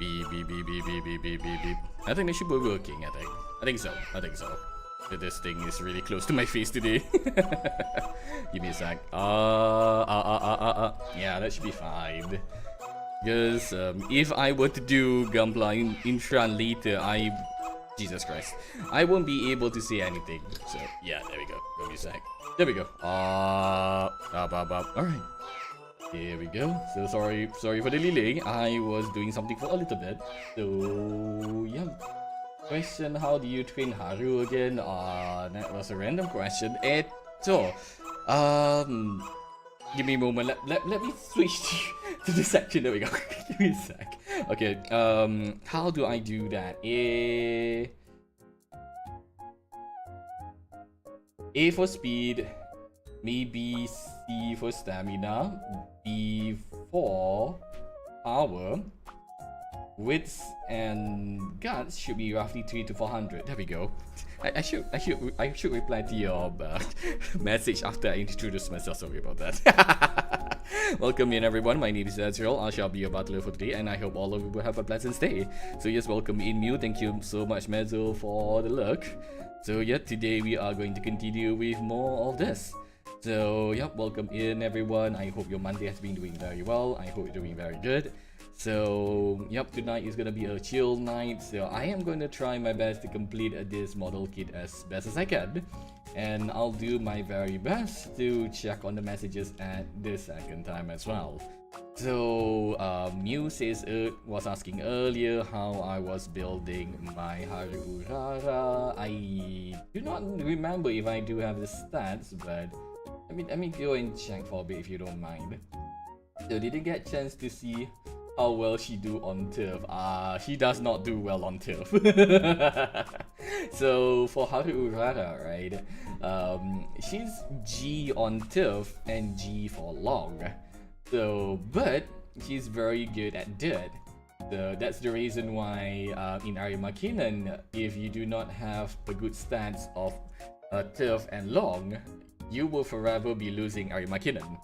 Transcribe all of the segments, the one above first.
Beep, beep, beep, beep, beep, beep, beep, beep, beep. I think they should be working, I think so. This thing is really close to my face today. Give me a sec. Yeah, that should be fine. Because if I were to do Gunpla in Shran later, Jesus Christ, I won't be able to say anything. So yeah, there we go. Give me a sec. There we go. Alright. Here we go. So sorry for the delay. I was doing something for a little bit. So yeah. Question: how do you train Haru again? That was a random question. So, give me a moment. Let me switch to the section. There we go. Give me a sec. Okay. How do I do that? A for speed. Maybe C for stamina. B for power. Width and guts should be roughly 300 to 400. There we go. I should reply to your message after I introduce myself. Sorry about that. Welcome in everyone. My name is Azriel. I shall be your butler for today, and I hope all of you will have a pleasant stay. So yes, welcome in Mew. Thank you so much, Mezzo, for the look. So yeah, today we are going to continue with more of this. So yep, welcome in everyone. I hope your Monday has been doing very well. I hope you're doing very good. So yep, tonight is gonna be a chill night, so I am going to try my best to complete this model kit as best as I can, and I'll do my very best to check on the messages at the second time as well. So Mew was asking earlier how I was building my Haru Urara. I do not remember if I do have the stats, but let me go and check for a bit if you don't mind. So didn't get a chance to see how well she do on turf. She does not do well on turf. So for Haru Urara, right, she's G on turf and G for long. So, but she's very good at dirt. So that's the reason why in M.E.T.E.O.R, if you do not have the good stats of turf and long, you will forever be losing M.E.T.E.O.R.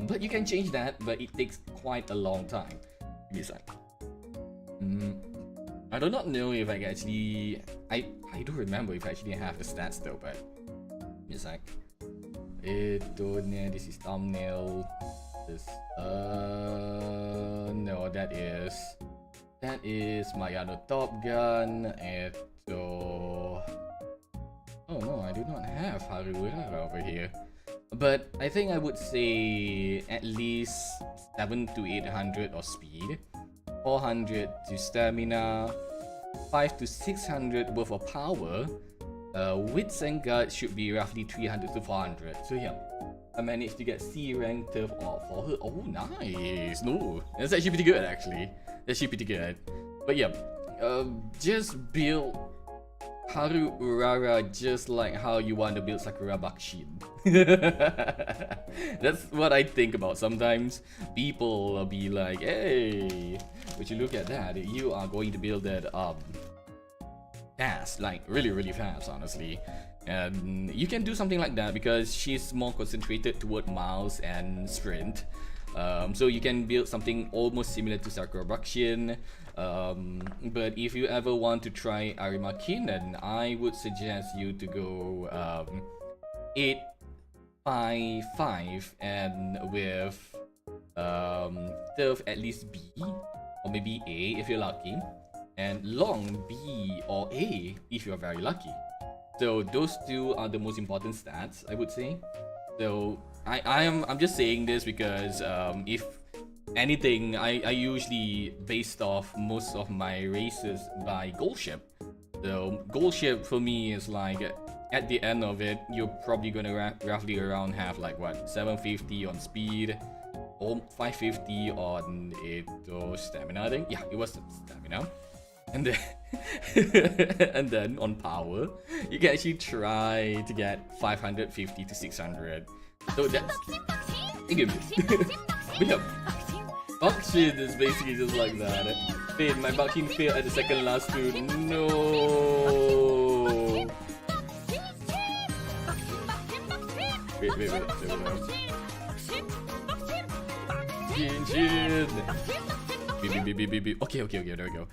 But you can change that, but it takes quite a long time. Give me a sec. I do not know if I can actually... I do remember if I actually have the stats though, but... Give me a sec. This is thumbnail. This... No, that is Mayano Top Gun. Oh no, I do not have Haru Urara over here. But I think I would say at least 700 to 800 of speed, 400 to stamina, 500 to 600 worth of power. Width and guts should be roughly 300 to 400. So yeah, I managed to get C rank turf for her. Oh nice! No, that's actually pretty good actually. That's actually pretty good. But yeah, just build Haru Urara just like how you want to build Sakura Bakushin. That's what I think about. Sometimes people will be like, hey, would you look at that? You are going to build that fast, like really fast, honestly. And you can do something like that because she's more concentrated toward mouse and sprint. So you can build something almost similar to Sakura Bakushin. But if you ever want to try M.E.T.E.O.R, I would suggest you to go 855 and with turf at least B or maybe A if you're lucky, and long B or A if you're very lucky. So those two are the most important stats, I would say. So I'm just saying this because if anything, I usually based off most of my races by goal ship. So goal ship for me is like at the end of it, you're probably gonna roughly around have like what 750 on speed, or 550 on stamina. I think it was stamina, and then and then on power, you can actually try to get 550 to 600. So that's good. But yeah, Bakushin is basically just like that. Fail, my Bakushin failed at the second last two. No. Wait. Shin. Okay, there we go.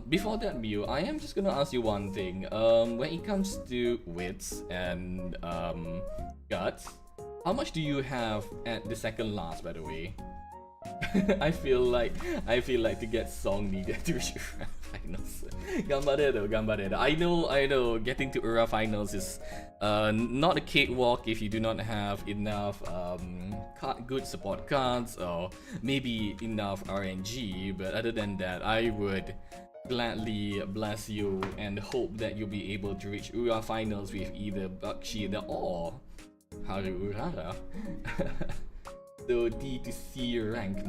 Before that, Mew, I am just gonna ask you one thing. When it comes to wits and guts, how much do you have at the second last, by the way? I feel like to get song needed to reach finals. Ganbaredo. I know. Getting to Ura finals is not a cakewalk if you do not have enough good support cards or maybe enough RNG. But other than that, I would gladly bless you and hope that you'll be able to reach Ura finals with either Bakshida or Haru Urara. So D to C rank,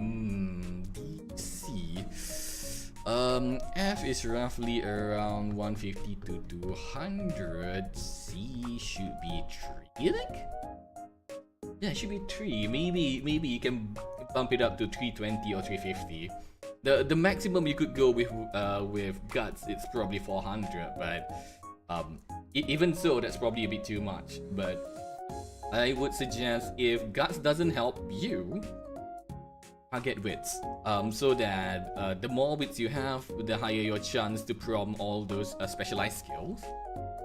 D to C. F is roughly around 150 to 200. C should be 3, I think. Yeah, it should be 3. Maybe you can bump it up to 320 or 350. The maximum you could go with guts, it's probably 400. But even so, that's probably a bit too much. But I would suggest if guts doesn't help you, target wits, so that the more wits you have, the higher your chance to prompt all those specialized skills.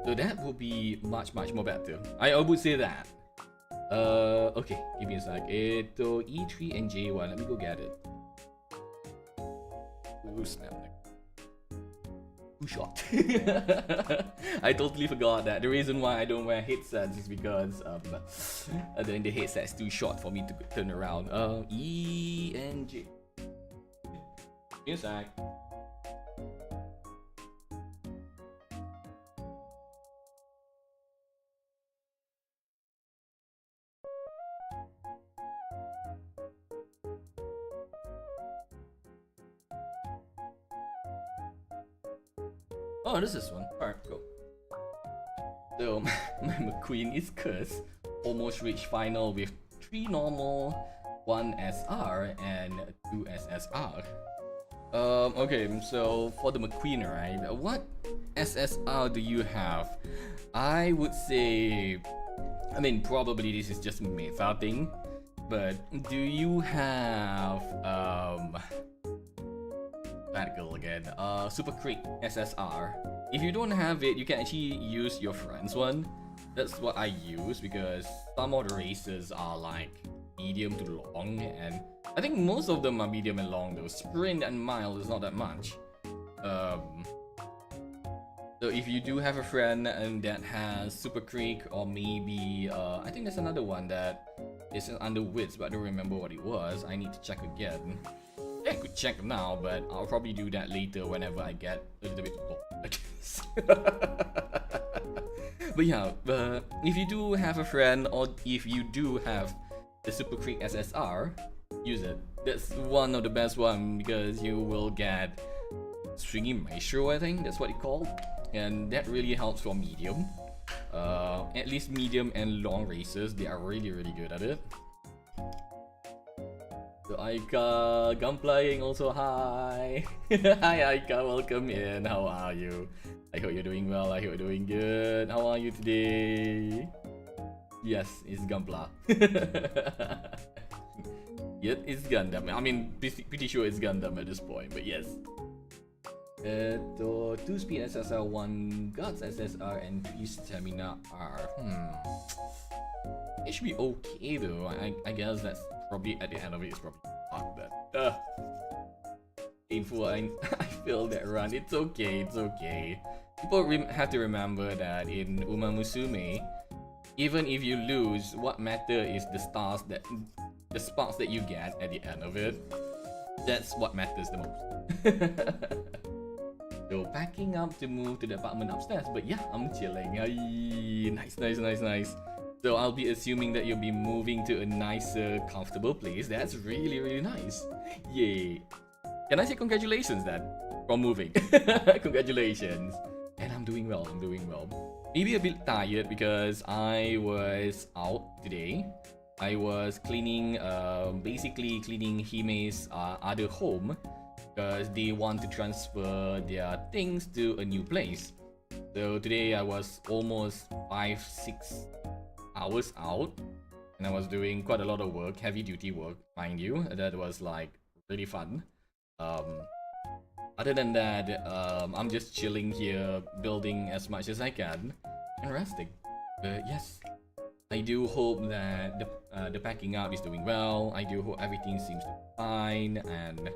So that will be much more better. I would say that. Okay, give me a sec. E3 and J1. Let me go get it. Ooh, snap. Shot. I totally forgot that. The reason why I don't wear headsets is because then the headset's too short for me to turn around. E and J. Give me a sec. Oh, this is one. Alright, go. So, my McQueen is cursed. Almost reached final with 3 normal, 1 SR, and 2 SSR. Okay, so for the McQueen, right? What SSR do you have? I would say, I mean, probably this is just meta thing, but do you have that girl again, Super Creek SSR? If you don't have it, you can actually use your friend's one. That's what I use because some of the races are like medium to long, and I think most of them are medium and long though. Sprint and mile is not that much. So if you do have a friend and that has Super Creek, or maybe I think there's another one that is under wits, but I don't remember what it was. I need to check again. I could check now, but I'll probably do that later whenever I get a little bit bored, I guess. But yeah, if you do have a friend, or if you do have the Super Creek SSR, use it. That's one of the best one because you will get Stringy Maestro, I think that's what it called, and that really helps for medium. At least medium and long races, they are really good at it. So Aika, Gunplaying also, hi! Hi Aika, welcome in, how are you? I hope you're doing well, I hope you're doing good. How are you today? Yes, it's Gunpla. Yet it's Gundam. I mean, pretty sure it's Gundam at this point, but yes. 2 speed SSR, 1 guts SSR, and 3 stamina R. It should be okay though. I guess that's probably at the end of it is probably not that. Painful. I failed that run. It's okay. People have to remember that in Uma Musume, even if you lose, what matters is the sparks that you get at the end of it. That's what matters the most. So packing up to move to the apartment upstairs, but yeah, I'm chilling. Nice. So I'll be assuming that you'll be moving to a nicer, comfortable place. That's really nice. Yay. Can I say congratulations then? For moving. Congratulations. And I'm doing well. Maybe a bit tired because I was out today. I was cleaning, basically cleaning Hime's other home because they want to transfer their things to a new place. So today I was almost 5-6 hours out, and I was doing quite a lot of work, heavy duty work, mind you. That was like really fun. Other than that, I'm just chilling here, building as much as I can, and resting. But yes, I do hope that the packing up is doing well. I do hope everything seems to be fine, and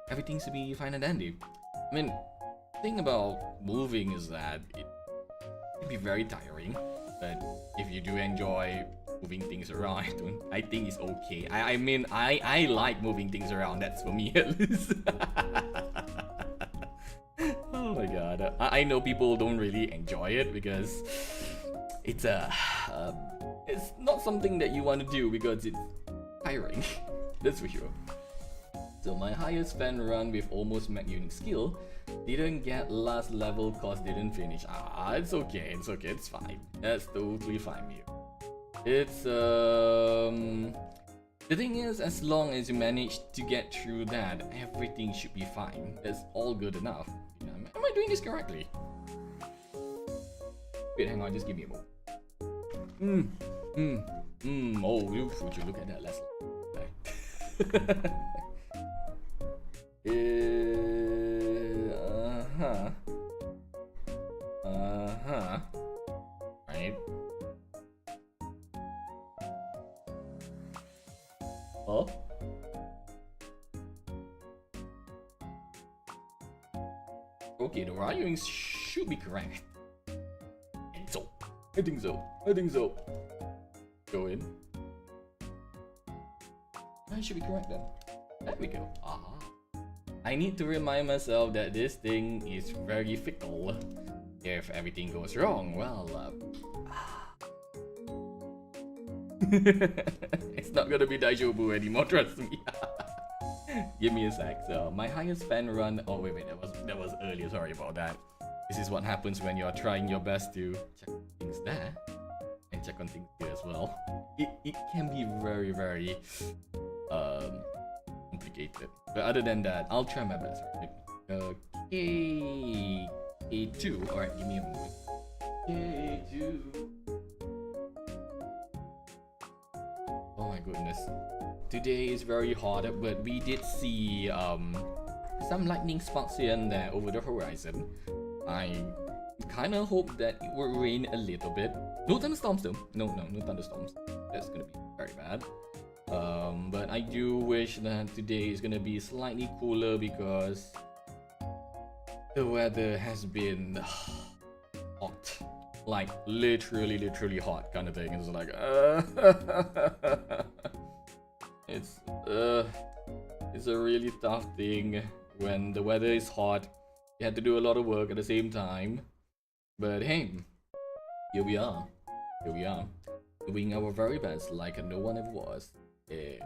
everything to be fine and dandy. I mean, the thing about moving is that it can be very tiring, but if you do enjoy moving things around, I think it's okay. I mean, I like moving things around. That's for me at least. Oh my god, I know people don't really enjoy it because it's it's not something that you want to do because it's tiring. That's for sure. So my highest fan run with almost max unique skill didn't get last level cause didn't finish. It's okay, it's fine. That's totally fine, Mew. It's the thing is, as long as you manage to get through that, everything should be fine. That's all good enough. Am I doing this correctly? Wait, hang on, just give me a moment. Oh, would you look at that last okay. Right. Oh. Okay, the valuing should be correct. I think so. Go in. That should be correct then. There we go. I need to remind myself that this thing is very fickle. If everything goes wrong, well, it's not gonna be Daijobu anymore, trust me. Give me a sec. So my highest fan run. Oh wait, that was earlier. Sorry about that. This is what happens when you are trying your best to check things there and check on things here as well. It can be very complicated. But other than that, I'll try my best. Right? K2. All right, give me a moment. K2. Oh my goodness. Today is very hot, but we did see some lightning sparks here and there over the horizon. I kind of hope that it will rain a little bit. No thunderstorms though. No thunderstorms. That's gonna be very bad. But I do wish that today is gonna be slightly cooler because the weather has been hot. Like literally hot kind of thing. It's like it's a really tough thing when the weather is hot. You had to do a lot of work at the same time. But hey, here we are. Doing our very best like no one ever was. Yeah.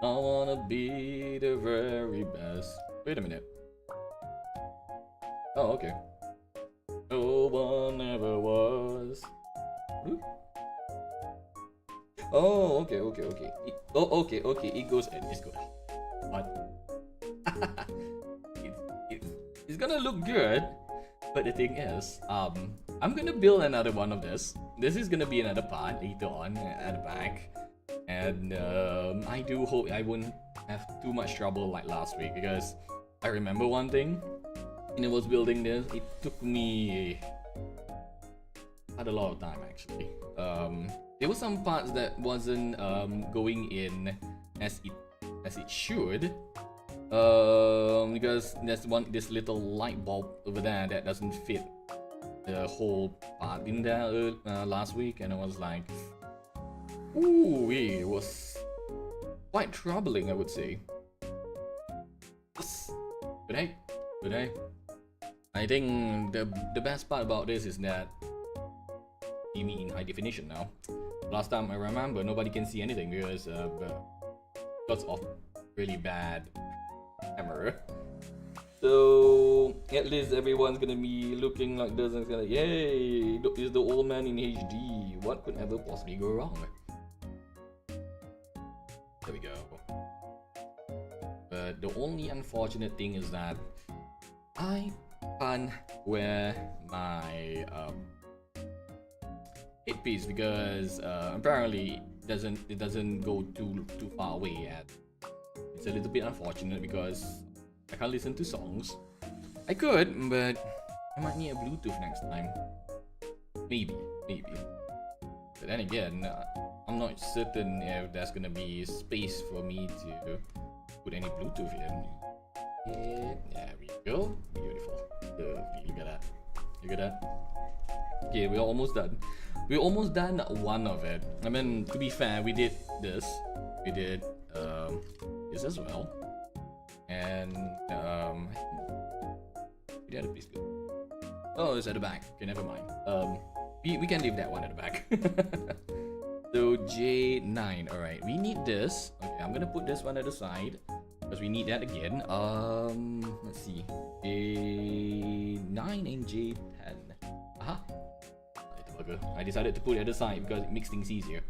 I wanna be the very best. Wait a minute. Oh, okay. No one ever was. Oh, okay. Okay. It goes in. It's good. What? It's gonna look good, but the thing is, I'm gonna build another one of this. This is gonna be another part later on at the back, and I do hope I won't have too much trouble like last week because I remember one thing. When I was building this, it took me quite a lot of time actually. There were some parts that wasn't going in as it should. Because there's this little light bulb over there that doesn't fit the whole part in there last week, and I was like, ooh, it was quite troubling, I would say. But hey, I think the best part about this is that you mean in high definition now. Last time I remember, nobody can see anything because of really bad camera. So at least everyone's gonna be looking like this and it's gonna, yay, is the old man in HD. What could ever possibly go wrong? There we go. But the only unfortunate thing is that I can't wear my headpiece because apparently it doesn't go too far away yet. It's a little bit unfortunate because can't listen to songs. I could, but I might need a Bluetooth next time. Maybe. But then again, I'm not certain if there's gonna be space for me to put any Bluetooth in. There we go. Beautiful. Look at that. Look at that. Okay, we're almost done. We're almost done one of it. I mean, to be fair, we did this. We did this as well. And we did a piece good. Oh, it's at the back. Okay, never mind. We can leave that one at the back. So J9. Alright, we need this. Okay, I'm gonna put this one at the side because we need that again. Let's see. J9 and J10. Aha. I decided to put it at the side because it makes things easier.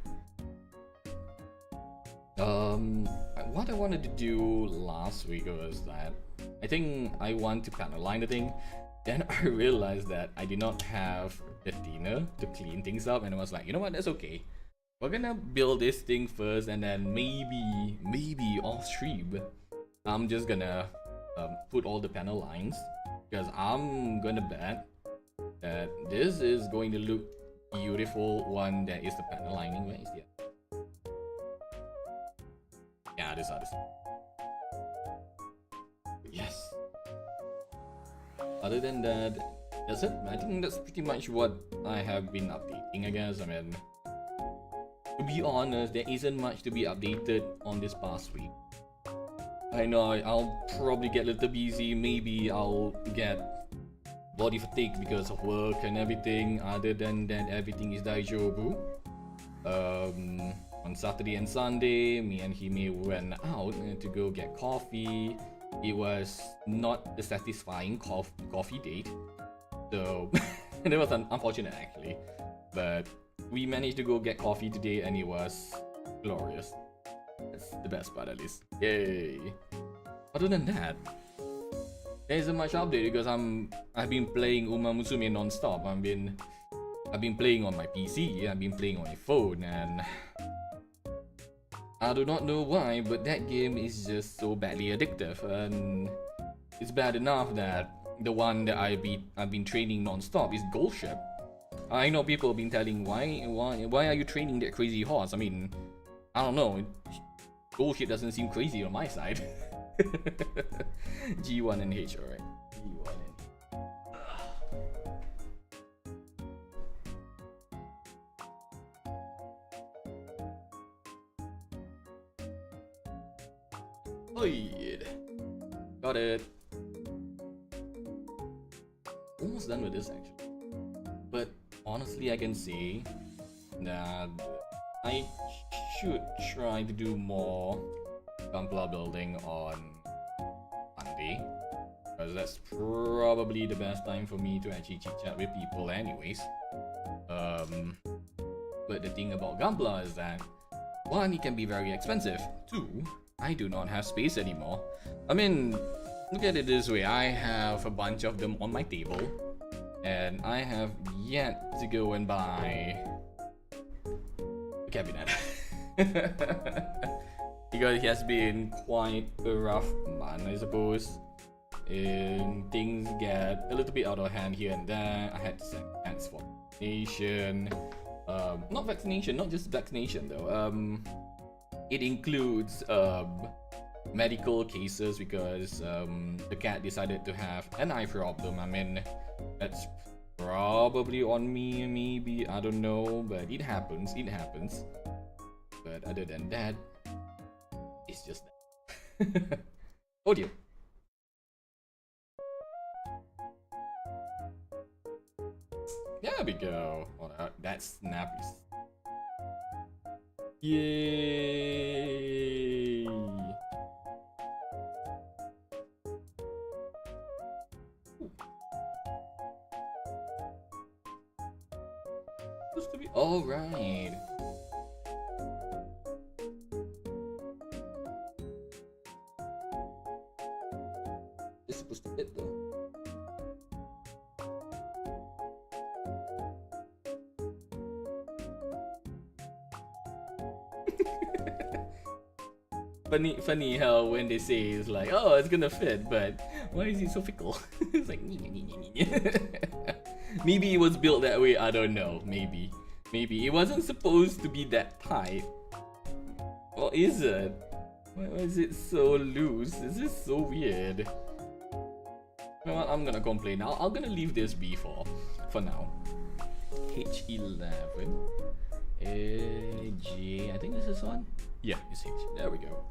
What I wanted to do last week was that I think I want to kind of line the thing. Then I realized that I did not have the thinner to clean things up, and I was like, you know what, that's okay. We're gonna build this thing first, and then maybe off stream, I'm just gonna put all the panel lines, because I'm gonna bet that this is going to look beautiful. One that is the panel lining. Where is it? Yeah, this is. Yes. Other than that, that's it. I think that's pretty much what I have been updating, I guess. I mean, to be honest, there isn't much to be updated on this past week. I know I'll probably get a little busy. Maybe I'll get body fatigue because of work and everything. Other than that, everything is daijoubu. On Saturday and Sunday, me and Hime went out to go get coffee. It was not a satisfying coffee date, so it was unfortunate actually. But we managed to go get coffee today, and it was glorious. That's the best part, at least. Yay! Other than that, there isn't much update because I've been playing Uma Musume non-stop. I've been playing on my PC. I've been playing on my phone, and I do not know why, but that game is just so badly addictive, and it's bad enough that the one that I've been training non-stop is Gold Ship. I know people have been telling why are you training that crazy horse? I mean, I don't know. Gold Ship doesn't seem crazy on my side. G1 and H, alright. G1 and got it. Almost done with this actually. But honestly, I can say that I should try to do more Gunpla building on Monday, because that's probably the best time for me to actually chit chat with people anyways. But the thing about Gunpla is that, one, it can be very expensive. Two, I do not have space anymore. I mean, look at it this way, I have a bunch of them on my table, and I have yet to go and buy a cabinet. Because it has been quite a rough month, I suppose. And things get a little bit out of hand here and there. I had to send plans for vaccination. Not vaccination, not just vaccination though. It includes medical cases because the cat decided to have an eye problem. I mean, that's probably on me, maybe, I don't know, but it happens. But other than that, it's just that. Oh dear. There we go. Oh, that's snappy. Yay! Supposed to be all right. It's supposed to fit though. funny how when they say it's like, oh, it's gonna fit, but why is it so fickle? It's like, maybe it was built that way. I don't know. Maybe it wasn't supposed to be that tight. Or is it? Why is it so loose? This is so weird. You know what? I'm gonna complain now. I'm gonna leave this be for now. H11. J. I think this is one. Yeah, it's H. There we go.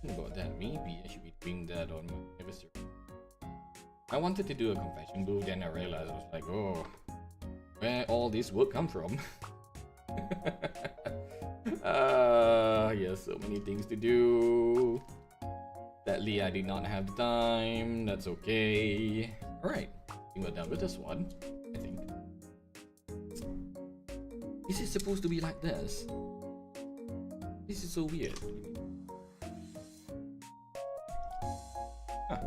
About that, maybe I should be doing that on my anniversary. I wanted to do a confession booth, then I realized I was like, oh, where all this would come from? Yes, so many things to do. Sadly, I did not have time. That's okay. Alright, I think we're done with this one. I think. Is it supposed to be like this? This is so weird. Huh.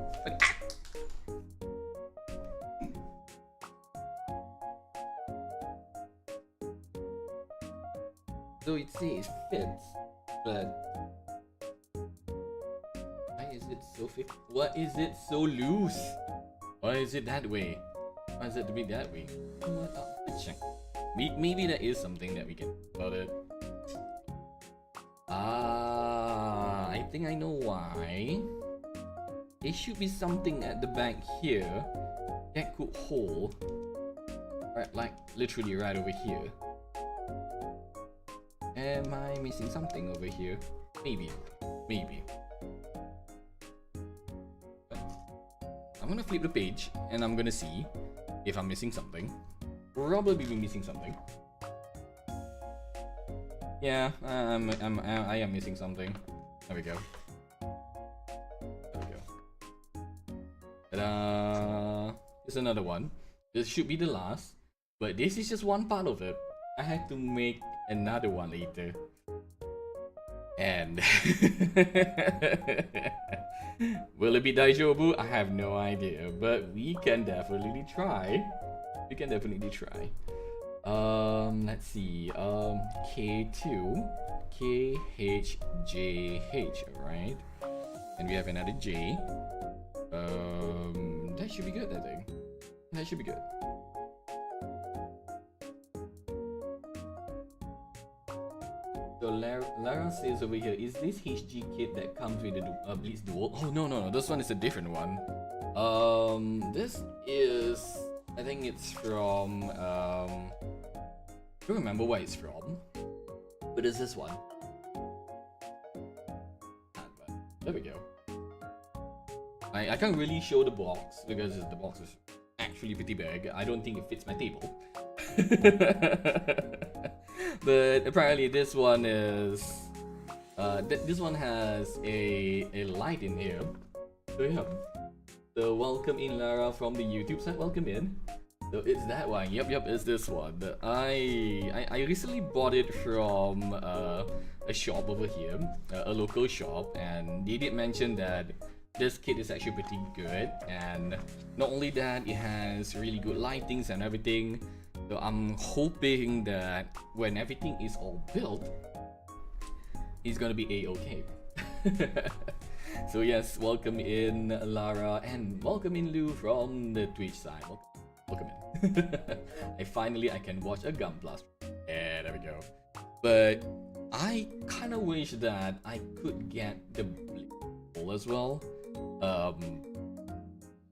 So it says fits, but why is it so fit? Why is it so loose? Why is it that way? Why is it to be that way? Maybe there is something that we can do about it. I think I know why. There should be something at the back here that could hold, right, like literally right over here. Am I missing something over here? Maybe. I'm gonna flip the page and I'm gonna see if I'm missing something. Probably be missing something. Yeah, I am missing something. There we go. Ta-da! Here's another one. This should be the last, but this is just one part of it. I had to make another one later. And will it be Daijobu? I have no idea, but we can definitely try. Let's see. K2 KHJH, alright. And we have another J. That should be good, I think. That should be good. So Lara says over here, is this HG kit that comes with the Blitz Dual? Oh no, this one is a different one. This is, I think it's from, I don't remember where it's from, but it's this one. There we go. I can't really show the box because the box is actually pretty big. I don't think it fits my table. But apparently this one is this one has a light in here. So yeah. So welcome in, Lara, from the YouTube side. Welcome in. So it's that one. Yep, it's this one. I recently bought it from a shop over here, a local shop, and they did mention that this kit is actually pretty good, and not only that, it has really good lightings and everything. So I'm hoping that when everything is all built, it's gonna be a-okay. So yes, welcome in, Lara, and welcome in, Lou, from the Twitch side. Welcome in. I can watch a gun blast. Yeah, there we go. But I kind of wish that I could get the ball as well.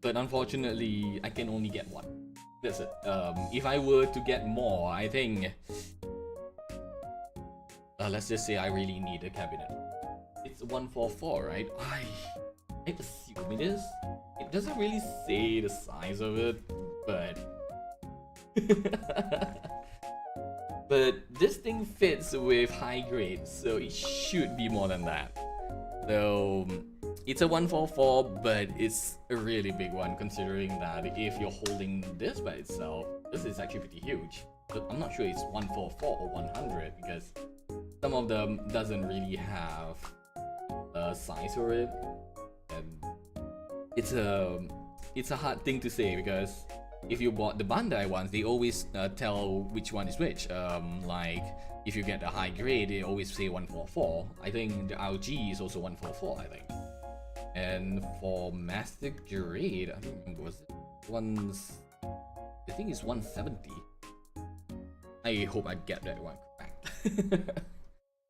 But unfortunately, I can only get one. That's it. If I were to get more, I think let's just say I really need a cabinet. It's 144, right? I assume it is. It doesn't really say the size of it, but but this thing fits with high grade, so it should be more than that. So it's a 144, but it's a really big one, considering that if you're holding this by itself, this is actually pretty huge. But I'm not sure it's 144 or 100, because some of them doesn't really have size for it, and it's a hard thing to say because if you bought the Bandai ones, they always tell which one is which. Like if you get the high grade, they always say 144. I think the RG is also 144. I think. And for master grade, I don't remember, was it I think it's 170. I hope I get that one correct.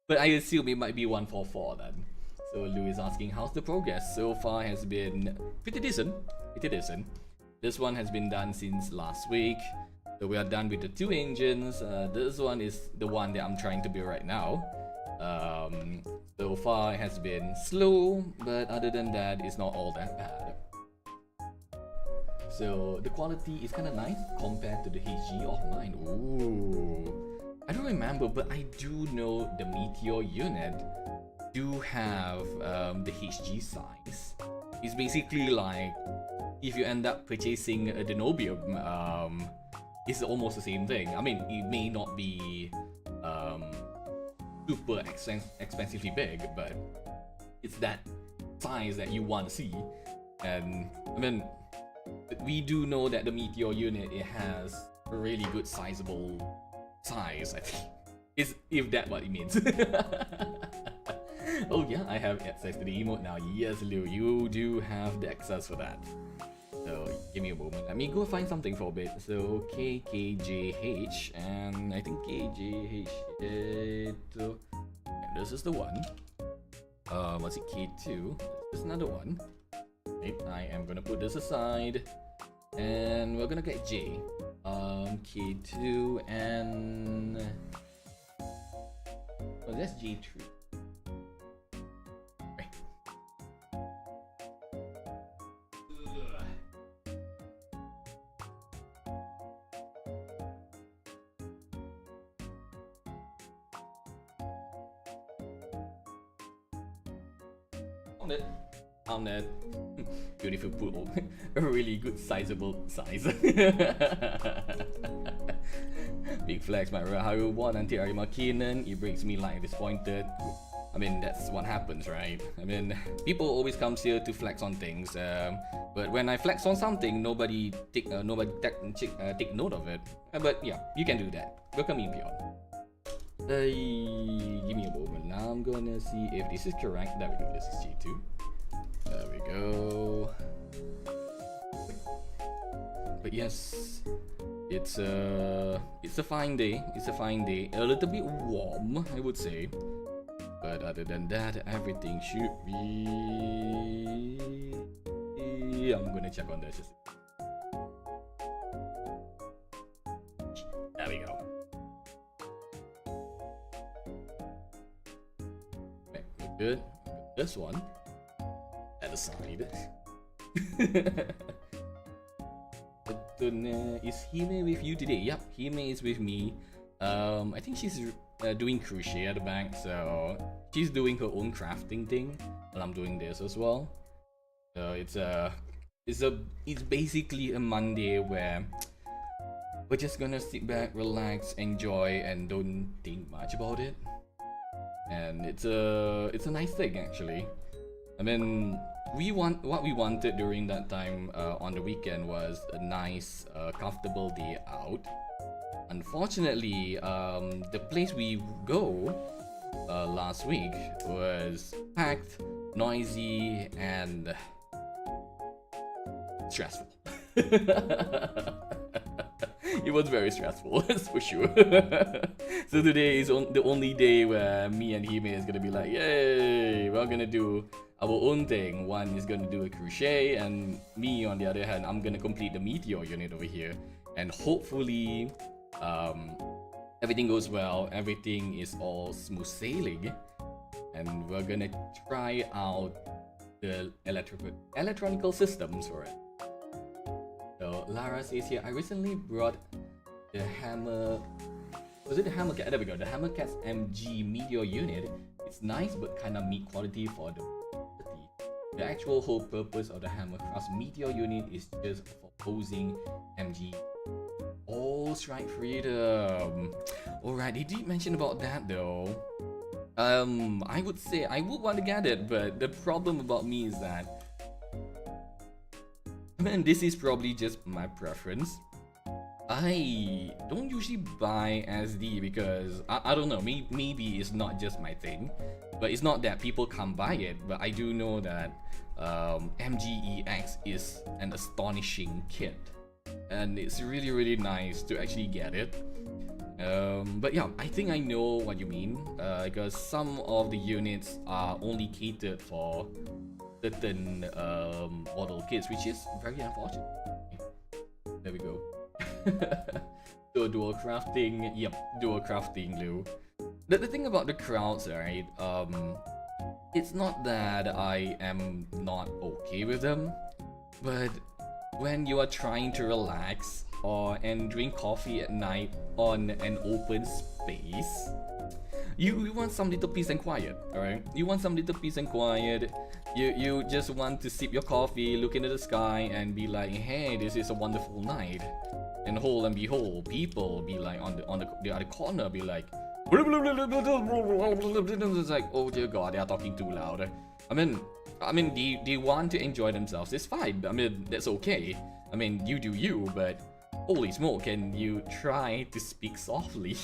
But I assume it might be 144 then. So Lou is asking, how's the progress? So far has been pretty decent. This one has been done since last week. So we are done with the 2 engines. This one is the one that I'm trying to build right now. So far it has been slow, but other than that, it's not all that bad. So the quality is kind of nice compared to the HG of mine. Ooh, I don't remember, but I do know the Meteor unit do have the HG size. It's basically like if you end up purchasing a Denobium, it's almost the same thing. I mean, it may not be super expensively big, but it's that size that you want to see. And I mean, we do know that the Meteor unit, it has a really good sizable size, I think. Is if that what it means. Oh yeah, I have access to the emote now. Yes, Liu, you do have the access for that. So give me a moment. Let me go find something for a bit. So KKJH, and I think KJH. This is the one. What's it? K2. This is another one. Right, I am gonna put this aside, and we're gonna get J. K2 and oh, that's J3. Found it. Beautiful pool. A really good sizable size. Big flex, my Raharu won until Arima Keenan. It breaks me like disappointed. I mean, that's what happens, right? I mean, people always comes here to flex on things. But when I flex on something, nobody take note of it. But yeah, you can do that. Welcome in, Pion. Give me a moment. Now I'm gonna see if this is correct. There we go. This is G2. There we go. But yes, it's a fine day. It's a fine day. A little bit warm, I would say. But other than that, everything should be. I'm gonna check on this. There we go. Okay, we're good. This one at the side. Is Hime with you today? Yep, Hime is with me. I think she's doing crochet at the back, so she's doing her own crafting thing, and I'm doing this as well. So it's basically a Monday where we're just gonna sit back, relax, enjoy, and don't think much about it. And it's a nice thing actually. I mean, what we wanted during that time on the weekend was a nice, comfortable day out. Unfortunately, the place we go last week was packed, noisy, and stressful. It was very stressful, that's for sure. So today is the only day where me and Hime is gonna be like, yay, we're gonna do our own thing. One is gonna do a crochet, and me on the other hand, I'm gonna complete the Meteor unit over here. And hopefully, everything goes well, everything is all smooth sailing, and we're gonna try out the electronical systems for it. So Lara says here, I recently brought the Hammer. Was it the Hammercat? There we go. The Hammercat's MG Meteor unit. It's nice but kind of meat quality for the quality. The actual whole purpose of the Hammercraft's Meteor unit is just for posing MG. All strike freedom. Alright, they did mention about that though. I would say I would want to get it, but the problem about me is that, man, this is probably just my preference. I don't usually buy SD because I don't know, maybe it's not just my thing, but it's not that people can't buy it, but I do know that MGEX is an astonishing kit, and it's really nice to actually get it. But yeah, I think I know what you mean, because some of the units are only catered for certain model kits, which is very unfortunate. There we go. So dual crafting, yep, dual crafting, Lou. The thing about the crowds, right? It's not that I am not okay with them, but when you are trying to relax and drink coffee at night on an open space, you want some little peace and quiet, alright? You want some little peace and quiet. You just want to sip your coffee, look into the sky, and be like, hey, this is a wonderful night. And hold and behold, people be like on the other corner, be like, it's like, oh dear God, they are talking too loud. I mean, they want to enjoy themselves. It's fine. I mean, that's okay. I mean, you do you, but holy smoke, can you try to speak softly?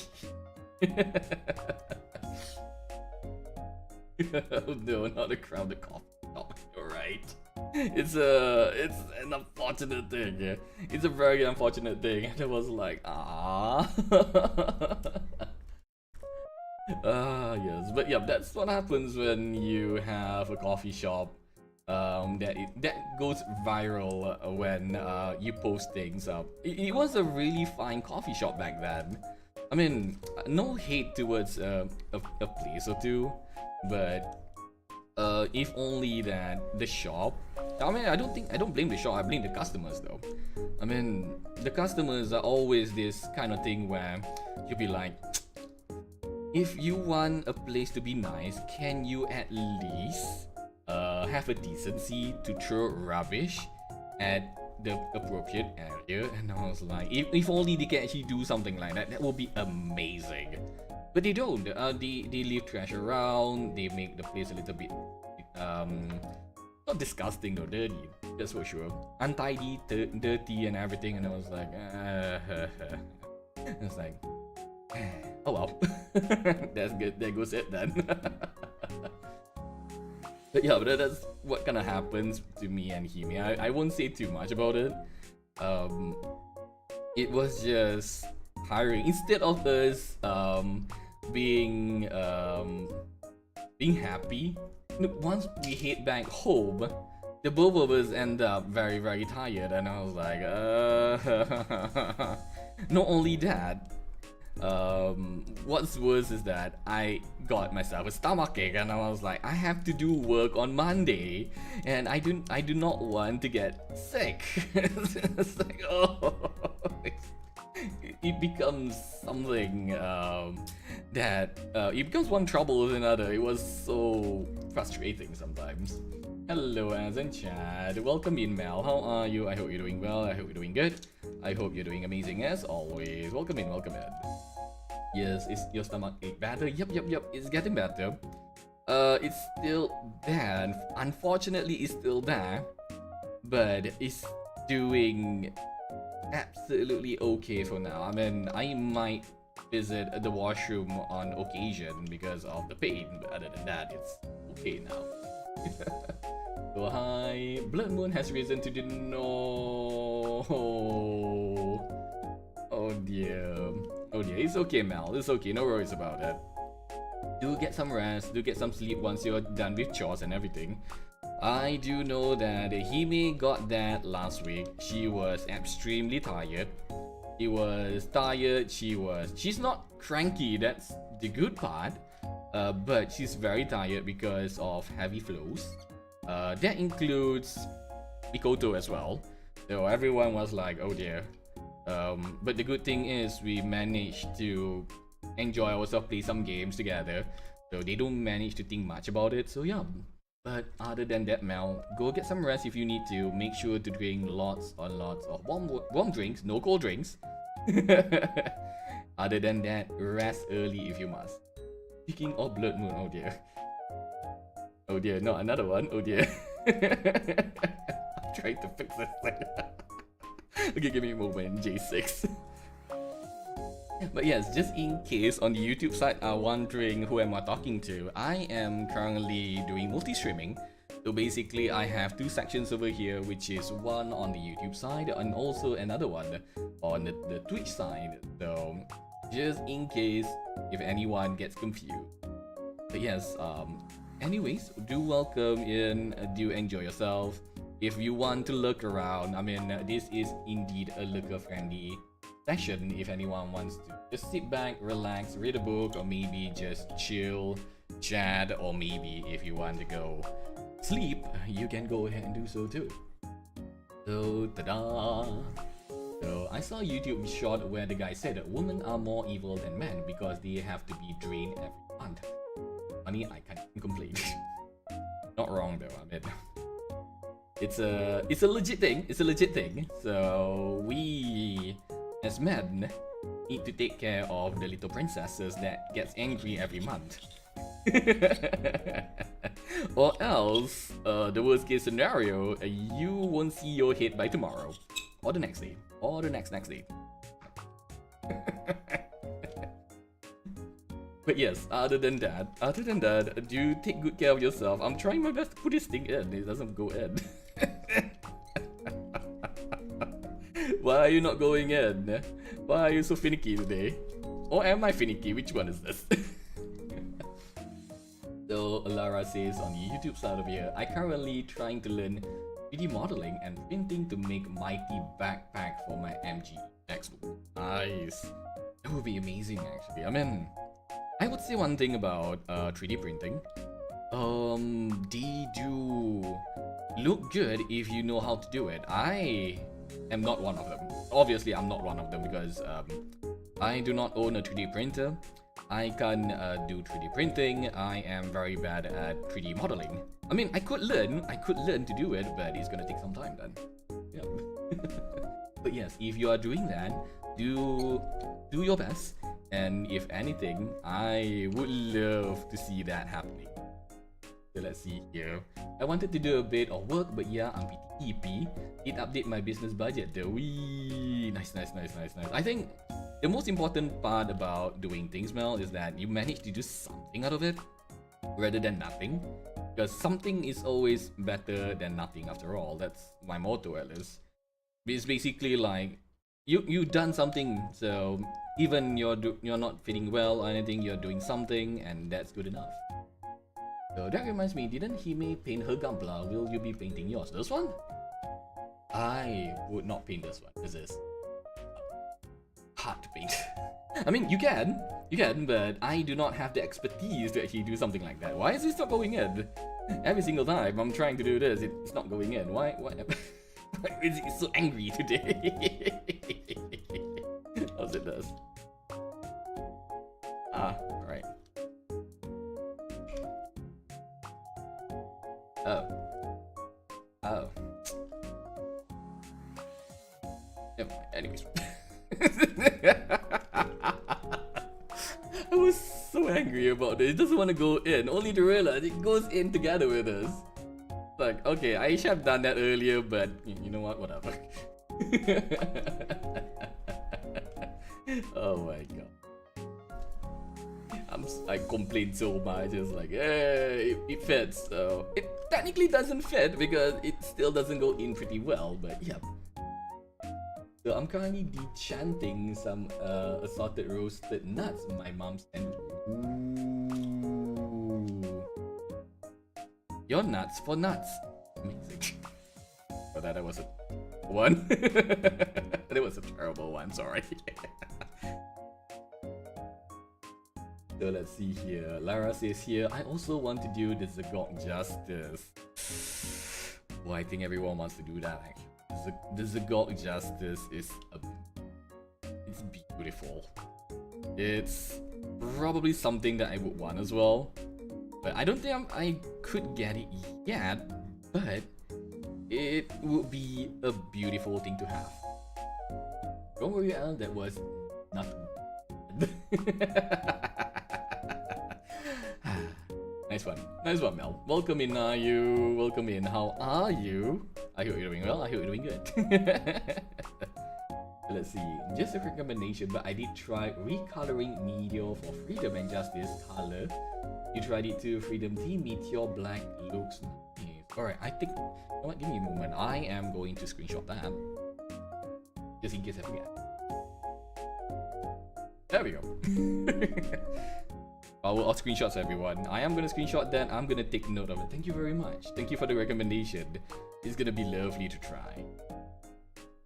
Oh no, not a crowded coffee shop. You're right. It's an unfortunate thing. Yeah? It's a very unfortunate thing. And it was like, yes, but yeah, that's what happens when you have a coffee shop that goes viral when you post things up. It was a really fine coffee shop back then. I mean, no hate towards a place or two, but if only that the shop. I mean, I don't blame the shop. I blame the customers though. I mean, the customers are always this kind of thing where you'll be like, if you want a place to be nice, can you at least have a decency to throw rubbish at the appropriate area? And I was like, if only they can actually do something like that, that would be amazing. But they don't. They leave trash around. They make the place a little bit not disgusting though, dirty. That's for sure. Untidy, dirty, and everything. And I was like, it's like, oh well. That's good. There goes it then. But yeah, but that's what kind of happens to me and Hime. I won't say too much about it. It was just tiring. Instead of us being happy, once we head back home, the both of us end up very tired, and I was like, not only that, what's worse is that I got myself a stomachache, and I was like, I have to do work on Monday, and I do not want to get sick. It's like, oh, it becomes something that it becomes one trouble with another. It was so frustrating sometimes. Hello, Az and Chad. Welcome in, Mel. How are you? I hope you're doing well. I hope you're doing good. I hope you're doing amazing as always. Welcome in, welcome in. Yes, is your stomach ache better? Yep. It's getting better. It's still there. Unfortunately, it's still there, but it's doing absolutely okay for now. I mean, I might visit the washroom on occasion because of the pain, but other than that, it's okay now. So hi, Blood Moon has risen to the no. Oh dear. Oh dear, it's okay, Mel. It's okay, no worries about it. Do get some rest, do get some sleep once you're done with chores and everything. I do know that Hime got that last week. She was extremely tired. She was tired, she's not cranky, that's the good part. But she's very tired because of heavy flows. That includes M.E.T.E.O.R as well. So everyone was like, oh dear. But the good thing is we managed to enjoy ourselves, play some games together. So they don't manage to think much about it. So yeah. But other than that, Mel, go get some rest if you need to. Make sure to drink lots and lots of warm drinks, no cold drinks. Other than that, rest early if you must. Speaking of Blood Moon, oh dear. Oh dear, not another one. Oh dear. I'm trying to fix this thing. Okay, give me a moment, J6. But yes, just in case on the YouTube side are wondering who am I talking to, I am currently doing multi-streaming. So basically I have two sections over here, which is one on the YouTube side and also another one on the Twitch side. So just in case if anyone gets confused. But yes, anyways, do welcome in, do enjoy yourself. If you want to look around, I mean, this is indeed a looker-friendly session. If anyone wants to just sit back, relax, read a book, or maybe just chill, chat, or maybe if you want to go sleep, you can go ahead and do so too. So, ta-da! So, I saw a YouTube short where the guy said that women are more evil than men because they have to be drained every month. Funny, I can't even complain. Not wrong though, I mean. It's a legit thing. It's a legit thing. So we, as men, need to take care of the little princesses that gets angry every month. Or else, the worst case scenario, you won't see your head by tomorrow, or the next day, or the next day. But yes, other than that, do take good care of yourself. I'm trying my best to put this thing in. It doesn't go in. Why are you not going in? Why are you so finicky today? Or am I finicky? Which one is this? So Lara says on the YouTube side of here, I currently trying to learn 3D modeling and printing to make mighty backpack for my M.E.T.E.O.R. Nice. That would be amazing actually. I mean, I would say one thing about 3D printing. They do look good if you know how to do it. I am not one of them. Obviously, I'm not one of them because I do not own a 3D printer. I can't do 3D printing. I am very bad at 3D modeling. I mean, I could learn to do it, but it's gonna take some time then. Yeah. But yes, if you are doing that, do your best. And if anything, I would love to see that happening. So let's see here. I wanted to do a bit of work, but yeah, I'm pretty EP. It update my business budget though. Wee! Nice. I think the most important part about doing things, Mel, is that you manage to do something out of it rather than nothing. Because something is always better than nothing after all. That's my motto at least. It's basically like you done something, so even you're not feeling well or anything, you're doing something, and that's good enough. So that reminds me, didn't Hime paint her Gunpla? Will you be painting yours? This one? I would not paint this one. This is hard to paint. I mean, you can, but I do not have the expertise to actually do something like that. Why is this not going in? Every single time I'm trying to do this, it's not going in. Why? Why is he so angry today? How's it does? Ah, alright. Oh. Never mind. Anyways. I was so angry about this. It doesn't want to go in, only to realize it goes in together with us. Like, okay, I should have done that earlier, but you know what? Whatever. Oh my god. I complained so much. It's like, hey, it fits. So it technically doesn't fit because it still doesn't go in pretty well, but yeah. So I'm currently dechanting some assorted roasted nuts my mom sent me. Ooh. Your nuts for nuts. Amazing. Oh, that was a one. That was a terrible one, sorry. So let's see here. Lara says here, I also want to do the Zagok Justice. Well, I think everyone wants to do that actually. The Zagok Justice is it's beautiful. It's probably something that I would want as well. But I don't think I could get it yet, but it would be a beautiful thing to have. Don't worry, Al, that was nothing. Nice one. Nice one, Mel. Welcome in, are you? Welcome in. How are you? I hope you're doing well. I hope you're doing good. Let's see. Just a recommendation, but I did try recoloring M.E.T.E.O.R for Freedom and Justice color. You tried it too, Freedom Team. M.E.T.E.O.R black looks nice. Alright, I think... You know what? Give me a moment. I am going to screenshot that. Just in case I forget. There we go. I'll screenshot everyone. I am gonna screenshot that. I'm gonna take note of it. Thank you very much. Thank you for the recommendation. It's gonna be lovely to try.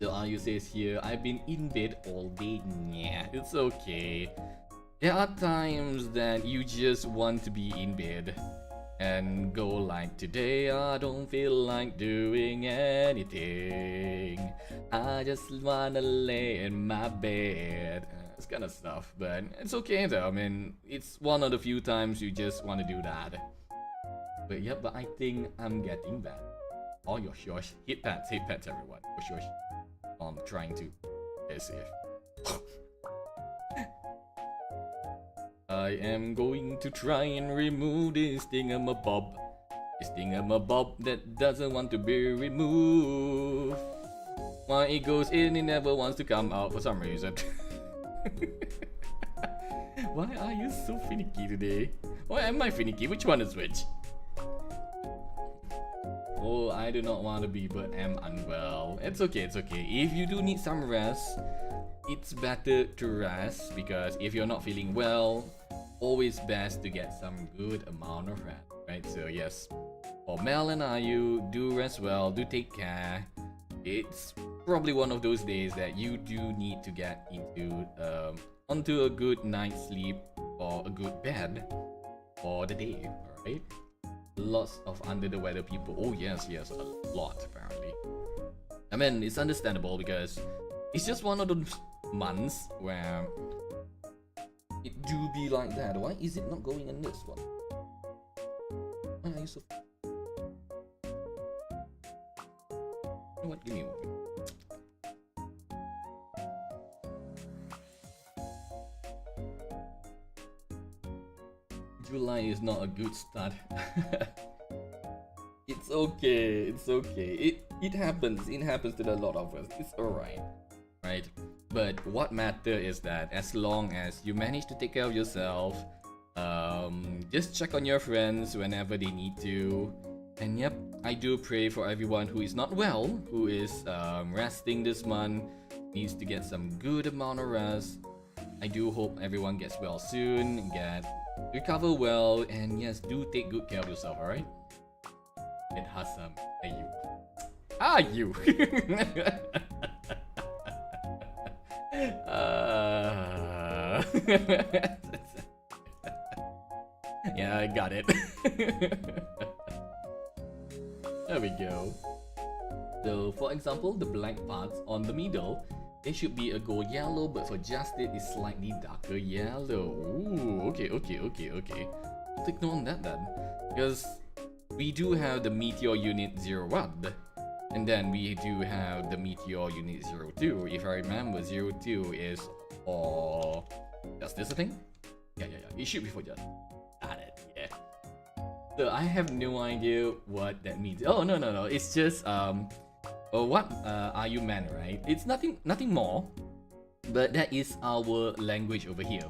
So Ayu says here, I've been in bed all day. Yeah, it's okay. There are times that you just want to be in bed and go like, today I don't feel like doing anything. I just wanna lay in my bed. This kind of stuff, but it's okay though. I mean, it's one of the few times you just want to do that. But yeah, but I think I'm getting that. Oh, yosh. Hit pats everyone. Yosh. I'm trying to stay safe. I am going to try and remove this thingamabob. This thingamabob that doesn't want to be removed. Why it goes in, it never wants to come out for some reason. Why are you so finicky today? Why am I finicky? Which one is which? Oh, I do not want to be, but am unwell. It's okay, it's okay. If you do need some rest, it's better to rest, because if you're not feeling well, always best to get some good amount of rest, right? So yes, for Mel and Ayu, do rest well, do take care. It's probably one of those days that you do need to get into onto a good night's sleep or a good bed for the day, alright? Lots of under the weather people. Oh yes, a lot apparently. I mean, it's understandable because it's just one of those months where it do be like that. Why is it not going in this one? Why are you so... You know what? Give me a moment. July is not a good start. It's okay. It happens. It happens to a lot of us. It's alright, right? But what matters is that as long as you manage to take care of yourself, just check on your friends whenever they need to. And yep, I do pray for everyone who is not well, who is resting this month, needs to get some good amount of rest. I do hope everyone gets well soon, recover well, and yes, do take good care of yourself, alright? And Hassam, you. Yeah, I got it. There we go. So, for example, the black parts on the middle, they should be a gold yellow, but for Justice, it's slightly darker yellow. Ooh, okay. Take note on that then. Because we do have the M.E.T.E.O.R Unit 01, and then we do have the M.E.T.E.O.R Unit 02. If I remember, 02 is for Justice, I think? Yeah. It should be for Justice. Got it, yeah. So I have no idea what that means. Oh, no. It's just, what are you man, right? It's nothing more, but that is our language over here.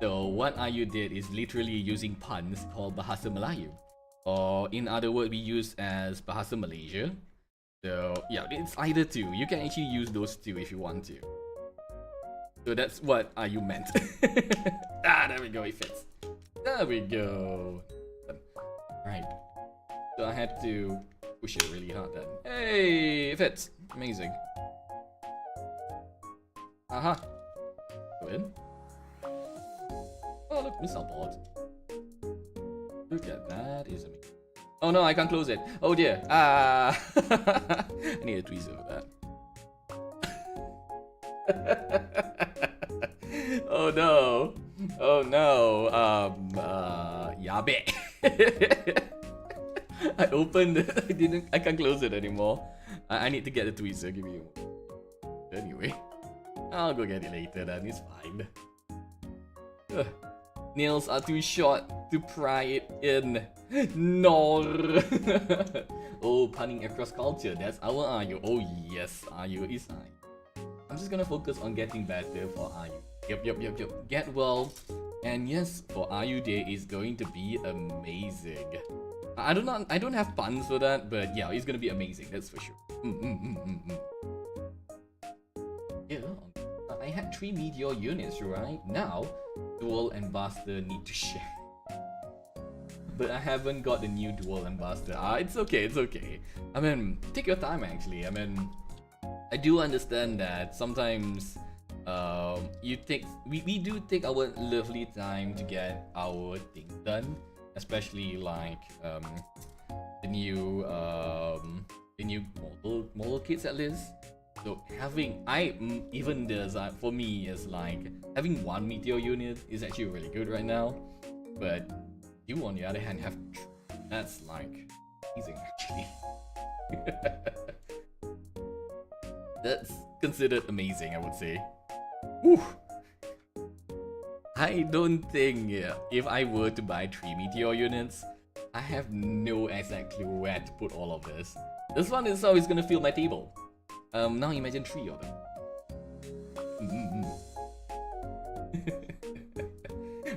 So what are you did is literally using puns called Bahasa Melayu, or in other words we use as Bahasa Malaysia. So yeah, it's either two. You can actually use those two if you want to. So that's what are you meant. There we go, it fits. There we go. Right. So I had to push it really hard then. Hey, it fits. Amazing. Aha. Go in. Oh look, missile board. Look at that, is amazing. Oh no, I can't close it. Oh dear. I need a tweezer for that. Oh no. Yabe. I opened it. I can't close it anymore. I need to get the tweezer. Give me a moment. Anyway, I'll go get it later then. It's fine. Nails are too short to pry it in. No. Oh, punning across culture. That's our Ayu. Oh yes, Ayu is Ayu. I'm just gonna focus on getting better for Ayu. Yep. Get well. And yes, for Ayu Day is going to be amazing. I don't have puns for that, but yeah, it's gonna be amazing. That's for sure. Yeah, I had 3 meteor units right now. Dual and Buster need to share. But I haven't got the new Dual and Buster. It's okay. I mean, take your time actually. I mean, I do understand that sometimes we do take our lovely time to get our things done, especially like the new model kits at least. So even this for me is like having 1 meteor unit is actually really good right now, but you on the other hand have that's like amazing actually. That's considered amazing, I would say. Whew. I don't think if I were to buy 3 meteor units, I have no exact clue where to put all of this. This one is always gonna fill my table. Now imagine 3 of them.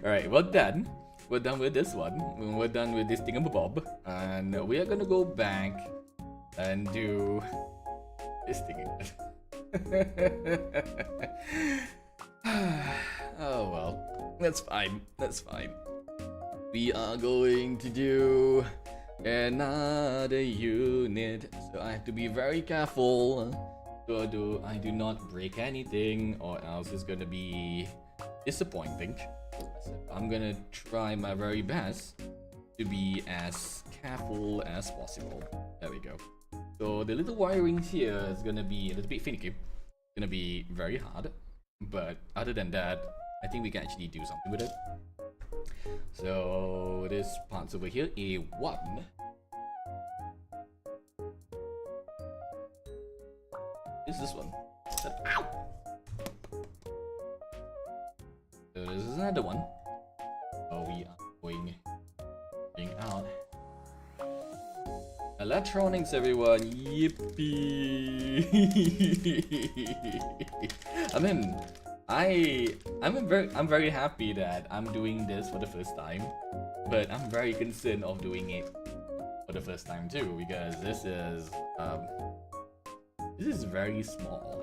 Alright, we're done. We're done with this one. We're done with this thingamabob. And we are gonna go back and do this thing again. Oh well, that's fine. We are going to do another unit, so I have to be very careful so I do not break anything, or else it's gonna be disappointing. So I'm gonna try my very best to be as careful as possible. There we go. So the little wirings here is gonna be a little bit finicky. It's gonna be very hard, but other than that, I think we can actually do something with it. So this part's over here, A1. Is this one? Ow! So this is another one. So we are going out. Electronics, everyone! Yippee! I mean, I'm very happy that I'm doing this for the first time, but I'm very concerned of doing it for the first time too, because this is very small.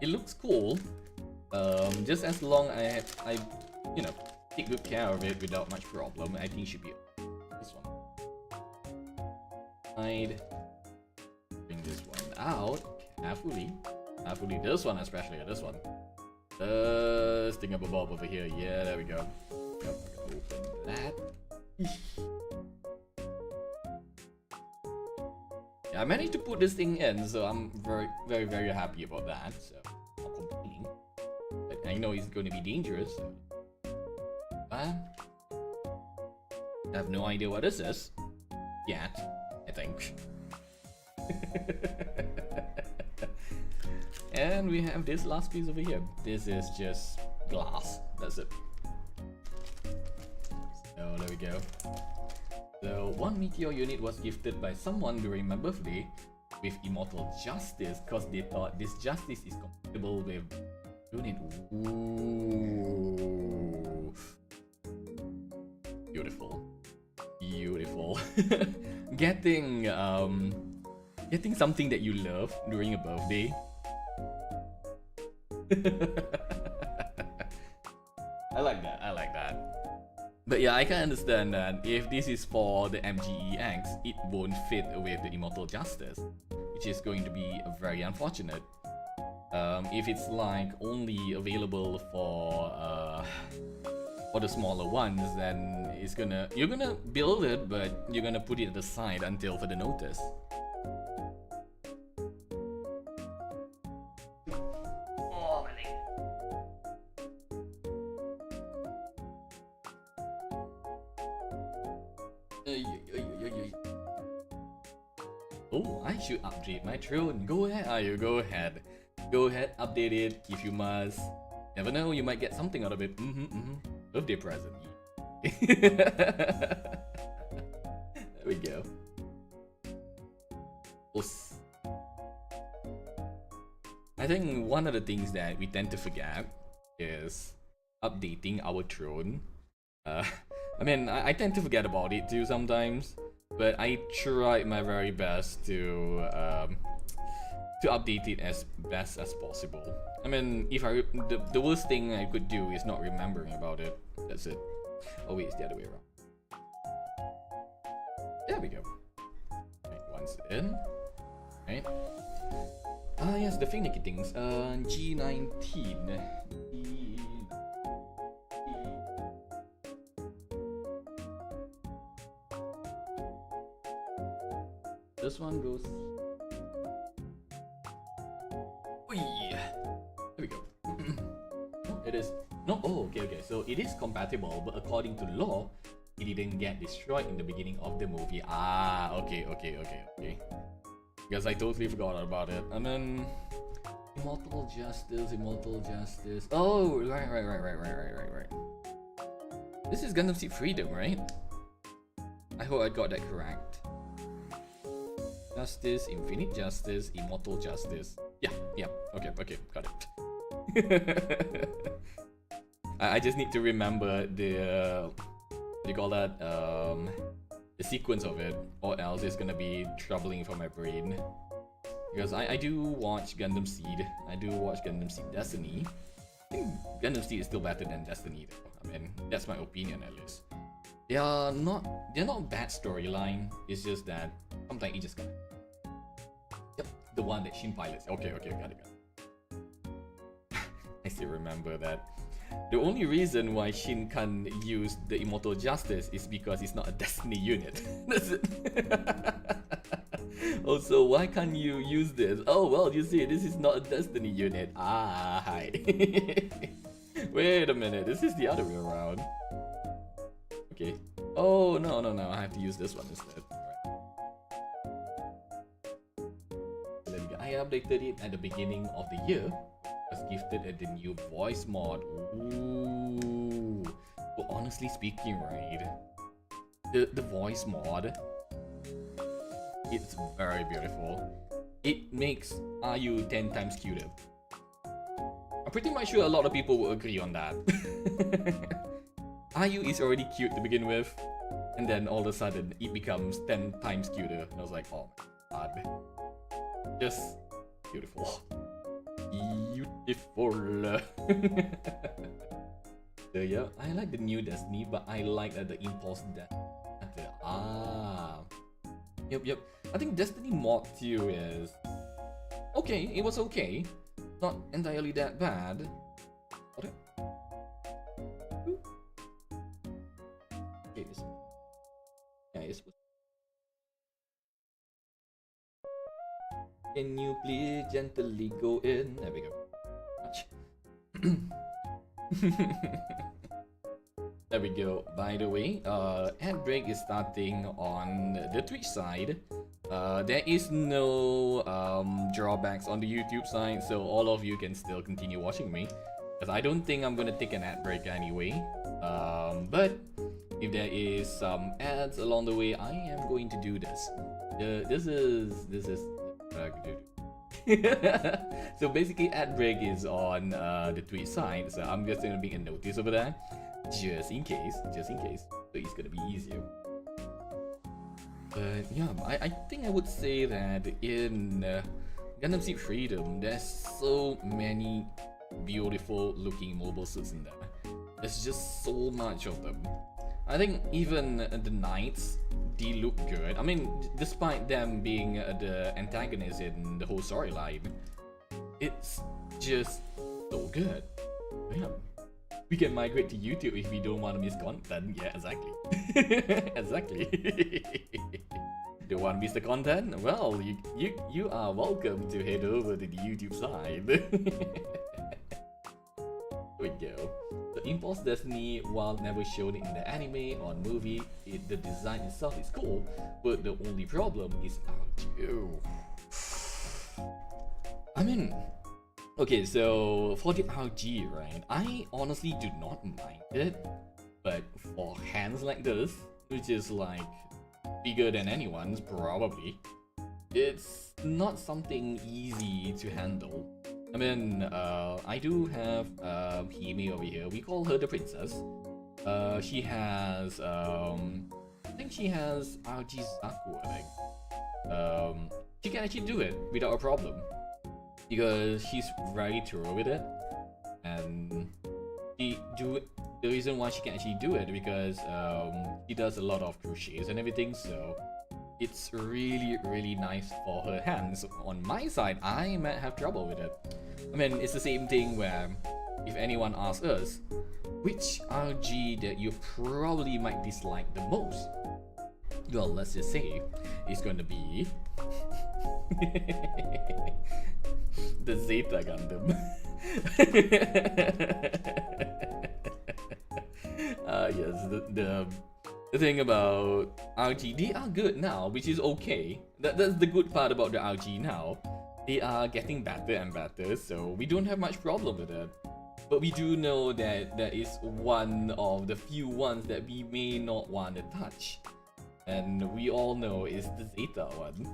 It looks cool, just as long I take good care of it without much problem. I think it should be this one. I'd bring this one out carefully. This one especially, this one. This thingamabob over here. Yeah, there we go. Yep, open that. Yeah, I managed to put this thing in, so I'm very happy about that. So, not complaining. But I know it's going to be dangerous. But I have no idea what this is yet, I think. And we have this last piece over here. This is just glass. That's it. So there we go. So 1 meteor unit was gifted by someone during my birthday with immortal justice, because they thought this justice is compatible with unit. Ooh. Beautiful. Getting something that you love during a birthday. I like that. But yeah, I can understand that if this is for the M.E.T.E.O.R, it won't fit with the immortal justice, which is going to be very unfortunate. If it's like only available for the smaller ones, then you're gonna build it, but you're gonna put it at the side until for the notice. Oh, I should update my throne. Go ahead, Ayu, go ahead. Go ahead, update it if you must. Never know, you might get something out of it. Birthday present. There we go. I think one of the things that we tend to forget is updating our throne. I mean, I tend to forget about it too sometimes, but I tried my very best to update it as best as possible. I mean, if the worst thing I could do is not remembering about it. That's it. Oh wait, it's the other way around. There we go. Right, once in. Right. Ah yes, the finicky things. G19. This one goes. There we go. It is. No, oh, okay. So it is compatible, but according to law, it didn't get destroyed in the beginning of the movie. Ah, okay. Because I totally forgot about it. I mean, Immortal Justice. Oh, right. This is Gundam Seed Freedom, right? I hope I got that correct. Justice, Infinite Justice, Immortal Justice. Yeah. Okay, got it. I just need to remember the what do you call that? The sequence of it, or else it's gonna be troubling for my brain. Because I do watch Gundam Seed. I do watch Gundam Seed Destiny. I think Gundam Seed is still better than Destiny though. I mean, that's my opinion at least. They're not bad storyline. It's just that sometimes it just got. Yep, the one that Shin pilots. Okay, got it. I still remember that. The only reason why Shin can't use the Immortal Justice is because it's not a Destiny unit. That's it. Also, why can't you use this? Oh well, you see, this is not a Destiny unit. Ah, hi. Wait a minute, this is the other way around. Okay. Oh no, I have to use this one instead. Right. I updated it at the beginning of the year. Was gifted at the new voice mod. Ooh. But honestly speaking, right, the voice mod, it's very beautiful. It makes Ayu 10 times cuter. I'm pretty much sure a lot of people will agree on that. Ayu is already cute to begin with, and then all of a sudden it becomes 10 times cuter. And I was like, oh my god. Just beautiful. Beautiful. So yeah, I like the new Destiny, but I like that the Impulse Yep. I think Destiny Mod 2 is okay. It was okay, not entirely that bad. Okay, it's. Can you please gently go in? There we go. There we go. By the way, ad break is starting on the Twitch side. There is no drawbacks on the YouTube side, so all of you can still continue watching me. Because I don't think I'm gonna take an ad break anyway. But if there is some ads along the way, I am going to do this. This is so basically ad break is on the Twitch side, so I'm just gonna make a notice over there just in case, so it's gonna be easier. But yeah, I think I would say that in Gundam Seed Freedom, there's so many beautiful looking mobile suits in there. There's just so much of them. I think even the knights, they look good. I mean, despite them being the antagonist in the whole storyline, it's just so good. Yeah. We can migrate to YouTube if we don't want to miss content. Yeah, exactly. Exactly. Don't want to miss the content? Well, you are welcome to head over to the YouTube side. There we go. The Impulse Destiny, while never shown in the anime or movie, the design itself is cool, but the only problem is audio. I mean, Okay, so for the RG, right, I honestly do not mind it, but for hands like this, which is like bigger than anyone's probably, it's not something easy to handle. I mean, I do have Hime over here. We call her the princess. She has I think she has RG Zaku, I think. She can actually do it without a problem because she's very thorough with it, and the reason why she can actually do it because she does a lot of crochets and everything, so it's really nice for her hands. On my side, I might have trouble with it. I mean, it's the same thing where if anyone asks us which RG that you probably might dislike the most, well, let's just say it's going to be the Zeta Gundam. Yes, the thing about RG, they are good now, which is okay. That's the good part about the RG now. They are getting better and better, so we don't have much problem with it. But we do know that that is one of the few ones that we may not want to touch. And we all know is the Zeta one.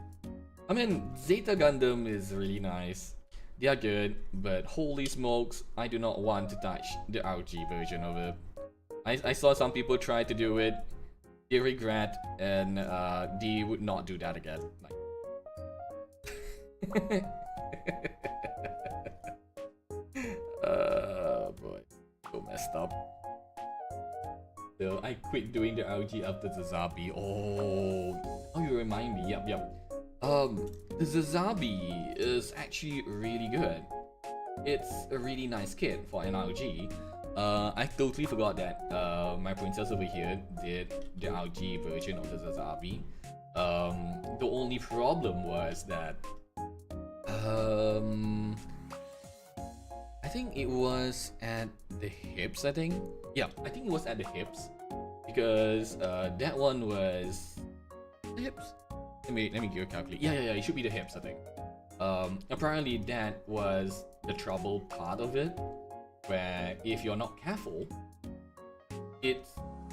I mean, Zeta Gundam is really nice. They are good, but holy smokes, I do not want to touch the RG version of it. I saw some people try to do it, they regret, and they would not do that again. Like... boy, so messed up. So I quit doing the RG after the Zazabi. Oh, you remind me. Yep. The Zazabi is actually really good. It's a really nice kit for an RG. I totally forgot that my princess over here did the RG version of the Zazabi. The only problem was that I think it was at the hips, I think. Yeah, I think it was at the hips. Because that one was the hips. Let me go calculate. Yeah, it should be the hips, I think. Apparently that was the trouble part of it, where if you're not careful, it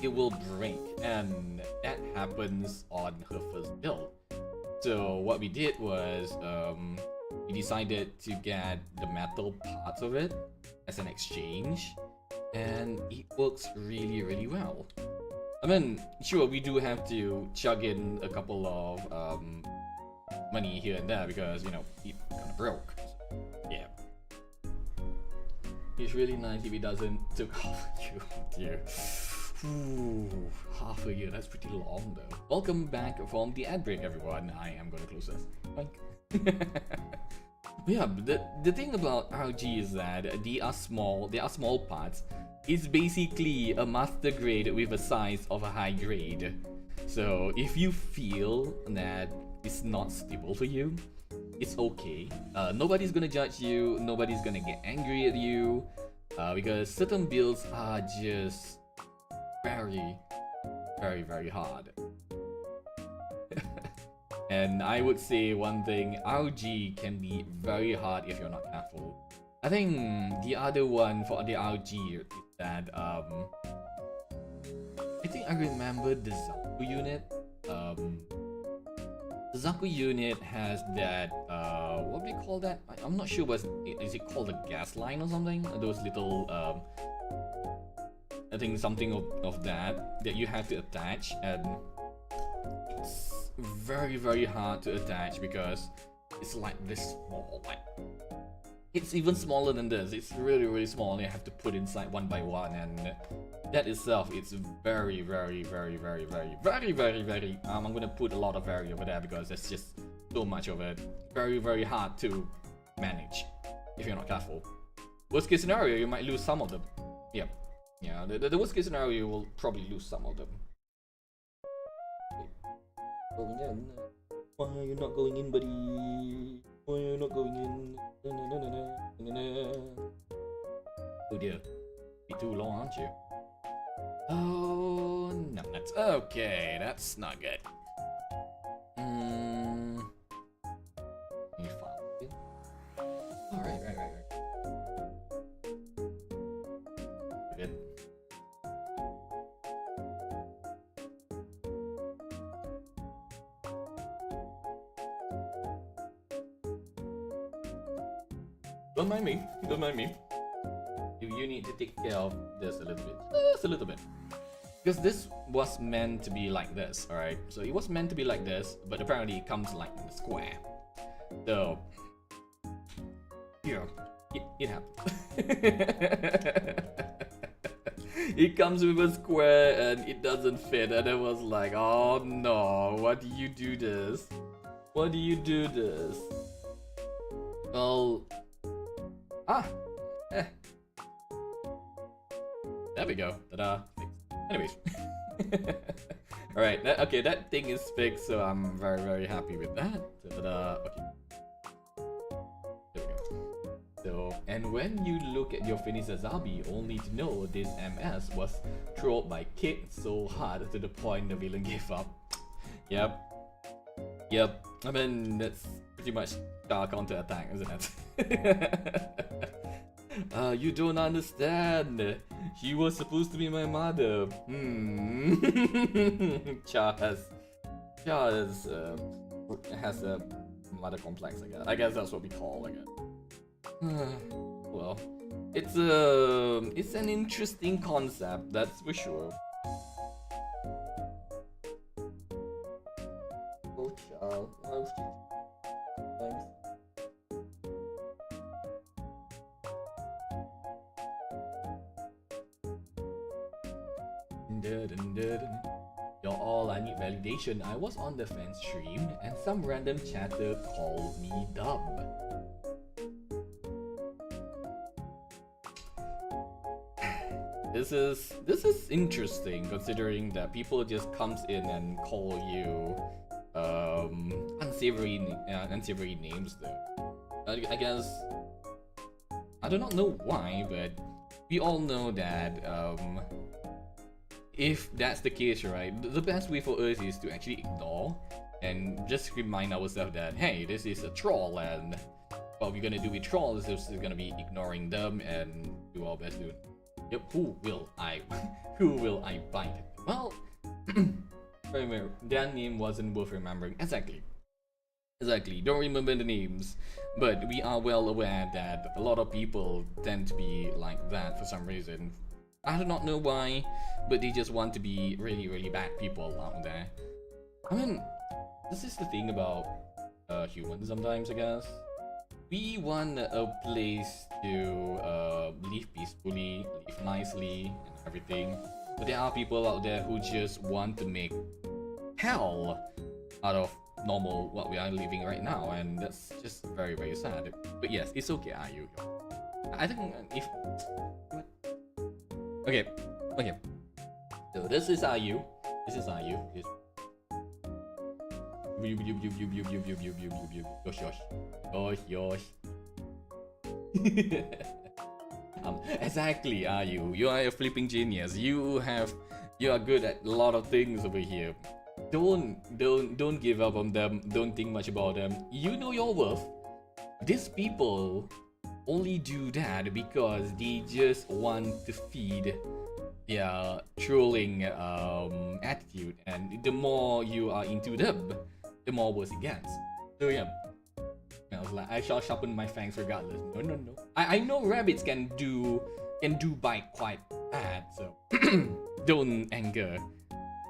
will break, and that happens on her first build. So what we did was we decided to get the metal parts of it as an exchange, and it works really well. I mean, sure, we do have to chug in a couple of money here and there because, you know, it kind of broke. So, yeah. It's really nice if it doesn't took half a year. Dear. Ooh, half a year, that's pretty long though. Welcome back from the ad break, everyone. I am gonna close this. Boink. Yeah, the thing about RG is that they are small parts. It's basically a master grade with a size of a high grade. So if you feel that it's not stable for you, it's okay. Nobody's gonna judge you, nobody's gonna get angry at you, because certain builds are just very hard. And I would say one thing, RG can be very hard if you're not careful. I think the other one for the RG is that I think I remember the Zaku unit. The Zaku unit has that what do we call that? I'm not sure, but is it called a gas line or something? Those little I think something of that you have to attach, and it's very hard to attach because it's like this small. Like, it's even smaller than this. It's really small, and you have to put inside one by one, and that itself, it's very. I'm gonna put a lot of very over there because there's just so much of it. Very hard to manage if you're not careful. Worst case scenario, you might lose some of them. Yep. Yeah, the worst case scenario, you will probably lose some of them. Going in. Why are you not going in, buddy? Why are you not going in? Oh dear. Be too long, aren't you? Oh no, that's okay. That's not good. You found it. Oh, right. Don't mind me. Don't mind me. You need to take care of this a little bit. Just a little bit. Because this was meant to be like this, alright? So it was meant to be like this, but apparently it comes like in a square. So, yeah, it happens. It comes with a square and it doesn't fit, and I was like, oh no, why do you do this? Why do you do this? Well, there we go. Ta-da. Anyways. Alright, okay, that thing is fixed, so I'm very, very happy with that. Ta-da. Okay. There we go. So, and when you look at your finished Azabi, only to know this MS was trolled by Kid so hard to the point the villain gave up. Yep. I mean, that's pretty much star counter attack, isn't it? You don't understand. She was supposed to be my mother. Cha has a mother complex, I guess. I guess that's what we call it. Well, it's an interesting concept, that's for sure. Oh, child. Oh, thanks. You're all I need validation. I was on the fan stream and some random chatter called me dumb. This is interesting, considering that people just comes in and call you unsavory names though. I guess I do not know why, but we all know that if that's the case, right, the best way for us is to actually ignore and just remind ourselves that, hey, this is a troll, and what we're gonna do with trolls is just gonna be ignoring them and do our best to. Yep, who will I bite? Well, their name wasn't worth remembering. Exactly. Don't remember the names, but we are well aware that a lot of people tend to be like that for some reason. I do not know why, but they just want to be really, really bad people out there. I mean, this is the thing about humans sometimes, I guess. We want a place to live peacefully, live nicely, and everything. But there are people out there who just want to make hell out of normal what we are living right now, and that's just very, very sad. But yes, it's okay, Ayu. I think if... Okay. So this is Ayu. Yosh. Exactly, Ayu. You are a flipping genius. You are good at a lot of things over here. Don't give up on them. Don't think much about them. You know your worth. These people only do that because they just want to feed their trolling attitude, and the more you are into them, the more worse it gets. So yeah, I was like, I shall sharpen my fangs regardless. No. I know rabbits can do bite quite bad, so don't anger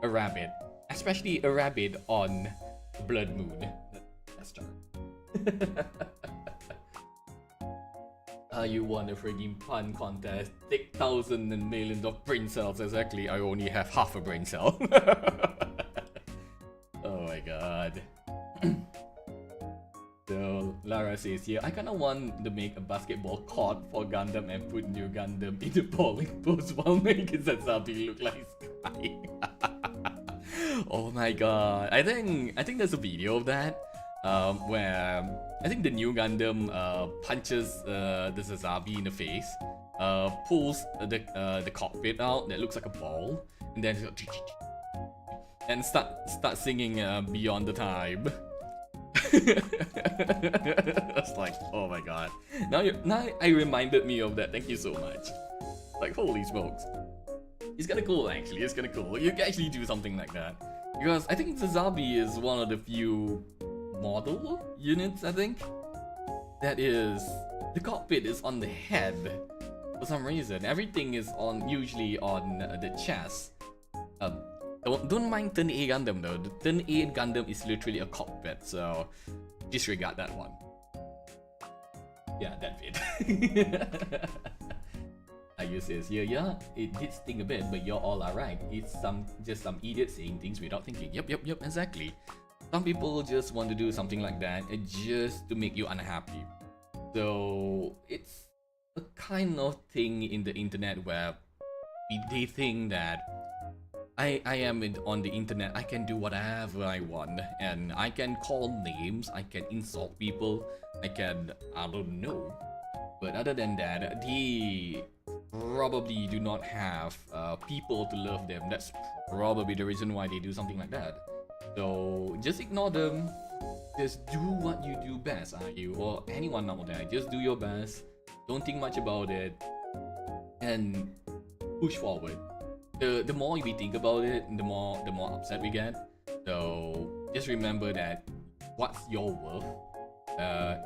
a rabbit, especially a rabbit on blood moon. That's true. You won a frigging pun contest. Take thousands and millions of brain cells. Exactly, I only have half a brain cell. Oh my god. So Lara says here, I kinda want to make a basketball court for Gundam and put new Gundam in the bowling post while making Zazabi look like Sky. Oh my god. I think there's a video of that. Where I think the new Gundam punches the Zazabi in the face, pulls the cockpit out that looks like a ball, and then start singing Beyond the Time. It's like, oh my god. Now I reminded me of that. Thank you so much. Like, holy smokes. It's kinda cool, actually. It's kinda cool. You can actually do something like that, because I think Zazabi is one of the few model units, I think, that is the cockpit is on the head. For some reason, everything is usually on the chest. Don't mind Turn A Gundam though. The Turn A Gundam is literally a cockpit, so disregard that one. Yeah, that bit. I use this. Yeah, it did sting a bit, but you're all alright. It's just some idiot saying things without thinking. Yep, exactly. Some people just want to do something like that just to make you unhappy. So it's a kind of thing in the internet where they think that I am on the internet, I can do whatever I want, and I can call names, I can insult people, I don't know. But other than that, they probably do not have people to love them. That's probably the reason why they do something like that. So just ignore them. Just do what you do best, or anyone out there. Just do your best. Don't think much about it, and push forward. The more we think about it, the more upset we get. So just remember that what's your worth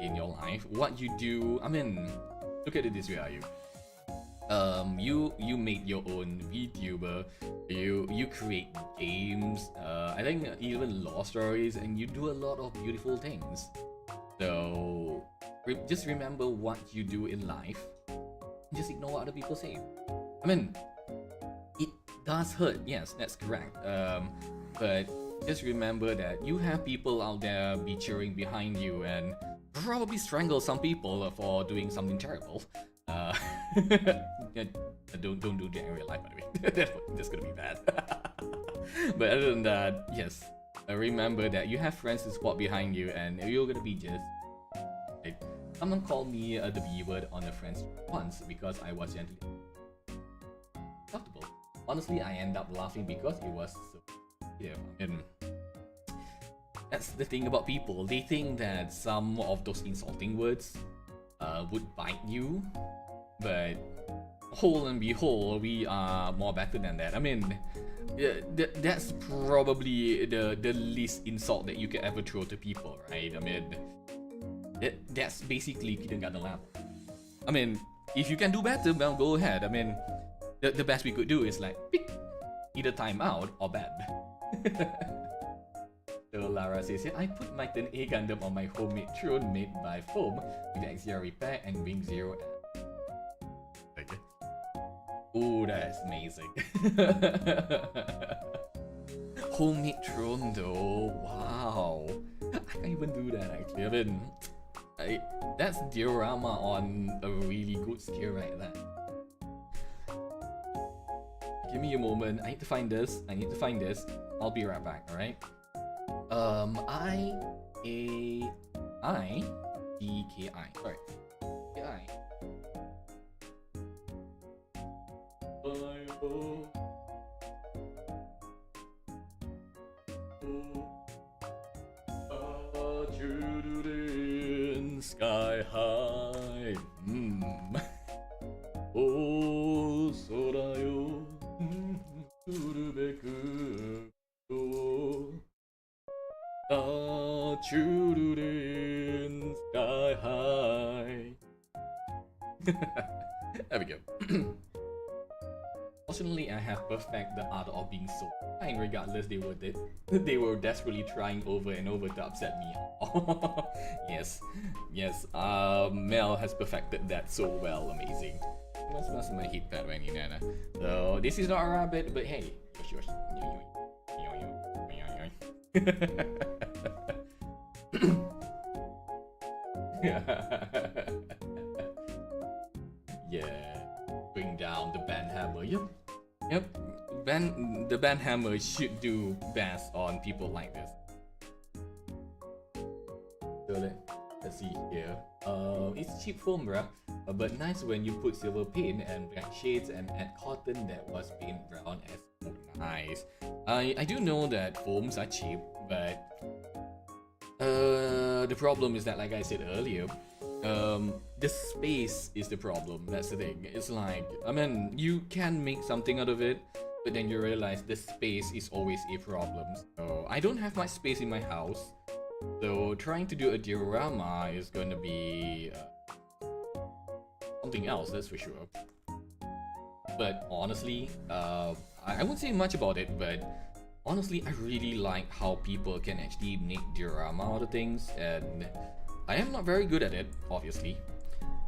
in your life, what you do. I mean, look at it this way, you make your own VTuber, you create games, I think even lore stories, and you do a lot of beautiful things. So just remember what you do in life. Just ignore what other people say. I mean, it does hurt, yes, that's correct. But just remember that you have people out there be cheering behind you and probably strangle some people for doing something terrible. Don't do that in real life, by the way. That's gonna be bad. But other than that, yes, remember that you have friends to squad behind you, and you're gonna be just like, someone called me the B word on a friend's once because I was gently comfortable. Honestly, I end up laughing because it was so, and that's the thing about people. They think that some of those insulting words would bite you, but whole and behold, we are more better than that. I mean, that's probably the least insult that you can ever throw to people, right? I mean, that's basically kindergarten level. I mean, if you can do better, well, go ahead. I mean, the best we could do is like pick either time out or bad. So Lara says here, I put my Turn A Gundam on my homemade throne made by foam with Azriel repair and wing 0. Okay. Oh, that's amazing. Homemade throne though, wow. I can't even do that actually. I mean, that's diorama on a really good scale right there. Give me a moment. I need to find this. I'll be right back, alright? I-A-I-D-K-I. Sorry. K-I. Sky high. Oh, sorayo. Surubeku. Children, sky high. There we go. Fortunately, I have perfected the art of being so kind. Regardless, they were desperately trying over and over to upset me. Yes. Mel has perfected that so well. Amazing. That's my hit pad when you know. So this is not a rabbit, but hey, yosh. Yeah, bring down the band hammer. Yep. The band hammer should do best on people like this. So let's see here. It's cheap foam, bruh, but nice when you put silver paint and black shades and add cotton that was paint brown as smoke. Nice. I do know that foams are cheap, but the problem is that, like I said earlier, the space is the problem. That's the thing. It's like, I mean, you can make something out of it, but then you realize the space is always a problem. So I don't have much space in my house, so trying to do a diorama is going to be something else, that's for sure. But honestly, I won't say much about it, but honestly, I really like how people can actually make diorama out of things, and I am not very good at it, obviously,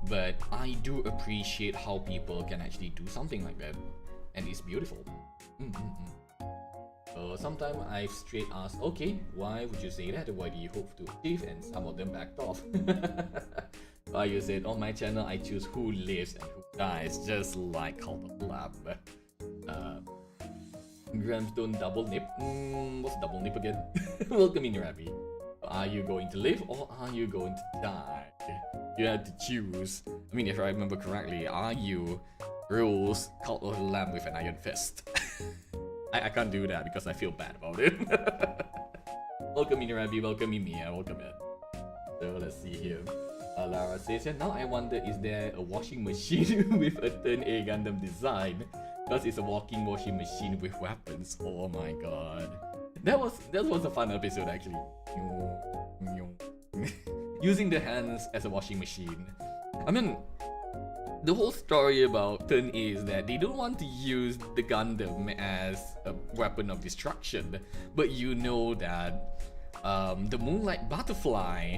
but I do appreciate how people can actually do something like that, and it's beautiful. So sometimes I've straight asked, okay, why would you say that? What do you hope to achieve? And some of them backed off. You said, on my channel, I choose who lives and who dies, just like Cult of Lab. Gramstone double nip. What's double nip again? Welcome in, Rabbi. Are you going to live or are you going to die? You had to choose. I mean, if I remember correctly, are you rules Cult of the Lamb with an iron fist? I can't do that because I feel bad about it. Welcome in, Rabbi. Welcome in, Mia. Welcome in. So let's see here. Lara says, now I wonder, is there a washing machine with a Turn A Gundam design? Because it's a walking washing machine with weapons. Oh my god. That was a fun episode actually. Using the hands as a washing machine. I mean, the whole story about Turn A is that they don't want to use the Gundam as a weapon of destruction, but you know that the Moonlight Butterfly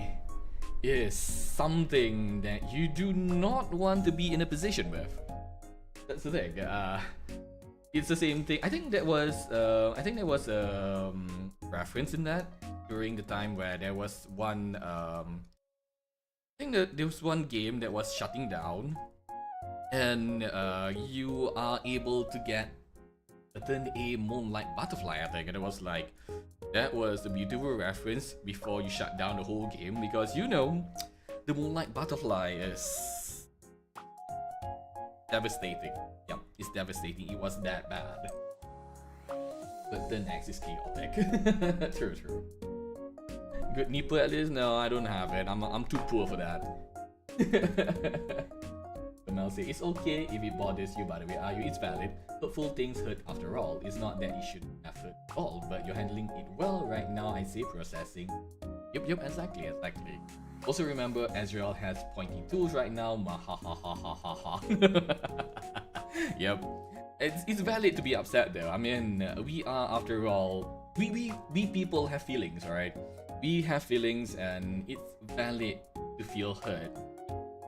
is something that you do not want to be in a position with. That's the thing. It's the same thing. I think there was reference in that during the time where there was one. I think that there was one game that was shutting down, and you are able to get a Turn A Moonlight Butterfly. I think, and it was like, that was a beautiful reference before you shut down the whole game, because you know, the Moonlight Butterfly is devastating. Yep, it's devastating. It was that bad. But the next is chaotic. True. Good Nipper at least? No, I don't have it. I'm too poor for that. Mel say, it's okay if it bothers you, by the way, are you? It's valid. Hurtful things hurt after all. It's not that you shouldn't have hurt at all, but you're handling it well right now, I say, processing. Yep, exactly. Also remember, Azriel has pointy tools right now. Mahahahahaha. Yep. It's valid to be upset though. I mean, we are, after all, we people have feelings, alright? We have feelings and it's valid to feel hurt.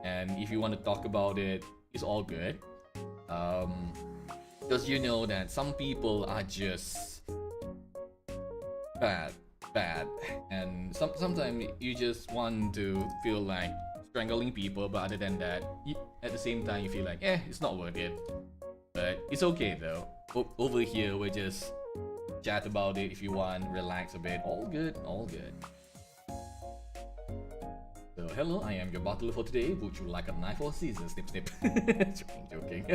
And if you want to talk about it, it's all good. Because you know that some people are just bad. And sometimes you just want to feel like strangling people, but other than that, at the same time you feel like, it's not worth it. But it's okay though. Over here, we just chat about it if you want, relax a bit. All good. So, hello, I am your butler for today. Would you like a knife or scissors? Snip. Joking.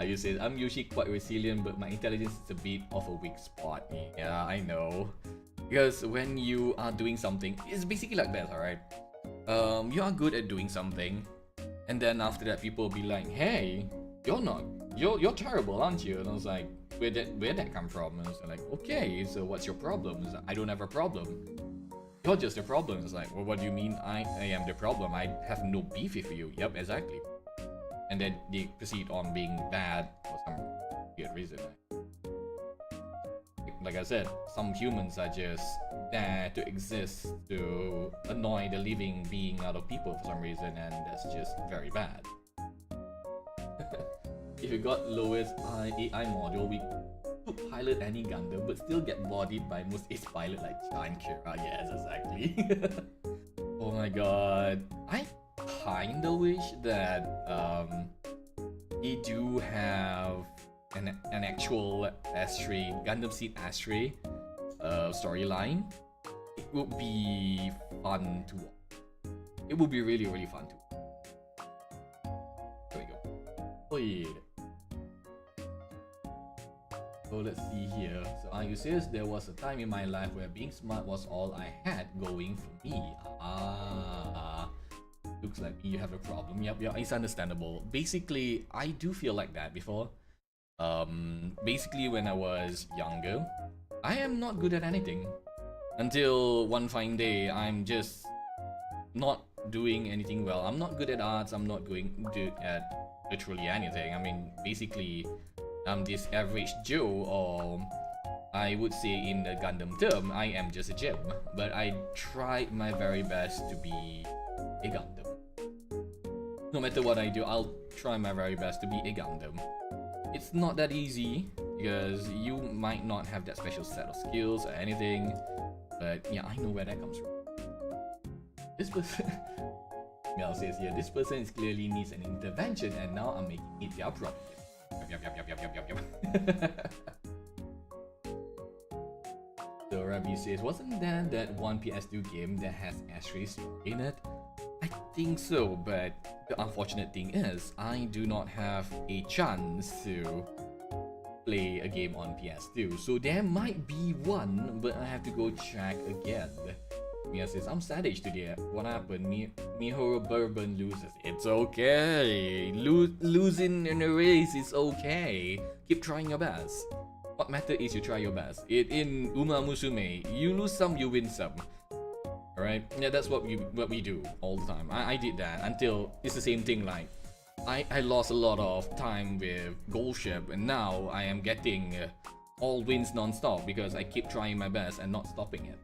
You said, I'm usually quite resilient, but my intelligence is a bit of a weak spot. Yeah, I know. Because when you are doing something, it's basically like that, alright? You are good at doing something, and then after that, people will be like, hey, you're terrible, aren't you? And I was like, where'd that come from? And I was like, okay, so what's your problem? Like, I don't have a problem. You're just the problem. It's like, well, what do you mean I am the problem? I have no beef with you. Yep, exactly. And then they proceed on being bad for some weird reason. Like I said, some humans are just there to exist to annoy the living being out of people for some reason, and that's just very bad. If you got lowest AI module, we could pilot any Gundam, but still get bodied by most ace pilot like Chan Kira. Yes, exactly. Oh my god. I kinda wish that they do have an actual Astray, Gundam Seed Astray storyline. It would be fun to watch. It would be really fun to watch. There we go. Wait. So let's see here. So Ayu says, there was a time in my life where being smart was all I had going for me. Looks like you have a problem. Yep, it's understandable. Basically, I do feel like that before. Basically when I was younger, I am not good at anything. Until one fine day, I'm just not doing anything well. I'm not good at arts. I'm not good at literally anything. I mean, basically, I'm this average Joe, or I would say in the Gundam term, I am just a gem. But I tried my very best to be a Gundam. No matter what I do, I'll try my very best to be a Gundam. It's not that easy, because you might not have that special set of skills or anything. But yeah, I know where that comes from. This person... Mel says here, this person clearly needs an intervention, and now I'm making it their problem. Yep. So Ravi says, wasn't there that one PS2 game that has Ashray's story in it? I think so, but the unfortunate thing is, I do not have a chance to play a game on PS2. So there might be one, but I have to go check again. Mia says, I'm savage today. What happened? Mihoro Bourbon loses. It's okay. Losing in a race is okay. Keep trying your best. What matter is you try your best. In Uma Musume, you lose some, you win some. Alright? Yeah, that's what we do all the time. I did that until it's the same thing, like I lost a lot of time with Gold Ship, and now I am getting all wins non-stop because I keep trying my best and not stopping it.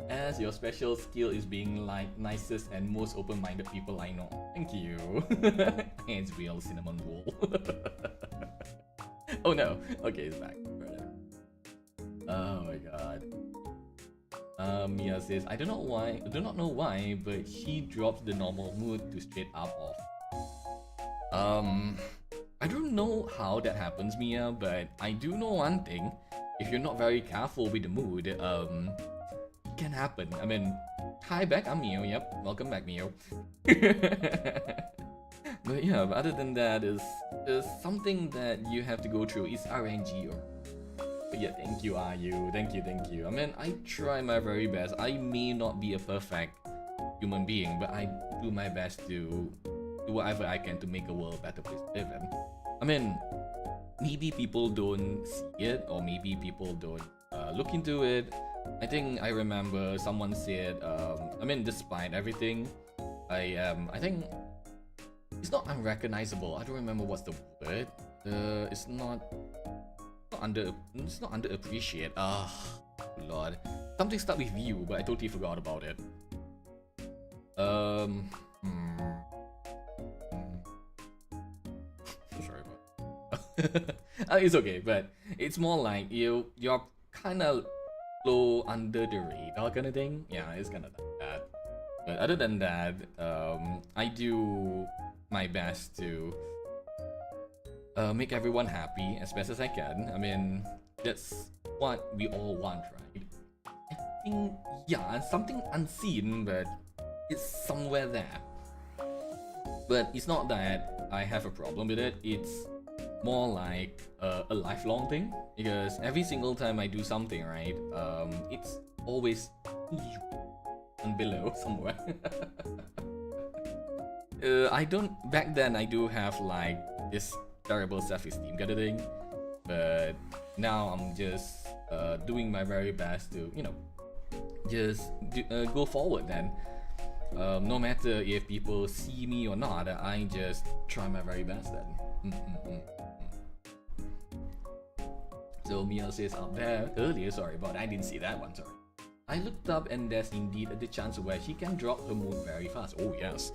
As your special skill is being like nicest and most open-minded people I know. Thank you. It's real cinnamon roll. Oh no. Okay, it's back. Oh my god. Mia says, I do not know why, but she drops the normal mood to straight up off. I don't know how that happens, Mia, but I do know one thing. If you're not very careful with the mood, it can happen. I mean, hi back, I'm Mio. Yep, welcome back, Mio. But yeah, other than that, is something that you have to go through. It's RNG or. But yeah, thank you, Ayu. Thank you. I mean, I try my very best. I may not be a perfect human being, but I do my best to do whatever I can to make a world a better place to live in. I mean, maybe people don't see it, or maybe people don't look into it. I think I remember someone said, I mean, despite everything, I think it's not unrecognizable. I don't remember what's the word. It's not underappreciated. Ah, Lord, something stuck with you, but I totally forgot about it. Sorry about. It's okay, but it's more like you're kind of low under the radar kind of thing. Yeah, it's kind of like that. But other than that, I do my best to make everyone happy as best as I can. I mean, that's what we all want, right? I think, yeah, something unseen, but it's somewhere there. But it's not that I have a problem with it. It's more like a lifelong thing, because every single time I do something, right, it's always and below somewhere. Back then I do have like this terrible self-esteem kind of thing, but now I'm just doing my very best to, just go forward then. No matter if people see me or not, I just try my very best then. So Mia says up there earlier, sorry, but I didn't see that one, sorry. I looked up and there's indeed the chance where she can drop her mood very fast. Oh yes.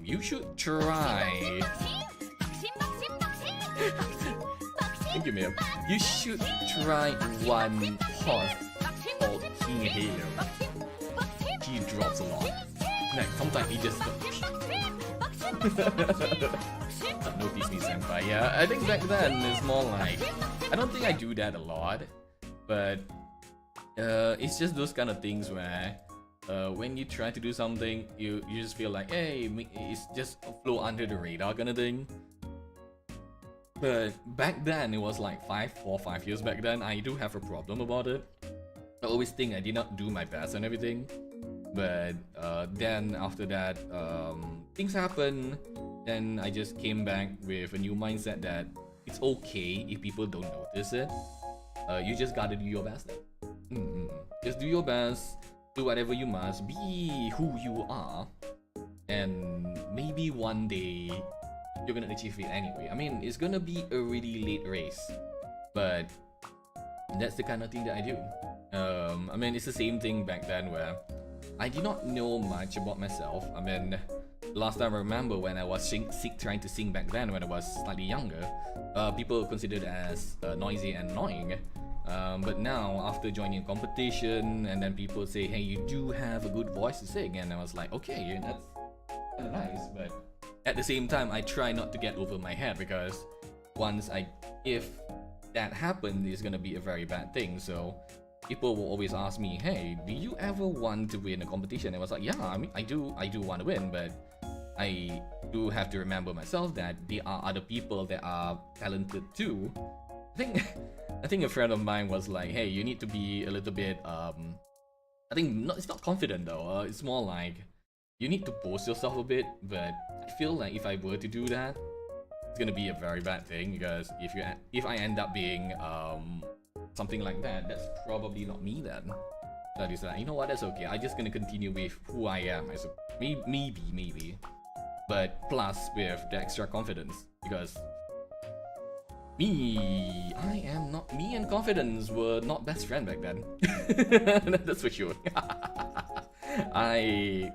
You should try. Thank you, Mia. You should try one horse called King Halo. He drops a lot. Like, sometimes he just notice me, senpai. Yeah, I think back then it's more like, I don't think I do that a lot, but it's just those kind of things where when you try to do something, you just feel like, hey, it's just a flow under the radar kind of thing. But back then, it was like 4 or 5 years back then, I do have a problem about it. I always think I did not do my best and everything. But then after that, things happen. Then I just came back with a new mindset that it's okay if people don't notice it. You just gotta do your best then. Just do your best. do whatever you must, be who you are, and maybe one day you're gonna achieve it anyway. I mean, it's gonna be a really late race, but that's the kind of thing that I do. I mean, it's the same thing back then where I did not know much about myself. I mean, last time I remember when I was trying to sing back then when I was slightly younger, people considered as noisy and annoying. But now, after joining a competition, and then people say, hey, you do have a good voice to sing, and I was like, okay, that's kind of nice, but at the same time, I try not to get over my head, because if that happens, it's gonna be a very bad thing. So people will always ask me, hey, do you ever want to win a competition? I was like, yeah, I mean, I do want to win, but I do have to remember myself that there are other people that are talented too. I think a friend of mine was like, hey, you need to be a little bit it's not confident though. It's more like you need to boast yourself a bit, but I feel like if I were to do that, it's gonna be a very bad thing, because if I end up being something like that, that's probably not me then. That is like, you know what, that's okay. I'm just gonna continue with who I am. Maybe. But plus with the extra confidence, because me and confidence were not best friends back then. That's for sure.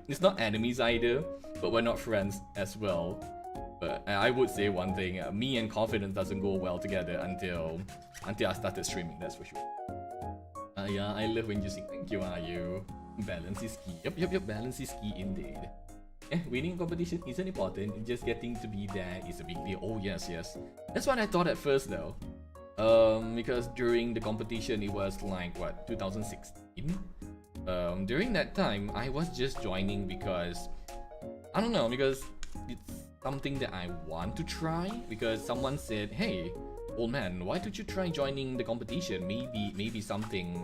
It's not enemies either, but we're not friends as well. But I would say one thing, me and confidence doesn't go well together until I started streaming, that's for sure. Yeah, I love when you sing. Thank you, Ayu. Balance is key. Yep, balance is key indeed. Winning competition isn't important, just getting to be there is a big deal. Oh yes. That's what I thought at first though. Because during the competition, it was like, what, 2016? During that time, I was just joining because, I don't know, because it's something that I want to try, because someone said, hey, old man, why don't you try joining the competition? Maybe something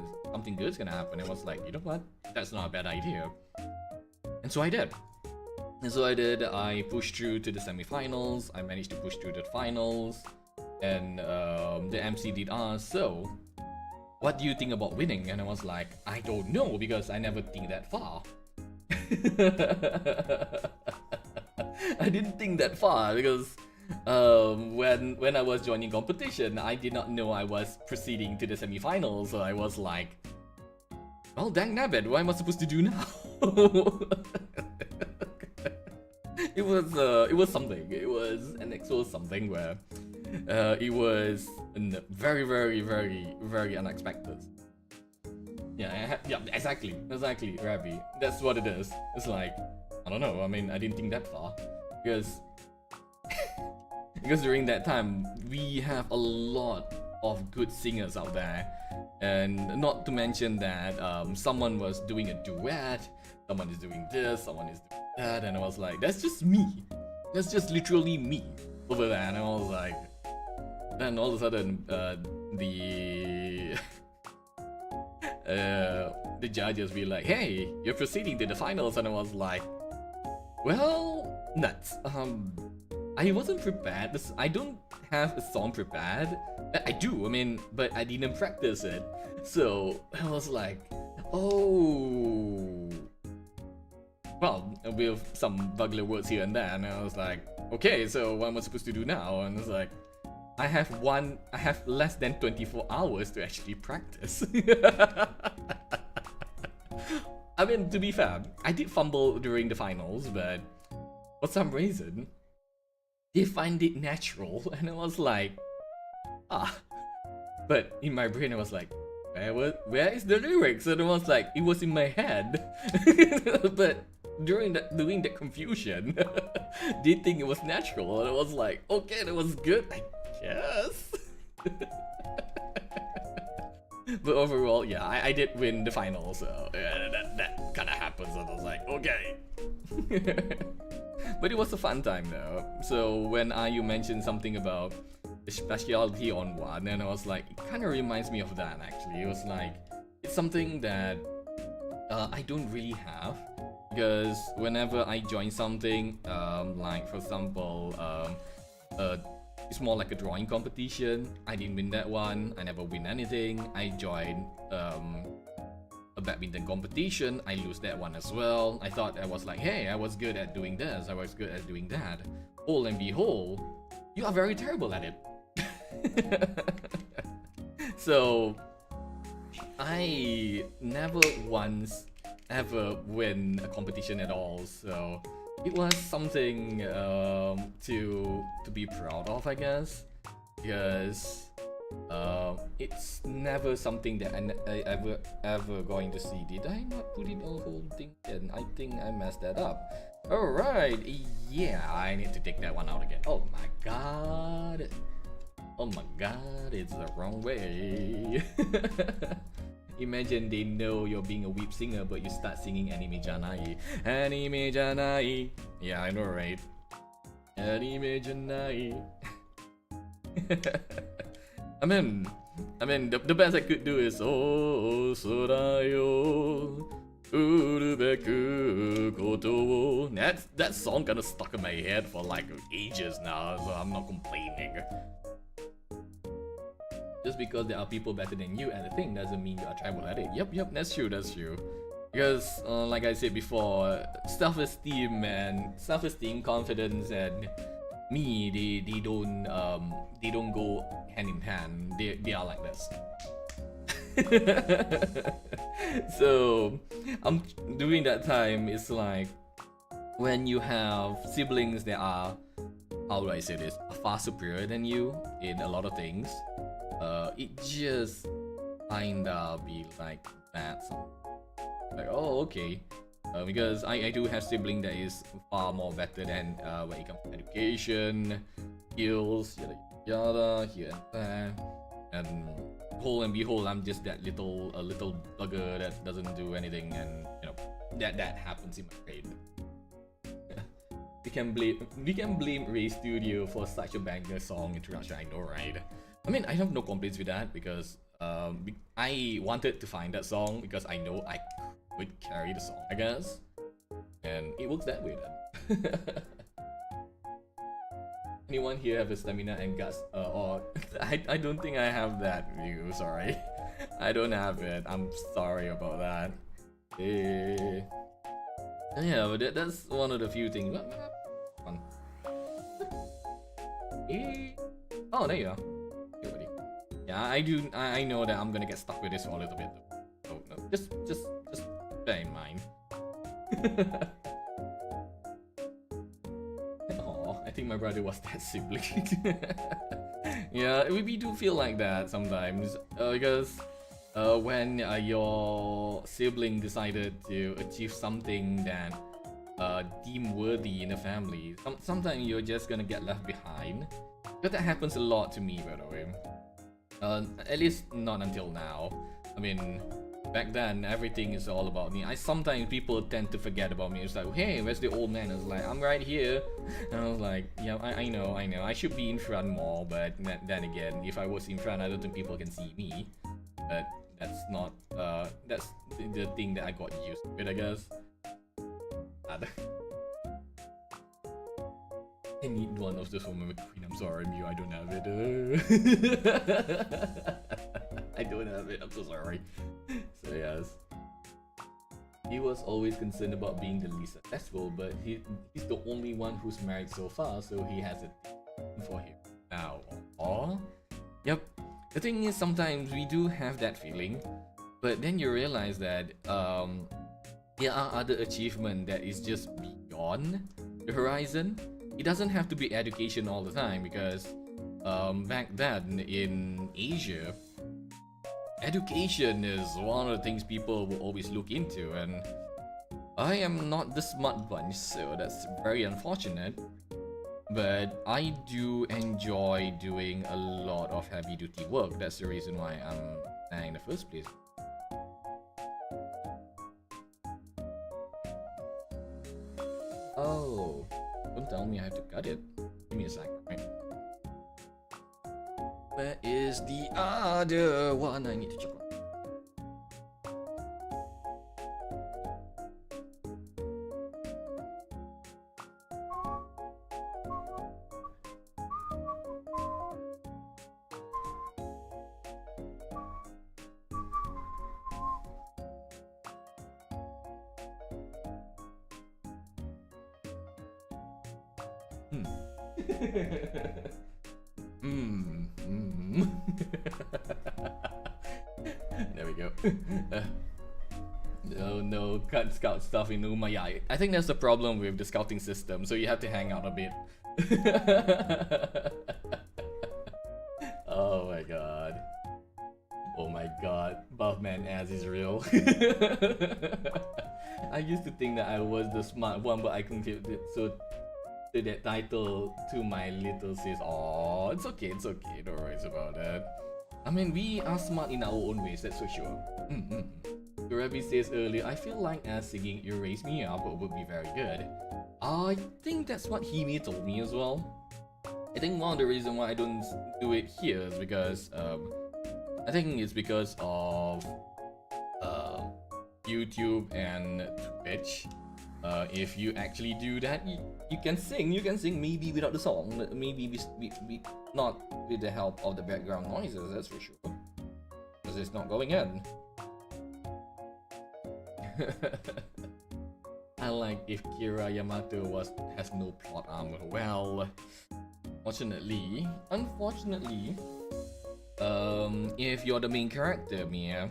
good's gonna happen. I was like, you know what? That's not a bad idea. And so I did. I pushed through to the semifinals. I managed to push through the finals. And the MC did ask, so, what do you think about winning? And I was like, I don't know, because I never think that far. I didn't think that far, because when I was joining competition, I did not know I was proceeding to the semifinals. So I was like, well, dang nabbit, what am I supposed to do now? It was something. It was an actual something where it was very, very, very, very unexpected. Yeah, exactly, Rabbi. That's what it is. It's like, I don't know. I mean, I didn't think that far, because during that time we have a lot of good singers out there, and not to mention that someone was doing a duet, someone is doing this, someone is doing that, and I was like, that's just me. That's just literally me over there. And I was like, then all of a sudden the judges be like, hey, you're proceeding to the finals, and I was like, well, nuts. I wasn't prepared. I don't have a song prepared. I do, I mean, but I didn't practice it. So I was like, oh, well, with some bugler words here and there, and I was like, okay, so what am I supposed to do now? And it's like, I have less than 24 hours to actually practice. I mean, to be fair, I did fumble during the finals, but for some reason, they find it natural, and I was like, but in my brain I was like, where is the lyrics? And I was like, it was in my head. But doing that confusion, they think it was natural, and I was like, okay, that was good, I guess. But overall, yeah, I did win the final, so that kind of happens, and I was like, okay. But it was a fun time though. So when you mentioned something about the specialty on one, and I was like, it kind of reminds me of that actually. It was like, it's something that I don't really have, because whenever I join something, like for example, it's more like a drawing competition. I didn't win that one. I never win anything. I joined a a badminton competition, I lose that one as well. I thought I was like, hey, I was good at doing this, I was good at doing that. All and behold, you are very terrible at it. So I never once ever win a competition at all. So it was something to be proud of, I guess, because it's never something that I ever going to see. Did I not put it on whole thing? And I think I messed that up. All right, yeah, I need to take that one out again. Oh my god. Oh my god, it's the wrong way. Imagine they know you're being a weep singer, but you start singing Anime Janai. Anime Janai. Yeah, I know, right? Anime Janai. I mean, the best I could do is Oh Sorayo Urubeku Koto. That song kind of stuck in my head for like ages now, so I'm not complaining. Just because there are people better than you at the thing doesn't mean you are terrible at it. Yep, that's true. Because, like I said before, self-esteem, confidence, and me, they don't go hand in hand. They are like this. So, during that time, it's like when you have siblings that are, how do I say this, far superior than you in a lot of things. It just kinda be like that. Like, oh, okay. Because I do have sibling that is far more better than when it comes to education, skills, yada yada, here and there. And whole and behold, I'm just that little bugger that doesn't do anything, and you know that happens in my grade. We can blame Ray Studio for such a banger song introduction. I know, right? I mean, I have no complaints with that because I wanted to find that song because I know I could carry the song, I guess, and it works that way then. Anyone here have a stamina and guts? Or I don't think I have that view. Sorry, I don't have it. I'm sorry about that. Yeah, but that's one of the few things. Fun. Oh, there you are. Yeah, I know that I'm gonna get stuck with this for a little bit. So no, just bear in mind. Oh, I think my brother was that sibling. Yeah, we do feel like that sometimes because when your sibling decided to achieve something that deemed worthy in the family, sometimes you're just gonna get left behind. But that happens a lot to me, by the way. At least not until now. I mean, back then everything is all about me. Sometimes people tend to forget about me. It's like, hey, where's the old man? I was like, I'm right here. And I was like, yeah, I know. I should be in front more, but then again, if I was in front, I don't think people can see me. But that's not. That's the thing that I got used to it, I guess. I need one of those women with Queen. I'm sorry, Mew, I don't have it. I don't have it, I'm so sorry. So yes. He was always concerned about being the least successful, but he's the only one who's married so far, so he has it for him now. Oh, yep. The thing is, sometimes we do have that feeling, but then you realize that there are other achievements that is just beyond the horizon. It doesn't have to be education all the time, because back then in Asia, education is one of the things people will always look into, and I am not the smart bunch, so that's very unfortunate. But I do enjoy doing a lot of heavy duty work. That's the reason why I'm there in the first place. Oh, don't tell me I have to cut it. Give me a sec, right? Where is the other one? I need to check on. Hmm. There we go. No, can't scout stuff in Uma. Yeah, I think that's the problem with the scouting system, so you have to hang out a bit. Oh my god. Oh my god. Buffman as Azriel. I used to think that I was the smart one, but I contributed so to that title to my little sis. Oh, it's okay, don't worry about that. I mean, we are smart in our own ways, that's for sure. Ravi says earlier, I feel like as singing You Raise Me Up would be very good. I think that's what Hime told me as well. I think one of the reasons why I don't do it here is because I think it's because of YouTube and Twitch. If you actually do that, you can sing maybe without the song, maybe we not with the help of the background noises, that's for sure, because it's not going in. I like if Kira Yamato has no plot armor. Well, unfortunately, if you're the main character, Mia,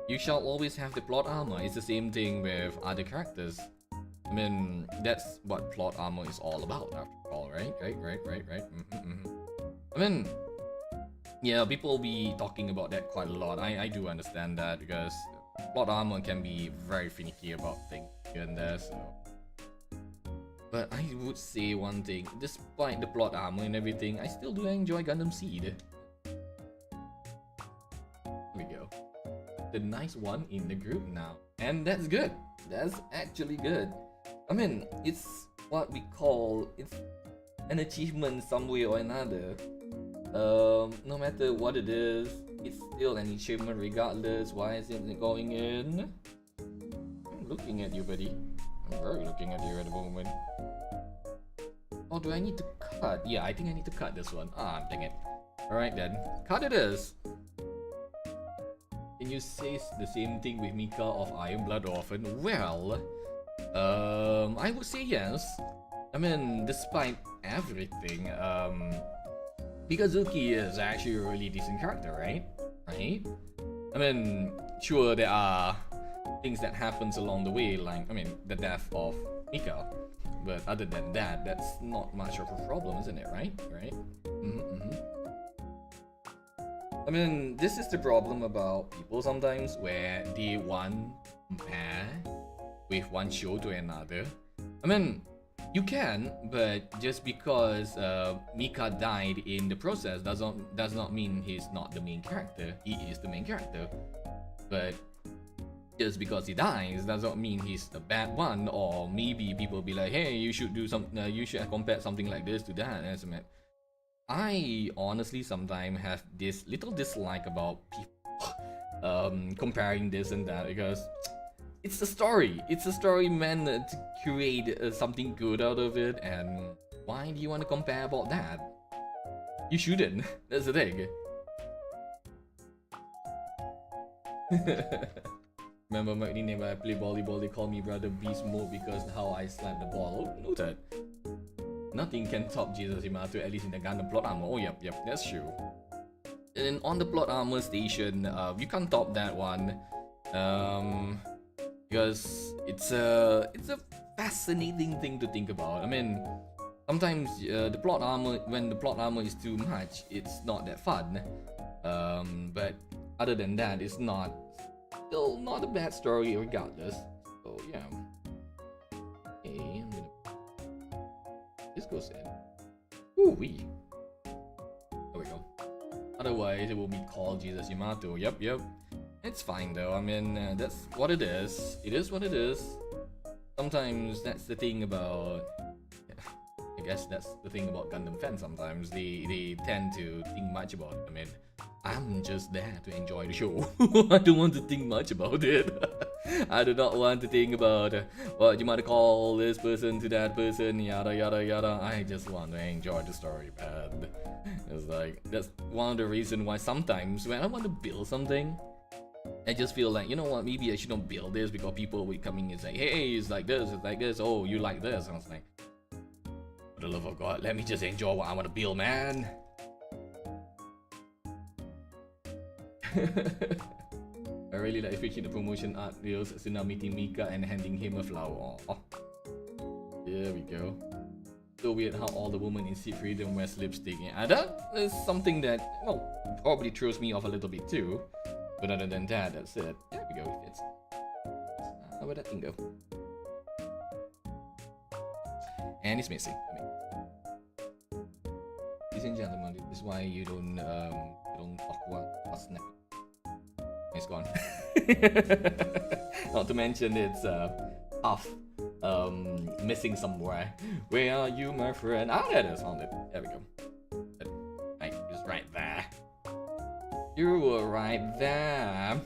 you shall always have the plot armor. It's the same thing with other characters. I mean, that's what plot armor is all about, after all, right? Right. I mean, yeah, people will be talking about that quite a lot. I do understand that, because plot armor can be very finicky about things here and there, so. But I would say one thing, despite the plot armor and everything, I still do enjoy Gundam Seed. Here we go. The nice one in the group now. And that's good. That's actually good. I mean, it's what we call, it's an achievement some way or another. No matter what it is, it's still an achievement regardless. Why isn't it going in? I'm looking at you, buddy. I'm very looking at you at the moment. Oh, do I need to cut? Yeah, I think I need to cut this one. Ah, dang it. Alright then, cut it is. Can you say the same thing with Mika of Iron Blood Orphan? Well, I would say yes. I mean, despite everything, Mikazuki is actually a really decent character, right? I mean, sure, there are things that happens along the way, like, I mean, the death of Mika. But other than that, that's not much of a problem, isn't it, right? I mean, this is the problem about people sometimes, where they want to compare with one show to another. I mean, you can, but just because Mika died in the process does not mean he's not the main character. He is the main character. But just because he dies does not mean he's the bad one, or maybe people be like, hey, you should do something, you should compare something like this to that. And I honestly sometimes have this little dislike about people comparing this and that, because it's a story. It's a story meant to create something good out of it, and why do you want to compare about that? You shouldn't. That's the thing. Remember my nickname when I play volleyball, they call me Brother Beast Mode because how I slap the ball. Oh, noted. Nothing can top Jesus Yamato, at least in the Gundam plot armor. Oh, yep, that's true. And on the plot armor station, you can't top that one. Because it's a fascinating thing to think about. I mean, sometimes the plot armor, when the plot armor is too much, it's not that fun. But other than that, it's still not a bad story regardless. So yeah. Okay, I'm gonna. This goes in. Ooh wee. There we go. Otherwise, it will be called Jesus Yamato. Yep. It's fine though. I mean, that's what it is. It is what it is. Sometimes that's the thing about. I guess that's the thing about Gundam fans. Sometimes they tend to think much about it. I mean, I'm just there to enjoy the show. I don't want to think much about it. I do not want to think about what you might call this person to that person, yada yada yada. I just want to enjoy the story, man. It's like, that's one of the reasons why sometimes when I want to build something, I just feel like, you know what, maybe I shouldn't build this, because people will come in and say, hey, it's like this, oh, you like this. And I was like, For the love of God, let me just enjoy what I want to build, man. I really like featuring the promotion art reels, Suna meeting Mika and handing him a flower. Oh. There we go. So weird how all the women in Seed Freedom wear lipstick. Yeah, that is something that, well, probably throws me off a little bit too. But other than that, that's it. There we go, it fits. Where'd that thing go? And it's missing. Ladies and gentlemen, this is why you don't talk about snap. It's gone. Not to mention it's half missing somewhere. Where are you, my friend? Ah, there it is. Found it. There we go. Right, just right there. You were right there.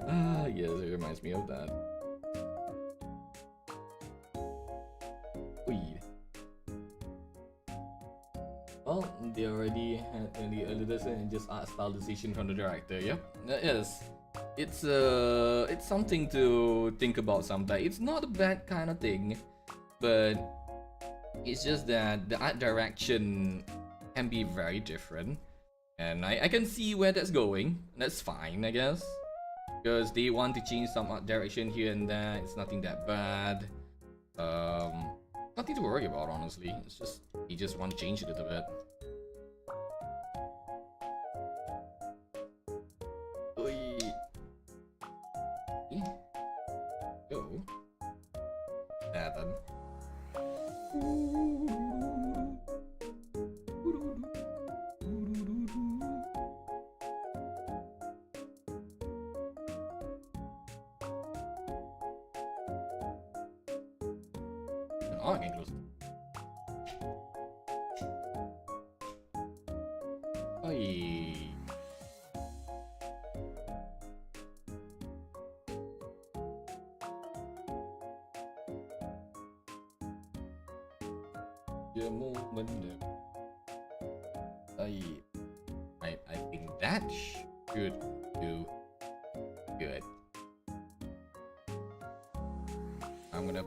Ah, yes, it reminds me of that. Weed. Well, they already had the editors and just art style decision from the director. Yep. Yes. It's something to think about sometimes. It's not a bad kind of thing, but it's just that the art direction can be very different, and I can see where that's going. That's fine, I guess, because they want to change some art direction here and there. It's nothing that bad. Nothing to worry about, honestly. It's just you just want to change it a little bit. Go. There then. Oh, I can close it. Oi. The moment I think that should do good. I'm gonna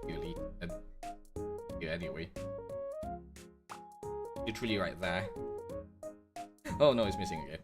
really yeah, anyway. Literally right there. Oh no, it's missing again.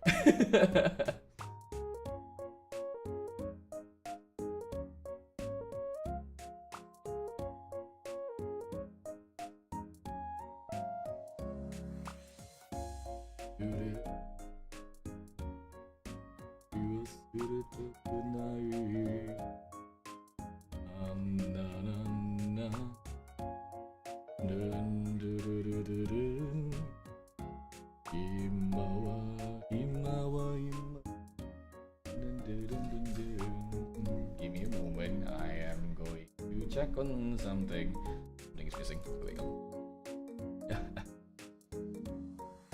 Give me a moment, I am going to check on something. Something is missing. There we go.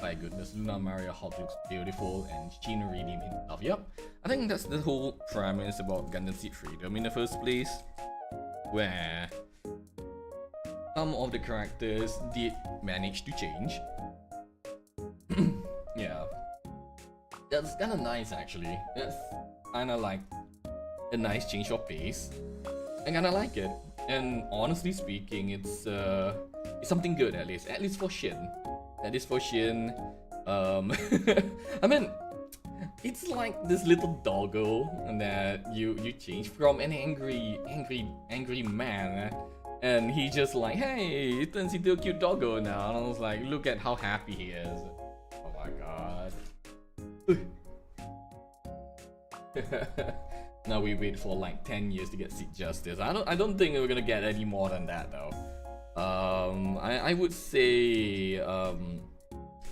My goodness, Luna Maria Hot looks beautiful and Shin redeemed himself. Yep, I think that's the whole premise about Gundam Seed Freedom in the first place, where some of the characters did manage to change. Yeah, that's kind of nice actually. That's kind of like a nice change of pace. I kind of like it, and honestly speaking, it's something good at least for Shin. That is for Shin. I mean, it's like this little doggo that you change from an angry man, and he just like, hey, it turns into a cute doggo now. And I was like, look at how happy he is. Oh my god. Now we wait for like 10 years to get Seed Justice. I don't think we're gonna get any more than that though. I would say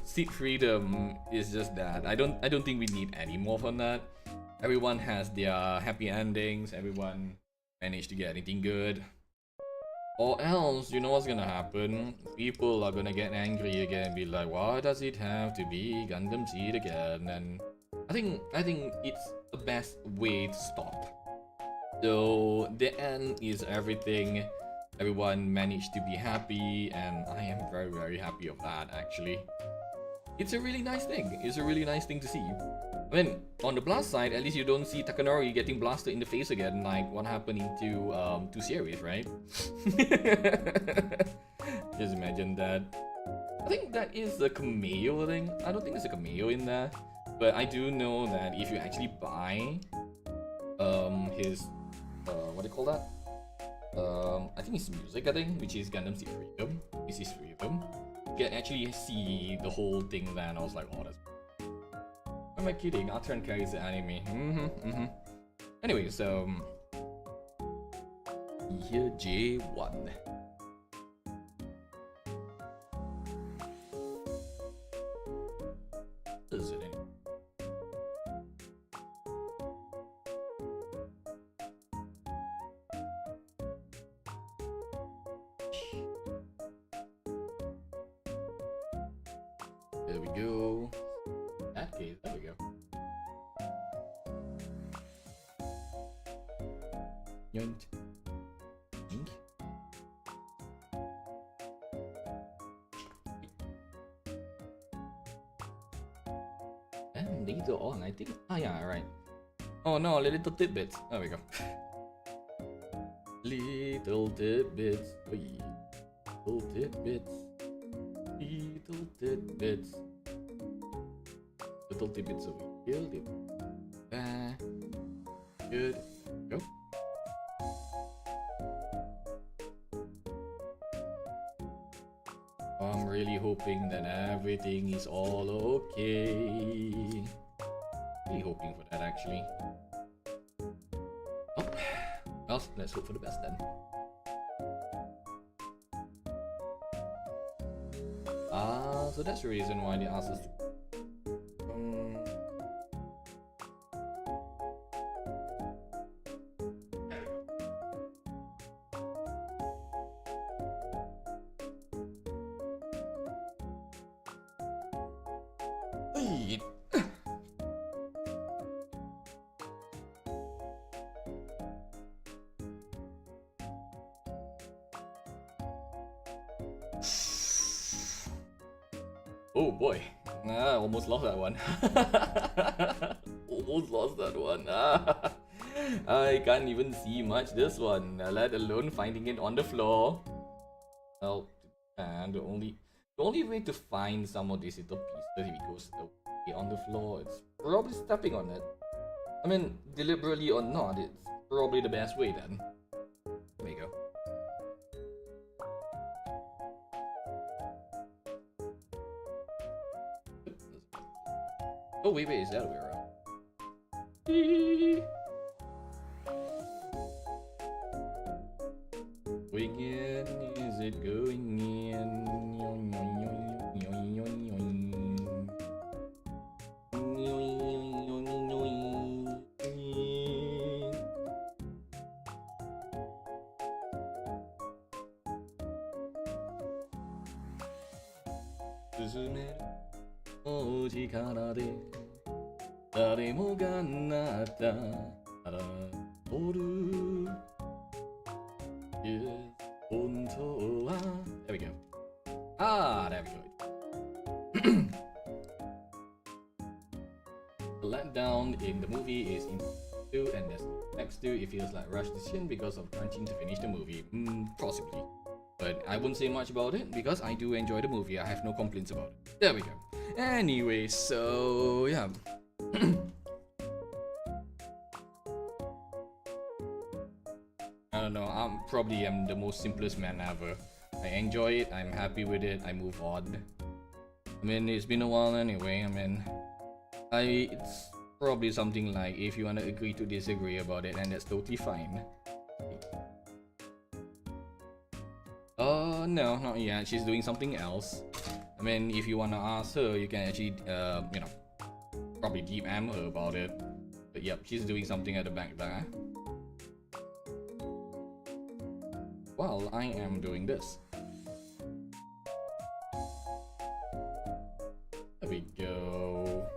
Seed Freedom is just that. I don't think we need any more from that. Everyone has their happy endings. Everyone managed to get anything good. Or else, you know what's gonna happen? People are gonna get angry again and be like, why does it have to be Gundam Seed again? And I think it's the best way to stop. So the end is everything. Everyone managed to be happy, and I am very happy of that actually. it's a really nice thing. It's a really nice thing to see. I mean, on the plus side, at least you don't see Takanori getting blasted in the face again, like what happened into two series, right? Just imagine that. I think that is a cameo thing. I don't think there's a cameo in there, but I do know that if you actually buy his what do you call that? I think it's music, I think, which is Gundam Seed Freedom. This is Freedom. You can actually see the whole thing there, and I was like, oh, that's... Am I kidding? Our turn carries the anime. Anyway, so... Here, J1. What is it anyway? There we go. That case, there we go. Yoink. Yoink. And these are on, I think. Ah, yeah, right. Oh no, little tidbits. There we go. Little tidbits. Little tidbits. Little tidbits. Little tidbits over here. Good. Go. I'm really hoping that everything is all okay. Really hoping for that, actually. Oh, well, let's hope for the best then. So that's the reason why they asked us to... Oh boy, I almost lost that one. Almost lost that one. I can't even see much this one, let alone finding it on the floor. Well, and the only way to find some of these little pieces if it goes away on the floor, it's probably stepping on it. I mean, deliberately or not, it's probably the best way then. There you go. Oh wait, is that a way around? Going in, is it going in? There we go. Ah, there we go. The letdown in the movie is in 2, and next to it feels like rush decision because of crunching to finish the movie. Possibly. But I wouldn't say much about it because I do enjoy the movie. I have no complaints about it. There we go. Anyway, so yeah. I don't know, I'm probably the most simplest man ever. I enjoy it, I'm happy with it, I move on. I mean, it's been a while anyway. I mean, it's probably something like if you want to agree to disagree about it, and that's totally fine. No, not yet. She's doing something else. I mean, if you want to ask her, you can actually, you know, probably DM her about it. But yep, she's doing something at the back there. While I am doing this. There we go.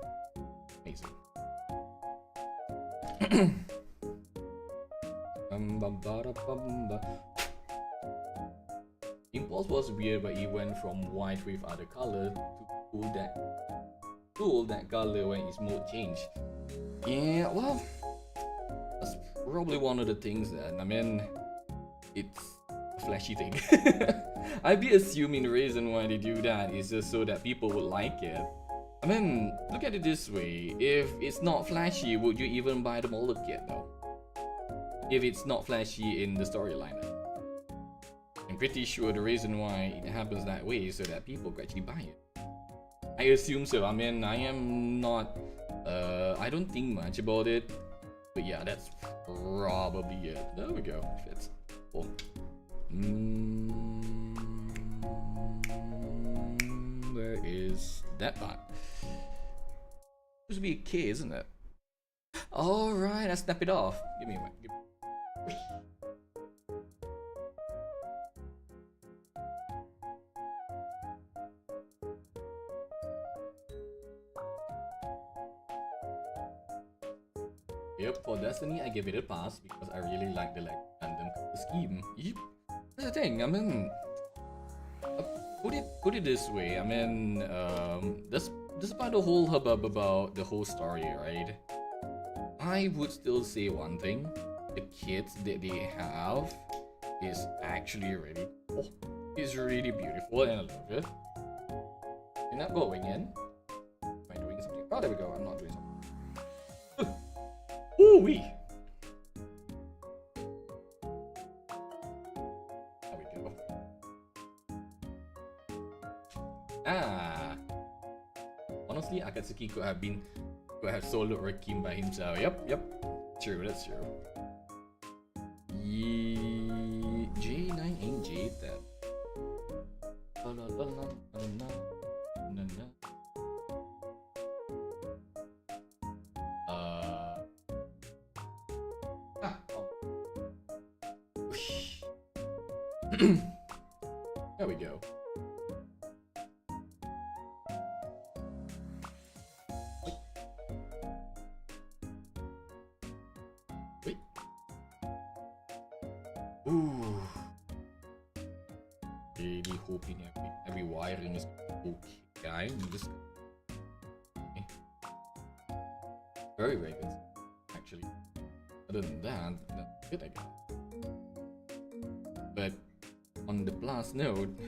Amazing. default was weird, but it went from white with other color to cool that color when its mode changed. Yeah, well, that's probably one of the things that, I mean, it's a flashy thing. I'd be assuming the reason why they do that is just so that people would like it. I mean, look at it this way, if it's not flashy, would you even buy the molded kit though? If it's not flashy in the storyline. I'm pretty sure the reason why it happens that way is so that people could actually buy it. I assume so. I mean, I am not, I don't think much about it. But yeah, that's probably it. There we go. Fits. Cool. Where is that part? Supposed to be a K, isn't it? Alright, I snap it off. Give me one. Yep, for Destiny I give it a pass because I really like the random scheme. Yep. That's the thing, I mean, put it this way, I mean, despite the whole hubbub about the whole story, right? I would still say one thing: the kits that they have is actually really cool. It's really beautiful and I love it. You're not going in. Am I doing something? Oh, there we go. I'm not doing something. Ooh-wee! There we go. Ah! Honestly, Akatsuki could have soloed Rakim by himself. Yep. True, that's true. J9 ain't J10. There we go. Wait. Ooh. Really hoping every wiring is okay. I'm just very good, actually. Other than that, that's good, I guess. But on the plus note,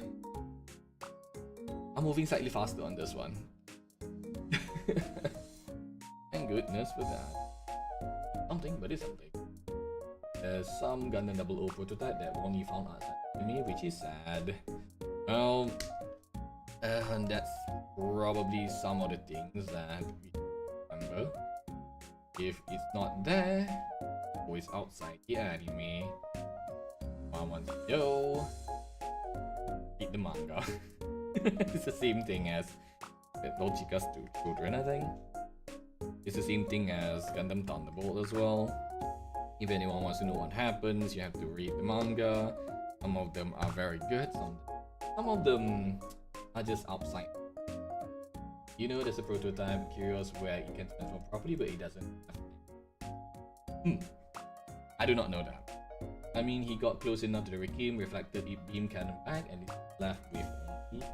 I'm moving slightly faster on this one. Thank goodness for that. Something, but it's something. There's some Gundam 00 prototype that only found outside to me, which is sad. Well, and that's probably some of the things that we remember. If it's not there, or it's outside the anime, I want to know. Read the manga. It's the same thing as Logica's two children, I think. It's the same thing as Gundam Thunderbolt as well. If anyone wants to know what happens, you have to read the manga. Some of them are very good, some of them are just outside. You know, there's a prototype Curious where it can transform properly, but it doesn't. I do not know that. I mean, he got close enough to the Rakim, reflected beam cannon back, and he's left with only.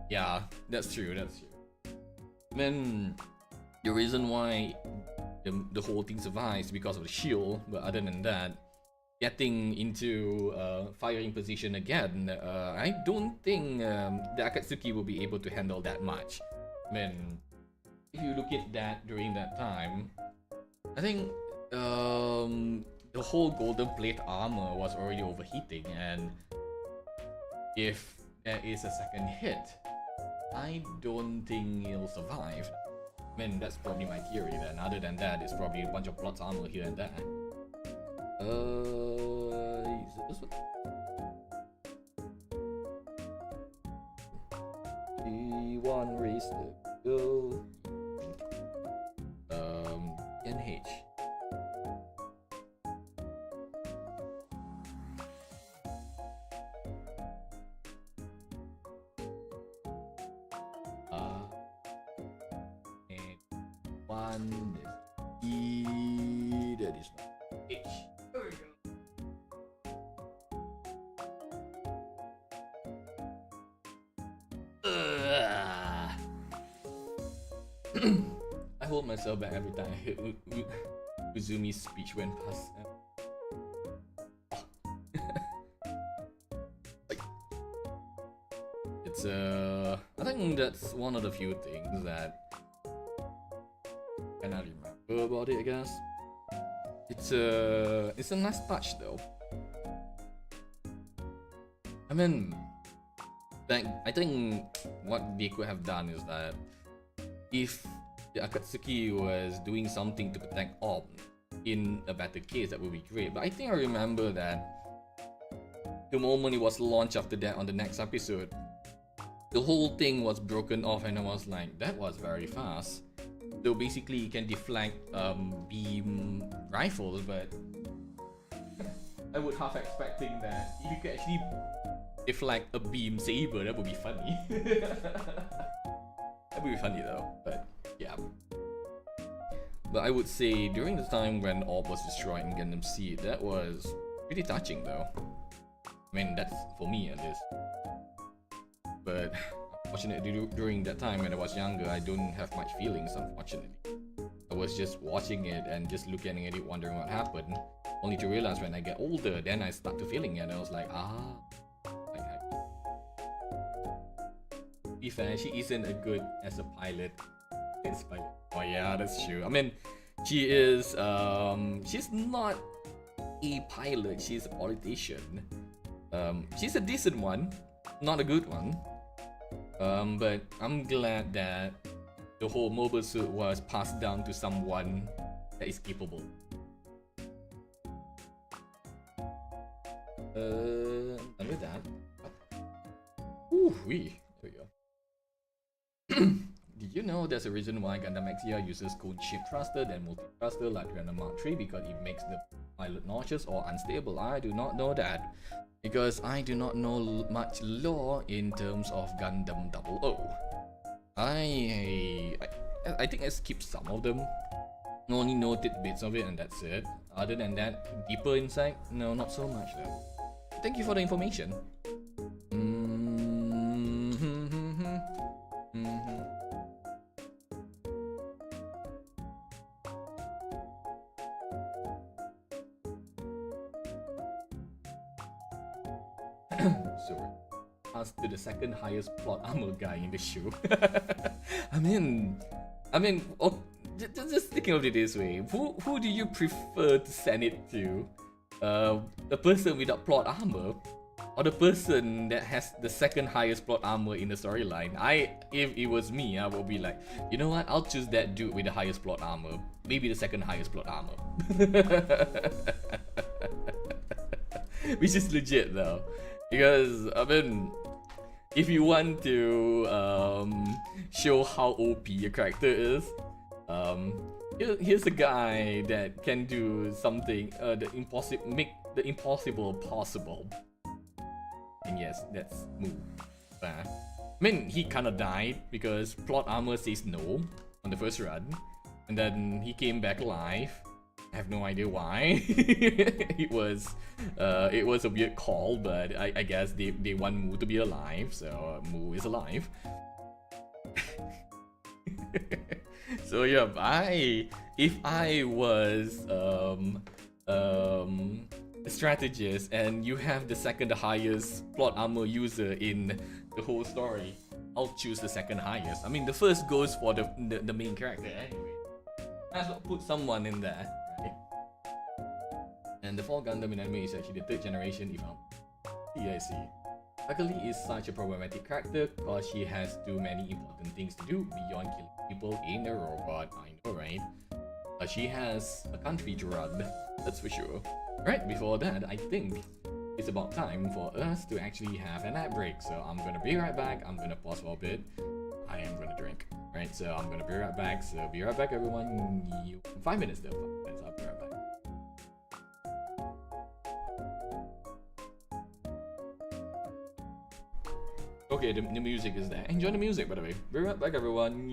Yeah, that's true. I mean, the reason why the whole thing survives is because of the shield, but other than that, getting into firing position again, I don't think the Akatsuki will be able to handle that much. I mean, if you look at that during that time, I think the whole golden plate armor was already overheating, and if there is a second hit, I don't think it'll survive. I mean, that's probably my theory then. Other than that, it's probably a bunch of plot armor here and there. Is it this one? D1 race to go. NH. And one E, that is not H. There we go. I hold myself back every time I hear Uzumi's speech went past. Like, it's I think that's one of the few things that I cannot remember about it. I guess it's a nice touch though. I mean, I think what they could have done is that if the Akatsuki was doing something to protect Om in a better case, that would be great. But I think I remember that the moment it was launched after that on the next episode, the whole thing was broken off, and I was like, that was very fast. So basically, you can deflect beam rifles, but I would half expecting that if you could actually deflect a beam saber, that would be funny. That would be funny though, but yeah. But I would say during the time when Orb was destroyed in Gundam Seed, that was pretty touching though. I mean, that's for me at least. But unfortunately, during that time when I was younger, I don't have much feelings, unfortunately. I was just watching it and just looking at it, wondering what happened. Only to realize when I get older, then I start to feeling it, and I was like, to be fair, she isn't a good as a pilot. Oh yeah, that's true. I mean, she is she's not a pilot, she's a politician. She's a decent one, not a good one. But I'm glad that the whole mobile suit was passed down to someone that is capable. And with that, there we go. Did you know there's a reason why Gundam X-Year uses cone shaped thruster than multi-thruster like Gundam Mark III? Because it makes the pilot nauseous or unstable? I do not know that, because I do not know much lore in terms of Gundam 00. I think I skipped some of them. Only noted bits of it and that's it. Other than that, deeper insight? No, not so much though. Thank you for the information. So, pass to the second highest plot armor guy in the show. I mean, oh, just thinking of it this way, who do you prefer to send it to? The person without plot armor, or the person that has the second highest plot armor in the storyline? If it was me, I would be like, you know what? I'll choose that dude with the highest plot armor. Maybe the second highest plot armor. Which is legit though, because I mean, if you want to show how OP your character is, here's a guy that can do something, make the impossible possible. And yes, that's Mu. I mean, he kinda died because plot armor says no on the first run, and then he came back alive. I have no idea why. It was a weird call, but I guess they want Mu to be alive, so Mu is alive. So yeah, if I was a strategist and you have the second highest plot armor user in the whole story, I'll choose the second highest. I mean, the first goes for the main character anyway. Might as well put someone in there, right? And the fall Gundam in anime is actually the third generation if I see. Akali is such a problematic character because she has too many important things to do beyond killing people in a robot. I know, right? She has a country to run, that's for sure. Right, before that, I think it's about time for us to actually have an ad break. So I'm gonna be right back. I'm gonna pause for a bit. I am gonna drink. Right, so I'm gonna be right back. So be right back, everyone. 5 minutes though. 5 minutes. I'll be right back. Okay, the music is there. Enjoy the music, by the way. Be right back, everyone.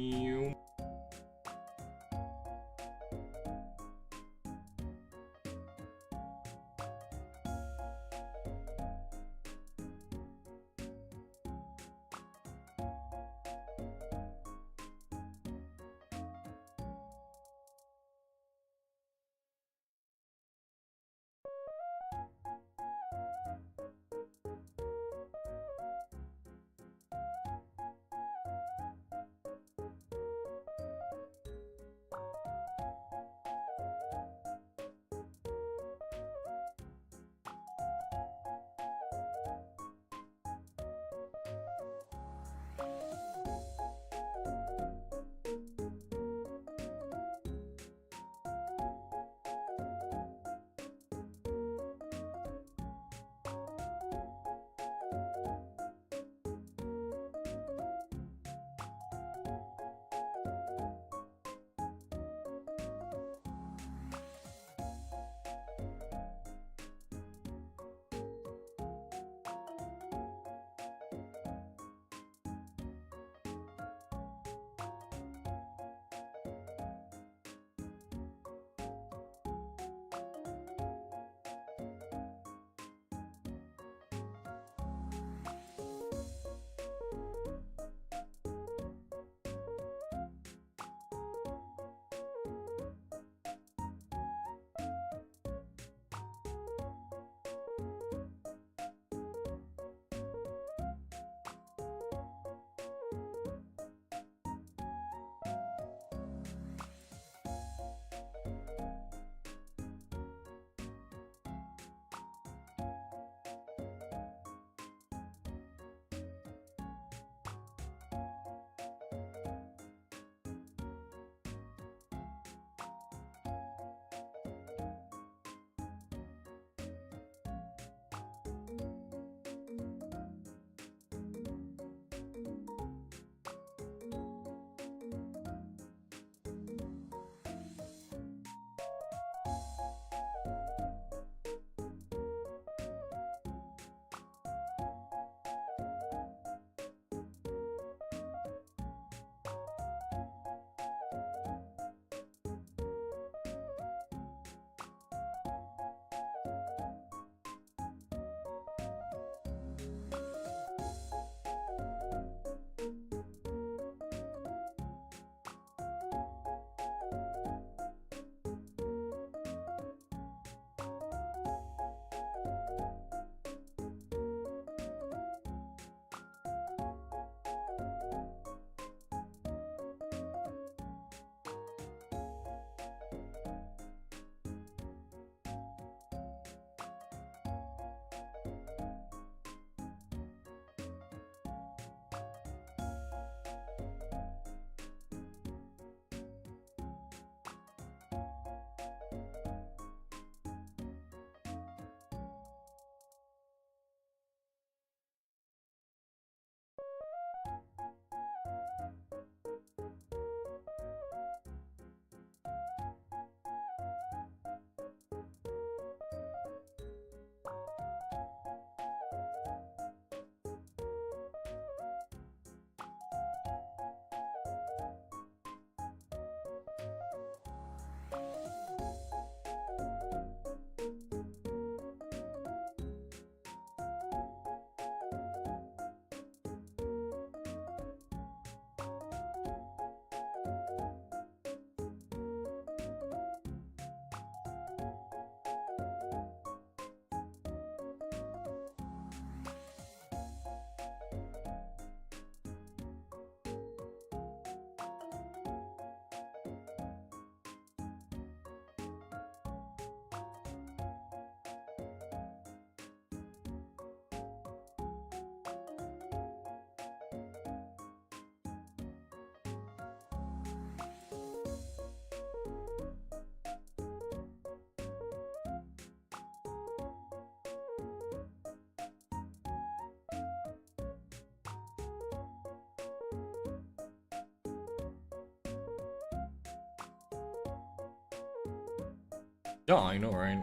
Yeah, I know, right?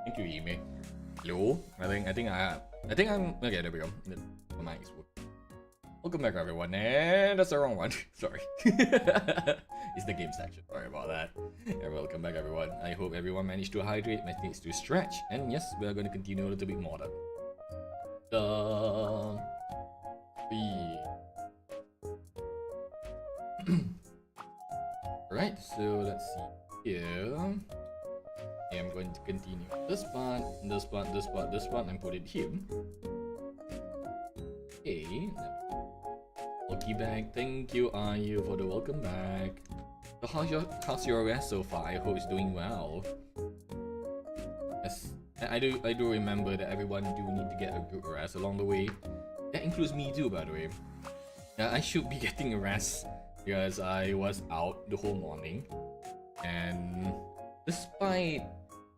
Thank you, Eme. Hello. I think I'm okay. There we go. The mic is working. Welcome back, everyone. And that's the wrong one. Sorry. It's the game section. Sorry about that. And welcome back, everyone. I hope everyone managed to hydrate, managed to stretch, and yes, we are going to continue a little bit more. Right. So let's see here. I'm going to continue this part, this part, this part, this part, and put it here. Okay. Lucky back. Thank you, Ayu, for the welcome back. So how's your rest so far? I hope it's doing well. Yes, I do remember that everyone do need to get a good rest along the way. That includes me too, by the way. I should be getting a rest because I was out the whole morning, and despite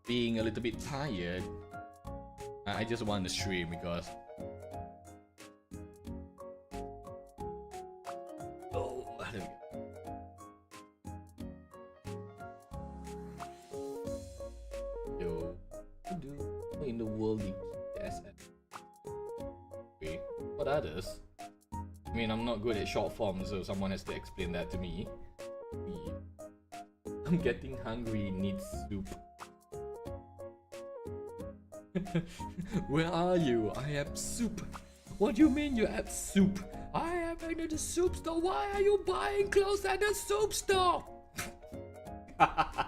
being a little bit tired, I just want to stream because there we go. Yo, what in the world is SF? Wait, what are those? I mean, I'm not good at short form, so someone has to explain that to me. I'm getting hungry, need soup. Where are you? I have soup. What do you mean you have soup? I have been at the soup store. Why are you buying clothes at the soup store? I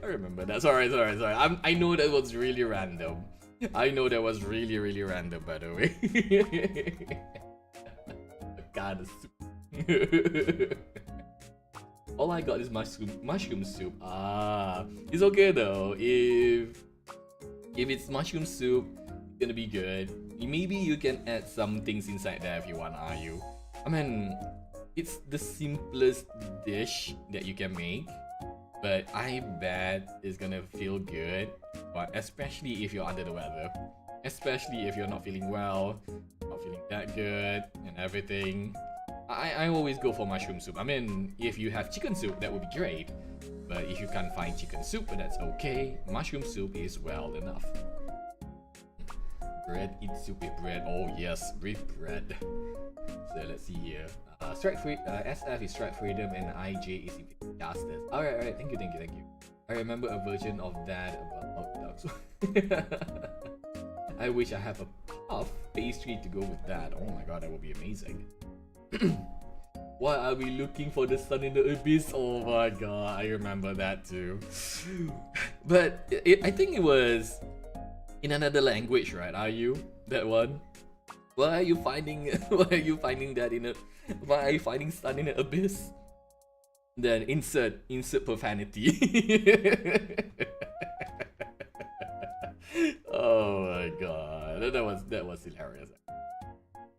remember that. Sorry. I know that was really random. I know that was really random, by the way. God, soup. All I got is mushroom soup. It's okay though. If it's mushroom soup, it's gonna be good. Maybe you can add some things inside there if you want, are you? I mean, it's the simplest dish that you can make, but I bet it's gonna feel good. But especially if you're under the weather, especially if you're not feeling well, not feeling that good, and everything. I always go for mushroom soup. I mean, if you have chicken soup, that would be great. But if you can't find chicken soup, that's okay. Mushroom soup is well enough. Bread, eat soup with bread. Oh yes, with bread. So let's see here. SF is strike freedom and IJ is justice. Alright, thank you. I remember a version of that about hot dogs. I wish I have a puff pastry to go with that. Oh my god, that would be amazing. Why are we looking for the sun in the abyss? Oh my god, I remember that too. But I think it was in another language, right? Are you that one? Why are you finding that in a? Why are you finding sun in the abyss? Then insert profanity. Oh my god, that was hilarious.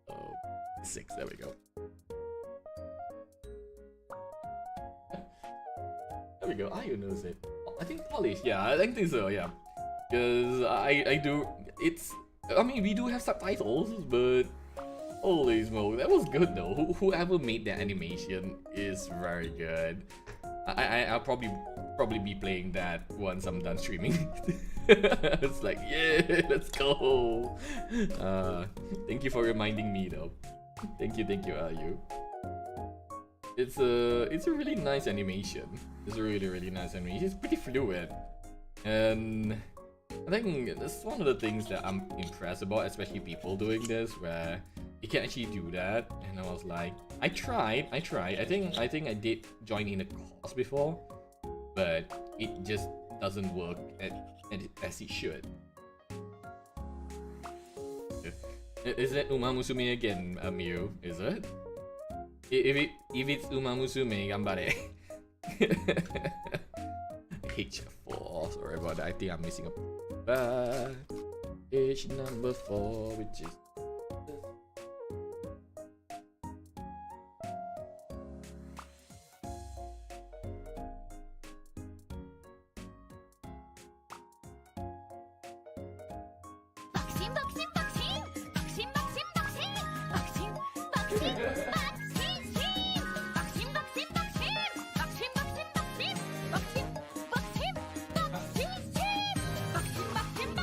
Oh, 6. There we go. There we go. Ayu knows it. I think polish. Yeah, I think so. Yeah, because I do. I mean, we do have subtitles, but holy smoke, that was good though. Whoever made that animation is very good. I'll probably be playing that once I'm done streaming. It's like, yeah, let's go. Thank you for reminding me though. Thank you, Ayu. It's a really nice animation. It's a really nice animation. It's pretty fluid, and I think that's one of the things that I'm impressed about, especially people doing this, where you can actually do that. And I was like, I tried. I think I did join in a course before, but it just doesn't work as it should. Is it Uma Musume again, Mew? Is it? If it's Uma Musume, gambare. H4. Sorry about that. I think I'm missing a page number 4, which is.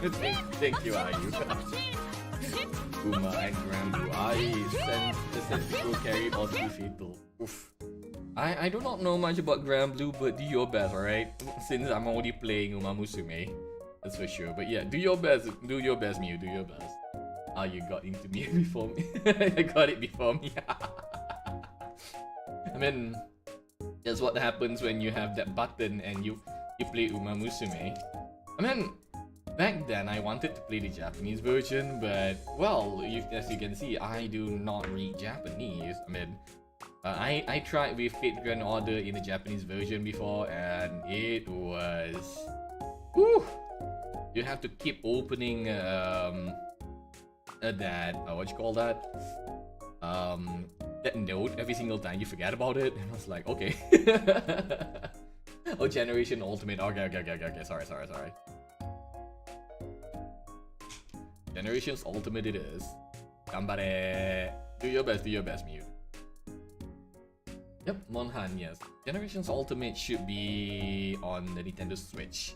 Thank you, Ayu. Uma and Granblue. I sent go carry all three fatal. Oof. I do not know much about Granblue, but do your best, alright? Since I'm already playing Uma Musume. That's for sure. But yeah, do your best, Mew, do your best. Ah, you got into me before me. I got it before me. I mean, that's what happens when you have that button and you play Uma Musume. I mean, back then I wanted to play the Japanese version, but well, as you can see, I do not read Japanese. I mean, I tried with Fate Grand Order in the Japanese version before, and it was... Whew! You have to keep opening that what you call that? That note every single time you forget about it, and I was like, okay. Oh, Generation Ultimate. Okay. Sorry. Generations Ultimate it is. Gambare. Do your best, Mew. Yep, Monhan, yes. Generations Ultimate should be on the Nintendo Switch.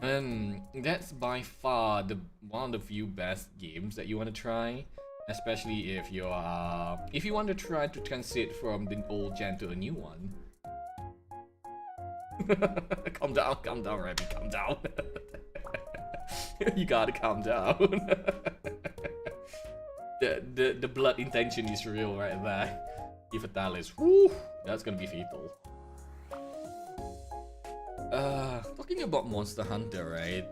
And that's by far one of the few best games that you want to try, especially if you want to try to transit from the old gen to a new one. Calm down, Remy, calm down. You gotta calm down. The blood intention is real right there. If Fatalis, whoo, that's gonna be fatal. Talking about Monster Hunter, right?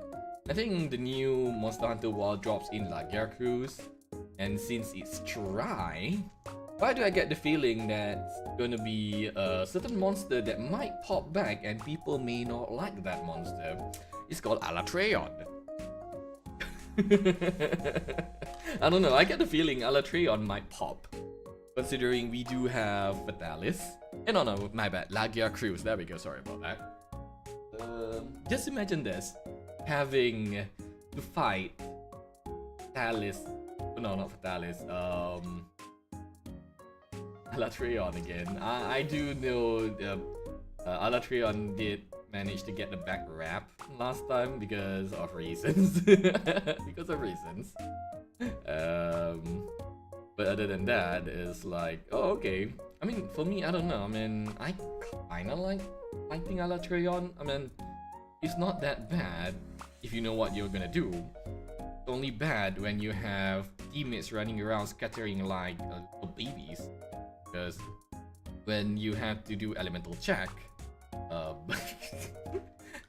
I think the new Monster Hunter Wild drops in Lagia Cruise, and since it's dry, why do I get the feeling that it's gonna be a certain monster that might pop back and people may not like that monster? It's called Alatreon. I don't know, I get the feeling Alatreon might pop, considering we do have Fatalis. No, my bad, Lagia Cruise, there we go, sorry about that. Just imagine this, having to fight Fatalis, no, not Fatalis, Alatreon again. I do know Alatreon did manage to get the back wrap last time because of reasons. But other than that, it's like, oh, okay. I mean, for me, I don't know. I mean, I kinda like fighting Alatreon. I mean, it's not that bad if you know what you're gonna do. It's only bad when you have teammates running around scattering like little babies. Because when you have to do elemental check,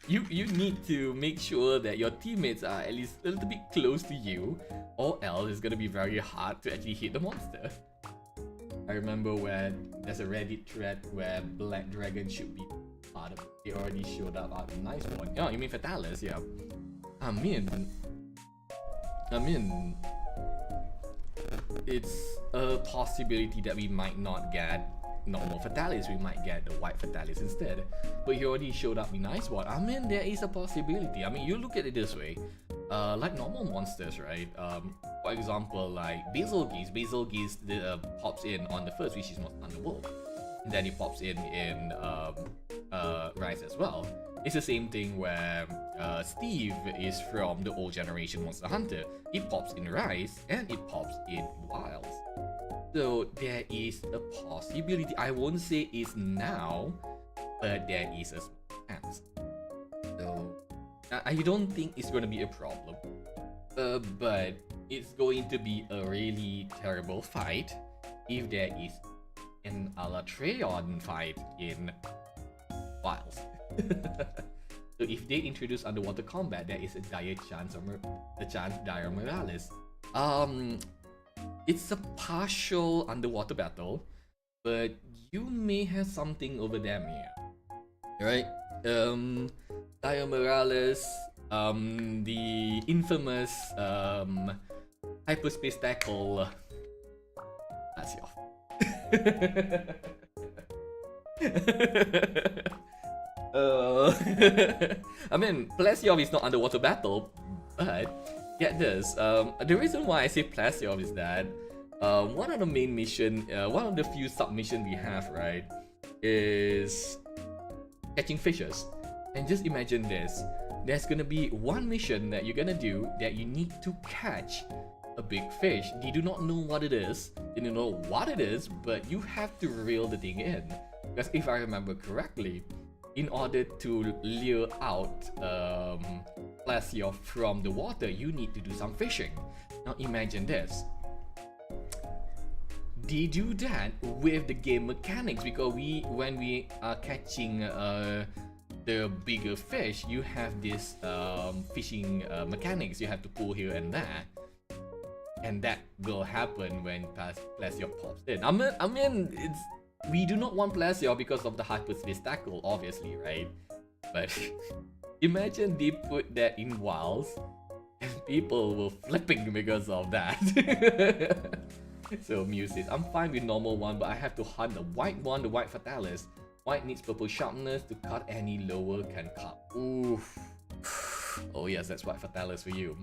you need to make sure that your teammates are at least a little bit close to you, or else it's gonna be very hard to actually hit the monster. I remember when there's a Reddit thread where Black Dragon should be part of it. They already showed up at a nice one. Oh, you mean Fatalis? Yeah. I mean, it's a possibility that we might not get normal Fatalis, we might get the white Fatalis instead. But he already showed up in nice one. I mean, there is a possibility. I mean, you look at it this way. Like normal monsters, right? For example, like Basilgeuse pops in on the first, which is Monster Hunter World. And then it pops in Rise as well. It's the same thing where Steve is from the old generation Monster Hunter. It pops in Rise and it pops in Wilds. So there is a possibility. I won't say it's now, but there is a small chance. So I don't think it's going to be a problem. But it's going to be a really terrible fight if there is an Alatreon fight in Wilds. So if they introduce underwater combat, there is a dire chance of Dire Morales. It's a partial underwater battle, but you may have something over them here. Right? Dire Morales, the infamous hyperspace tackle. That's off. I mean, Plesiov is not underwater battle, but get this. The reason why I say Plesiov is that one of the main mission, one of the few submissions we have, right, is catching fishes. And just imagine this. There's gonna be one mission that you're gonna do that you need to catch a big fish. You do not know what it is. You don't know what it is, but you have to reel the thing in. Because if I remember correctly, in order to lure out plesiosaur from the water, you need to do some fishing. Now imagine this. They do that with the game mechanics, because when we are catching the bigger fish, you have this fishing mechanics. You have to pull here and there, and that will happen when plesiosaur pops in. I mean, we do not want plesiosaur because of the hyperspace tackle, obviously, right? But imagine they put that in wilds, and people were flipping because of that. So Mew says, I'm fine with normal one, but I have to hunt the white one, the white Fatalis. White needs purple sharpness to cut any lower can cut. Oof. Oh yes, that's white Fatalis for you.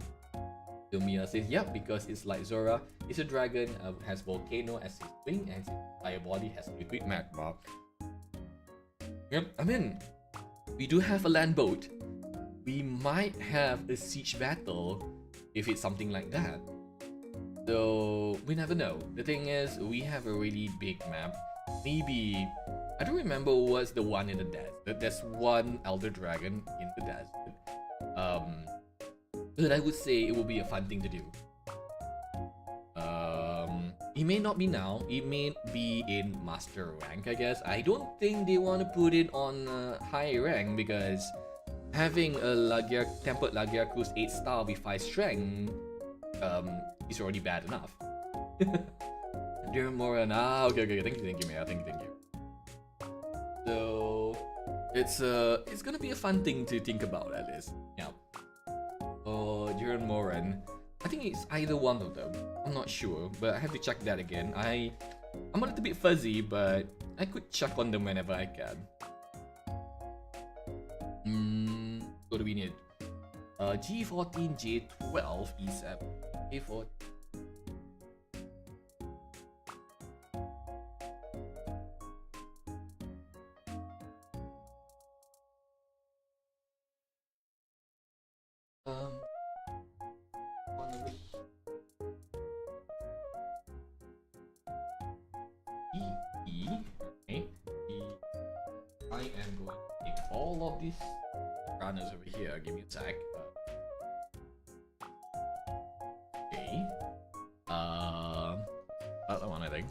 So Mia says, yep, because it's like Zora. It's a dragon, has volcano as its wing, and its entire body has liquid magma. Yep, I mean, we do have a land boat. We might have a siege battle if it's something like that. So we never know. The thing is, we have a really big map. Maybe, I don't remember what's the one in the desert. There's one elder dragon in the desert. But I would say it will be a fun thing to do. It may not be now. It may be in master rank, I guess. I don't think they want to put it on high rank, because having a tempered Lagiacruz 8 star with 5 strength is already bad enough. Dear Moran, okay, thank you, Maya, thank you. So it's gonna be a fun thing to think about, at least. Yeah. Oh, Jiren Moran. I think it's either one of them. I'm not sure, but I have to check that again. I'm a little bit fuzzy, but I could check on them whenever I can. What do we need? G14, J12, E7, A14. I am going to take all of these runners over here. Give me a sec. Okay. That one, I think.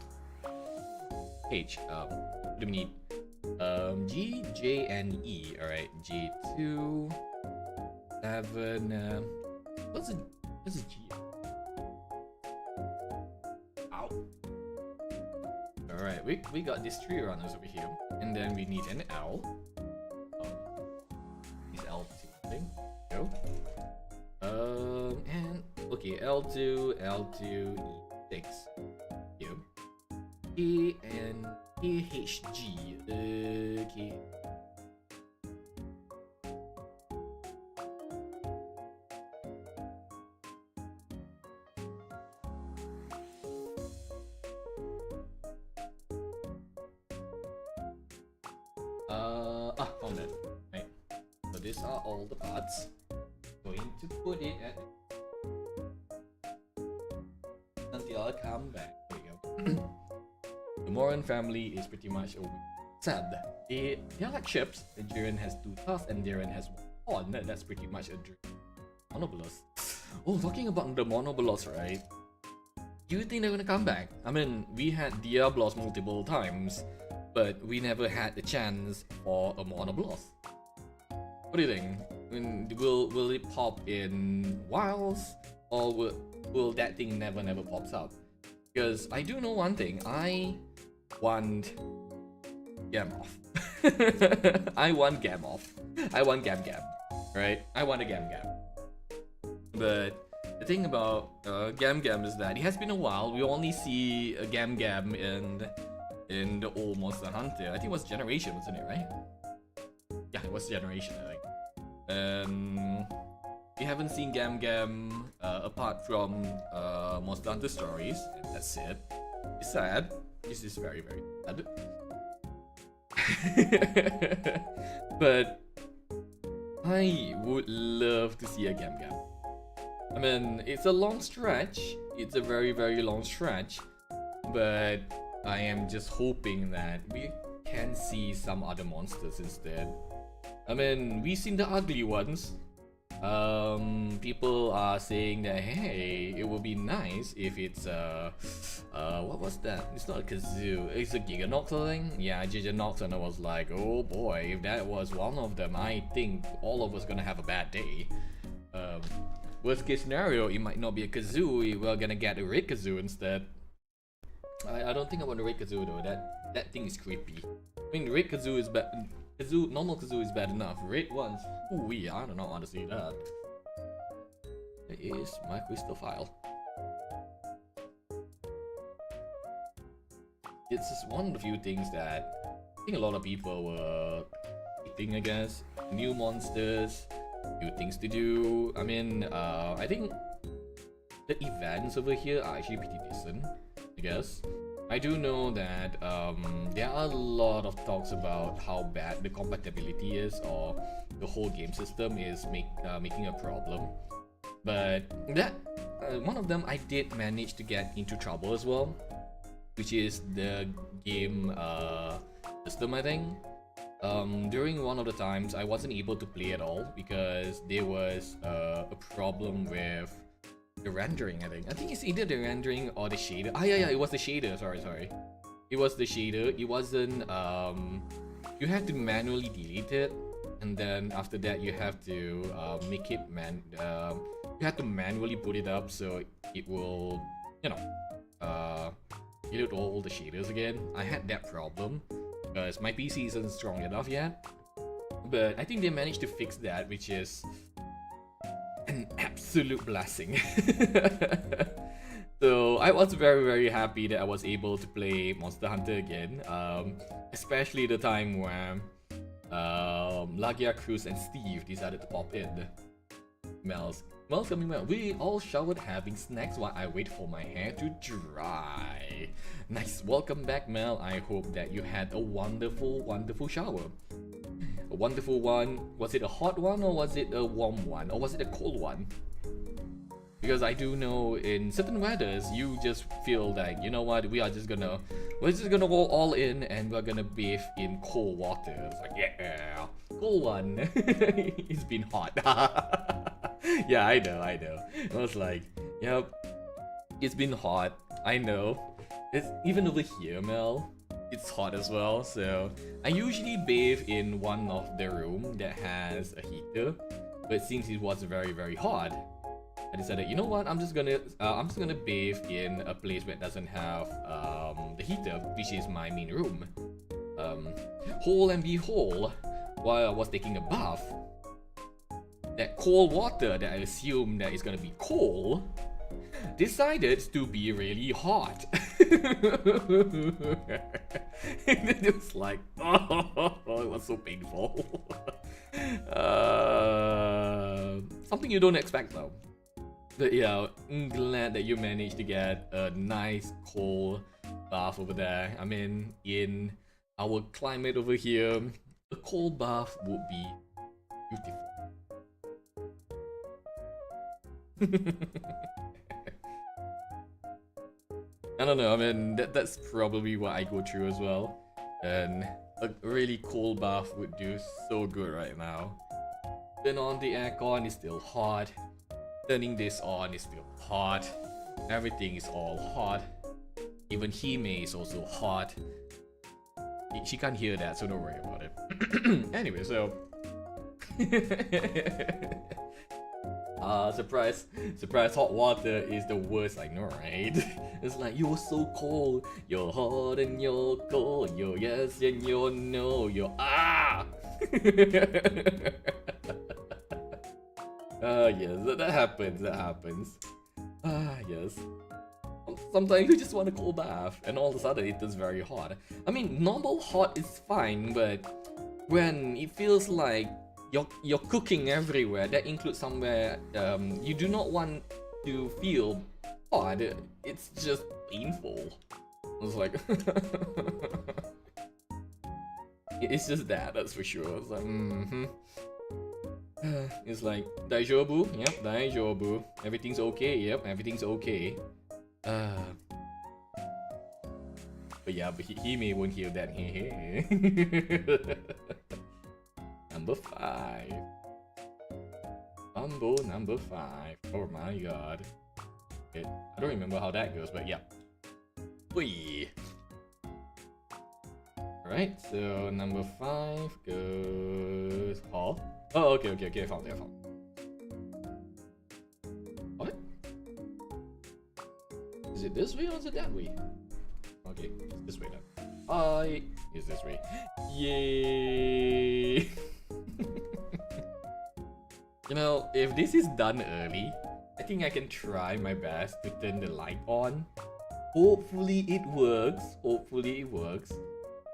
H. What do we need? G, J, and E. All right. J2, 7. What's a G? Ow. All right. We got these 3 runners over here, and then we need an L. Is L2, I think. Go. And okay, L2, E6. Here. A and AHG. Okay. Found it. Right. So these are all the parts. Going to put it at until I come back. There we go. The Moran family is pretty much sad. They're like ships. Jiren has 2 tusk and Jiren has 1. That's pretty much a dream. Monobolos. Oh, talking about the Monobolos, right? Do you think they're gonna come back? I mean, we had Diablos multiple times, but we never had the chance for a Monobolos. What do you think? I mean, will it pop in Wilds, or will that thing never pops up? Because I do know one thing. I want Gamoth. I want Gamoth. I want Gam, right? I want a Gam. But the thing about Gam is that it has been a while. We only see a Gam in the old Monster Hunter. I think it was Generation, wasn't it, right? Yeah, it was Generation, I think. We haven't seen Gam apart from Monster Hunter Stories, and that's it. It's sad. This is very, very sad. But I would love to see a Gam Gam. I mean, it's a long stretch. It's a very, very long stretch. But I am just hoping that we can see some other monsters instead. I mean, we've seen the ugly ones. People are saying that, hey, it would be nice if it's what was that? It's not a kazoo, it's a Giganox thing? Yeah, Giganox, and I was like, oh boy, if that was one of them, I think all of us gonna have a bad day. Worst case scenario, it might not be a kazoo, we're gonna get a red kazoo instead. I don't think I want a red kazoo though, that thing is creepy. I mean, red kazoo is bad. Normal kazoo is bad enough. Red ones, ooh, I do not want to see that. There is my crystal file. It's just one of the few things that I think a lot of people were eating, I guess. New monsters, new things to do. I mean, I think the events over here are actually pretty decent, I guess. I do know that there are a lot of talks about how bad the compatibility is, or the whole game system is making a problem. But that one of them I did manage to get into trouble as well, which is the game system, I think. During one of the times I wasn't able to play at all because there was a problem with the rendering. I think it's either the rendering or the shader. Yeah, it was the shader. Sorry. It was the shader. It wasn't. You have to manually delete it, and then after that you have to make it you have to manually put it up so it will, delete all the shaders again. I had that problem because my PC isn't strong enough yet, but I think they managed to fix that, which is an absolute blessing. So I was very, very happy that I was able to play Monster Hunter again, especially the time when Lagia, Cruz, and Steve decided to pop in. Mel's coming well. We all showered having snacks while I wait for my hair to dry. Nice, welcome back, Mel. I hope that you had a wonderful, wonderful shower. A wonderful one. Was it a hot one, or was it a warm one, or was it a cold one? Because I do know in certain weathers you just feel like, you know what, we're just gonna go all in and we're gonna bathe in cold water. It's like, yeah, cold one. It's been hot. Yeah, I know. I was like, yep, it's been hot. I know. It's even over here, Mel. It's hot as well, so I usually bathe in one of the room that has a heater, but since it was very, very hot, I decided, you know what, I'm just gonna bathe in a place where it doesn't have the heater, which is my main room. Whole and behold, while I was taking a bath, that cold water that I assumed that is gonna be cold decided to be really hot. It was like, oh, it was so painful. Something you don't expect though. But yeah, I'm glad that you managed to get a nice cold bath over there. I mean, in our climate over here, a cold bath would be beautiful. I don't know, I mean, that's probably what I go through as well. And a really cold bath would do so good right now. Turn on the aircon, it's still hot. Turning this on is still hot. Everything is all hot. Even Hime is also hot. She can't hear that, so don't worry about it. Anyway, so... surprise hot water is the worst, I know, right? It's like, you're so cold, you're hot and you're cold, you're yes and you're no, you're ah! Yes, that happens. Yes. Sometimes you just want a cold bath, and all of a sudden it is very hot. I mean, normal hot is fine, but when it feels like you're cooking everywhere, that includes somewhere you do not want to feel hot. It's just painful. It's like it's just that's for sure. It's like It's like, Daijobu? Yep, Daijobu. Everything's okay, yep, everything's okay. But yeah, but Hime won't hear that. Number 5. Number 5. Oh my god. I don't remember how that goes, but yeah. Oi. Alright, so number 5 goes Hall. Oh, okay, I found it. What? Is it this way or is it that way? Okay, it's this way then. It's this way. Yay! You know, if this is done early, I think I can try my best to turn the light on. Hopefully it works.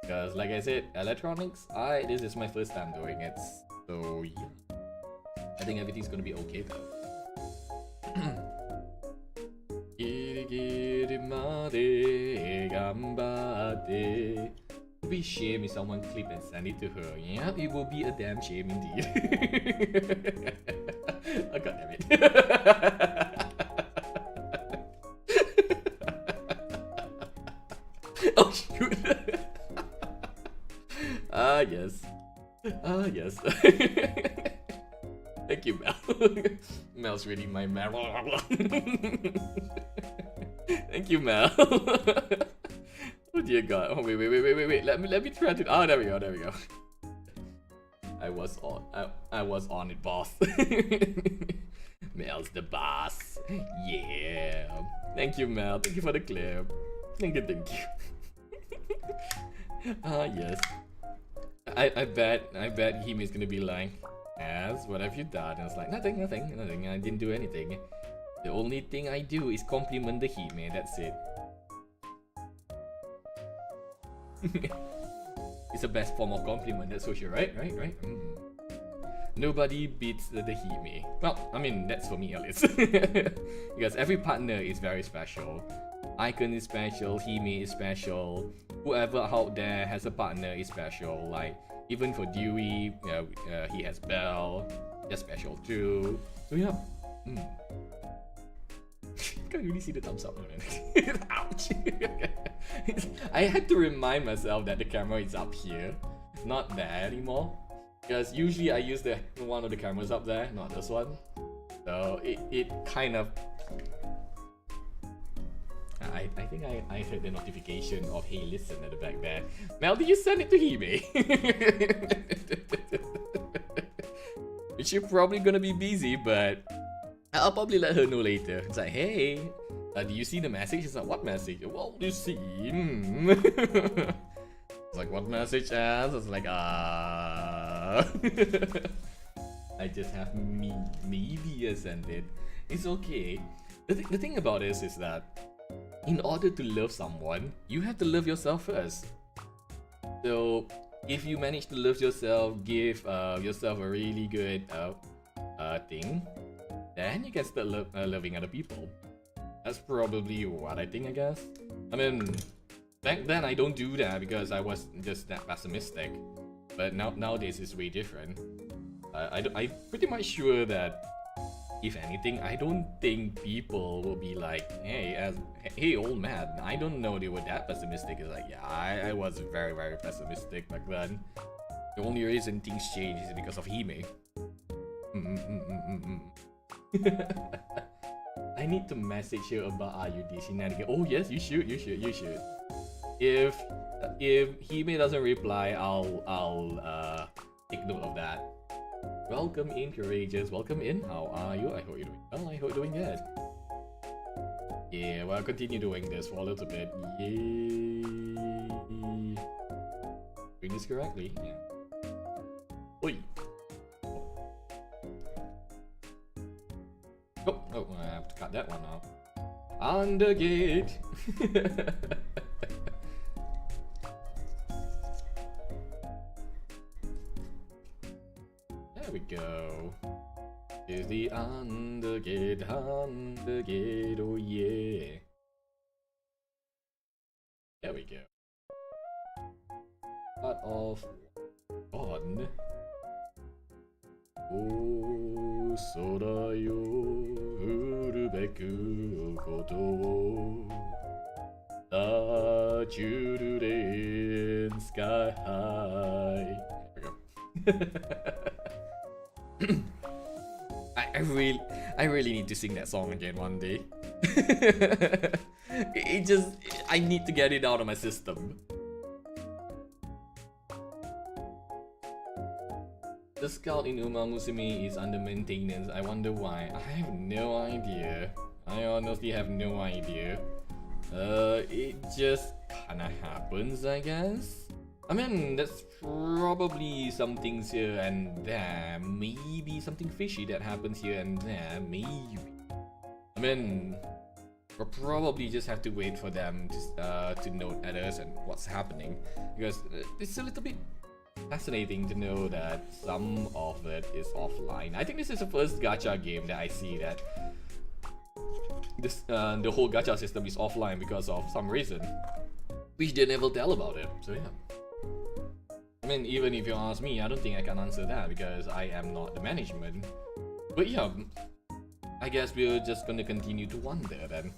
Because like I said, electronics, this is my first time doing it. So yeah. I think everything's gonna be okay though. It would be a shame if someone clip and send it to her. Yeah, it will be a damn shame indeed. Oh, god damn it. Oh shoot. Yes. Yes. Thank you, Mel. Mel's really my Mel. Thank you, Mel. Oh dear god. Oh wait. Let me try to. Oh, there we go. I was on it, boss. Mel's the boss. Yeah. Thank you, Mel. Thank you for the clip. Thank you. Yes. I bet Hime is gonna be like, what have you done? And I was like, nothing. I didn't do anything. The only thing I do is compliment the Hime. That's it. It's the best form of compliment. That's for sure, right? Nobody beats the Hime. Well, I mean, that's for me at least. Because every partner is very special. Icon is special, Hime is special. Whoever out there has a partner is special. Like, even for Dewey, he has Belle. They're special too. So yeah. Can't really see the thumbs up, man. Ouch! I had to remind myself that the camera is up here, not there anymore. Because usually I use one of the cameras up there, not this one. So it kind of. I think I heard the notification of "Hey, listen" at the back there. Mel, did you send it to Hime? She's probably gonna be busy, but I'll probably let her know later. It's like, hey, do you see the message? It's like, what message? Well, you see. It's like, what message? As I was like, I just have maybe sent it. It's okay. The thing about this is that in order to love someone, you have to love yourself first. So if you manage to love yourself, give yourself a really good thing, then you can start loving other people. That's probably what I think, I guess. I mean, back then I don't do that because I was just that pessimistic. But nowadays it's way different. I'm pretty much sure that if anything, I don't think people will be like, hey old man, I don't know they were that pessimistic. It's like, yeah, I was very, very pessimistic back then. The only reason things change is because of Hime. I need to message her about IUD shenanigans. Oh yes, you should. If Hime doesn't reply, I'll take note of that. Welcome in, courageous. Welcome in. How are you? I hope you're doing well. I hope you're doing good. Yeah, well, I'll continue doing this for a little bit. Yay! Doing this correctly. Yeah. Oi. Oh, I have to cut that one out. On the gate. There we go. Is the gate, oh yeah. There we go. Cut off on. お空よ降るべくことを The children sky high. There we go. I really need to sing that song again one day. I need to get it out of my system. The scout in Uma Musume is under maintenance. I wonder why. I have no idea. I honestly have no idea. It just kinda happens, I guess. I mean, that's probably some things here and there. Maybe something fishy that happens here and there. Maybe. I mean, we'll probably just have to wait for them to note at us and what's happening. Because it's a little bit fascinating to know that some of it is offline. I think this is the first gacha game that I see that the whole gacha system is offline because of some reason, which they never tell about it. So yeah. I mean, even if you ask me, I don't think I can answer that because I am not the management. But yeah, I guess we're just gonna continue to wonder then.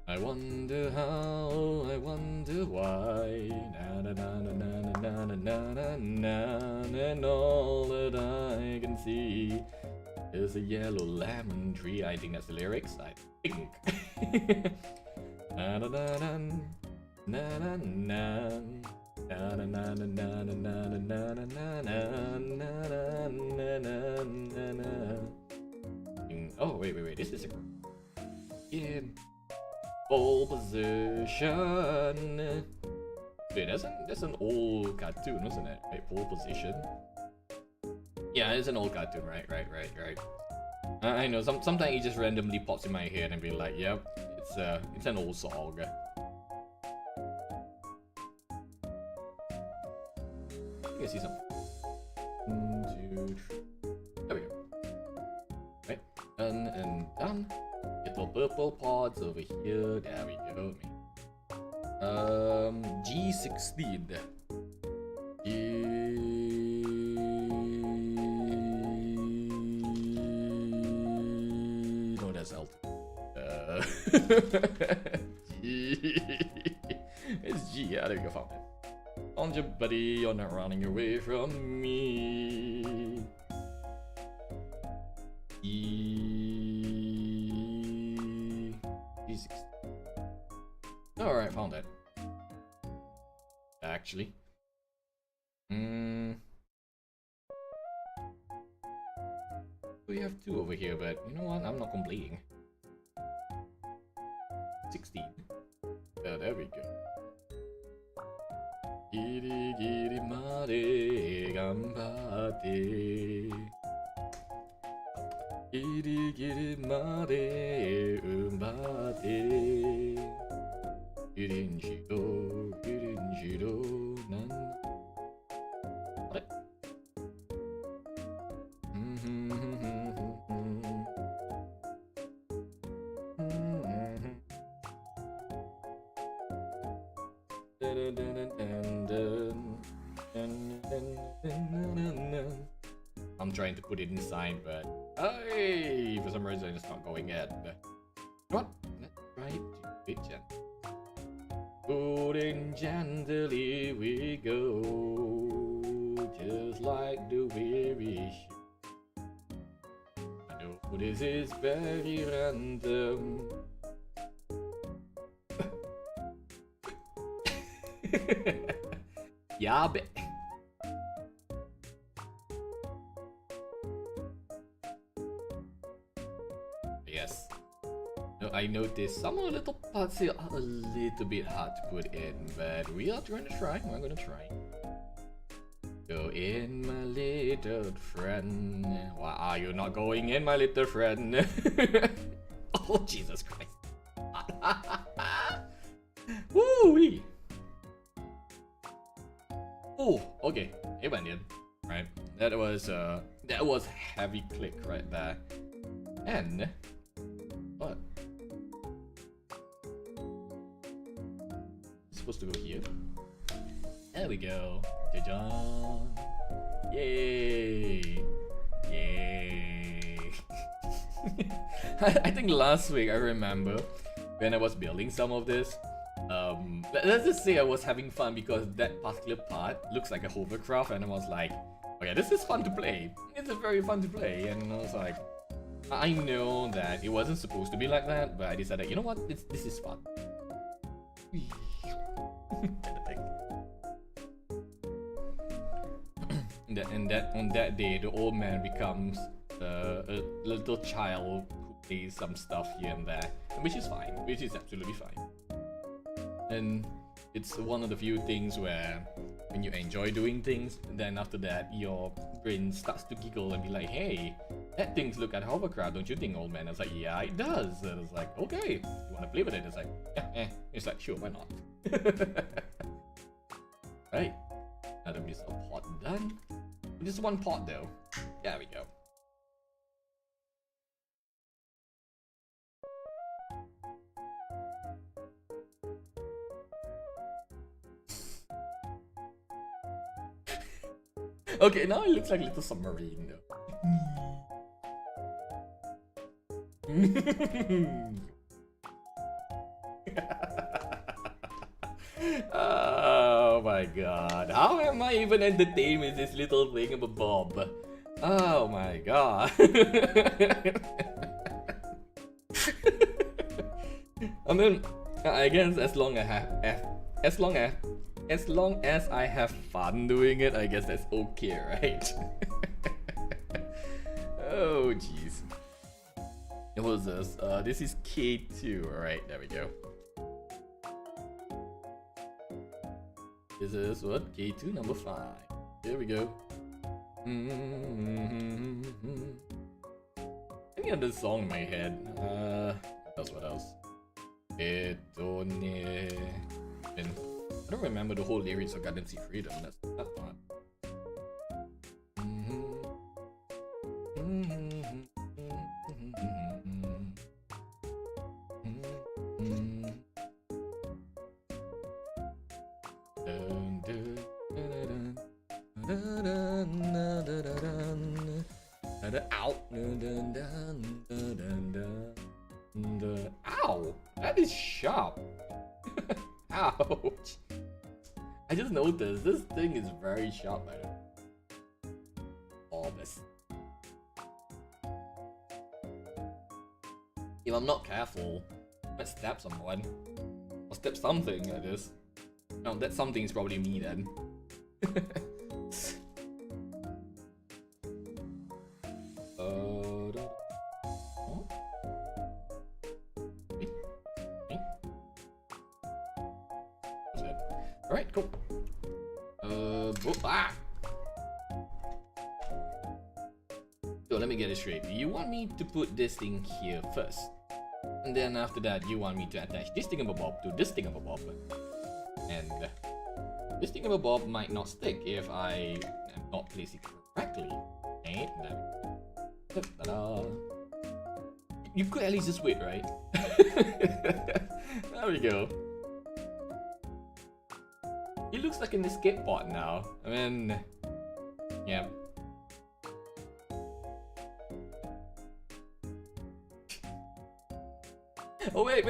I wonder how, I wonder why. Na na na na na na na na na, and all that I can see is a yellow lemon tree. I think that's the lyrics. I think. Na na na na na na na. Na na na na na na na na na na na na. Oh wait, this is in pole position. Wait, that's an old cartoon, isn't it? Right, pole position. Yeah, it's an old cartoon, right. I know. Sometimes it just randomly pops in my head and be like, yep, it's an old song. I see something. 1, 2, 3. There we go. Right, done and done. Little purple pods over here. There we go. G16. No, that's L. G. It's G. Yeah, there we go. Found it. On your buddy, you're not running away from me. G6. Alright, found it. Actually. We have 2 over here, but you know what? I'm not completing. 16. Oh, there we go. Giri giri mare ganbatte. Giri giri mare umbatte. Girinjiro nan. What? I'm trying to put it inside, but hey, for some reason it's not going in. What? Let's try to pitch it. Putting gently we go, just like the way we should. I know this is very random. Yeah, but yes. No, I noticed some of the little parts here are a little bit hard to put in, but we are going to try. We're going to try. Go in, my little friend. Why are you not going in, my little friend? Oh, Jesus Christ. Woo-wee. Oh, okay. It went in. Right. That was heavy click right there. And what? It's supposed to go here. There we go. Ja-jan. Yay! Yay! I think last week I remember when I was building some of this. Let's just say I was having fun because that particular part looks like a hovercraft, and I was like, "Oh yeah, this is fun to play. It's very fun to play." And I was like, I know that it wasn't supposed to be like that, but I decided, you know what, this is fun. and on that day, the old man becomes a little child who plays some stuff here and there, which is fine, which is absolutely fine. And it's one of the few things where when you enjoy doing things, then after that your brain starts to giggle and be like, hey, that thing's look at hovercraft, don't you think, old man? I was like, yeah, it does. And I was like, okay, you want to play with it? It's like, yeah, it's like, sure, why not? Right, another piece of pot done. Just one pot though. There we go. Okay, now it looks like a little submarine though. Oh my god. How am I even entertained with this little thing of a bob? Oh my god. I mean, I guess as long as I have fun doing it, I guess that's okay, right? Oh jeez. What was this? This is K2, alright, there we go. This is what? K2 number 5. There we go. Any other song in my head? What else? I don't remember the whole lyrics of Garden Sea Freedom. That's that part. Ow! That is sharp. Ouch! I just noticed this thing is very sharp, by the way. All this. If I'm not careful, I might stab someone. Or stab something like this. No, that something is probably me then. Alright, cool. So let me get it straight. You want me to put this thing here first, and then after that you want me to attach this thingamabob to this thingamabob. And this thingamabob might not stick if I am not placing it correctly. Right? Ta-da. You could at least just wait, right? There we go. It looks like an escape pod now. I mean, yeah. Oh wait.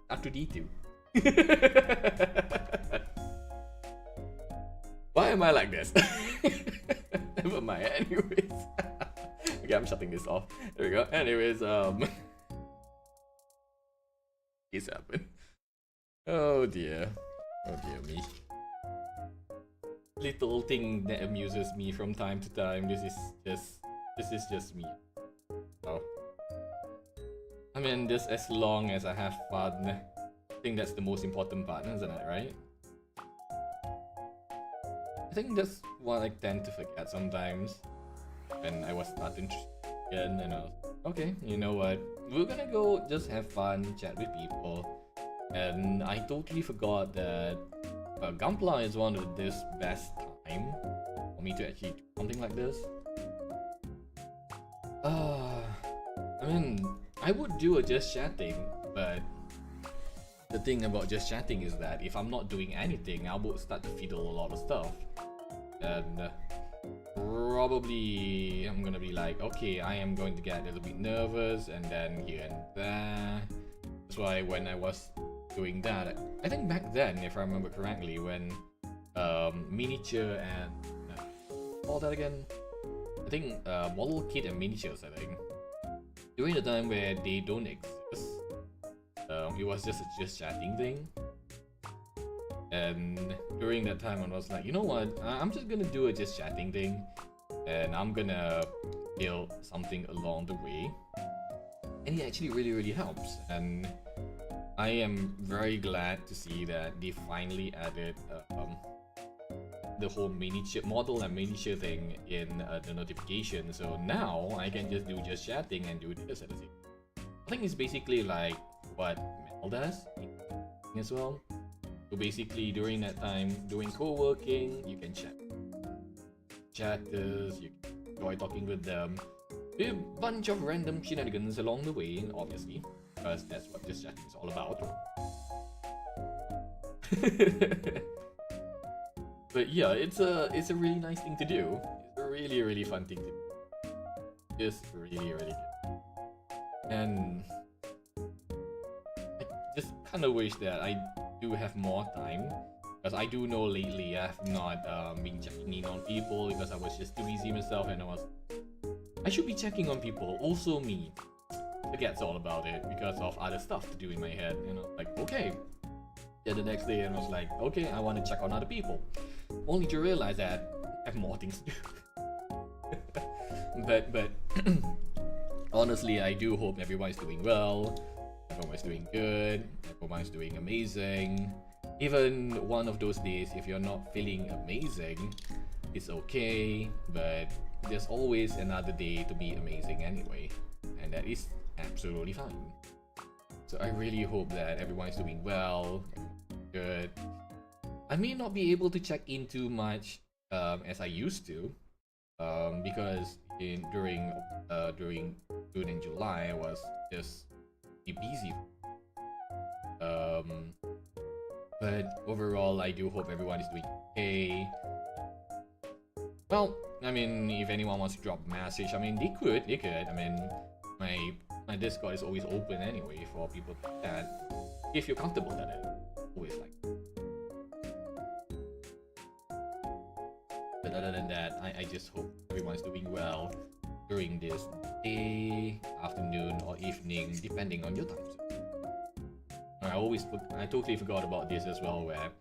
After D2. Why am I like this? Never mind. Anyways. Okay, I'm shutting this off. There we go. Anyways, it's happened. Oh dear me. Little thing that amuses me from time to time. This is just me. Oh. I mean, just as long as I have fun. I think that's the most important part, isn't it, right? I think that's what I tend to forget sometimes. When I was starting again, and I was, okay, you know what? We're gonna go just have fun, chat with people. And I totally forgot that Gunpla is one of this best time for me to actually do something like this. I mean, I would do a just chatting, but the thing about just chatting is that if I'm not doing anything, I will start to fiddle a lot of stuff. and probably I'm gonna be like, okay, I am going to get a little bit nervous, and then here and there. That's why when I was doing that, I think back then, if I remember correctly, when miniature and all that again, I think model kit and miniatures, I think during the time where they don't exist, it was just a just chatting thing. And during that time, I was like, you know what? I'm just gonna do a just chatting thing, and I'm gonna build something along the way. And it actually really helps. And I am very glad to see that they finally added the whole miniature model and miniature thing in the notification. So now I can just do just chatting and do this at the same time. I think it's basically like what Mel does as well. So basically during that time, doing co-working, you can chat chatters, you can enjoy talking with them. A bunch of random shenanigans along the way, obviously, because that's what this chatting is all about. But yeah, it's a really nice thing to do. It's a really fun thing to do. Just really good. And I just kind of wish that I do have more time, because I do know lately I have not been checking in on people because I was just too busy myself, and I should be checking on people, also me. Forgets all about it because of other stuff to do in my head, you know, like okay. Yeah, the next day and I was like, okay, I want to check on other people, only to realize that I have more things to do. but honestly, I do hope everyone's doing well, everyone's doing good, everyone's doing amazing. Even one of those days, if you're not feeling amazing, it's okay, but there's always another day to be amazing anyway, and that is absolutely fine. So I really hope that everyone's doing well, good. I may not be able to check in too much as I used to, because during June and July I was just busy. But overall, I do hope everyone is doing okay. Well, I mean, if anyone wants to drop a message, I mean, they could. I mean, my Discord is always open anyway for people to chat. If you're comfortable with it, always like. But other than that, I just hope everyone's doing well during this day, afternoon, or evening, depending on your time zone. I totally forgot about this as well, where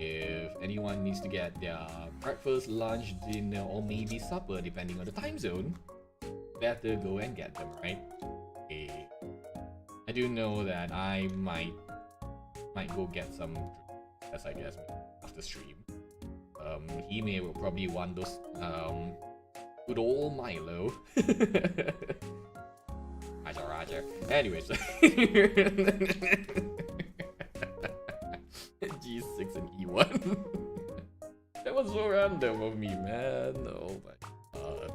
if anyone needs to get their breakfast, lunch, dinner, or maybe supper, depending on the time zone, better go and get them, right? Okay. I do know that I might go get some drinks, I guess, after stream. Hime will probably want those good old Milo. Roger. Anyways. G6 and E1. That was so random of me, man. Oh my god.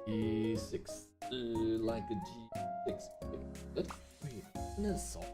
G6, like a G6. Wait, no song.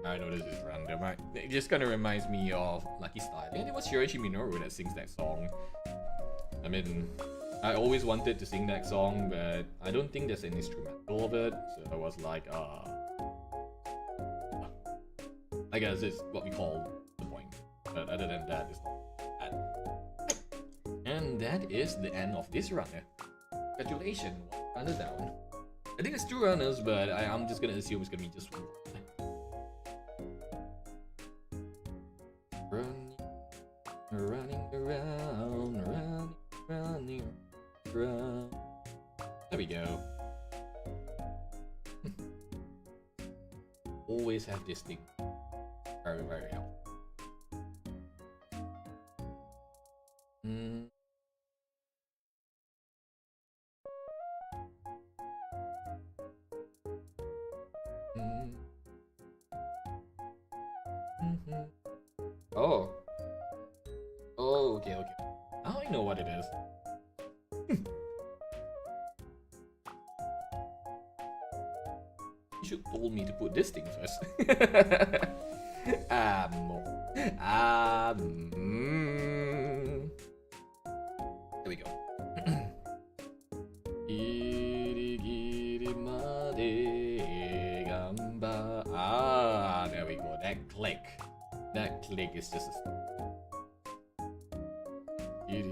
I know this is random. It just kind of reminds me of Lucky Star. And it was Shiraishi Minoru that sings that song. I mean, I always wanted to sing that song, but I don't think there's an instrumental of it. So I was like, I guess it's what we call the point. But other than that, it's not that. And that is the end of this runner. Congratulations, one runner down. I think it's 2 runners, but I'm just gonna assume it's gonna be just 1. always have this thing. Very, very helpful. Oh. Oh, okay, okay. Now I know what it is. You should told me to put this thing first. No. There we go. There we go. That click. That click is just yeah.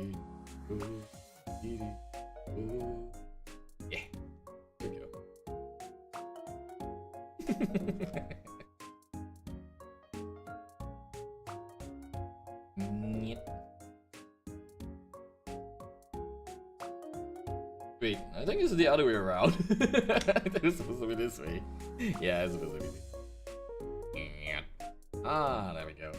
There we go. Wait, I think it's the other way around. I think it's supposed to be this way. Yeah, it's supposed to be this way. There we go.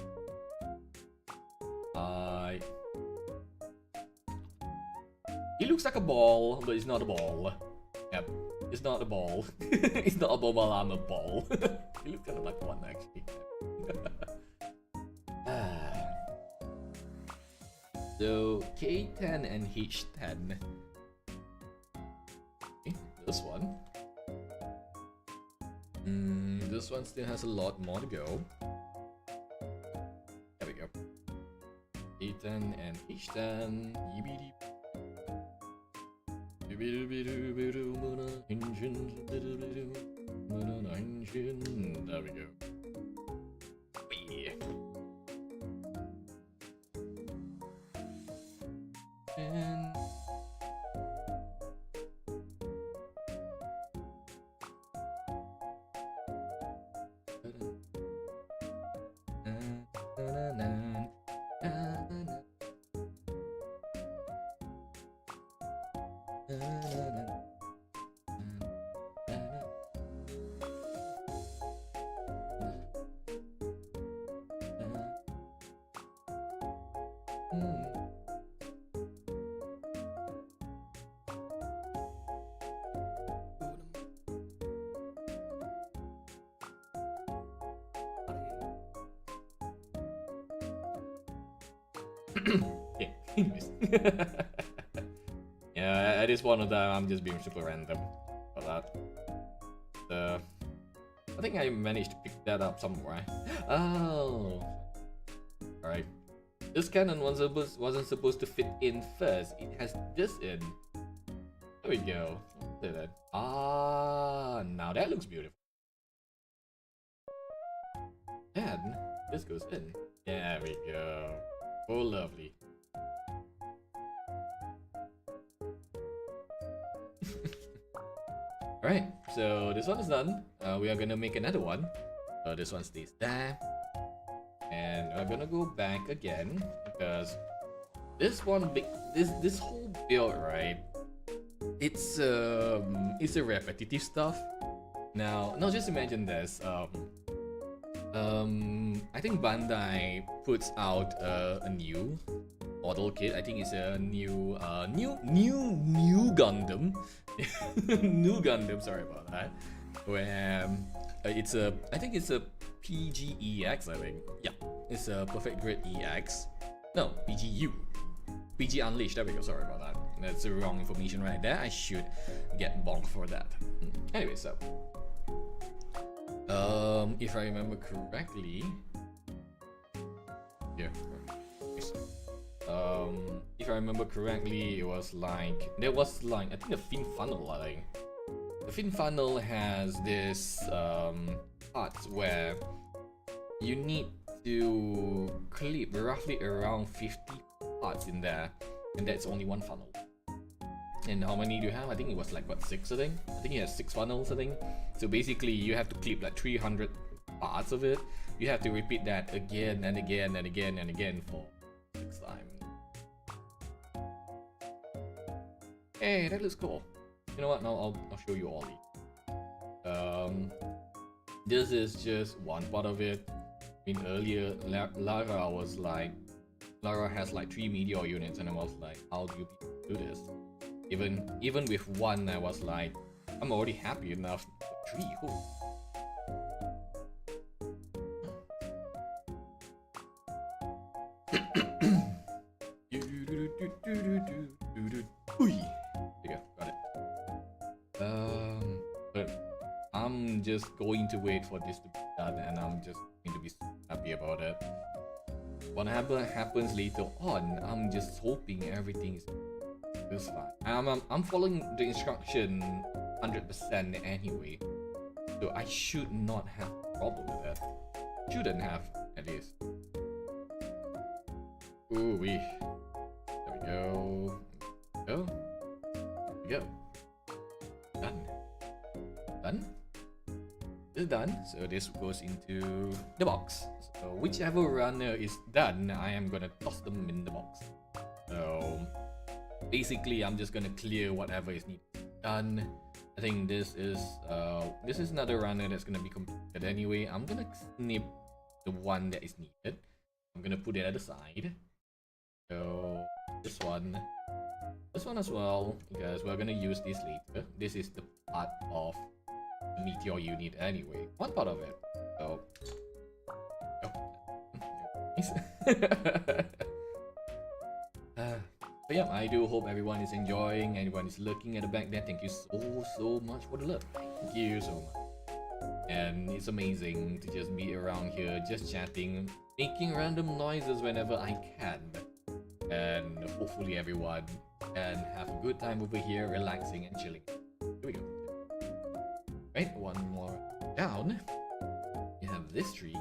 He looks like a ball, but it's not a ball. Yep, it's not a ball. It's not a ball, I'm a ball. He looks kind of like one, actually. So, K10 and H10. Okay, this one. This one still has a lot more to go. There we go. K10 and H10. There we go. And yeah, anyways. Yeah, at this point of time, I'm just being super random for that. I think I managed to pick that up somewhere. Oh, all right. This cannon wasn't supposed to fit in first. It has this in. There we go. Look at that. Now that looks beautiful. And this goes in. There we go. Oh, lovely. Alright, so this one is done. We are gonna make another one. This one stays there. And we're gonna go back again because this one this whole build, right? It's a repetitive stuff. Now just imagine this. I think Bandai puts out a new model kit. I think it's a new Gundam. New Gundam, sorry about that. Where I think it's a PGEX, I think. Yeah, it's a Perfect Grid EX. No, PGU. PG Unleashed, there we go, sorry about that. That's the wrong information right there. I should get bonked for that. Anyway, so if I remember correctly, yeah. If I remember correctly, it was like I think the fin funnel. I think the fin funnel has this part where you need to clip roughly around 50 parts in there, and that's only one funnel. And how many do you have? I think it was like, what, 6, I think? I think it has 6 funnels, I think. So basically, you have to clip like 300 parts of it. You have to repeat that again and again and again and again for 6 times. Hey, that looks cool. You know what? Now I'll show you all these. this is just one part of it. I mean, earlier Lara has like 3 meteor units, and I was like, how do you do this? Even with one, I was like, I'm already happy enough. 3, oh. There you go, got it. But I'm just going to wait for this to be done, and I'm just going to be happy about it. Whatever happens later on, I'm just hoping everything is fine. I'm following the instruction 100% anyway, so I should not have a problem with that. Shouldn't have, at least. Ooh wee. There we go. There we go. Done. Done? It's done. So this goes into the box. So whichever runner is done, I am gonna toss them in the box. So basically, I'm just gonna clear whatever is needed done. I think this is another runner that's gonna be completed anyway. I'm gonna snip the one that is needed. I'm gonna put it at the side. So this one as well, because we're gonna use this later. This is the part of the Meteor unit anyway. One part of it. So nice. But yeah, I do hope everyone is enjoying. Everyone is looking at the back there. Thank you so much for the love. Thank you so much. And it's amazing to just be around here, just chatting, making random noises whenever I can. And hopefully everyone can have a good time over here, relaxing and chilling. Here we go. Right, one more down. You have this tree.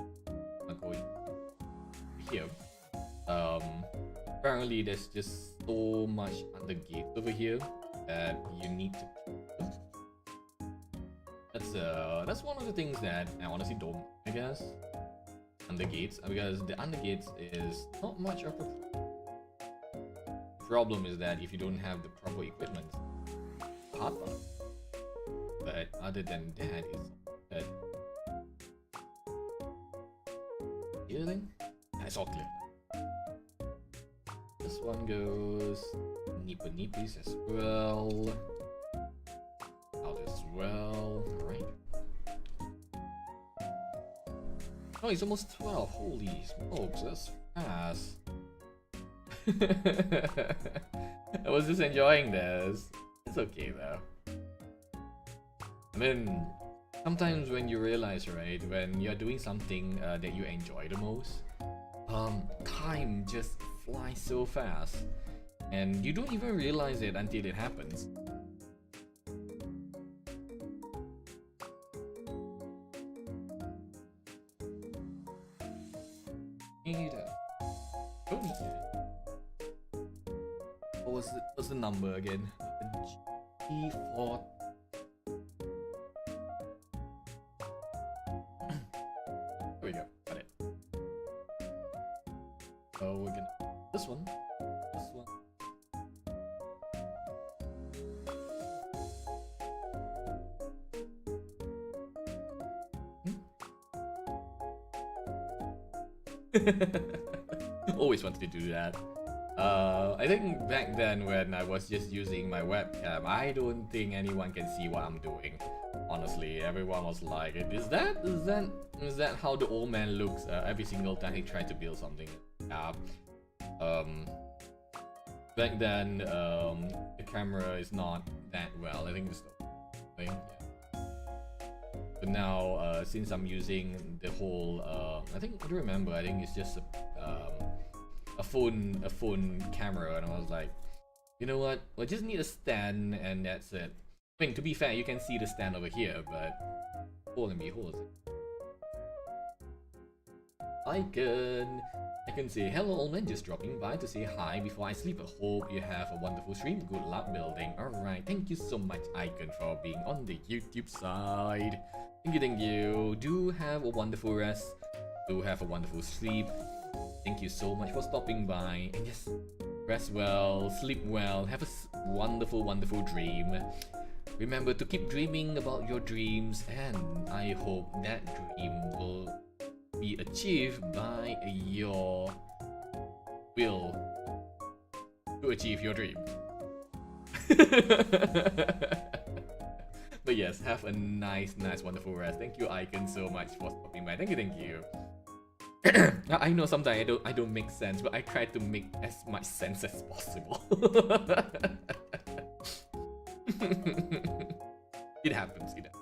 I'm going here. Apparently there's just so much under gates over here that you need to. That's one of the things that I honestly don't, I guess. Under gates, because the under gates is not much of a problem. Is that if you don't have the proper equipment, hard part. But other than that, it's good. Healing? That's all clear. This one goes Nippies as well. Out as well. Alright. Oh, it's almost 12. Holy smokes, that's fast. I was just enjoying this. It's okay though. I mean, sometimes when you realize, right, when you're doing something that you enjoy the most, time just flies so fast, and you don't even realize it until it happens. What's the number again? G4. There we go. Got it. So we're gonna this one. Always wanted to do that. I think back then when I was just using my webcam, I don't think anyone can see what I'm doing. Honestly, everyone was like, "Is that how the old man looks every single time he tried to build something?" Back then, the camera is not that well. I think it's the thing. Yeah. But now, since I'm using the whole, I think I don't remember. I think it's just a phone camera, and I was like, you know what? I just need a stand, and that's it. I mean, to be fair, you can see the stand over here, but hold and behold. I can say hello, old man. Just dropping by to say hi before I sleep. I hope you have a wonderful stream. Good luck building. Alright, thank you so much, Icon, for being on the YouTube side. Thank you. Do have a wonderful rest. Do have a wonderful sleep. Thank you so much for stopping by, and just rest well, sleep well, have a wonderful dream. Remember to keep dreaming about your dreams, and I hope that dream will be achieved by your will to achieve your dream. But yes, have a nice, wonderful rest. Thank you, Icon, so much for stopping by. Thank you. Now, I know sometimes I don't make sense, but I try to make as much sense as possible. It happens, it happens.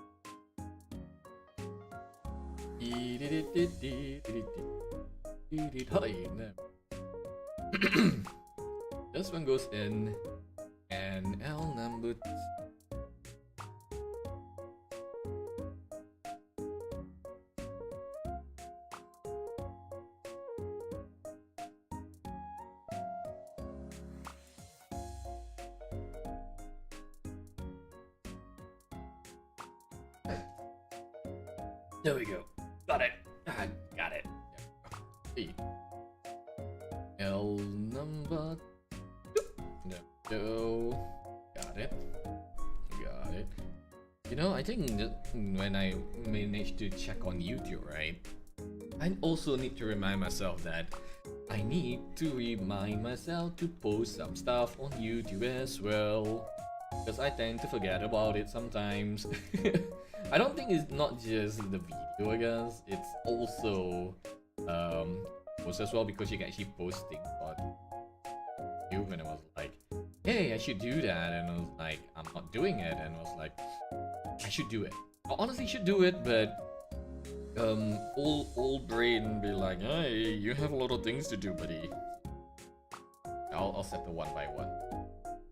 This one goes in, and L number. There we go. Got it. Got it. Hey. L number. No. Got it. Got it. You know, I think that when I managed to check on YouTube, right? I also need to remind myself that I need to remind myself to post some stuff on YouTube as well. Because I tend to forget about it sometimes. I don't think it's not just the video, I guess. It's also post as well, because you can actually post things on YouTube, and I was like, hey, I should do that, and I was like, I'm not doing it, and I was like, I should do it. I honestly should do it, but old brain be like, hey, you have a lot of things to do, buddy. I'll set the one by one.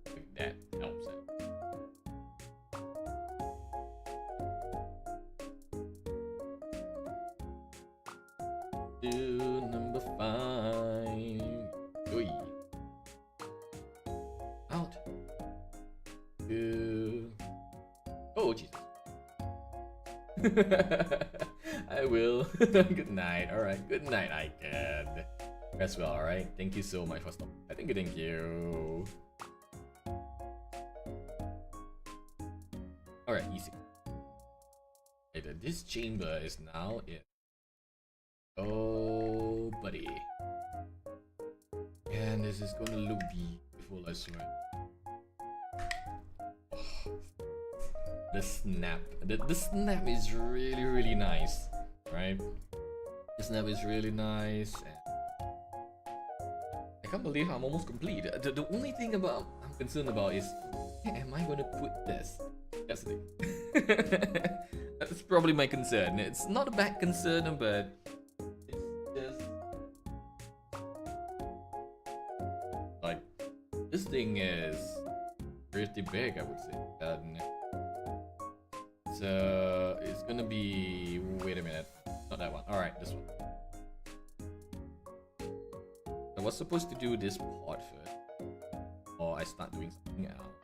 If that helps it. To number 5. Oi. Out. To. Oh, Jesus. I will. Good night. Alright. Good night, I can. Rest well, alright? Thank you so much for stopping. Thank you. Alright, easy. This chamber is now it. Oh, buddy. And this is gonna look beautiful, I swear. Oh, the snap. The snap is really nice, right? The snap is really nice. And I can't believe I'm almost complete. The only thing I'm concerned about is, where am I gonna put this? That's the thing. That's probably my concern. It's not a bad concern, but this thing is pretty big, I would say. It's gonna be. Wait a minute, not that one. All right, this one. I was supposed to do this part first, or I start doing something else.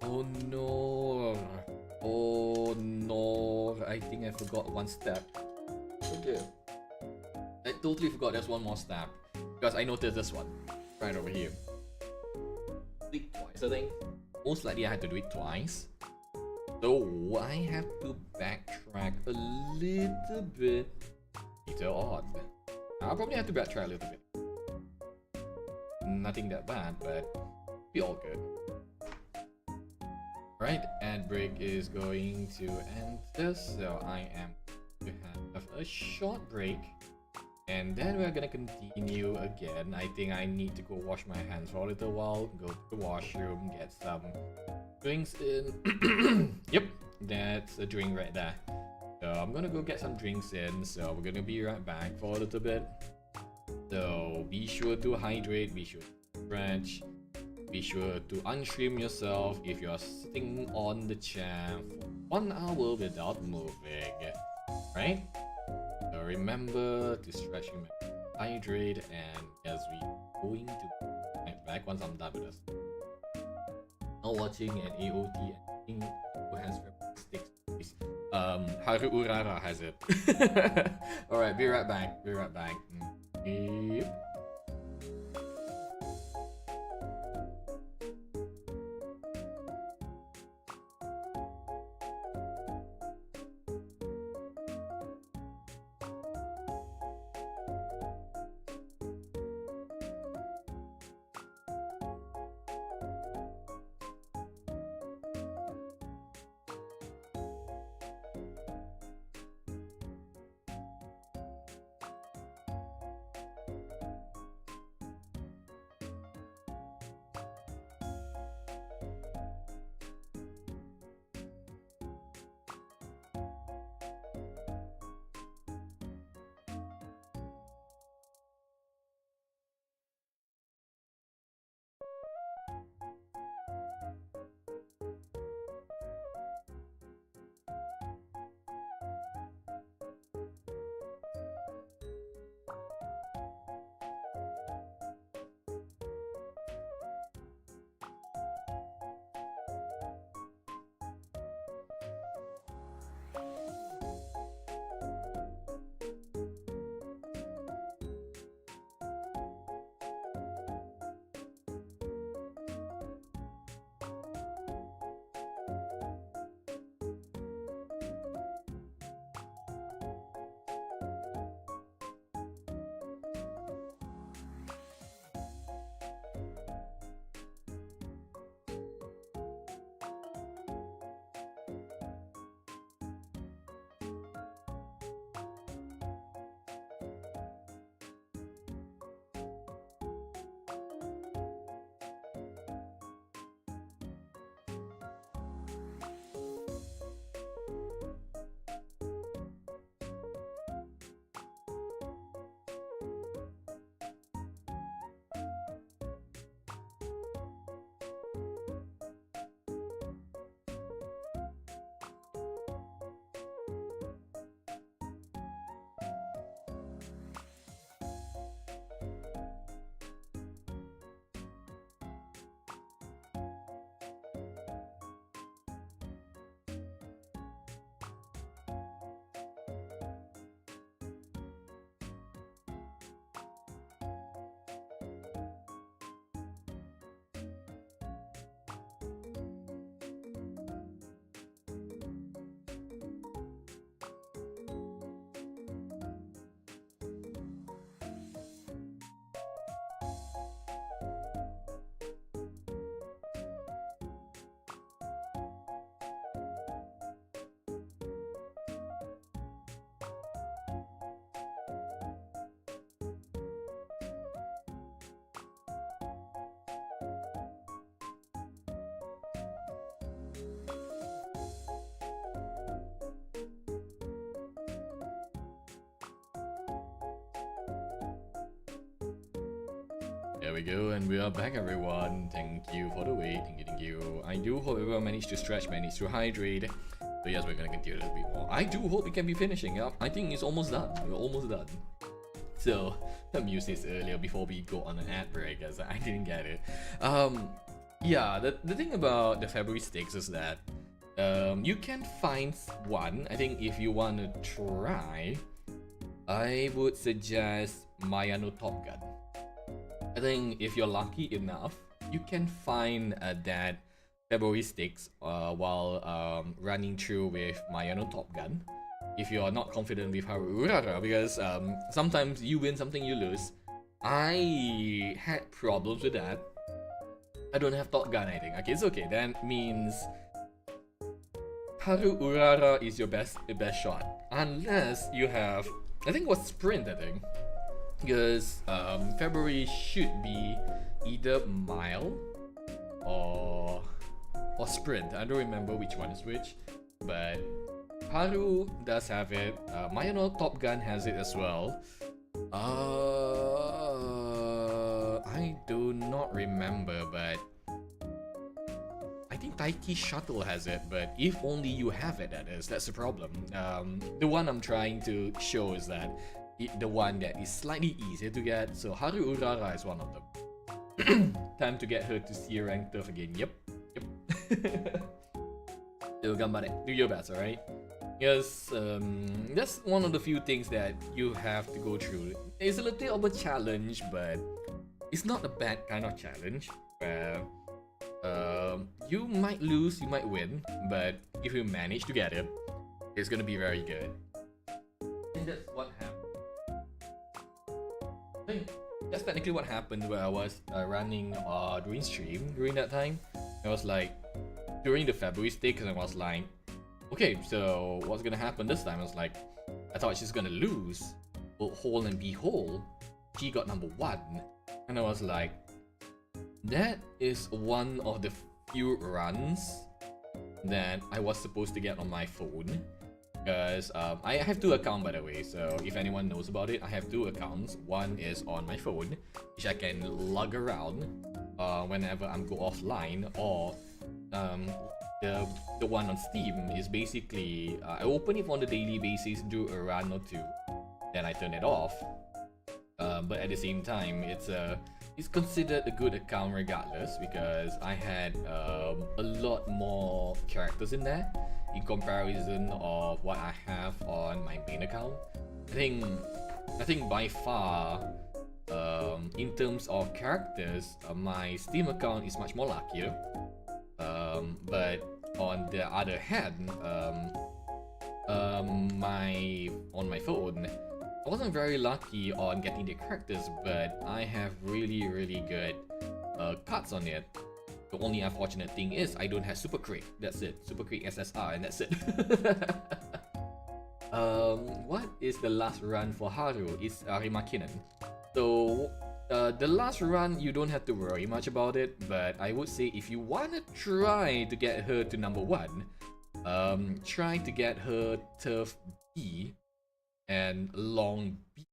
Oh no! Oh no! I think I forgot one step. Okay, I totally forgot. There's one more step because I noticed this one right over here. Twice, I think. Most likely I had to do it twice. So I have to backtrack a little bit. Detail odd. I'll probably have to backtrack a little bit. Nothing that bad, but be all good. Alright, ad break is going to enter, so I am going to have a short break. And then we're gonna continue again. I think I need to go wash my hands for a little while, go to the washroom, get some drinks in. Yep, that's a drink right there. So I'm gonna go get some drinks in, so we're gonna be right back for a little bit. So be sure to hydrate, be sure to stretch, be sure to unstream yourself if you're sitting on the chair for 1 hour without moving, right? So remember to stretch, hydrate, and as we're going to be back once I'm done with this. Now watching an AOT, I think who has sticks. Haru Urara has it. Alright, be right back. Yep. There we go, and we are back, everyone. Thank you for the wait. Thank you. I do hope everyone managed to stretch, managed to hydrate. So yes, we're gonna continue a little bit more. I do hope we can be finishing up. I think it's almost done. We're almost done. So, let me use this earlier before we go on an ad break, as I didn't get it. Yeah, the thing about the February sticks is that you can find one. I think if you want to try, I would suggest M.E.T.E.O.R Top Gun. I think if you're lucky enough, you can find that February sticks while running through with M.E.T.E.O.R Top Gun. If you're not confident with Haru Urara, because sometimes you win, something you lose. I had problems with that. I don't have Top Gun, I think. Okay, it's okay. That means Haru Urara is your best shot, unless you have, I think it was Sprint, I think, because February should be either Mile or Sprint. I don't remember which one is which, but Haru does have it. M.E.T.E.O.R Top Gun has it as well. I do not remember, but I think Taiki Shuttle has it, but if only you have it, that's the problem. The one I'm trying to show is that the one that is slightly easier to get, so Haru Urara is one of them. Time to get her to C rank turf again. Yep. So ganbare, do your best, alright? Yes, that's one of the few things that you have to go through. It's a little bit of a challenge, but it's not a bad kind of challenge where you might lose, you might win, but if you manage to get it, it's gonna be very good. And that's what happened. I think that's technically what happened where I was running during stream during that time. I was like, during the February stick, and I was like, okay, so what's gonna happen this time? I was like, I thought she's gonna lose, but whole and behold, she got number 1. And I was like, that is one of the few runs that I was supposed to get on my phone. Because I have 2 accounts, by the way, so if anyone knows about it, I have 2 accounts. One is on my phone, which I can lug around whenever I'm go offline, or the one on Steam is basically I open it on a daily basis, do a run or 2, then I turn it off. But at the same time, it's considered a good account regardless, because I had a lot more characters in there in comparison of what I have on my main account. I think by far, in terms of characters, my Steam account is much more luckier. But on the other hand, on my phone, I wasn't very lucky on getting the characters, but I have really good cards on it. The only unfortunate thing is I don't have Super Crate. That's it. Super Crate SSR, and that's it. What is the last run for Haru? It's M.E.T.E.O.R. So the last run, you don't have to worry much about it, but I would say if you wanna try to get her to number 1, try to get her turf B and long B.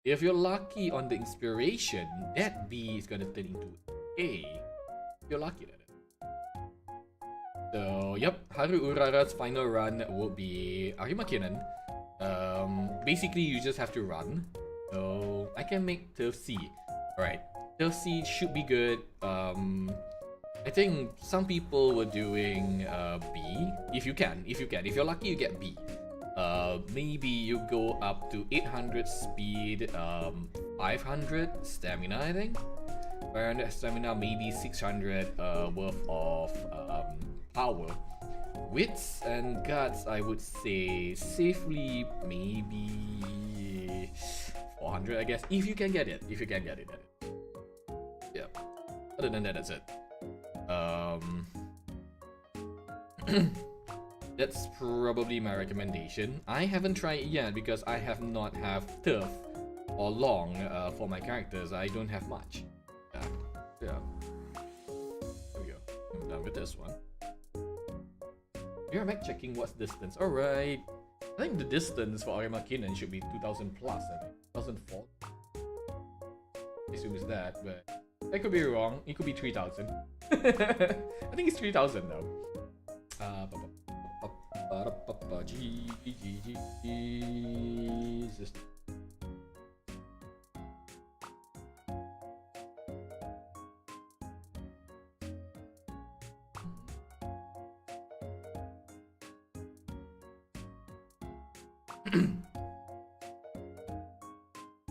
If you're lucky on the inspiration, that B is gonna turn into A. If you're lucky at it. So yep, Haru Urara's final run would be M.E.T.E.O.R. Basically you just have to run. So I can make turf C. Alright, turf C should be good. I think some people were doing B. If you can. If you're lucky, you get B. Maybe you go up to 800 speed, 500 stamina, I think. 500 stamina, maybe 600 worth of power. Wits and guts, I would say safely maybe 400, I guess, if you can get it. Yeah. Other than that, that's it. That's probably my recommendation. I haven't tried it yet because I have not have turf or long for my characters. I don't have much. Yeah. There we go. I'm done with this one. You're checking what's distance. Alright. I think the distance for M.E.T.E.O.R should be 2000 plus, I think. 2004. I assume it's that, but I could be wrong. It could be 3,000. I think it's 3,000 though. Jesus.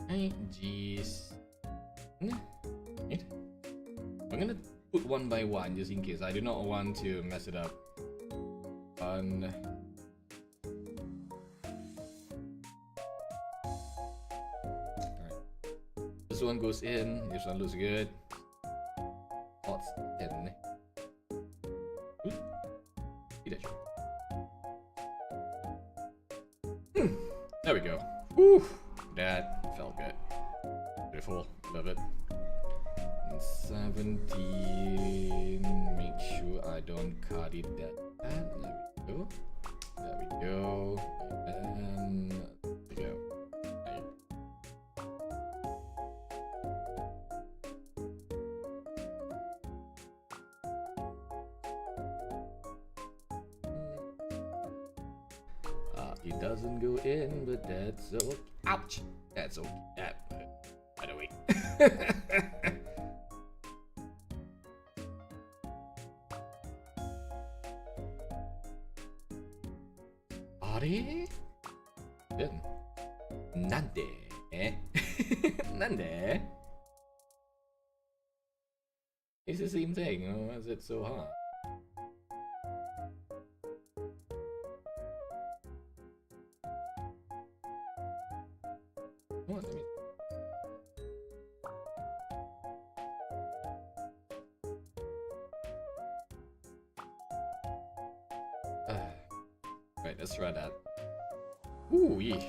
Hey, jeez. Wait. I'm gonna put one by one just in case. I do not want to mess it up. Alright. This one goes in. This one looks good. What's in? There we go. Whew. That felt good. Beautiful. Love it. And 17. Make sure I don't cut it that bad. There we go. There we go. And there we go. Right. It doesn't go in, but that's okay. Ouch! That's okay. That hurt. By the way. Are? Good. Nande? Nande? It's the same thing. Why is it so hard? What? Let me... Right, let's try that. Ooh, yeah.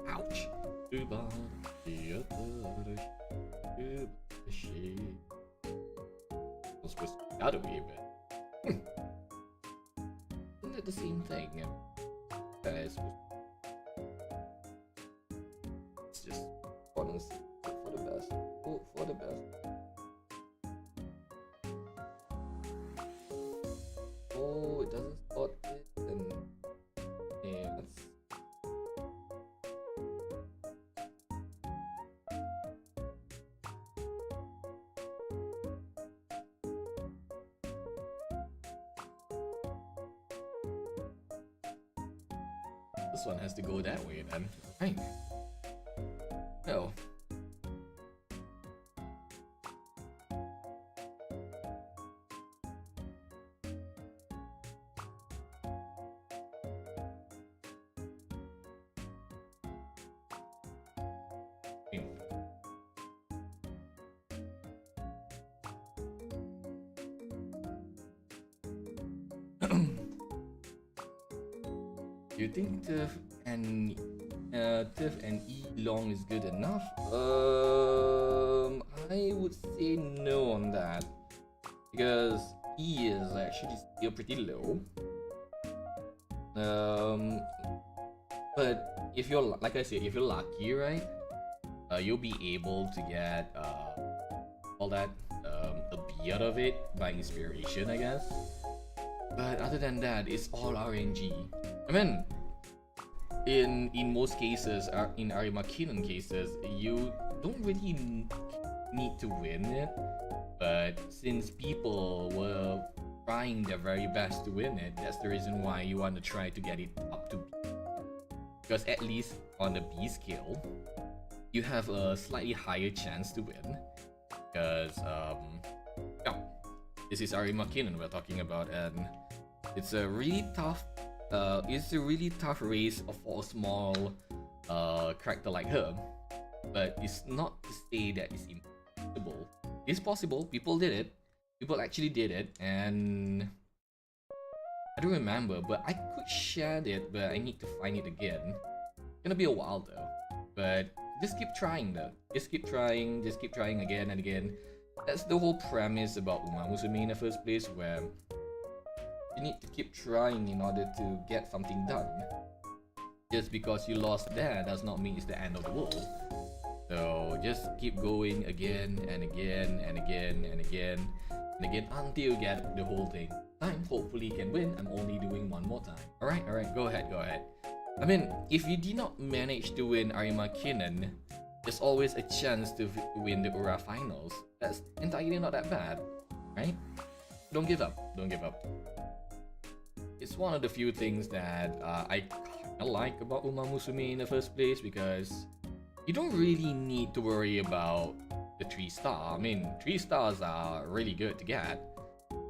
Ouch. I'm supposed to get out of here, but isn't it the same thing? It's just honestly for the best. Hope for the best. Oh, it doesn't spot it, and yeah, that's... This one has to go that way then. Right. Oh. You think TIFF and E long is good enough? I would say no on that, because E is actually still pretty low. But if you're, like I said, if you're lucky, right, you'll be able to get all that a B out of it by inspiration, I guess. But other than that, it's all RNG. I mean, in most cases, in M.E.T.E.O.R cases, you don't really need to win it. But since people were trying their very best to win it, that's the reason why you want to try to get it up to B. Because at least on the B scale, you have a slightly higher chance to win. Because yeah, this is M.E.T.E.O.R we're talking about, and it's a really tough race for a small character like her. But it's not to say that it's impossible. It's possible. People did it. People actually did it, and I don't remember, but I could share it, but I need to find it again. It's gonna be a while though. But just keep trying though. Just keep trying again and again. That's the whole premise about Uma Musume in the first place, where you need to keep trying in order to get something done. Just because you lost there does not mean it's the end of the world. So just keep going again and again and again and again and again until you get the whole thing. Time hopefully you can win. I'm only doing one more time. Alright, go ahead. I mean, if you did not manage to win Arima Kinnan, there's always a chance to win the Ura finals. That's entirely not that bad, right? Don't give up. It's one of the few things that I kinda like about Uma Musume in the first place, because you don't really need to worry about the 3-star. I mean, 3 stars are really good to get,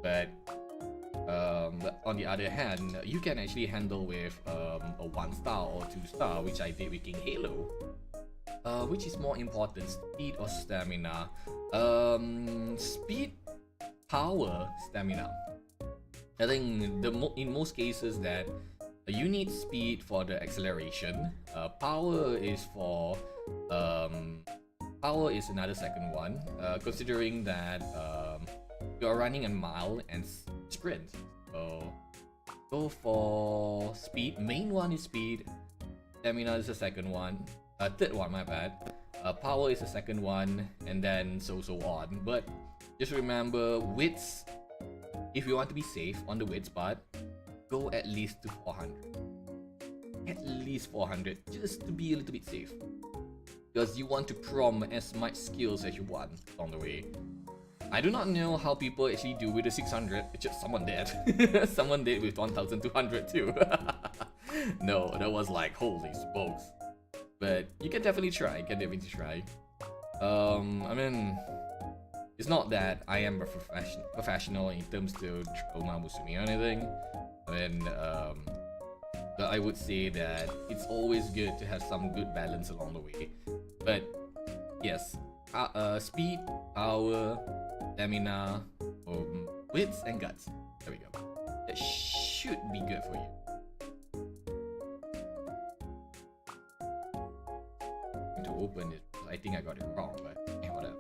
but on the other hand, you can actually handle with a 1-star or 2-star, which I did with King Halo. Which is more important, speed or stamina? Speed, power, stamina. I think in most cases that you need speed for the acceleration. Power is for power is another second one. Considering that you are running a mile and sprint, so go for speed. Main one is speed. Stamina is the second one. Third one, my bad. Power is the second one, and then so on. But just remember, wits. If you want to be safe on the wits part, go at least to 400. At least 400, just to be a little bit safe. Because you want to prom as much skills as you want on the way. I do not know how people actually do with the 600. It's just someone did. Someone did with 1200 too. No, that was like, holy smokes. But you can definitely try. I mean, it's not that I am a professional in terms to Uma Musume or anything. I mean, but I would say that it's always good to have some good balance along the way. But yes, speed, power, stamina, wits, and guts. There we go. That should be good for you. To open it, I think I got it wrong, but whatever.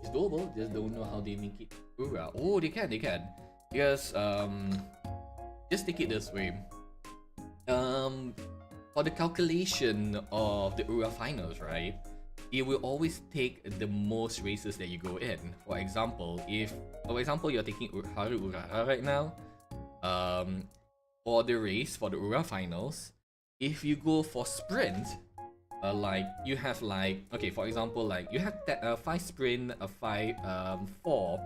It's doable, just don't know how they make it. Oh, they can. Because just take it this way. For the calculation of the Ura finals, right? It will always take the most races that you go in. For example, you're taking Haru Ura right now, for the race for the Ura finals, if you go for sprint, like you have okay, for example, like you have 5 sprint, 4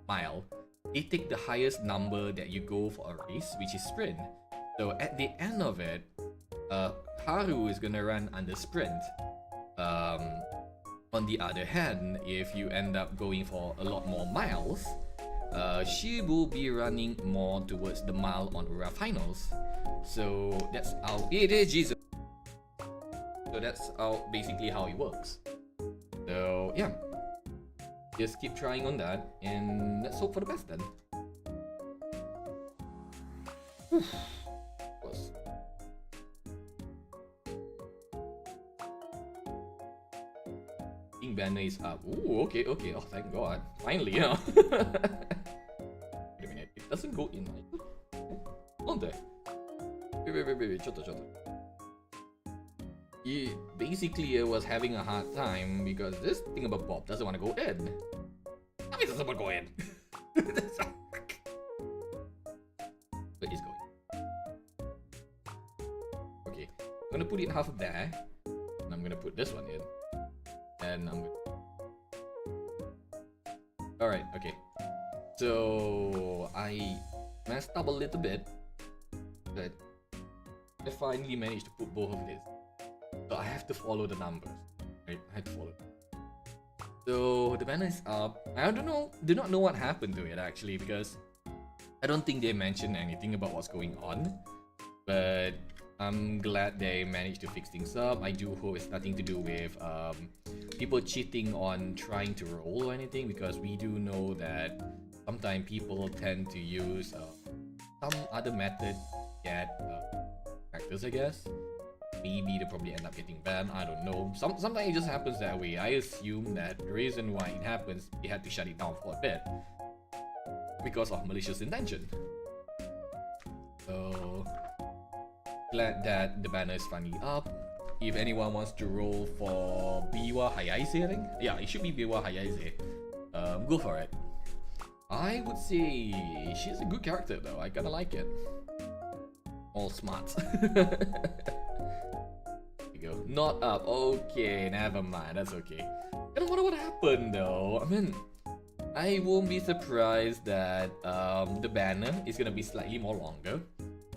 mile. They take the highest number that you go for a race, which is sprint. So at the end of it, Haru is gonna run under sprint. On the other hand, if you end up going for a lot more miles, she will be running more towards the mile on Ura finals. So that's how it is, Jesus. So that's basically how it works. So yeah, just keep trying on that, and let's hope for the best then. King banner is up. Ooh, okay. Oh, thank God. Finally, you know. Wait a minute. It doesn't go in. Don't it? Wait. Shut up. Basically, I was having a hard time because this thing about Bob doesn't want to go in. I mean, it doesn't want to go in. But it's going. Okay, I'm gonna put it half there, and I'm gonna put this one in, and I'm gonna. All right, okay. So I messed up a little bit, but I finally managed to put both of these. So I have to follow the numbers, right? I have to follow. So the banner is up. I do not know what happened to it actually, because I don't think they mentioned anything about what's going on. But I'm glad they managed to fix things up. I do hope it's nothing to do with people cheating on trying to roll or anything, because we do know that sometimes people tend to use some other method to get factors, I guess. maybe they probably end up getting banned. I don't know. Sometimes it just happens that way. I assume that the reason why it happens, they had to shut it down for a bit because of malicious intention. So glad that the banner is finally up. If anyone wants to roll for Biwa Hayaise, I think. Yeah, it should be Biwa Hayaise. Go for it. I would say she's a good character though. I kinda like it. All smart. There you go. Not up. Okay, never mind. That's okay. I don't wonder what happened though. I mean, I won't be surprised that the banner is gonna be slightly more longer.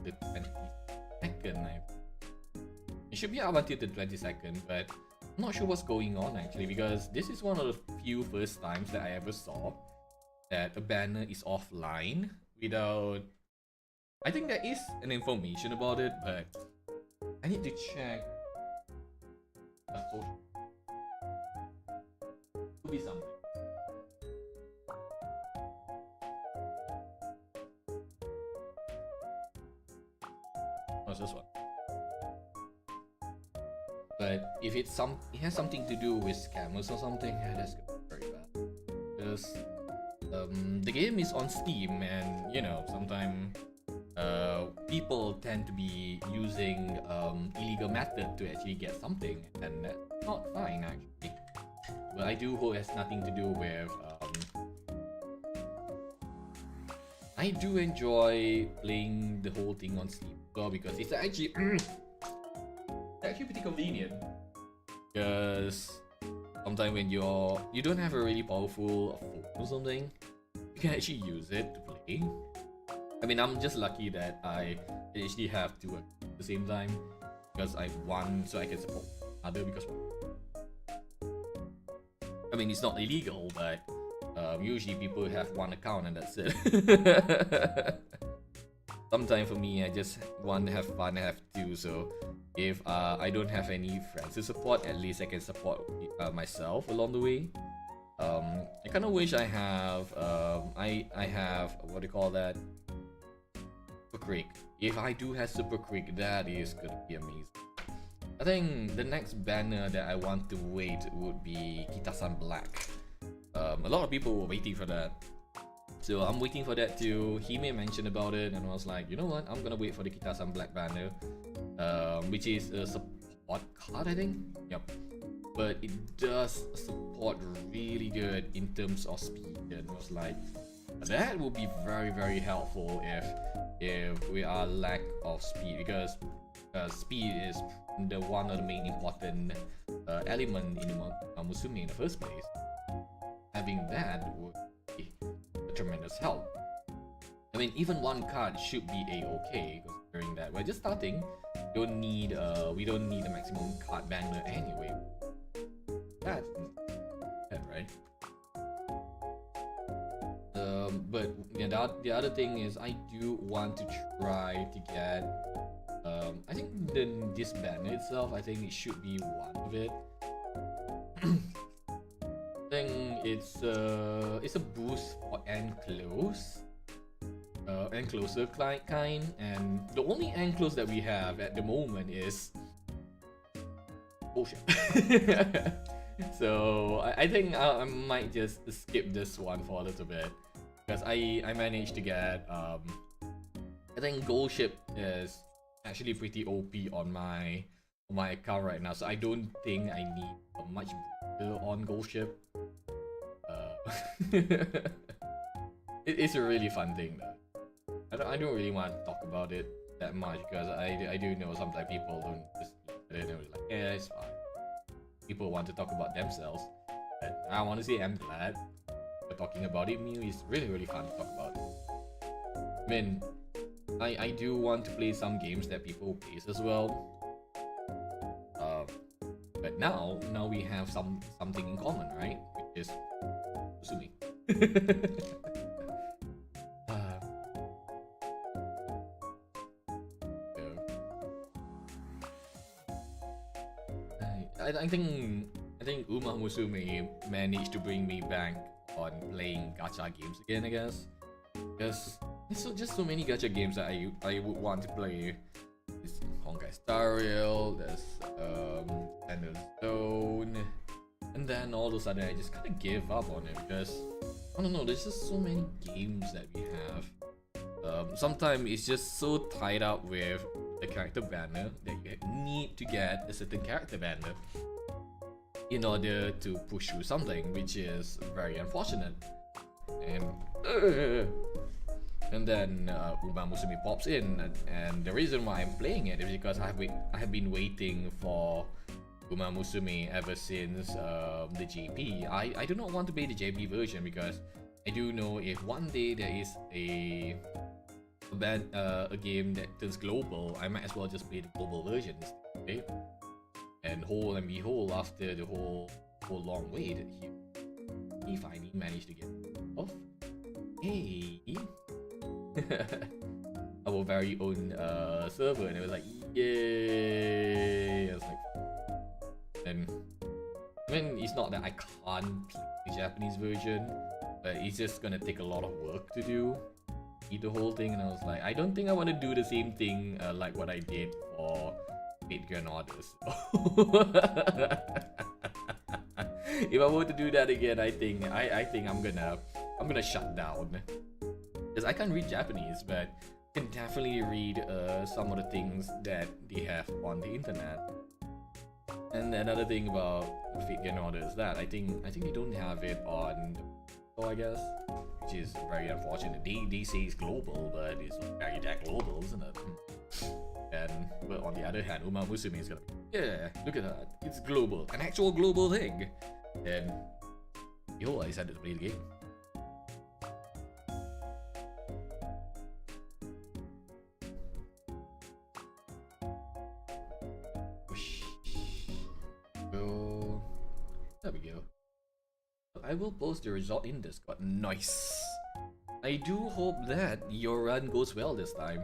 The 22nd. It should be up until the 22nd, but I'm not sure what's going on actually, because this is one of the few first times that I ever saw that a banner is offline without... I think there is an information about it, but I need to check. Could be something. What's this one? But if it has something to do with scammers or something, yeah, that's very bad. Because the game is on Steam, and you know, sometimes people tend to be using illegal method to actually get something, and that's not fine actually. But I do hope it has nothing to do with. I do enjoy playing the whole thing on Steam as well, because it's actually pretty convenient. Because sometimes when you don't have a really powerful phone or something, you can actually use it to play. I mean, I'm just lucky that I actually have two at the same time, because I one so I can support other, because I mean, it's not illegal, but usually people have one account and that's it. Sometimes for me, I just want to have fun, I have two. So if I don't have any friends to support, at least I can support myself along the way. I kind of wish I have I have, what do you call that, Super Creek. If I do have Super Creek, that is gonna be amazing. I think the next banner that I want to wait would be Kitasan Black. A lot of people were waiting for that, so I'm waiting for that too. He may mention about it, and I was like, you know what, I'm gonna wait for the Kitasan Black banner, which is a support card, I think. Yep. But it does support really good in terms of speed, and I was like, that would be very helpful if we are lack of speed, because speed is the one of the main important element in the Musume in the first place. Having that would be a tremendous help. I mean, even one card should be a-okay, considering that we're just starting. We don't need a maximum card banner anyway. That's that, right? But yeah, the other thing is, I do want to try to get I think this banner itself, I think it should be one of it. I think it's a boost for encloser kind, and the only enclose that we have at the moment is bullshit. So I think I might just skip this one for a little bit, because I managed to get I think Gold Ship is actually pretty OP on my account right now, so I don't think I need much booster on Gold Ship. It's a really fun thing though. I don't really want to talk about it that much, because I do know sometimes people don't just look at it and like, yeah, it's fine. People want to talk about themselves, but I want to say I'm glad we're talking about it. It's really fun to talk about it. I mean, I do want to play some games that people plays as well. But now we have something in common, right? Which is Musume. I think Uma Musume managed to bring me back on playing gacha games again, I guess. Because there's just so many gacha games that I would want to play. This Honkai. Star Rail, there's Stone, and then all of a sudden I just kind of gave up on it because I don't know, there's just so many games that we have. Sometimes it's just so tied up with the character banner that you need to get a certain character banner in order to push through something, which is very unfortunate. And then Uma Musume pops in, and the reason why I'm playing it is because I have been waiting for Uma Musume ever since the JP. I do not want to play the JP version because I do know if one day there is a game that turns global, I might as well just play the global version, right? And whole and behold, after the whole long wait, he finally managed to get off. Hey, our very own server, and it was like, yay! I was like, and I mean, it's not that I can't play the Japanese version, but it's just gonna take a lot of work to do the whole thing, and I was like, I don't think I want to do the same thing like what I did for M.E.T.E.O.R and others. If I were to do that again, I think I'm gonna shut down, because I can't read Japanese, but I can definitely read some of the things that they have on the internet. And another thing about M.E.T.E.O.R and others is that I think they don't have it on, I guess, which is very unfortunate. They say it's global, but it's not very that global, isn't it? And but on the other hand, Uma Musume is gonna be, yeah, look at that, it's global, an actual global thing. And yo, I decided to play the game. So there we go. I will post the result in Discord. Nice. I do hope that your run goes well this time.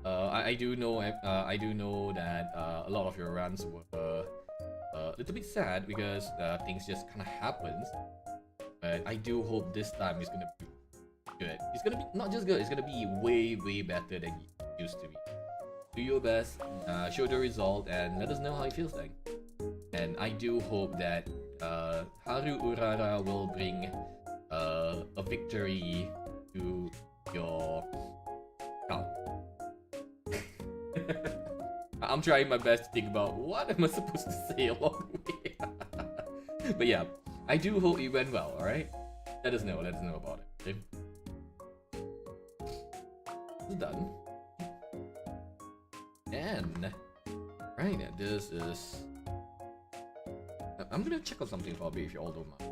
I do know that a lot of your runs were a little bit sad because things just kind of happens. But I do hope this time it's gonna be good. It's gonna be not just good. It's gonna be way better than it used to be. Do your best, show the result, and let us know how it feels like. And I do hope that Haru Urara will bring a victory to your town. I'm trying my best to think about what am I supposed to say along the way. But yeah, I do hope it went well, alright? Let us know about it. Okay? It's done. And right, this is, I'm gonna check on something probably if you all don't mind.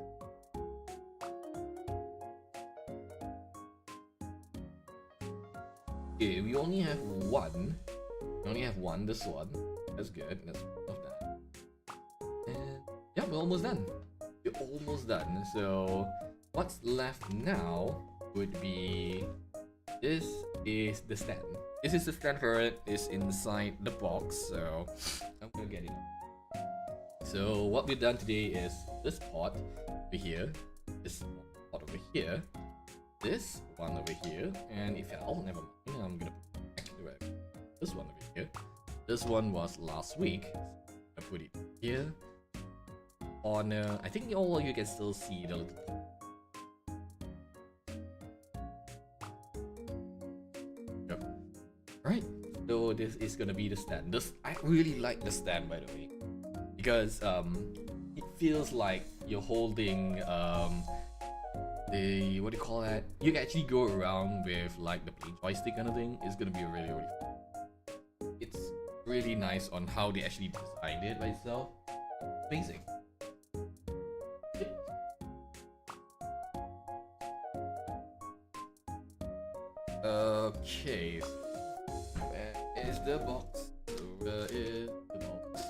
Okay, we only have one. We only have one, this one. That's good. That's enough that. And yeah, we're almost done. We're almost done. So what's left now would be, this is the stand. This is the stand for it. It's inside the box, so I'm gonna get it up. So what we've done today is this pot over here, this pot over here, this one over here, and it fell, never mind, I'm gonna put it back. This one over here. This one was last week, so I put it here. On, I think all you can still see the little pot. Yep. Alright, so this is gonna be the stand. I really like the stand, by the way, because it feels like you're holding the, what do you call that? You can actually go around with like the play joystick kind of thing. It's gonna be really fun. It's really nice on how they actually designed it by itself. Amazing. Okay. Where is the box? Where is the box?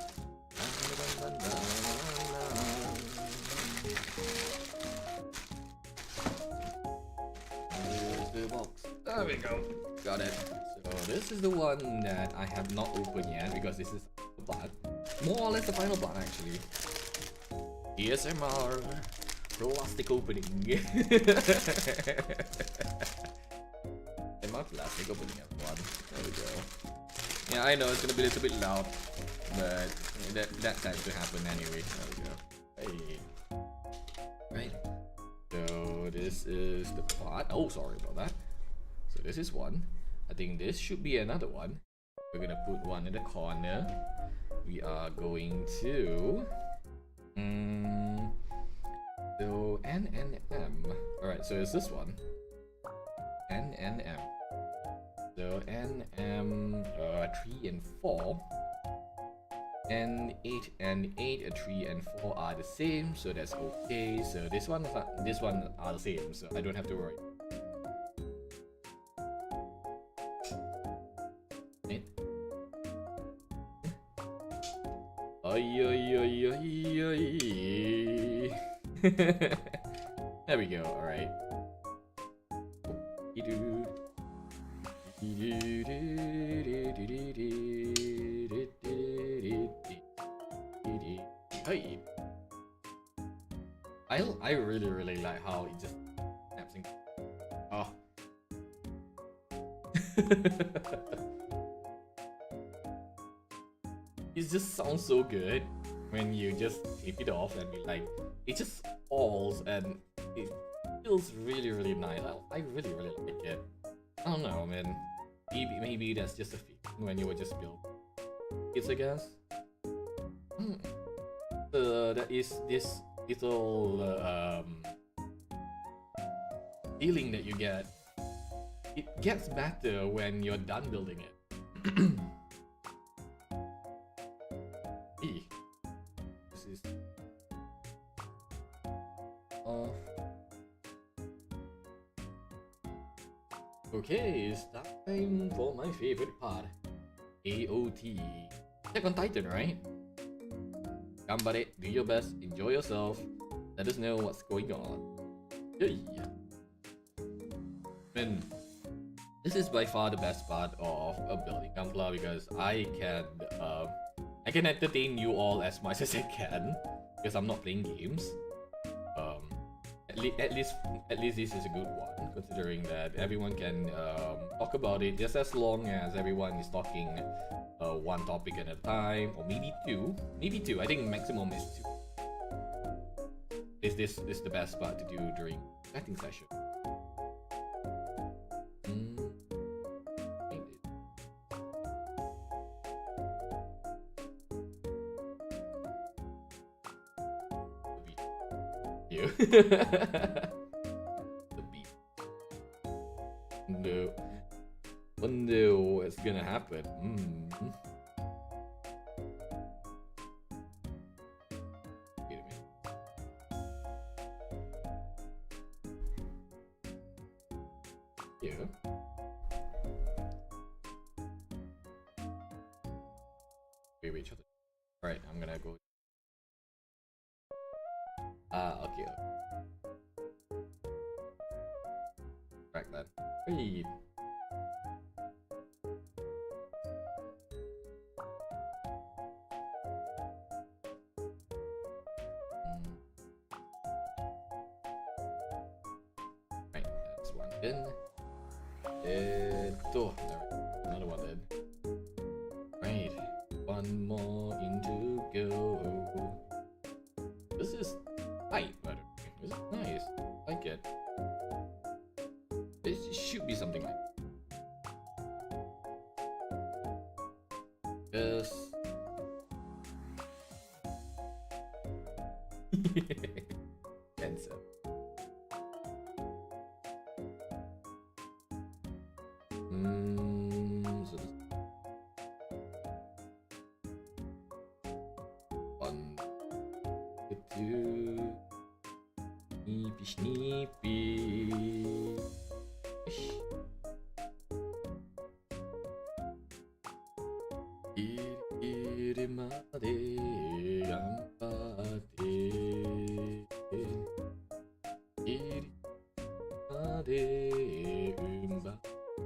Where's the box? There we go. Got it. So this is the one that I have not opened yet because this is the part. More or less the final part actually. ASMR plastic opening. My plastic opening everyone. There we go. Yeah, I know it's gonna be a little bit loud, but that tends to happen anyway. There we go. Hey. Right. So this is the pot. Oh, sorry about that. So this is one. I think this should be another one. We're gonna put one in the corner. We are going to so N and M. Alright, so it's this one. N and M. So N, M, 3 and 4. And 8 and 8, 3 and 4 are the same, so that's okay. So this one are the same, so I don't have to worry. Right. There we go, alright. Hey. I really like how it just snaps in. Oh. It just sounds so good when you just tape it off and be like, it just falls and it feels really nice. I really like it. I don't know, man. Maybe that's just a feeling when you were just building it, I guess. That is this little feeling that you get. It gets better when you're done building it. This is okay, it's time for my favorite part. AOT. Attack on Titan, right? Gambare, do your best, enjoy yourself, let us know what's going on. Hey. Man, this is by far the best part of building Gunpla because I can entertain you all as much as I can because I'm not playing games. At least this is a good one, considering that everyone can talk about it just as long as everyone is talking one topic at a time, or maybe two. I think maximum is 2. This is the best part to do during chatting session. You. The beat. No. Wonder what's gonna happen. Wait a minute. Yeah. Wait. Alright, I'm gonna go. Okay. Back then. Wait. Right, that's one in. Another one then. Right, one more in to go. This is tight, by the way. This is nice. I like it. This should be something like this. Answer. So this one, two, sneepy. Made gampate made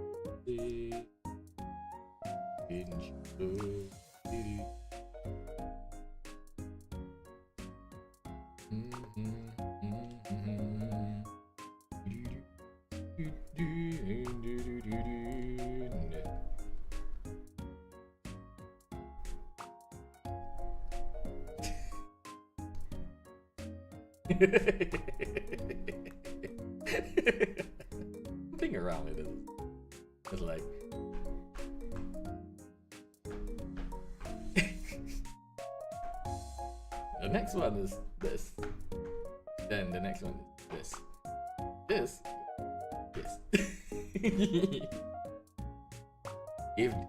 umbate incho Playing around with it. It's like the next one is this. Then the next one is this.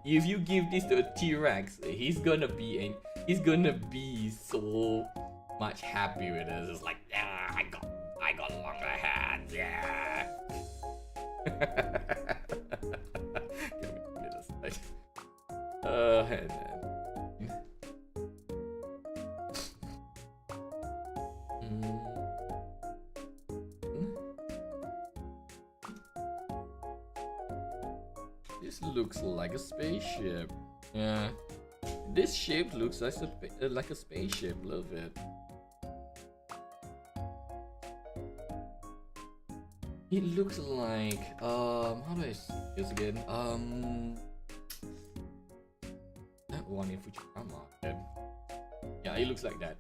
If you give this to a T-Rex, he's gonna be so much happy with this. It's like, yeah, I got longer hands, yeah. And this looks like a spaceship. Yeah, this shape looks like a spaceship. Love it. It looks like how do I say this again? That one in Futurama. Yeah, it looks like that.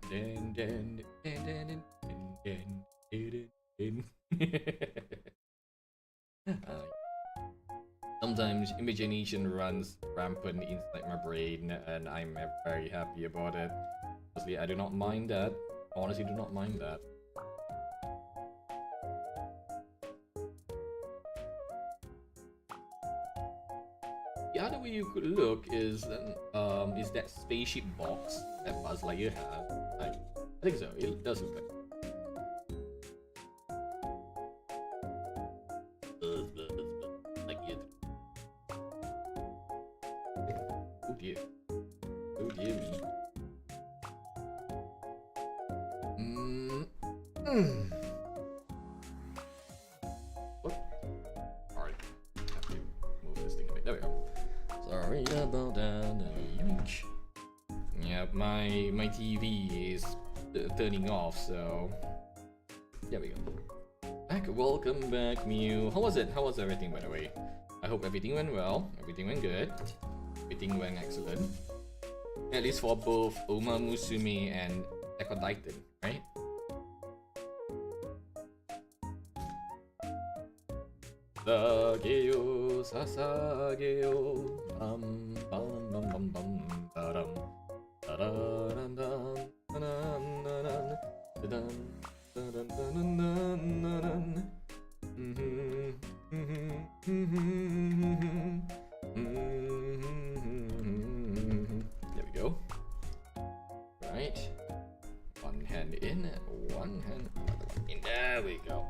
Sometimes imagination runs rampant inside my brain, and I'm very happy about it. Honestly, I do not mind that. Honestly, do not mind that. The other way you could look is that spaceship box that Buzz Lightyear has. I think so. It does look good. Oh dear. Oh dear me. What? Alright. Have to move this thing a bit. There we go. Sorry about that. Yeah, my TV is turning off, so there we go. Welcome back, Mew. How was it? How was everything, by the way? I hope everything went well. Everything went good. Everything went excellent. At least for both Oma Musume and Attack on Titan, right? Sasageo, sasageo, bam bam bam bam bam badam, dun dun dun dun. There we go. Right. One hand in, one hand in. There we go.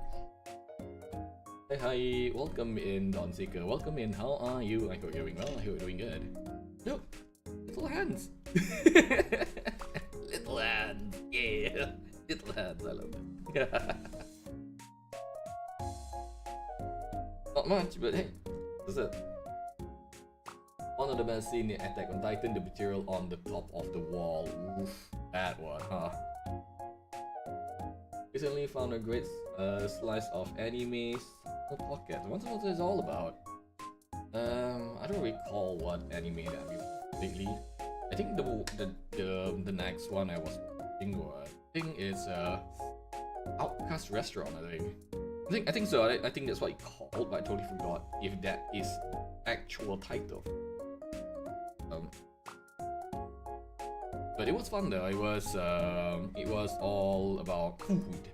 Hey, hi, welcome in, Don Seeker. Welcome in. How are you? I hope you're doing well. I hope you're doing good. Look, little hands. Little hands. Yeah. Little hands. I love it. Not much, but hey, that's it. One of the best scenes in Attack on Titan, the material on the top of the wall. Oof, that one, huh? Recently found a great slice of anime pocket. What's this all about? I don't recall what anime that we watched lately. I think the next one I was watching was, I think it's Outcast Restaurant. I think so. I think that's what it's called, but I totally forgot if that is actual title. But it was fun though. It was all about food.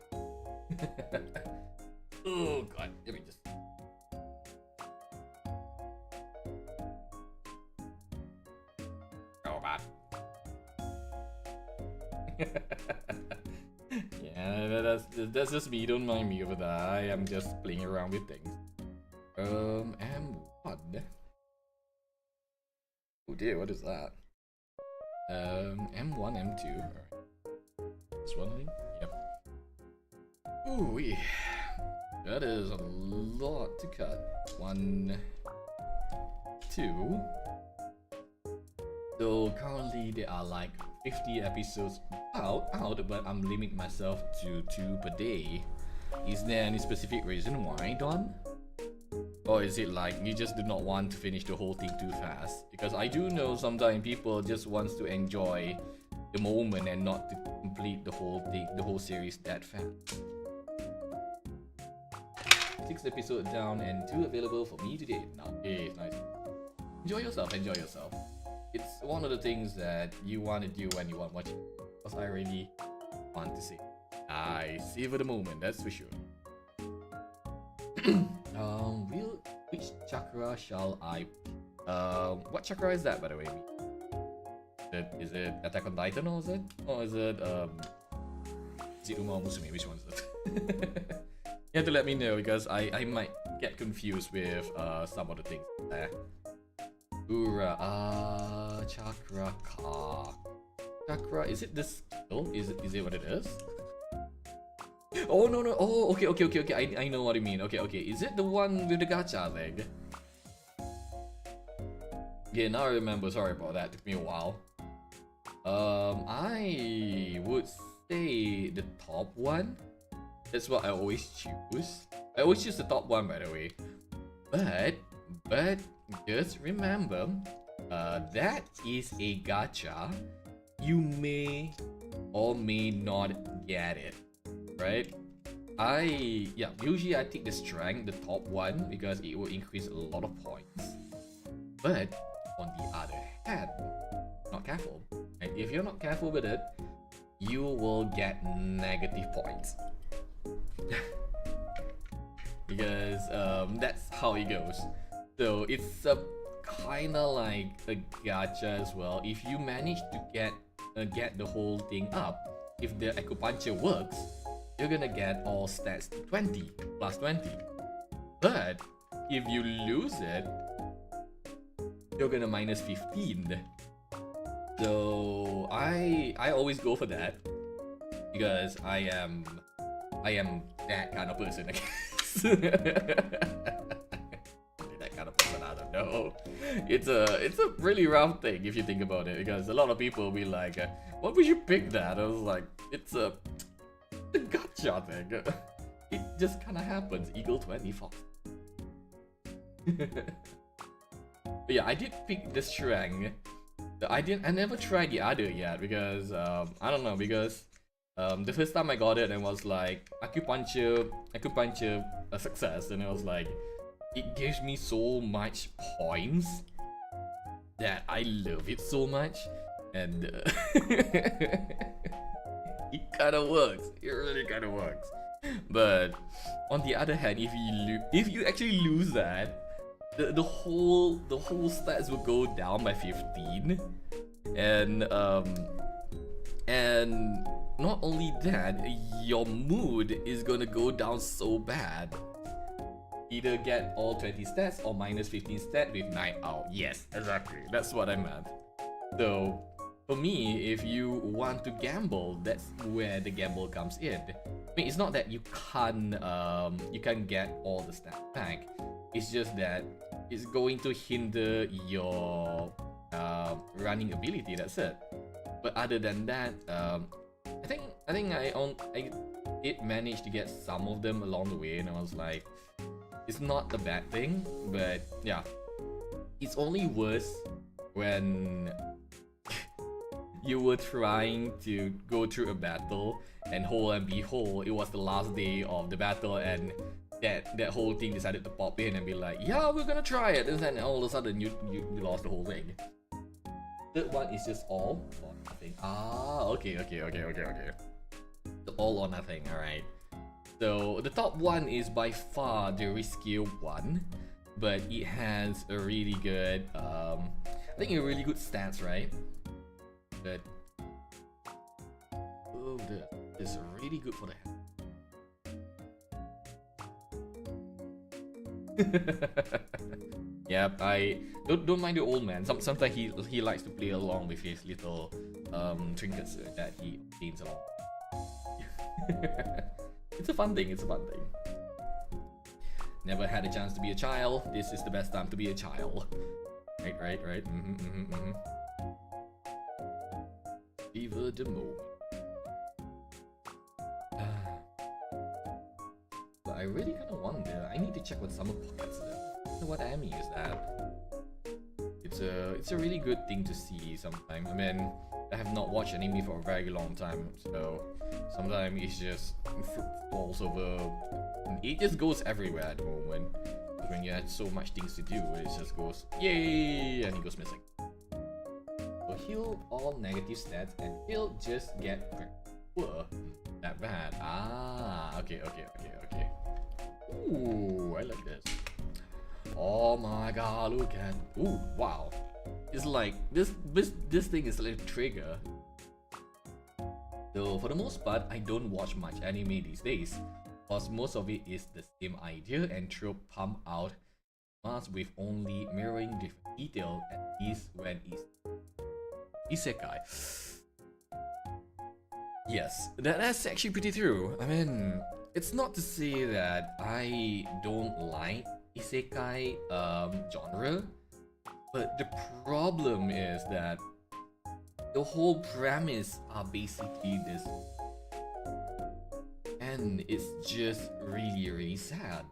Oh god, let me just. Oh bad. Yeah, that's just me. Don't mind me over there. I am just playing around with things. M.E.T.E.O.R. Oh dear, what is that? M1, M2. Alright. This one link? Yep. Ooh, that is a lot to cut. 1, 2. So currently there are like 50 episodes out, but I'm limiting myself to 2 per day. Is there any specific reason why, Don? Or is it like you just do not want to finish the whole thing too fast? Because I do know sometimes people just wants to enjoy the moment and not to complete the whole thing, the whole series that fast. 6 episodes down and 2 available for me today. Now, okay, nice. Enjoy yourself, enjoy yourself. It's one of the things that you want to do when you want watching. Because I really want to see. I savor the moment, that's for sure. Which chakra shall I? What chakra is that, by the way? Is it Attack on Titan, or is it? Or is it Uma Musume? Which one is it? You have to let me know, because I might get confused with some of the things there. Ura, chakra ka. Chakra, is it this skill? Is it what it is? Oh no, oh okay, I know what you mean. Okay, is it the one with the gacha thing? Yeah, now I remember, sorry about that, took me a while. I would say the top one. That's what I always choose. I always choose the top one, by the way. But just remember, that is a gacha. You may or may not get it, right? Usually I take the strength, the top one, because it will increase a lot of points. But on the other hand, not careful. And if you're not careful with it, you will get negative points. Because that's how it goes. So it's kinda like a gacha as well. If you manage to get the whole thing up, if the acupuncture works, you're gonna get all stats to 20 plus 20. But if you lose it, you're gonna minus 15. So I always go for that, because I am that kind of person, I guess. That kind of person, I don't know. It's a really rough thing if you think about it, because a lot of people will be like, why would you pick that? I was like, it's a gacha thing. It just kind of happens. Eagle 24. But yeah, I did pick the strength. I never tried the other yet, because I don't know, because the first time I got it and was like acupuncture a success, and it was like it gives me so much points that I love it so much, and it kind of works. It really kind of works. But on the other hand, if you actually lose that, the whole stats will go down by 15, and not only that, your mood is gonna go down so bad. Either get all 20 stats or minus 15 stat with night out. Yes, exactly. That's what I meant. So for me, if you want to gamble, that's where the gamble comes in. I mean, it's not that you can't get all the stats back. It's just that it's going to hinder your running ability. That's it. But other than that, I think I did manage to get some of them along the way, and I was like, it's not a bad thing. But yeah, it's only worse when you were trying to go through a battle, and whole and behold, it was the last day of the battle, and that whole thing decided to pop in and be like, yeah, we're gonna try it, and then all of a sudden you lost the whole thing. Third one is just all or nothing. Okay. So all or nothing, alright. So the top one is by far the riskier one, but it has a really good, I think a really good stats, right? But this is really good for the health. Yep, I don't mind the old man. Sometimes he likes to play along with his little trinkets that he obtains along. It's a fun thing. Never had a chance to be a child. This is the best time to be a child. Right. Fever the moment. But I really kind of wonder. I need to check what summer pockets are. I don't know what anime is that. It's a really good thing to see sometimes. I mean, I have not watched anime for a very long time, so sometimes it just falls over. It just goes everywhere at the moment. When you had so much things to do, it just goes yay, and it goes missing. So heal all negative stats, and he'll just get poor. That bad. Ah, okay. Ooh, I like this. Oh my god, look at. Ooh, wow. It's like this thing is like a trigger. So for the most part, I don't watch much anime these days, because most of it is the same idea and trope pump out masks with only mirroring different detail, at least when it's isekai. Yes, that's actually pretty true. I mean, it's not to say that I don't like isekai genre, but the problem is that the whole premise are basically this, and it's just really sad.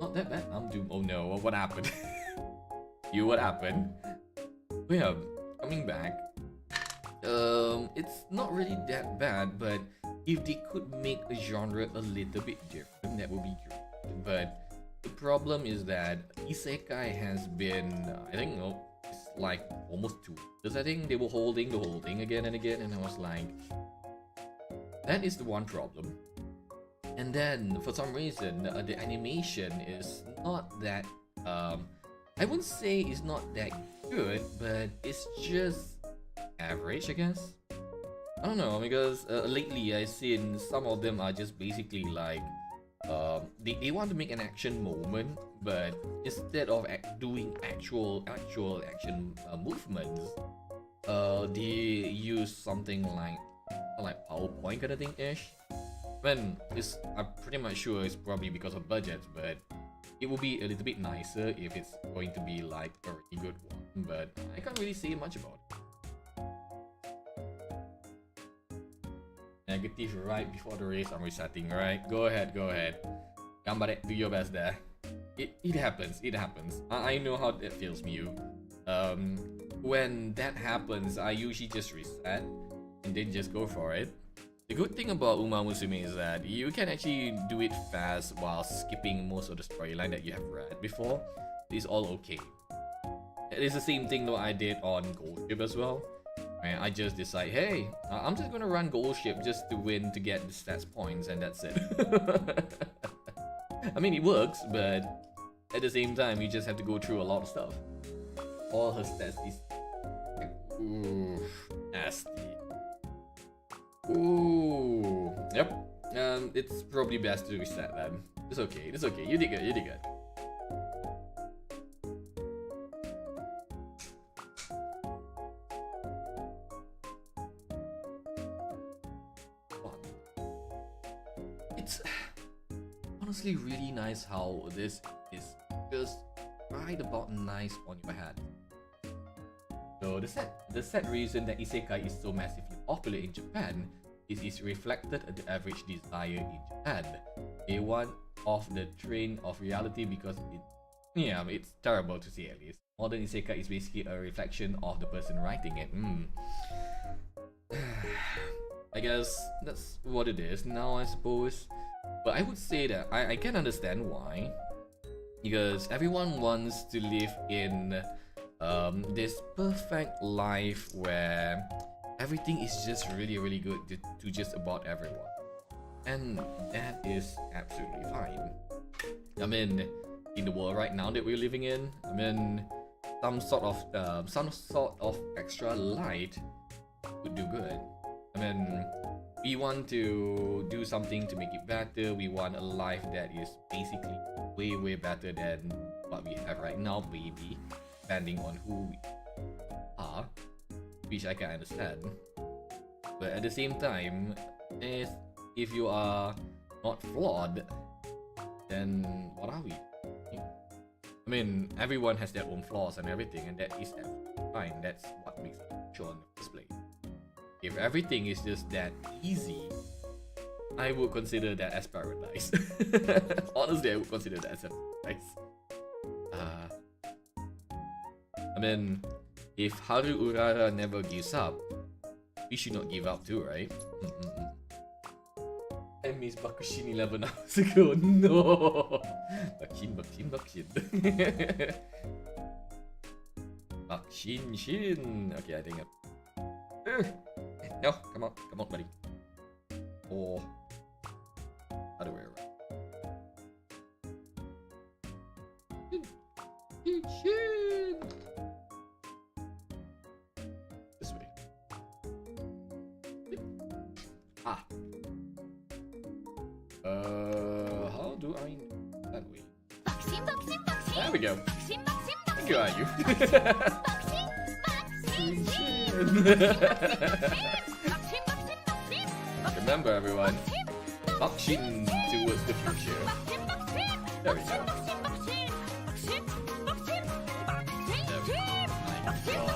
Not that bad. I'm doomed. Oh no, what happened? What happened? Yeah, coming back. It's not really that bad, but if they could make a genre a little bit different, that would be great. But the problem is that isekai has been, I think, it's like almost 2 years. I think they were holding the whole thing again and again, and I was like, that is the one problem. And then for some reason, the animation is not that. I wouldn't say it's not that good, but it's just average, I guess. I don't know, because lately I've seen some of them are just basically like they want to make an action moment, but instead of doing actual action movements, they use something like PowerPoint kind of thing ish. When I'm pretty much sure it's probably because of budget, but it would be a little bit nicer if it's going to be like a really good one. But I can't really say much about it. Negative right before the race. I'm resetting. Right, go ahead. Gambare, do your best there. It happens. I know how that feels, Miyu. When that happens, I usually just reset and then just go for it. The good thing about Uma Musume is that you can actually do it fast while skipping most of the storyline that you have read before. It's all okay. It is the same thing that I did on Gold Ship as well. And I just decide, hey, I'm just gonna run Gold Ship just to win, to get the stats points, and that's it. I mean, it works, but at the same time, you just have to go through a lot of stuff. All her stats is nasty. Ooh, yep. It's probably best to reset then. It's okay. You did good. It's honestly really nice how this is just right about nice on your head. So the sad reason that isekai is so massively popular in Japan is reflected at the average desire in Japan. They want off the train of reality because it's terrible to say at least. Modern isekai is basically a reflection of the person writing it. I guess that's what it is now, I suppose. But I would say that I can understand why. Because everyone wants to live in this perfect life where everything is just really good to just about everyone. And that is absolutely fine. I mean, in the world right now that we're living in, I mean, some sort of extra light would do good. I mean, we want to do something to make it better. We want a life that is basically way better than what we have right now, maybe, depending on who we are, which I can understand. But at the same time, if you are not flawed, then what are we? I mean, everyone has their own flaws and everything, and that is fine. That's what makes it show in the first place. If everything is just that easy, I would consider that as paradise. Honestly, I would consider that as paradise. I mean, If Haru Urara never gives up, we should not give up too, right? I missed Bakushin 11 hours ago. No! Bakushin. Bakushin. Okay, I think no, come on, buddy. Oh. Other way around. This way. Ah. How do I... that way? There we go. Thank you, are you? Remember, everyone. Bakushin towards the future. There we go.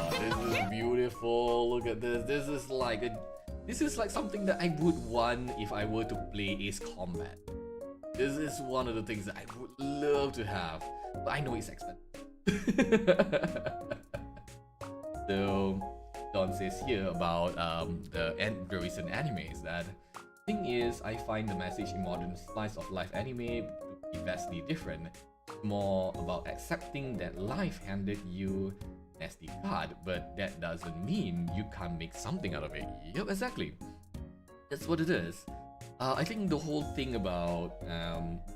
This is beautiful. Look at this. This is like something that I would want if I were to play Ace Combat. This is one of the things that I would love to have, but I know it's expensive. So Don says here about the recent animes that thing is, I find the message in modern slice of life anime to be vastly different. More about accepting that life handed you nasty card, but that doesn't mean you can't make something out of it. Yep, exactly. That's what it is. I think the whole thing about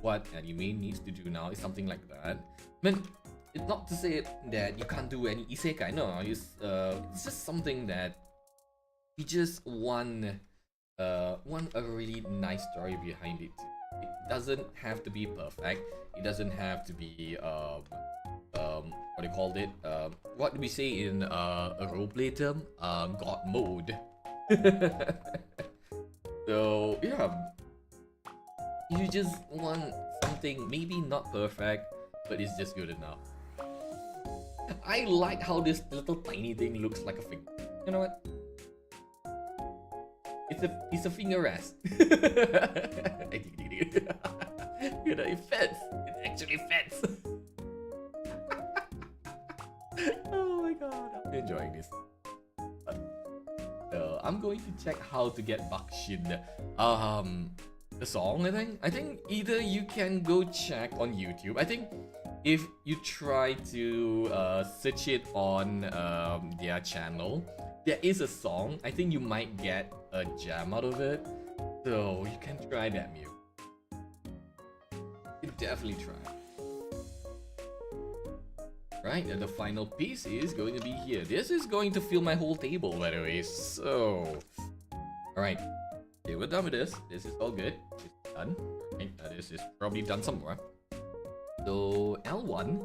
what anime needs to do now is something like that. I mean, it's not to say that you can't do any isekai. No, it's just something that you just want a really nice story behind it. It doesn't have to be perfect. It doesn't have to be what do you call it? What do we say in a roleplay term? God mode. So yeah, you just want something maybe not perfect, but it's just good enough. I like how this little tiny thing looks like a finger. You know what? It's a finger rest. You know, it fits. It actually fits. Oh my god, I'm enjoying this. I'm going to check how to get Bakushin. The song, I think either you can go check on YouTube. I think if you try to search it on their channel, there is a song. I think you might get a jam out of it. So you can try that, Mew. You definitely try. Right, and the final piece is going to be here. This is going to fill my whole table, by the way. So, alright. Okay, we're done with this. This is all good. It's done. Right, this is probably done somewhere. So, L1,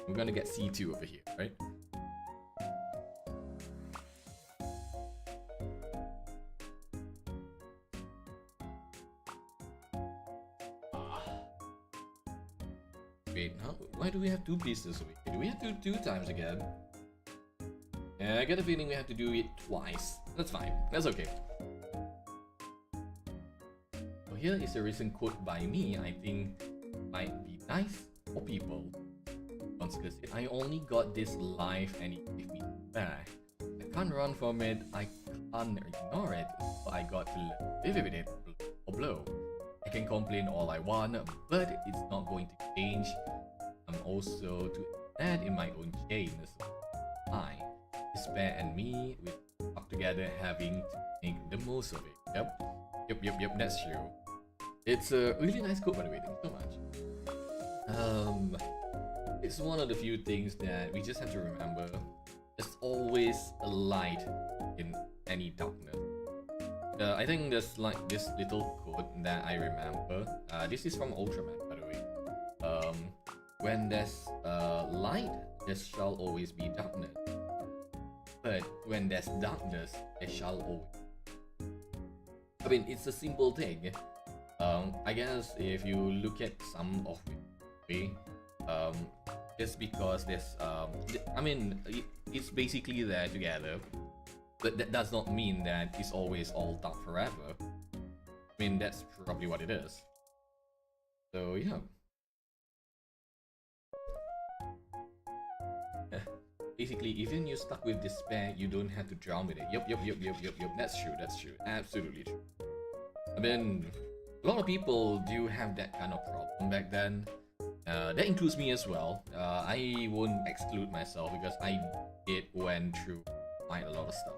we're gonna get C2 over here, right? Wait, why do we have two pieces over here? Do we have to do 2 times again? Yeah, I get a feeling we have to do it twice. That's fine. That's okay. So here is a recent quote by me. I think might be nice for people. Once I only got this life and it gave me back. I can't run from it. I can't ignore it. So I got to live with it or blow. I can complain all I want, but it's not going to change. I'm also to add in my own chain. So I, despair and me, we talk together having to make the most of it. Yep, that's true. It's a really nice quote, by the way. Thank you so much. It's one of the few things that we just have to remember. There's always a light in any darkness. I think there's like this little quote that I remember. This is from Ultraman, by the way. When there's light, there shall always be darkness. But when there's darkness, there shall always. I mean, it's a simple thing. I guess if you look at some of it, just because there's I mean, it's basically there together. But that does not mean that it's always all dark forever. I mean, that's probably what it is. So, yeah. basically, even you're stuck with despair, you don't have to drown with it. Yup. That's true. Absolutely true. I mean, a lot of people do have that kind of problem back then. That includes me as well. I won't exclude myself because I went through quite a lot of stuff.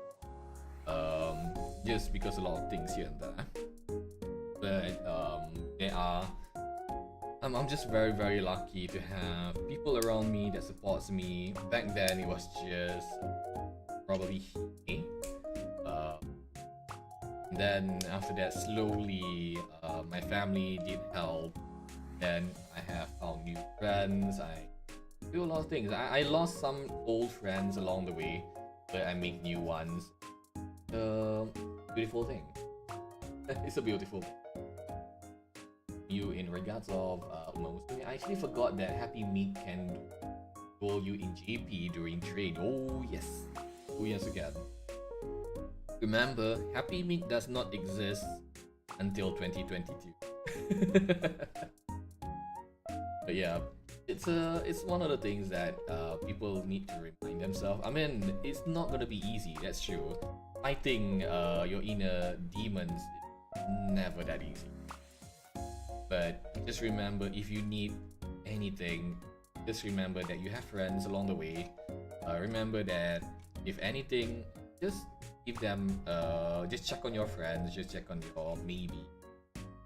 Just because a lot of things here and there. But I'm just very lucky to have people around me that supports me. Back then it was just probably me. Then after that, slowly my family did help. Then I have found new friends. I do a lot of things. I lost some old friends along the way, but I make new ones. Beautiful thing. It's a beautiful thing. You in regards of I actually forgot that Happy Meet can roll you in JP during trade. Oh yes again. Remember, Happy Meet does not exist until 2022. But yeah, it's one of the things that people need to remind themselves. I mean, it's not gonna be easy, that's true. Fighting your inner demons is never that easy. But just remember, if you need anything, just remember that you have friends along the way. Remember that if anything, just give them, just check on your friends, just check on your maybe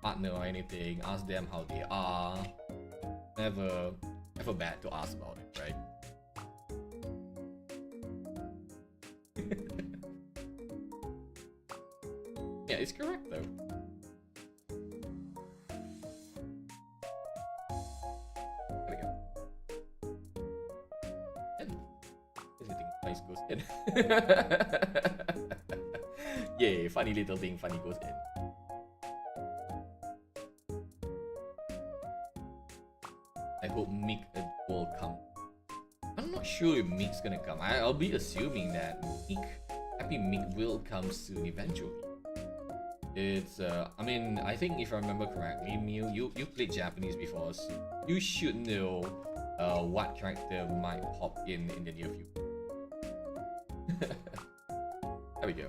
partner or anything. Ask them how they are. Never bad to ask about it, right? Yeah, it's correct though. There we go. And everything nice goes in. Yay, funny little thing, funny goes in. I hope M.E.T.E.O.R will come. I'm not sure if M.E.T.E.O.R's gonna come. I'll be assuming that Happy M.E.T.E.O.R will come soon eventually. It's I mean, I think if I remember correctly, Mew, you played Japanese before, so you should know what character might pop in the near future. There we go.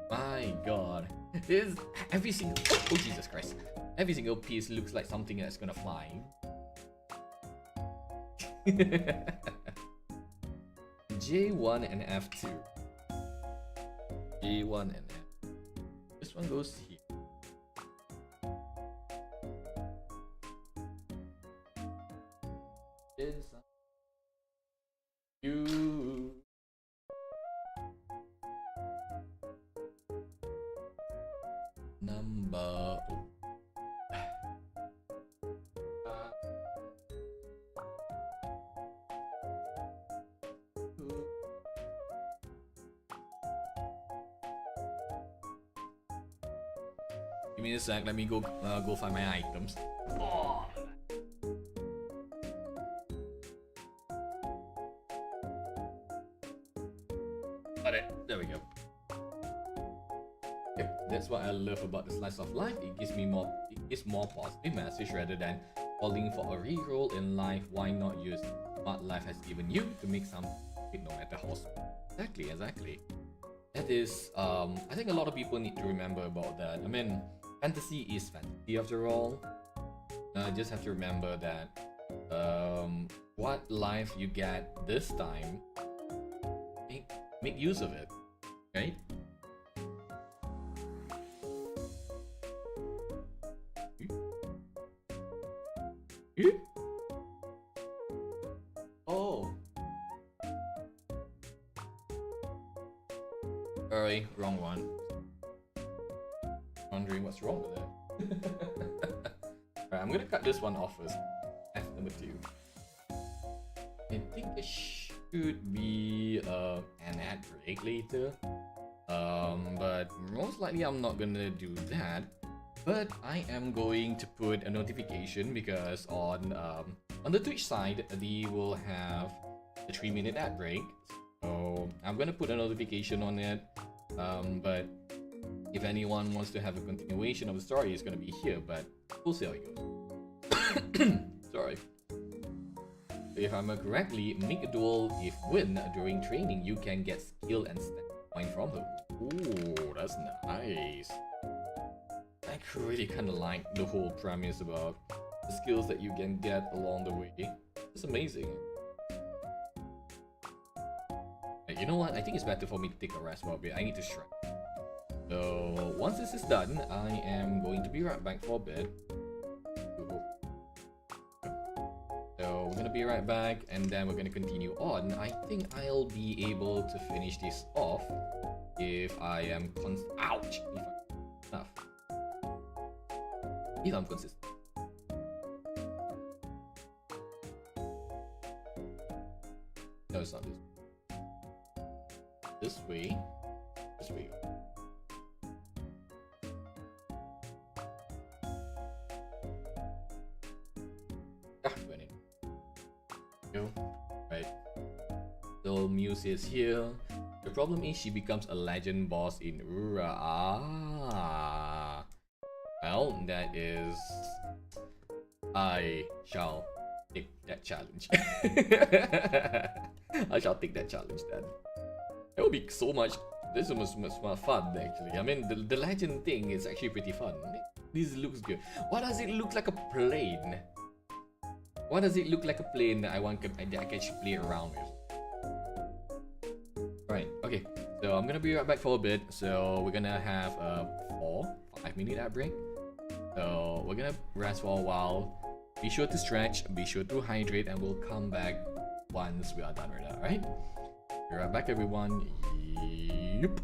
My god. This every single oh Jesus Christ. Every single piece looks like something that's gonna fly. J1 and F2. J1 and F2. This one goes here. You. Number. Give me a sec. Let me go find my items. Oh. Got it. There we go. Yep, that's what I love about the slice of life. It gives more positive message rather than calling for a reroll in life. Why not use what life has given you to make something no matter how small? Exactly. That is, I think a lot of people need to remember about that. I mean, fantasy is fantasy after all. Just have to remember that what life you get this time, make use of it, right? Oh. Sorry, wrong one. Wondering what's wrong with it. Alright, I'm gonna cut this one off first. F number 2. I think it should be an ad break later. But most likely I'm not gonna do that. But I am going to put a notification because on the Twitch side they will have a 3-minute ad break. So I'm gonna put a notification on it. But if anyone wants to have a continuation of the story, it's gonna be here. But we'll see how it goes. Sorry. if I remember correctly, make a duel. If win during training, you can get skill and stat point from her. Ooh, that's nice. I really kind of like the whole premise about the skills that you can get along the way. It's amazing. You know what? I think it's better for me to take a rest for a bit. I need to stretch. So once this is done, I am going to be right back for a bit. So we're gonna be right back, and then we're gonna continue on. I think I'll be able to finish this off if I am ouch! If I'm enough. If I'm consistent. No, it's not this. This way. This way. Went in. Go. Right. So Muse is here. The problem is she becomes a legend boss in Ura. Ah. Well, that is... I shall take that challenge. I shall take that challenge then. It will be so much... This is much more fun actually. I mean, the legend thing is actually pretty fun. This looks good. Why does it look like a plane? Why does it look like a plane that I can actually play around with? Right, okay. So I'm gonna be right back for a bit. So we're gonna have a 5-minute ad break. So we're gonna rest for a while. Be sure to stretch, be sure to hydrate, and we'll come back once we are done with that, alright? Be right back, everyone. Yep.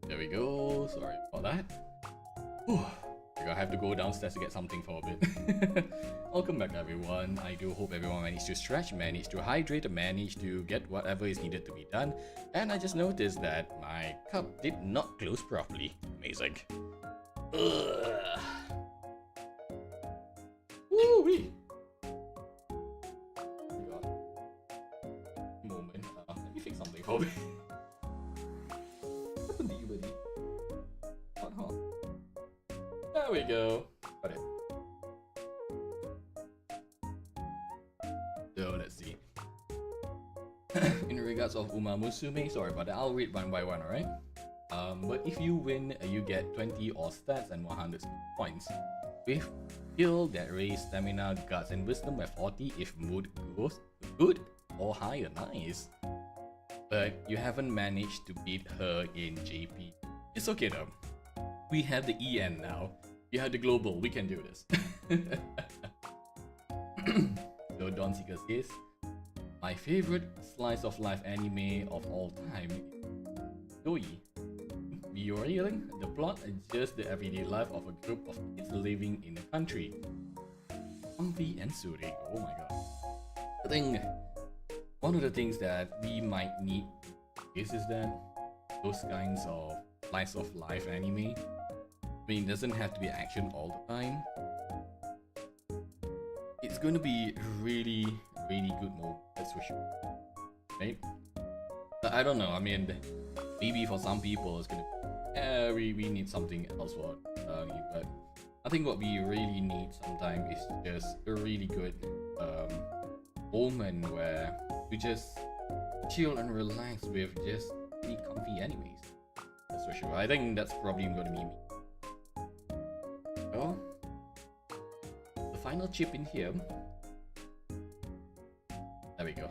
There we go. Sorry about that. Whew. I have to go downstairs to get something for a bit. Welcome back, everyone. I do hope everyone managed to stretch, managed to hydrate, managed to get whatever is needed to be done. And I just noticed that my cup did not close properly. Amazing. Ugh. Woo-wee. Moment. Let me fix something for me. What happened to you, buddy? Hot. There we go. Got it. So let's see. In regards of Uma Musume, sorry about that. I'll read one by one, alright? But if you win, you get 20 or stats and 100 points. With skill that raise stamina, guts, and wisdom by 40 if mood goes good or higher. Nice. But you haven't managed to beat her in JP. It's okay though. We have the EN now. You have the global. We can do this. So Don Seeker says, my favorite slice of life anime of all time is Doi. Be reeling, the plot is just the everyday life of a group of kids living in a country. Ampi and Suri. Oh my god. I think one of the things that we might need is that those kinds of slice of life anime. I mean, it doesn't have to be action all the time. It's going to be really good mode, that's for sure. Right? But I don't know, I mean, maybe for some people it's gonna be, we need something else for but I think what we really need sometimes is just a really good moment where we just chill and relax with just really comfy animes. That's for sure. I think that's probably gonna be me. So, the final chip in here. There we go.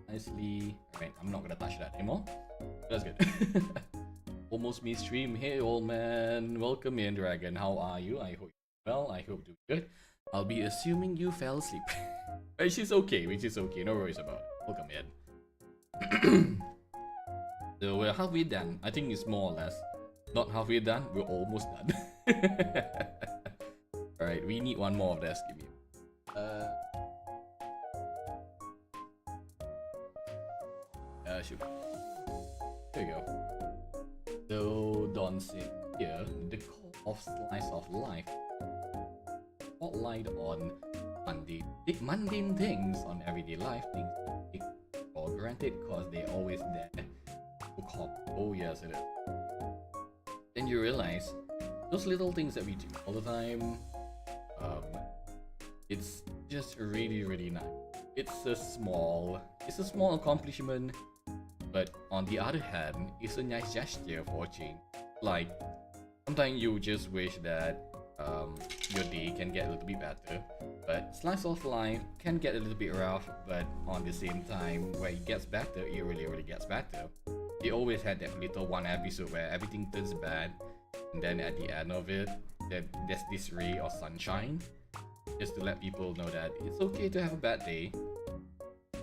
Nicely. Alright, I'm not gonna touch that anymore. That's good. Almost midstream. Hey old man, welcome in Dragon. How are you? I hope you're well. I hope you're good. I'll be assuming you fell asleep. Which is okay, no worries about it. Welcome in. So we're halfway done. I think it's more or less. Not halfway done, we're almost done. Alright, we need one more of this. Give me. Should be. There you go. So Don said here, the core of slice of life. Spotlight on mundane things on everyday life, things take for granted because they're always there. Oh yes, it is. Then you realize those little things that we do all the time, it's just really nice. It's a small accomplishment, but on the other hand, it's a nice gesture for a change. Like sometimes you just wish that your day can get a little bit better, but slice of life can get a little bit rough, but on the same time, where it gets better, it really gets better. They always had that little one episode where everything turns bad, and then at the end of it, there's this ray of sunshine, just to let people know that it's okay to have a bad day,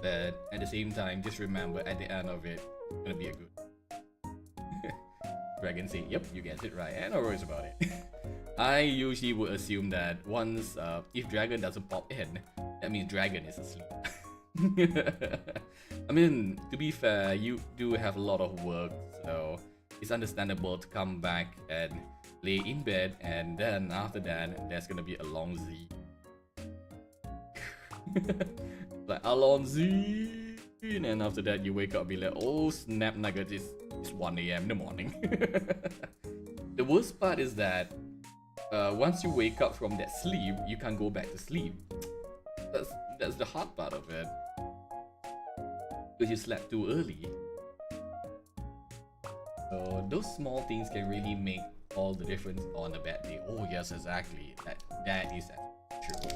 but at the same time, just remember at the end of it, it's gonna be a good. Dragon say, yep, you get it right, and no worries about it. I usually would assume that once, if Dragon doesn't pop in, that means Dragon is asleep. I mean, to be fair, you do have a lot of work, so it's understandable to come back and lay in bed, and then after that, there's gonna be a long Z. Like a long Z, and after that, you wake up and be like, oh snap nuggets, it's 1 AM in the morning. The worst part is that once you wake up from that sleep, you can't go back to sleep. That's the hard part of it. Because you slept too early. So those small things can really make all the difference on a bad day. Oh yes, exactly. That is true.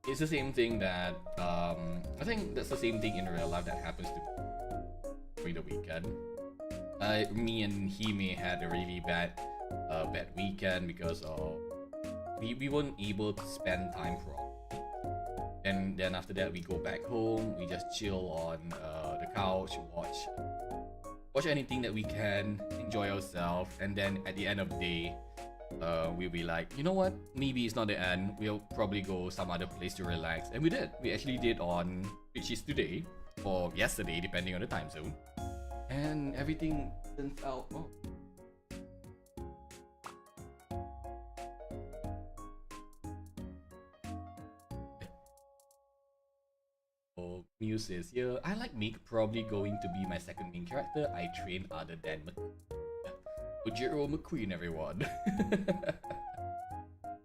It's the same thing that I think that's the same thing in real life that happens to me during the weekend. Me and Hime had a really bad weekend because of we weren't able to spend time properly. Then after that we go back home, we just chill on the couch, watch anything that we can, enjoy ourselves, and then at the end of the day, we'll be like, you know what, maybe it's not the end, we'll probably go some other place to relax. And we actually did on, which is today or yesterday depending on the time zone, and everything turns out Muse says here, I like Meek, probably going to be my second main character I train other than Ojiro McQueen, everyone.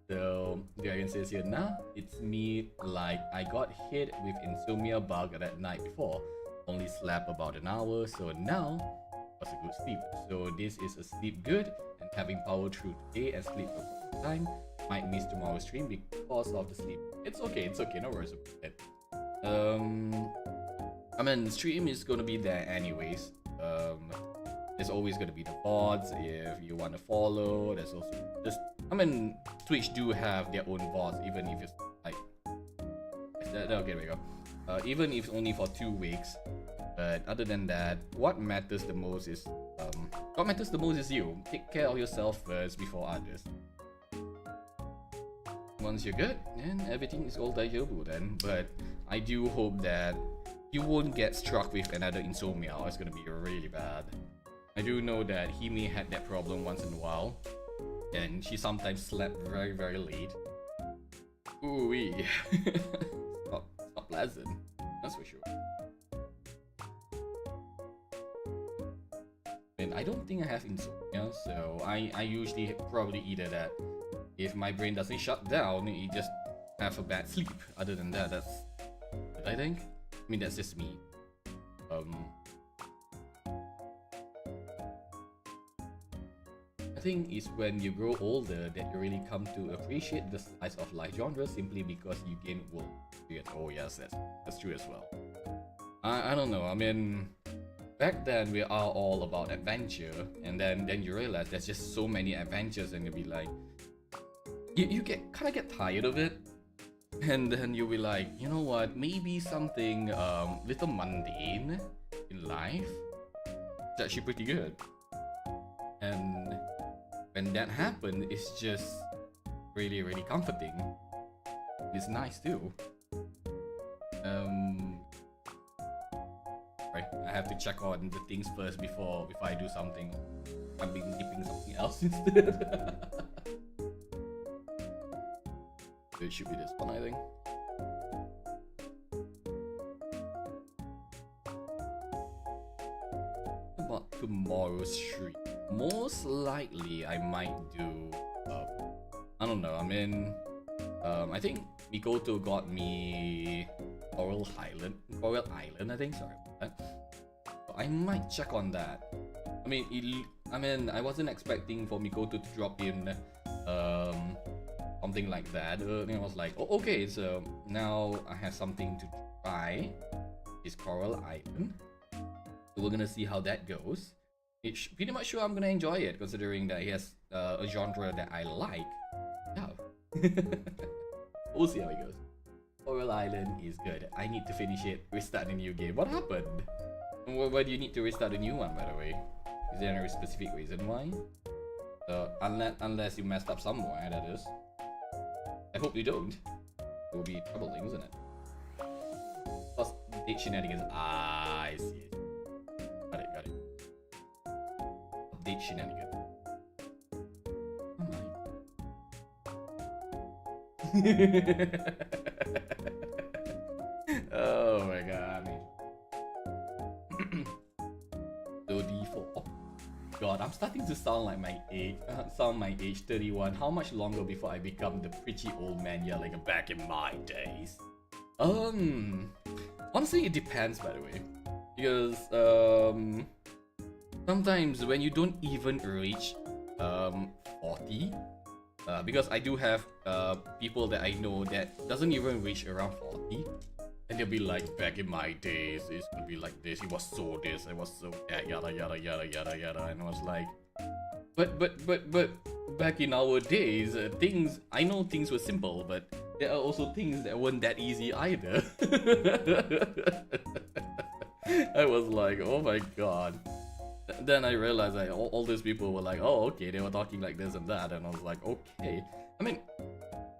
So Dragon says here, nah, it's me, like I got hit with insomnia bug that night before, only slept about an hour, so now was a good sleep. So this is a sleep good, and having power through today and sleep for time. Might miss tomorrow's stream because of the sleep. It's okay, no worries about it. I mean, stream is gonna be there anyways. There's always gonna be the VODs if you want to follow. There's also just, I mean, Twitch do have their own VODs, even if it's like, okay, there we go. Even if it's only for 2 weeks. But other than that, what matters the most is you. Take care of yourself first before others. Once you're good, then everything is all digestible then. But I do hope that you won't get struck with another insomnia, or it's gonna be really bad. I do know that he may have that problem once in a while, and she sometimes slept very, very late. Ooh-wee. Not pleasant, that's for sure. And I don't think I have insomnia, so I usually probably either that if my brain doesn't shut down, you just have a bad sleep. Other than that, that's what I think. I mean, that's just me. I think it's when you grow older that you really come to appreciate the slice of life genre simply because you gain world experience. Oh yes, that's true as well. I don't know. I mean, back then we are all about adventure, and then you realize there's just so many adventures, and you'll be like, you kind of get tired of it, and then you'll be like, you know what, maybe something little mundane in life is actually pretty good. And when that happens, it's just really, really comforting. It's nice too. Right, I have to check on the things first before I do something. I'm dipping something else instead. It should be this one, I think. About tomorrow's stream, most likely I might do. I don't know. I mean, I think M.E.T.E.O.R got me Coral Island. I think. Sorry about that. So I might check on that. I mean, I wasn't expecting for M.E.T.E.O.R to drop in something like that. And I was like, oh, okay, so now I have something to try. It's Coral Island. So we're gonna see how that goes. It's pretty much sure I'm gonna enjoy it, considering that he has a genre that I like. Yeah. We'll see how it goes. Coral Island is good. I need to finish it, restart a new game. What happened? Why do you need to restart a new one, by the way? Is there any specific reason why? Unless you messed up somewhere, that is. I hope you don't. It will be troubling, isn't it? Plus, update shenanigans. Ah, I see it. Got it. Update shenanigans. Oh my god. So D4. God, I'm starting to sound like my age. 31. How much longer before I become the pretty old man yelling back in my days? Honestly, it depends, by the way, because sometimes when you don't even reach 40, because I do have people that I know that doesn't even reach around 40, and they'll be like, back in my days, it's gonna be like this, it was so this, it was so that, yada yada yada yada yada, and I was like, but back in our days, I know things were simple, but there are also things that weren't that easy either. I was like, oh my god. Then I realized that all these people were like, oh, okay, they were talking like this and that, and I was like, okay. I mean,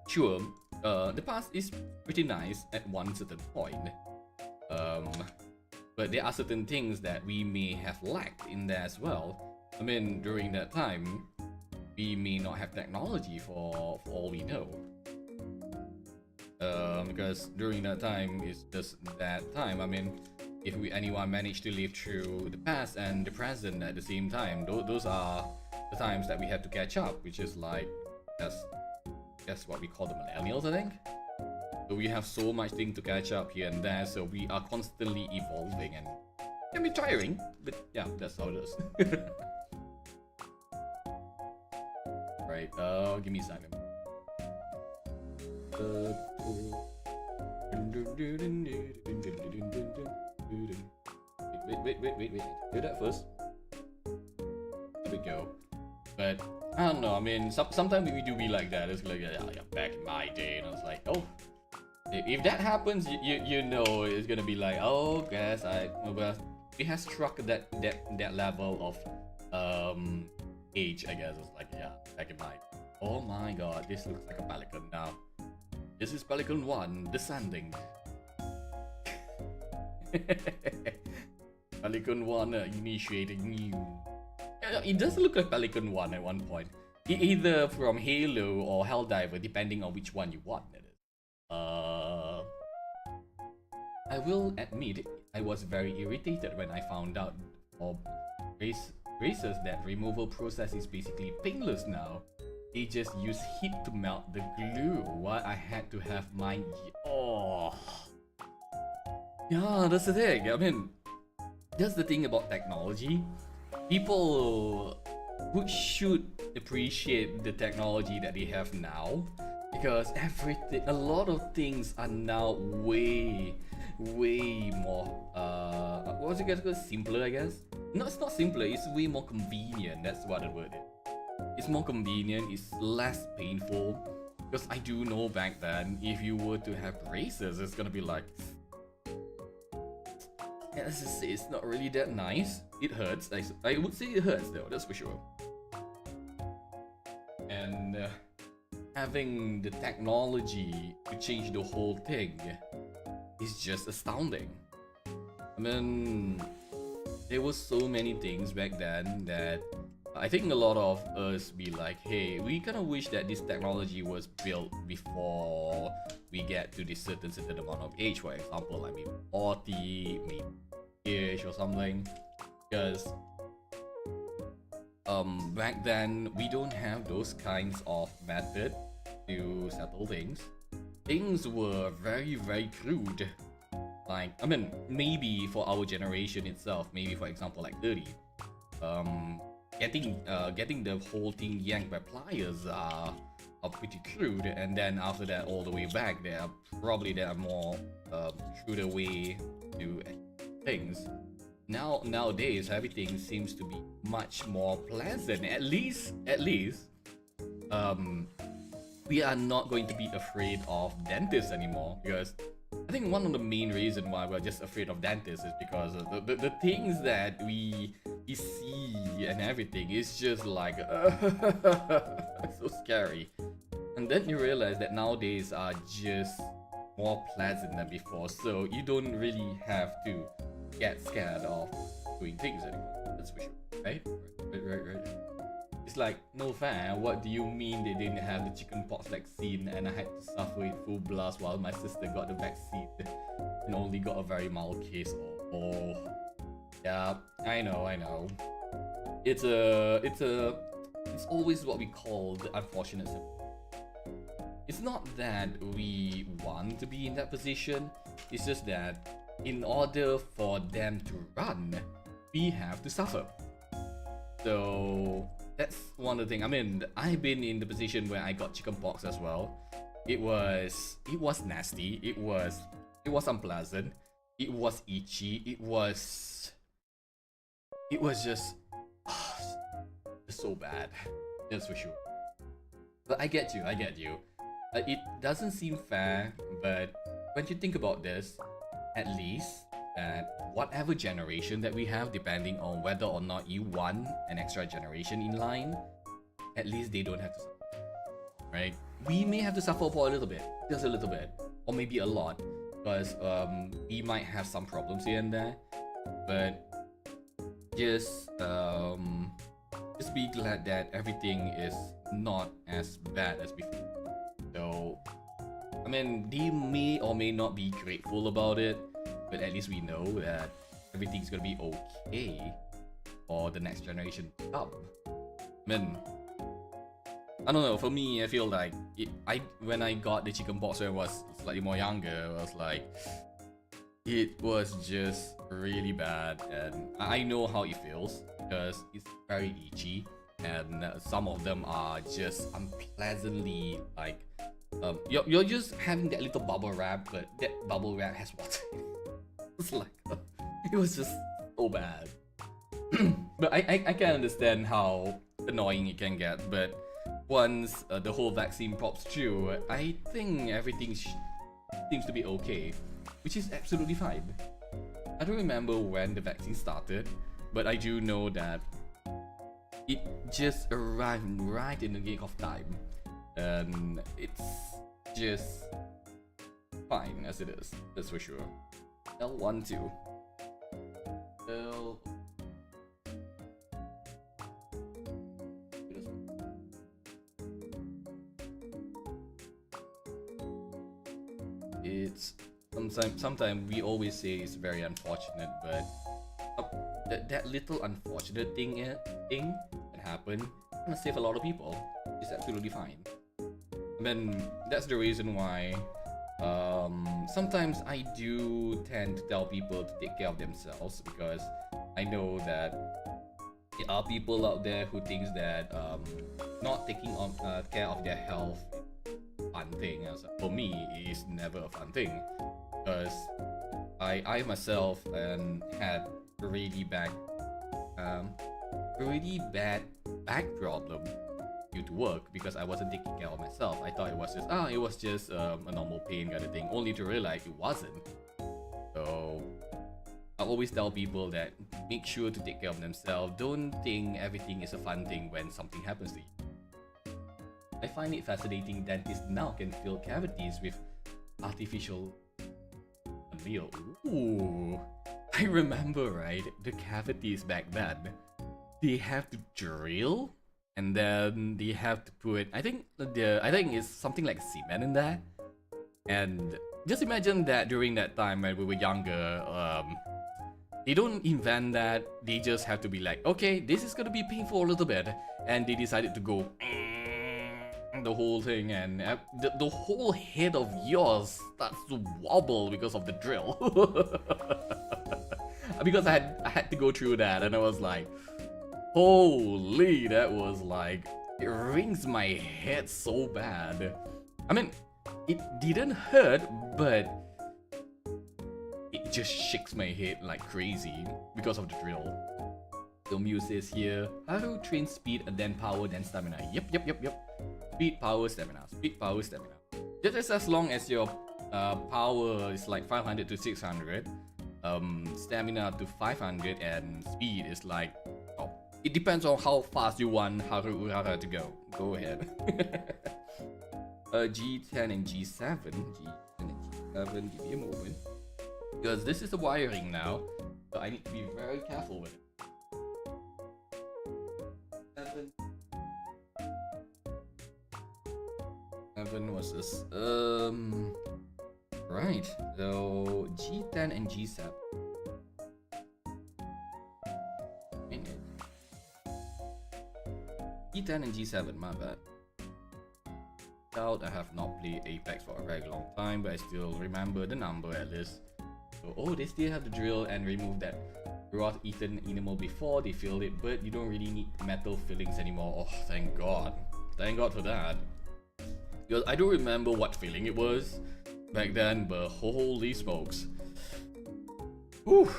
sure, the past is pretty nice at one certain point. But there are certain things that we may have lacked in there as well. I mean, during that time, we may not have technology for all we know. Because during that time, it's just that time. I mean, if anyone managed to live through the past and the present at the same time, those are the times that we have to catch up, which is like, that's what we call the millennials, I think. So we have so much thing to catch up here and there, so we are constantly evolving, and it can be tiring, but yeah, that's how it is. Right, give me a second. Wait. Do that first. There we go. But I don't know. I mean, sometimes we do be like that. It's like, yeah, back in my day, and I was like, oh, if that happens, you know, it's gonna be like, oh, guess we have struck that level of age. I guess it's like, yeah, back in my. Oh my god, this looks like a pelican now. This is Pelican 1 descending. Pelican 1 initiating you. It does look like Pelican 1 at one point. Either from Halo or Helldiver, depending on which one you want. I will admit, I was very irritated when I found out for races that removal process is basically painless now. They just use heat to melt the glue. What? I had to have mine. Oh. Yeah, that's the thing. I mean, that's the thing about technology. People who should appreciate the technology that they have now, because a lot of things are now way more what's it called, simpler, I guess. No, it's not simpler, it's way more convenient. That's what the word is. It's more convenient, it's less painful, because I do know back then, if you were to have braces, it's gonna be like, yeah, let's just say it's not really that nice. It hurts. I would say it hurts though, that's for sure. And having the technology to change the whole thing is just astounding. I mean, there was so many things back then that I think a lot of us be like, hey, we kind of wish that this technology was built before we get to this certain amount of age. For example, I mean 40, maybe ish or something. Because back then we don't have those kinds of method to settle things. Things were very crude. Like, I mean, maybe for our generation itself, maybe for example like 30, getting the whole thing yanked by pliers are pretty crude, and then after that all the way back there are more cruder way to things. Nowadays everything seems to be much more pleasant. At least we are not going to be afraid of dentists anymore, because I think one of the main reasons why we're just afraid of dentists is because of the things that we see and everything is just like so scary. And then you realize that nowadays are just more pleasant than before, so you don't really have to get scared of doing things anymore. That's for sure, right? Right. It's like, no fair, what do you mean they didn't have the chickenpox vaccine and I had to suffer it full blast while my sister got the vaccine and only got a very mild case? Oh, yeah, I know. It's always what we call the unfortunate situation. It's not that we want to be in that position, it's just that in order for them to run, we have to suffer. So that's one of the things. I mean, I've been in the position where I got chickenpox as well. It was nasty. It was unpleasant. It was itchy. It was just so bad. That's for sure. But I get you, I get you. It doesn't seem fair, but when you think about this, at least that whatever generation that we have, depending on whether or not you want an extra generation in line, at least they don't have to suffer, right? We may have to suffer for a little bit, just a little bit, or maybe a lot, because we might have some problems here and there, but just be glad that everything is not as bad as before. So, I mean, they may or may not be grateful about it, but at least we know that everything's gonna be okay for the next generation to come. I mean, I don't know, for me, I feel like when I got the chickenpox when I was slightly more younger, I was like, it was just really bad, and I know how it feels because it's very itchy, and some of them are just unpleasantly like, you're just having that little bubble wrap, but that bubble wrap has water in it. It's like, it was just so bad. But I can understand how annoying it can get, but once the whole vaccine pops through, I think everything seems to be okay, which is absolutely fine. I don't remember when the vaccine started, but I do know that it just arrived right in the nick of time, and it's just fine as it is, that's for sure. L12. L. It's sometimes we always say it's very unfortunate, but that little unfortunate thing that happened gonna save a lot of people. It's absolutely fine. I mean, that's the reason why sometimes I do tend to tell people to take care of themselves, because I know that there are people out there who thinks that not taking care of their health is a fun thing. For me, it's never a fun thing, because I myself had a really bad back problem due to work, because I wasn't taking care of myself. I thought it was just a normal pain kind of thing, only to realize it wasn't. So I always tell people that make sure to take care of themselves. Don't think everything is a fun thing when something happens to you. I find it fascinating dentists now can fill cavities with artificial meal. Ooh, I remember, right? The cavities back then, they have to drill, and then they have to put, I think it's something like cement in there. And just imagine that during that time when we were younger, they don't invent that. They just have to be like, okay, this is gonna be painful a little bit, and they decided to go the whole thing, and the whole head of yours starts to wobble because of the drill. Because I had to go through that, and I was like, holy, that was like, it rings my head so bad. I mean, it didn't hurt, but it just shakes my head like crazy because of the drill. So Mew says here, how to train speed and then power then stamina. Yep. Speed, power, stamina. Speed, power, stamina. Just as long as your power is like 500 to 600, stamina to 500, and speed is like, oh, it depends on how fast you want Haruhara to go. Go ahead. G10 and G7. G10 and G7, give me a moment. Because this is the wiring now, so I need to be very careful with it. 7 was this. Right, so G10 and G7. G10 and G7, my bad. I have not played Apex for a very long time, but I still remember the number at least. So, oh, they still have the drill and remove that raw-eaten enamel before they filled it, but you don't really need metal fillings anymore. Oh, thank God. Thank God for that. Because I don't remember what filling it was back then, but holy smokes. Whew.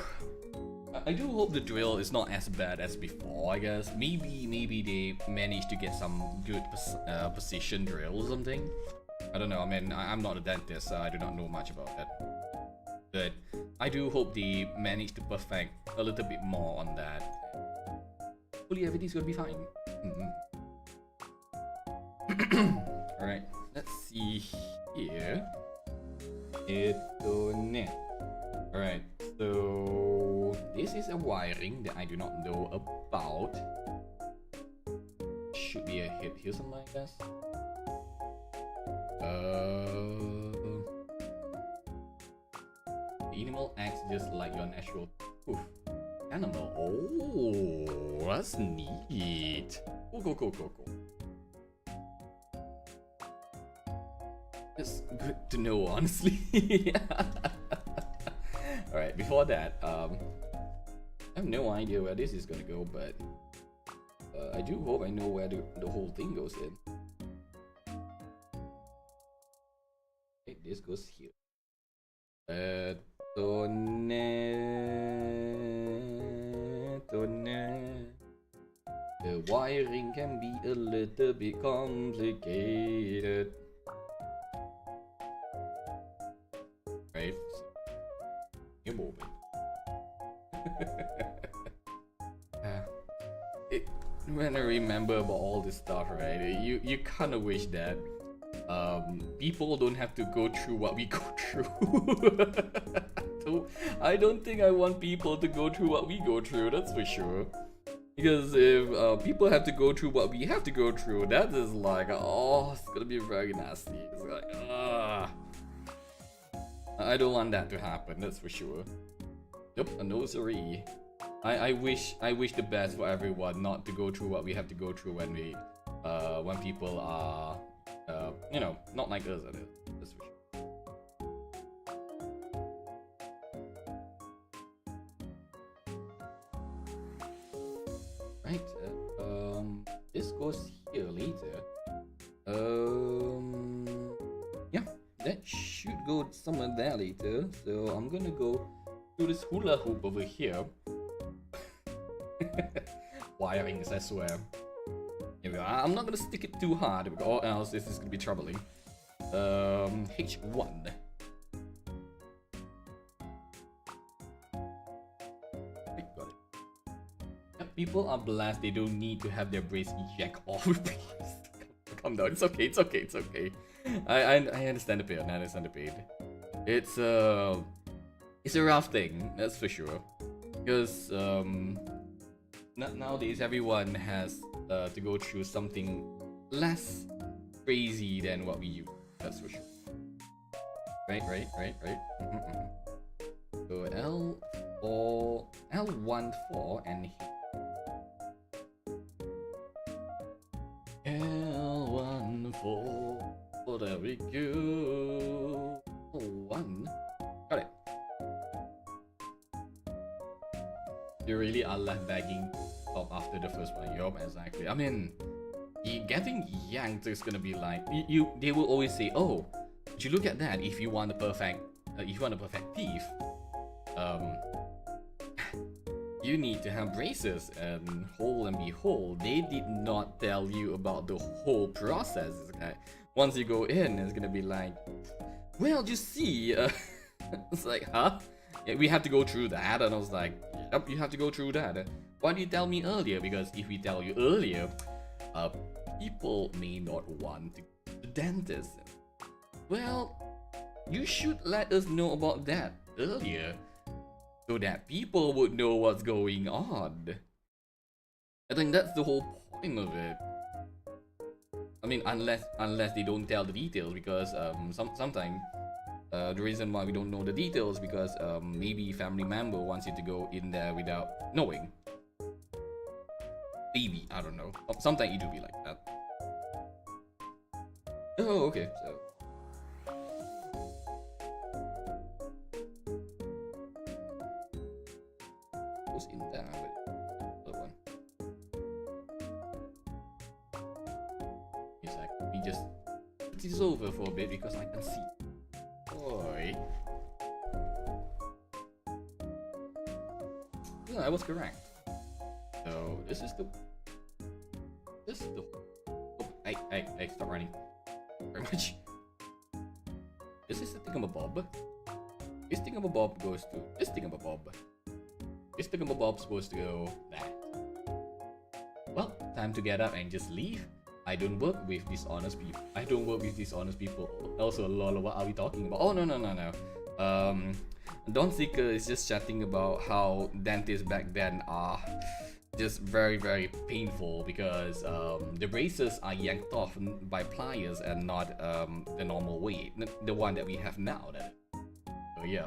I do hope the drill is not as bad as before, I guess. Maybe they managed to get some good precision drill or something. I don't know, I mean, I'm not a dentist, so I do not know much about that. But I do hope they managed to perfect a little bit more on that. Hopefully everything's gonna be fine. Alright, let's see here. Alright, so this is a wiring that I do not know about. Should be a hit here somewhere, I guess. The animal acts just like your natural animal. Oh, that's neat. Cool. It's good to know, honestly. Alright, before that, I have no idea where this is gonna go, but I do hope I know where the whole thing goes in. Okay, this goes here. The wiring can be a little bit complicated. Right? A moment. When I remember about all this stuff, right? You kind of wish that people don't have to go through what we go through. So I don't think I want people to go through what we go through, that's for sure. Because if people have to go through what we have to go through, that is like, oh, it's gonna be very nasty. It's like, I don't want that to happen, that's for sure. Yep, a no sorry. I wish the best for everyone, not to go through what we have to go through when people are you know, not like us, that's for sure. Right, this goes here later. Yeah, that should go somewhere there later. So I'm gonna go to this hula hoop over here. Wirings, I swear. Here we go. I'm not gonna stick it too hard, or else this is gonna be troubling. H1. Got it. Yep, people are blessed. They don't need to have their brace jack off. Calm down. It's okay. I understand the pain. It's a rough thing, that's for sure. Because nowadays everyone has to go through something less crazy than what we use. That's for sure. Right. So L14 and L14. Oh, there we go. 1. Got it. You really are left begging up after the first one. Yup, exactly. I mean, getting yanked is gonna be like they will always say, oh, did you look at that? If you want a perfect teeth, you need to have braces, and whole and behold, they did not tell you about the whole process. Once you go in, it's gonna be like, well, you see, it's like, huh? Yeah, we have to go through that, and I was like, yep, you have to go through that. Why did you tell me earlier? Because if we tell you earlier, people may not want to go to the dentist. Well, you should let us know about that earlier, so that people would know what's going on. I think that's the whole point of it. I mean, unless they don't tell the details, because sometimes the reason why we don't know the details because maybe family member wants you to go in there without knowing. Maybe, I don't know. Sometimes it do be like that. Oh, okay. So goes in there with the other one. Yes, we just put this over for a bit because I can see. Oi. I was correct. So this is the oh, I stop running. Very much. This is the thingamabob. This thingamabob goes to this thingamabob. This thingamabob's supposed to go that. Well, time to get up and just leave. I don't work with dishonest people. I don't work with dishonest people. Also, lol, what are we talking about? Oh, no. Don Seeker is just chatting about how dentists back then are just very, very painful because the braces are yanked off by pliers and not the normal way, the one that we have now. So, yeah.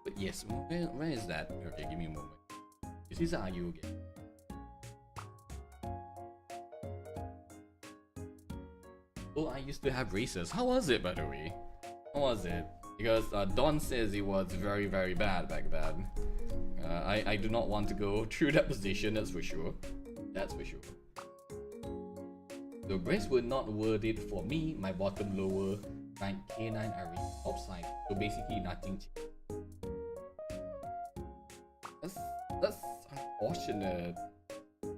But yes, where is that? Okay, give me a moment. This is Are You again. Oh, I used to have braces. How was it, by the way? How was it? Because Don says it was very, very bad back then. I do not want to go through that position, that's for sure. That's for sure. The braces were not worth it for me. My bottom lower right canine are upside. So basically nothing changed. That's unfortunate.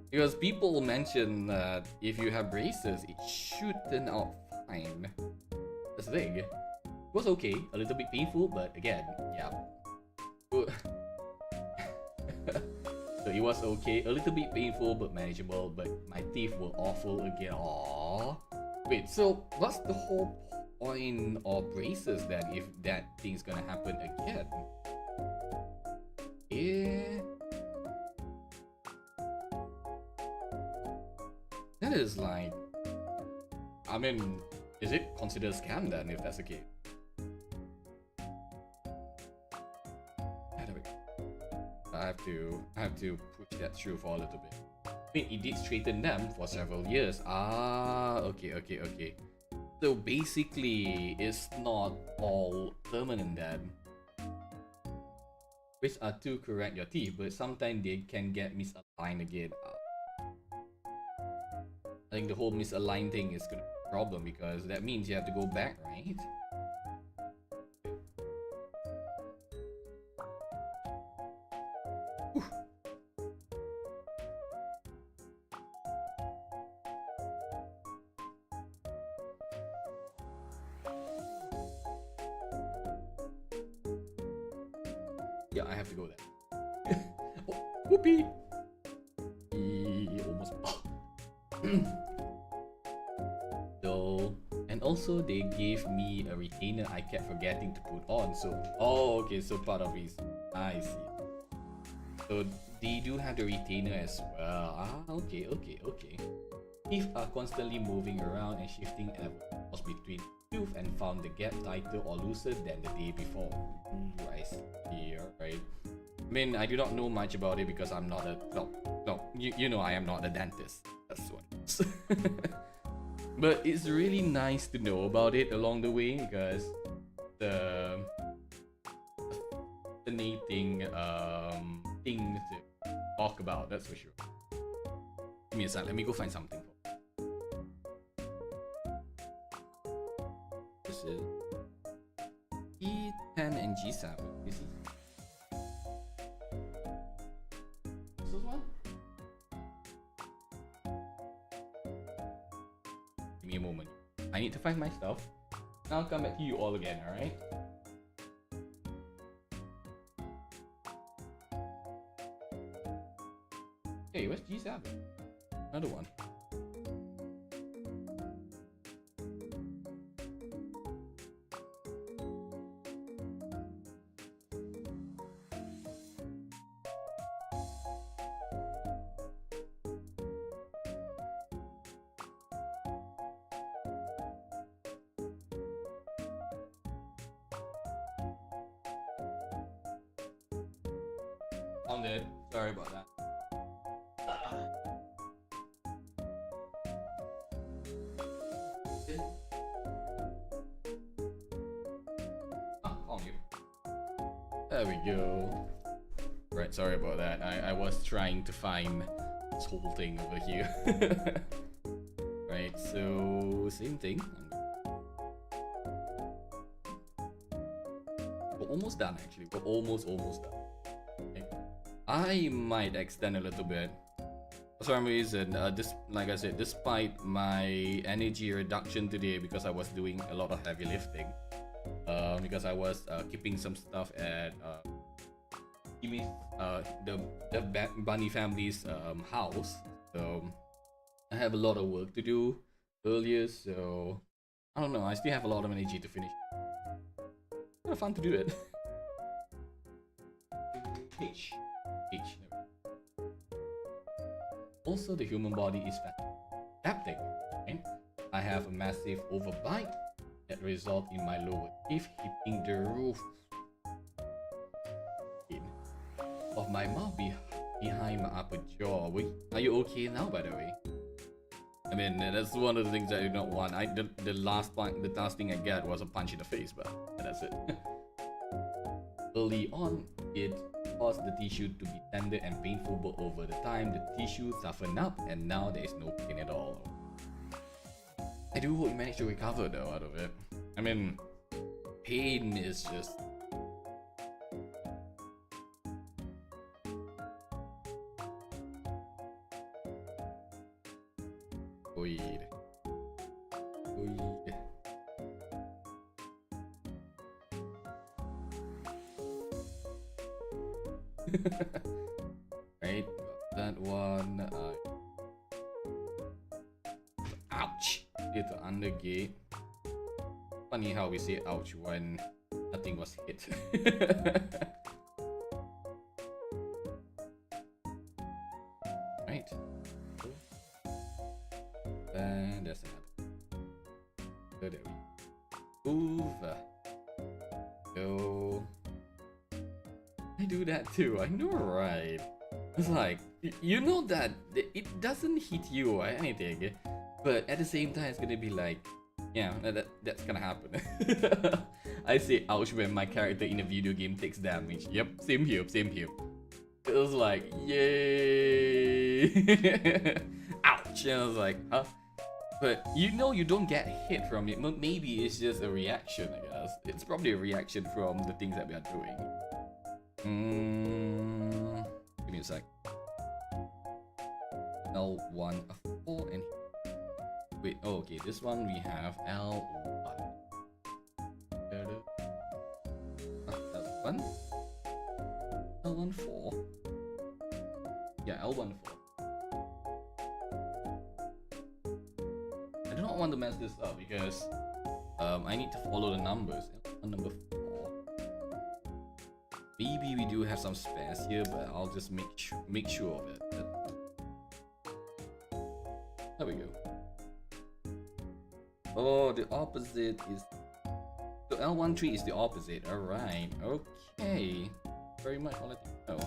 Because people mention that if you have braces, it should turn out fine. That's the thing. It was okay, a little bit painful, but again, yeah. So it was okay, a little bit painful but manageable, but my teeth were awful again. Aww. Wait, so what's the whole point of braces then if that thing's gonna happen again? Yeah. That is like, I mean, is it considered a scam then if that's the case? I have to push that through for a little bit. I mean, it did straighten them for several years. Ah, okay. So basically, it's not all permanent then. Which are to correct your teeth, but sometimes they can get misaligned again. I think the whole misaligned thing is gonna be a problem because that means you have to go back, right? Whew. Yeah, I have to go there. Oh, whoopee! Almost. So, and also they gave me a retainer I kept forgetting to put on. So, oh, okay, so part of it. I see. So they do have the retainer as well. Ah, okay. Teeth are constantly moving around and shifting and was between tooth and found the gap tighter or looser than the day before. I see, alright. I mean, I do not know much about it because I'm not a you know I am not a dentist. That's what it is. But it's really nice to know about it along the way because the fascinating thing to talk about, that's for sure. Give me a sec, let me go find something. This is E10 and G7. You see? This one? Give me a moment. I need to find my stuff. Now I'll come back to you all again, alright? Hey, where's G7? Another one. Found it. Sorry about that. There we go. Right, sorry about that. I was trying to find this whole thing over here. Right, so same thing. almost done actually. We're almost done. Okay. I might extend a little bit. For some reason, like I said, despite my energy reduction today because I was doing a lot of heavy lifting, because I was keeping some stuff at the Bunny family's house, so I have a lot of work to do earlier. So I don't know. I still have a lot of energy to finish. Kind of fun to do it. H. Also, the human body is adapting. Right? I have a massive overbite that results in my lower teeth hitting the roof of my mouth behind my upper jaw. Are you okay now, by the way? I mean, that's one of the things I do not want. The last thing I got was a punch in the face, but that's it. Early on, it caused the tissue to be tender and painful, but over the time, the tissue toughened up, and now there is no pain at all. I do hope you managed to recover though out of it. I mean, pain is just... Weed. Right, that one. Ouch! Little undergate. Funny how we say ouch when nothing was hit. Right. And there's another. So there we move. Go. I do that too. I know, right? It's like, you know that it doesn't hit you or anything, but at the same time, it's gonna be like, yeah, that's gonna happen. I say ouch when my character in a video game takes damage. Yep, same here. It was like, yay! Ouch! And I was like, huh? But you know you don't get hit from it. Maybe it's just a reaction, I guess. It's probably a reaction from the things that we are doing. Give me a sec. L1, 4, and... Wait, oh, okay, this one we have L1. L1? L1, 4. Yeah, L1, 4. I do not want to mess this up because I need to follow the numbers. L1, number 4. Maybe we do have some spares here, but I'll just make sure of it. There we go. Oh, the opposite is... So L13 is the opposite. Alright, okay. Very much, I'll let you know.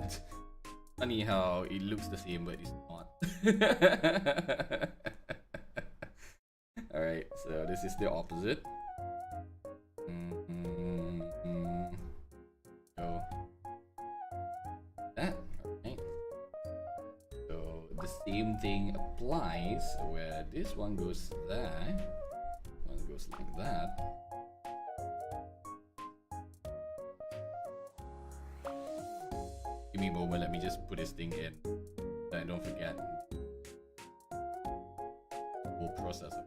It's funny how it looks the same, but it's not. Alright, so this is the opposite. So that, alright. So the same thing applies where this one goes there, one goes like that. Give me a moment, let me just put this thing in so I don't forget. We'll process it.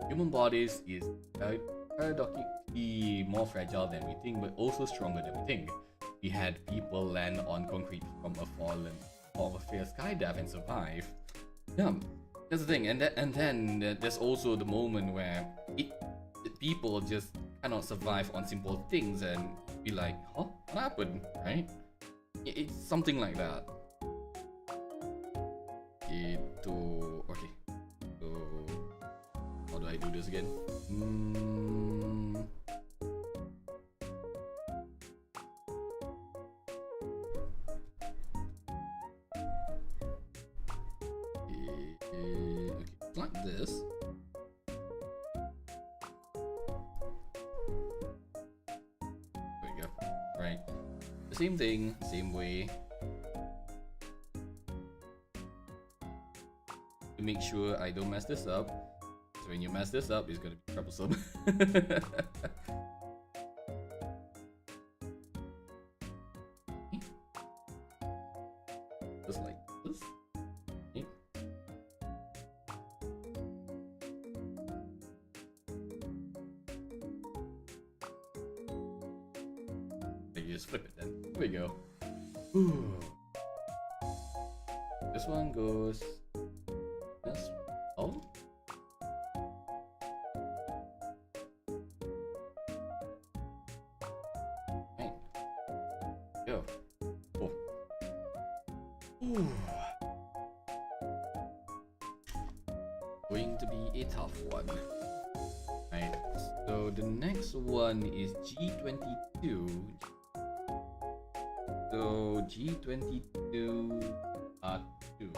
Human bodies is paradoxically more fragile than we think, but also stronger than we think. We had people land on concrete from a failed skydive and survive. Yeah, that's the thing. And then there's also the moment where people just cannot survive on simple things and be like, huh? What happened? Right? It's something like that. Okay. So how do I do this again? Okay, like this. There we go. Right. The same thing, same way. to make sure I don't mess this up. So when you mess this up, it's gonna be troublesome. Just like this. Okay. You just flip it then. There we go. Ooh. This one goes this one. Right. Go. Oh. Ooh. Going to be a tough one. Right. So the next one is G22. So G22 are 2.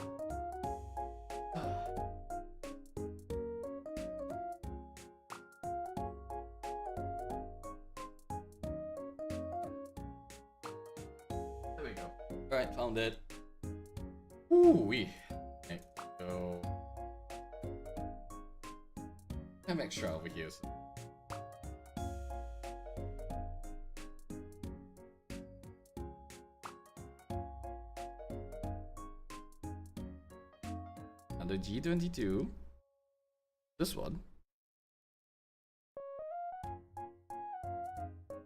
There we go. Alright, found it. Ooh-wee. Okay, so I'm extra over here. So. The G22, this one.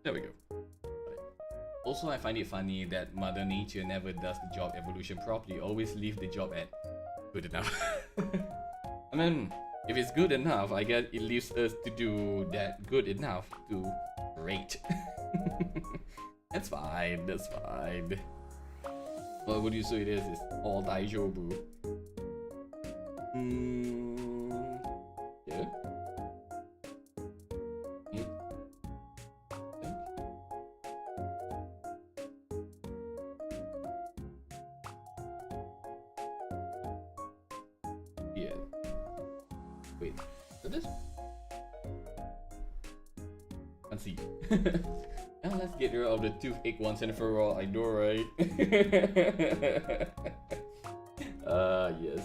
There we go. Also, I find it funny that Mother Nature never does the job evolution properly, always leave the job at good enough. I mean, if it's good enough, I guess it leaves us to do that good enough to great. That's fine, that's fine. What would you say it is? It's all daijoubu. Yeah. Yeah. Wait. Is this? Let's see. Now let's get rid of the toothache once and for all. I know, right? Yes.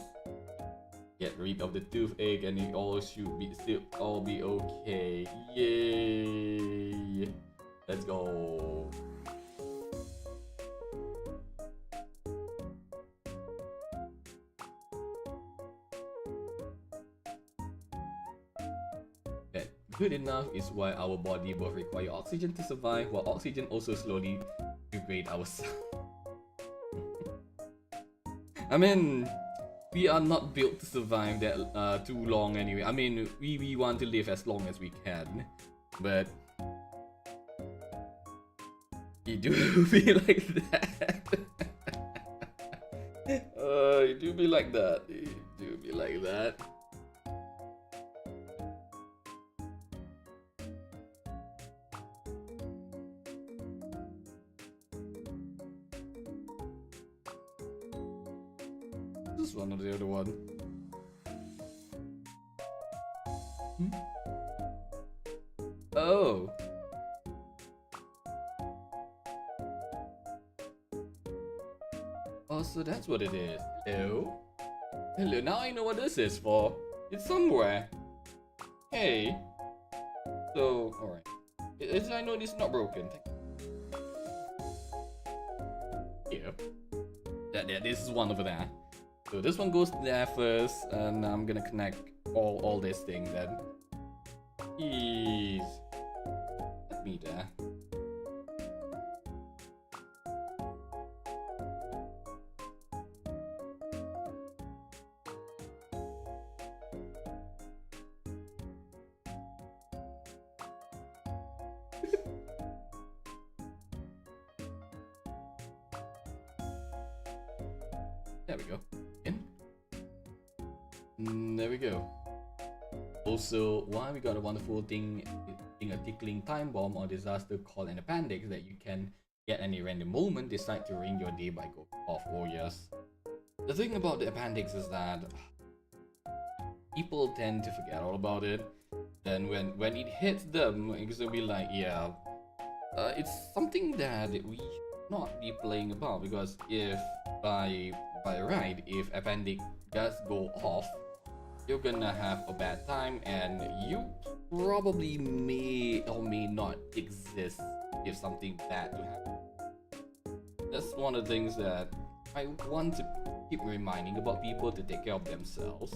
Get rid of the toothache and it all should be still all be okay. Yay! Let's go. Okay, good enough is why our body both require oxygen to survive, while oxygen also slowly degrade ourselves. I mean, we are not built to survive that too long anyway. I mean, we want to live as long as we can, but you do be like that. You do be like that. You do be like that. This one or the other one? Oh. Oh, so that's what it is. Hello? Hello, now I know what this is for. It's somewhere. Hey. So, alright. I know it's not broken. Yeah. This is one over there. So this one goes there first, and I'm gonna connect all this thing then. Jeez. Let me there. There we go. In. There we go. Also, why we got a wonderful thing, a tickling time bomb or disaster called an appendix that you can at any random moment decide to ruin your day by going off. Oh yes. The thing about the appendix is that people tend to forget all about it. Then when it hits them, it's gonna be like, yeah, it's something that we should not be playing about, because if by right, if appendix does go off, you're gonna have a bad time, and you probably may or may not exist if something bad to happen. That's one of the things that I want to keep reminding about people to take care of themselves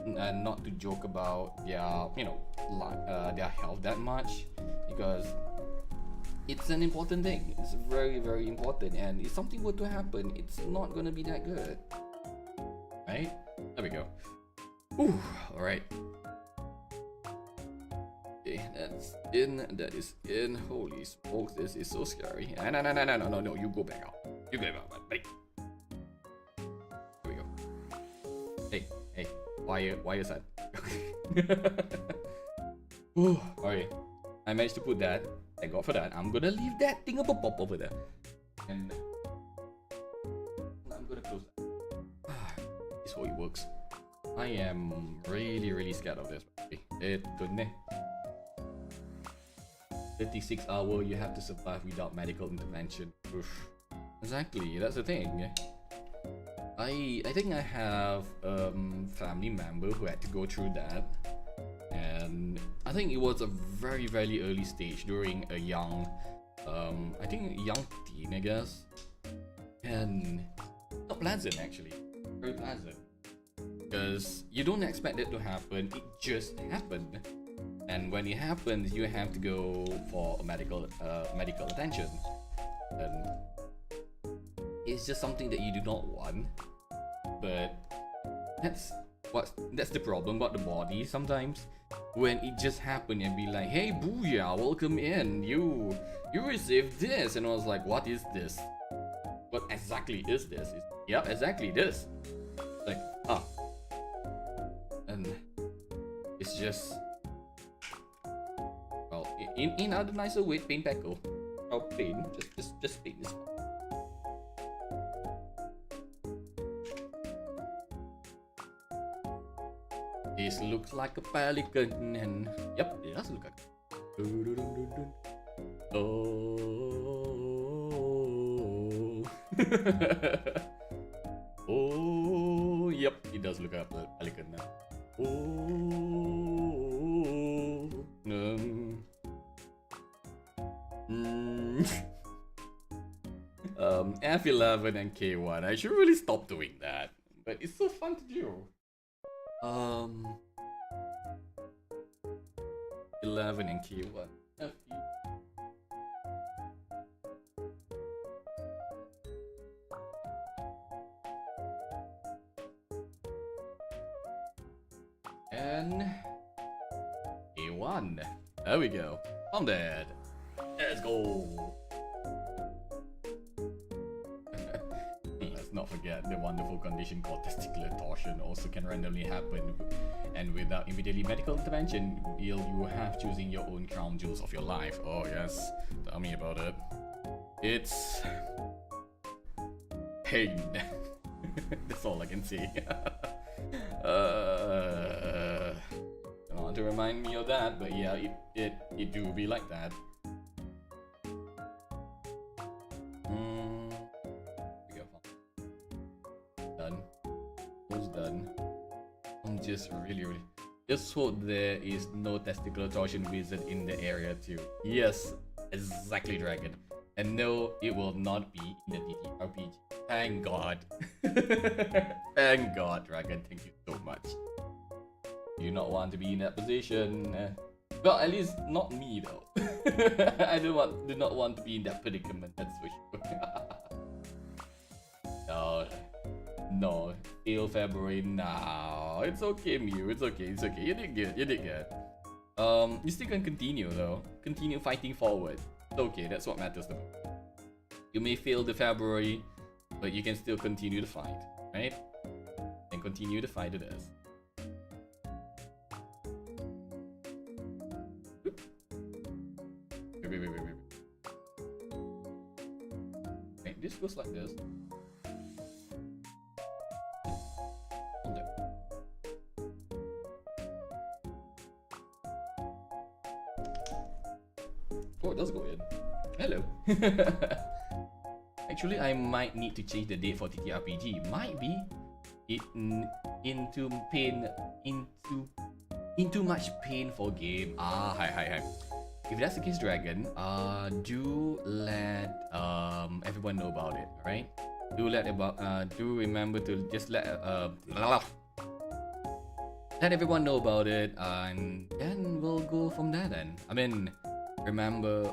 and not to joke about their, their health that much, because it's an important thing. It's very, very important, and if something were to happen, it's not gonna be that good, right? There we go. Ooh, all right. Okay, that's in. That is in. Holy smokes, this is so scary. No. You go back out. You go back out, buddy. Here we go. Hey. Why is that? Ooh, alright. I managed to put that. Thank God for that. I'm gonna leave that thing up over there. And I'm gonna close that. This is how it works. I am really, really scared of this. 36 hours you have to survive without medical intervention. Oof. Exactly, that's the thing. I think I have a family member who had to go through that, and I think it was a very, very early stage during a young, I think a young teen, I guess, and not pleasant actually, very pleasant, because you don't expect it to happen. It just happened, and when it happens, you have to go for a medical attention, and it's just something that you do not want. But that's the problem about the body sometimes, when it just happened and be like, hey booyah, welcome in, you received this, and I was like, what is this? What exactly is this? Yep, exactly this. Like, and it's just, well, in other nicer way, pain peckle. Oh, pain, just pain is fine. This looks like a pelican, and yep, it does look like. Oh, oh, yep, it does look like a pelican now. Oh, F11 and K1. I should really stop doing that, but it's so fun to do. 11 and K1. And A1. There we go. I'm dead. Let's go. Let's not forget the wonderful condition called testicular torsion also can randomly happen, and without immediately medical intervention, you have choosing your own crown jewels of your life. Oh yes, tell me about it. It's pain. That's all I can say. Don't want to remind me of that, but yeah, it do be like that. Done. Who's done? I'm just really just hope there is no testicular torsion wizard in the area too. Yes, exactly, Dragon. And no, it will not be in the TTRPG. Thank God. Thank God, Dragon. Thank you so much. You not want to be in that position. Well, at least not me though. I do not want to be in that predicament. That's for sure. No, till February. No, it's okay, Mew. It's okay. You did good. You still can continue though. Continue fighting forward. It's okay. That's what matters the most. You may fail the February, but you can still continue to fight, right? And continue to fight it is. Wait, this goes like this. Oh, it does go in. Hello. Actually, I might need to change the date for TTRPG. Might be. into pain, into much pain for game. Hi. If that's the case, Dragon, do let everyone know about it, right? Do remember to just let everyone know about it, and then we'll go from there. Then, I mean, remember,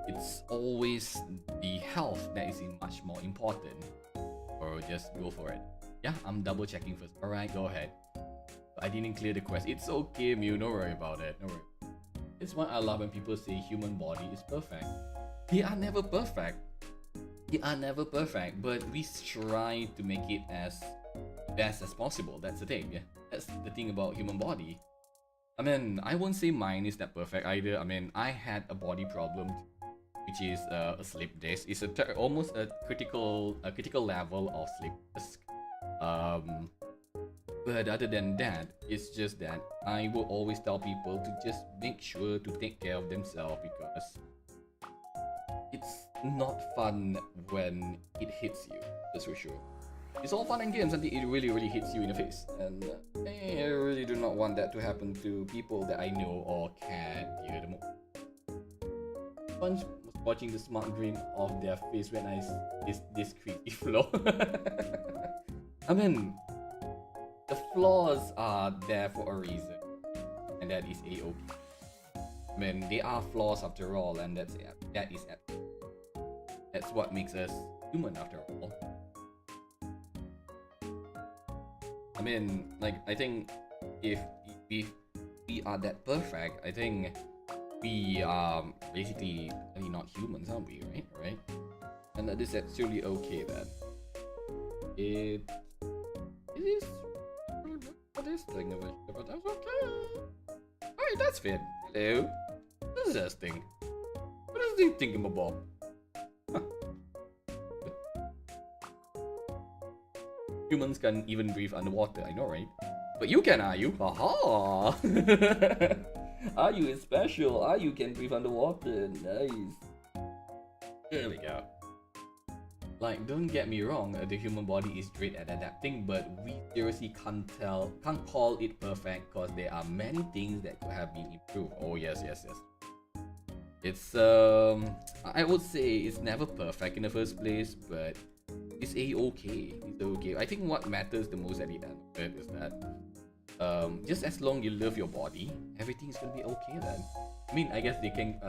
it's always the health that is much more important. Or just go for it. Yeah, I'm double checking first. All right, go ahead. I didn't clear the quest. It's okay, Mew. Don't worry about it. Don't worry. It's what I love when people say human body is perfect. They are never perfect. But we try to make it as best as possible. That's the thing. Yeah? That's the thing about human body. I mean, I won't say mine is that perfect either. I mean, I had a body problem, which is a sleep disc. It's almost a critical level of sleep disc. But other than that, it's just that I will always tell people to just make sure to take care of themselves, because it's not fun when it hits you, that's for sure. It's all fun and games until it really hits you in the face, and I really do not want that to happen to people that I know or care dear the most. Sponge was watching the smart grin of their face when I this creepy flaw. I mean, the flaws are there for a reason, and that is A-OK. I mean, they are flaws after all, and that's what makes us human after all. I mean, like, I think if we are that perfect, I think we are basically really not humans, aren't we? Right? And that is actually okay then. It is this thing of it, but that's okay. Alright, that's fair. Hello. What is this thing? What is the thingamabob? Huh. Humans can't even breathe underwater, I know, right? But you can, are you? Haha! Are you is special? Are you can breathe underwater? Nice. There we go. Like, don't get me wrong, the human body is great at adapting, but we seriously can't call it perfect, because there are many things that could have been improved. Oh yes. It's I would say it's never perfect in the first place, but it's A-OK. It's okay. I think what matters the most at the end of it is that just as long you love your body, everything's gonna be okay then. I mean, I guess they can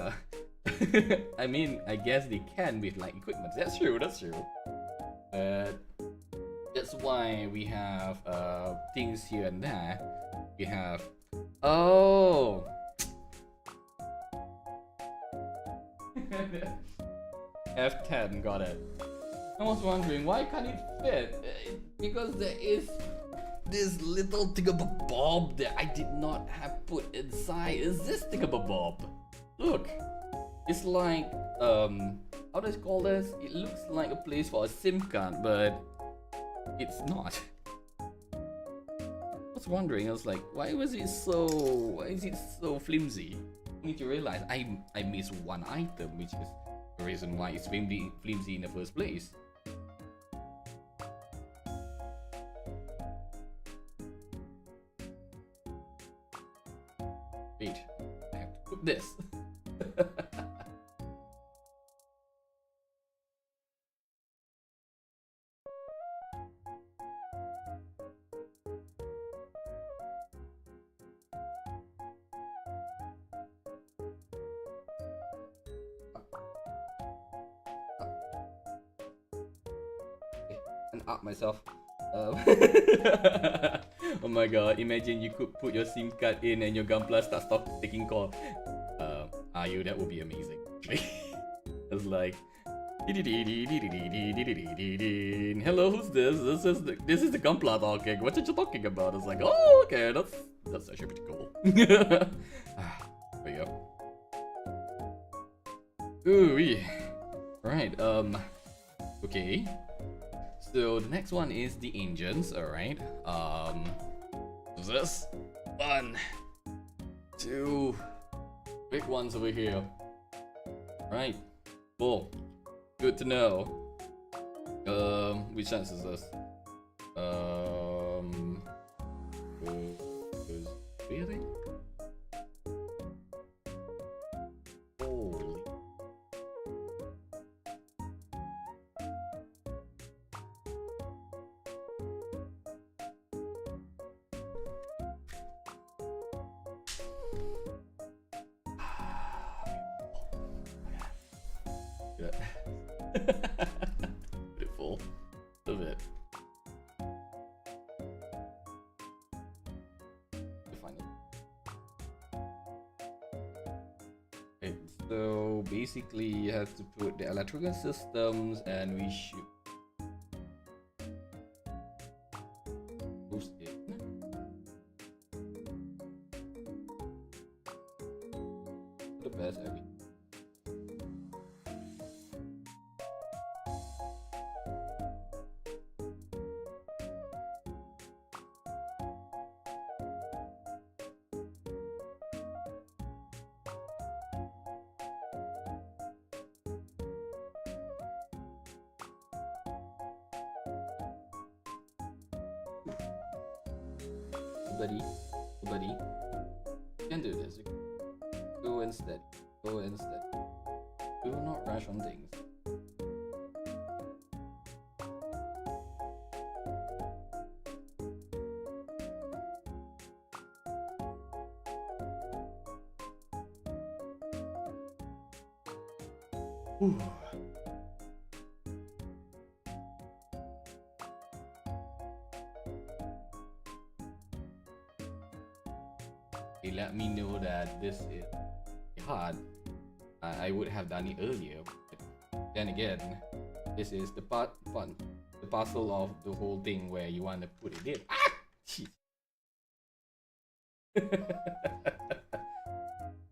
I guess they can with like equipment. That's true. But that's why we have things here and there. We have F10, got it. I was wondering why can't it fit? Because there is this little thingamabob that I did not have put inside. Is this thingamabob? Look, it's like how do I call this? It looks like a place for a SIM card, but it's not. I was wondering, I was like, why is it so flimsy? I need to realize I missed one item, which is the reason why it's flimsy in the first place. Wait, I have to put this. And up myself. Oh my god, imagine you could put your SIM card in and your Gunpla starts taking call. Are you? That would be amazing. It's like hello, who's this? This is the Gunpla talking. What are you talking about? It's like, oh, okay, that's actually pretty cool. There we go. Ooh, right, okay. So the next one is the engines, alright. This 1, 2 big ones over here. Right, cool. Good to know. Which chance is this? goes really? Holy. Good. Beautiful. Love it. Okay, so basically you have to put the electrical systems and we should boost it. The best every buddy, you can do this. Go and steady. Go and steady. Do not rush on things. Whew. They let me know that this is hard. I would have done it earlier, but then again, this is the parcel of the whole thing where you want to put it in. Ah! Shit.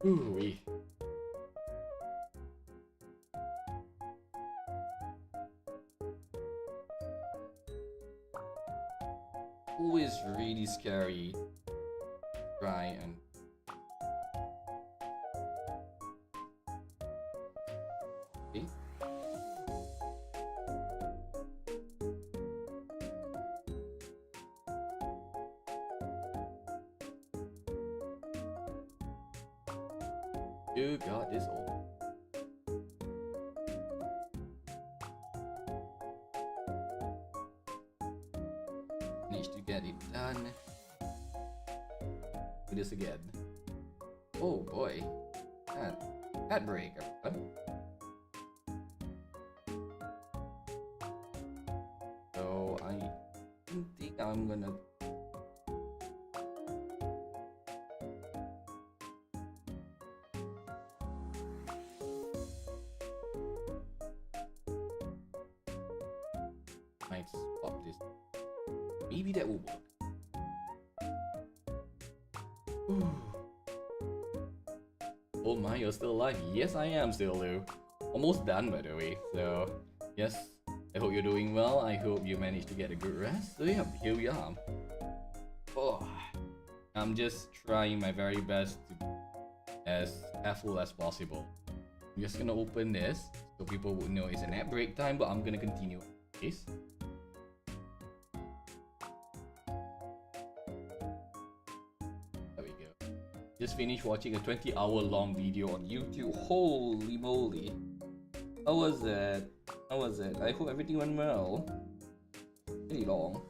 Ooh-wee. Always really scary. Try and see. You got this all. Managed to get it done. Do this again. Oh boy, that break, everyone. So I think I'm gonna might swap this. Maybe that will work. Oh my, you're still alive? Yes, I am still, Lou. Almost done, by the way. So, yes, I hope you're doing well. I hope you managed to get a good rest. So yeah, here we are. Oh, I'm just trying my very best to be as careful as possible. I'm just gonna open this so people would know it's an ad break time, but I'm gonna continue this. Just finished watching a 20-hour-long video on YouTube. Holy moly. How was that? How was it? I hope everything went well. Pretty long.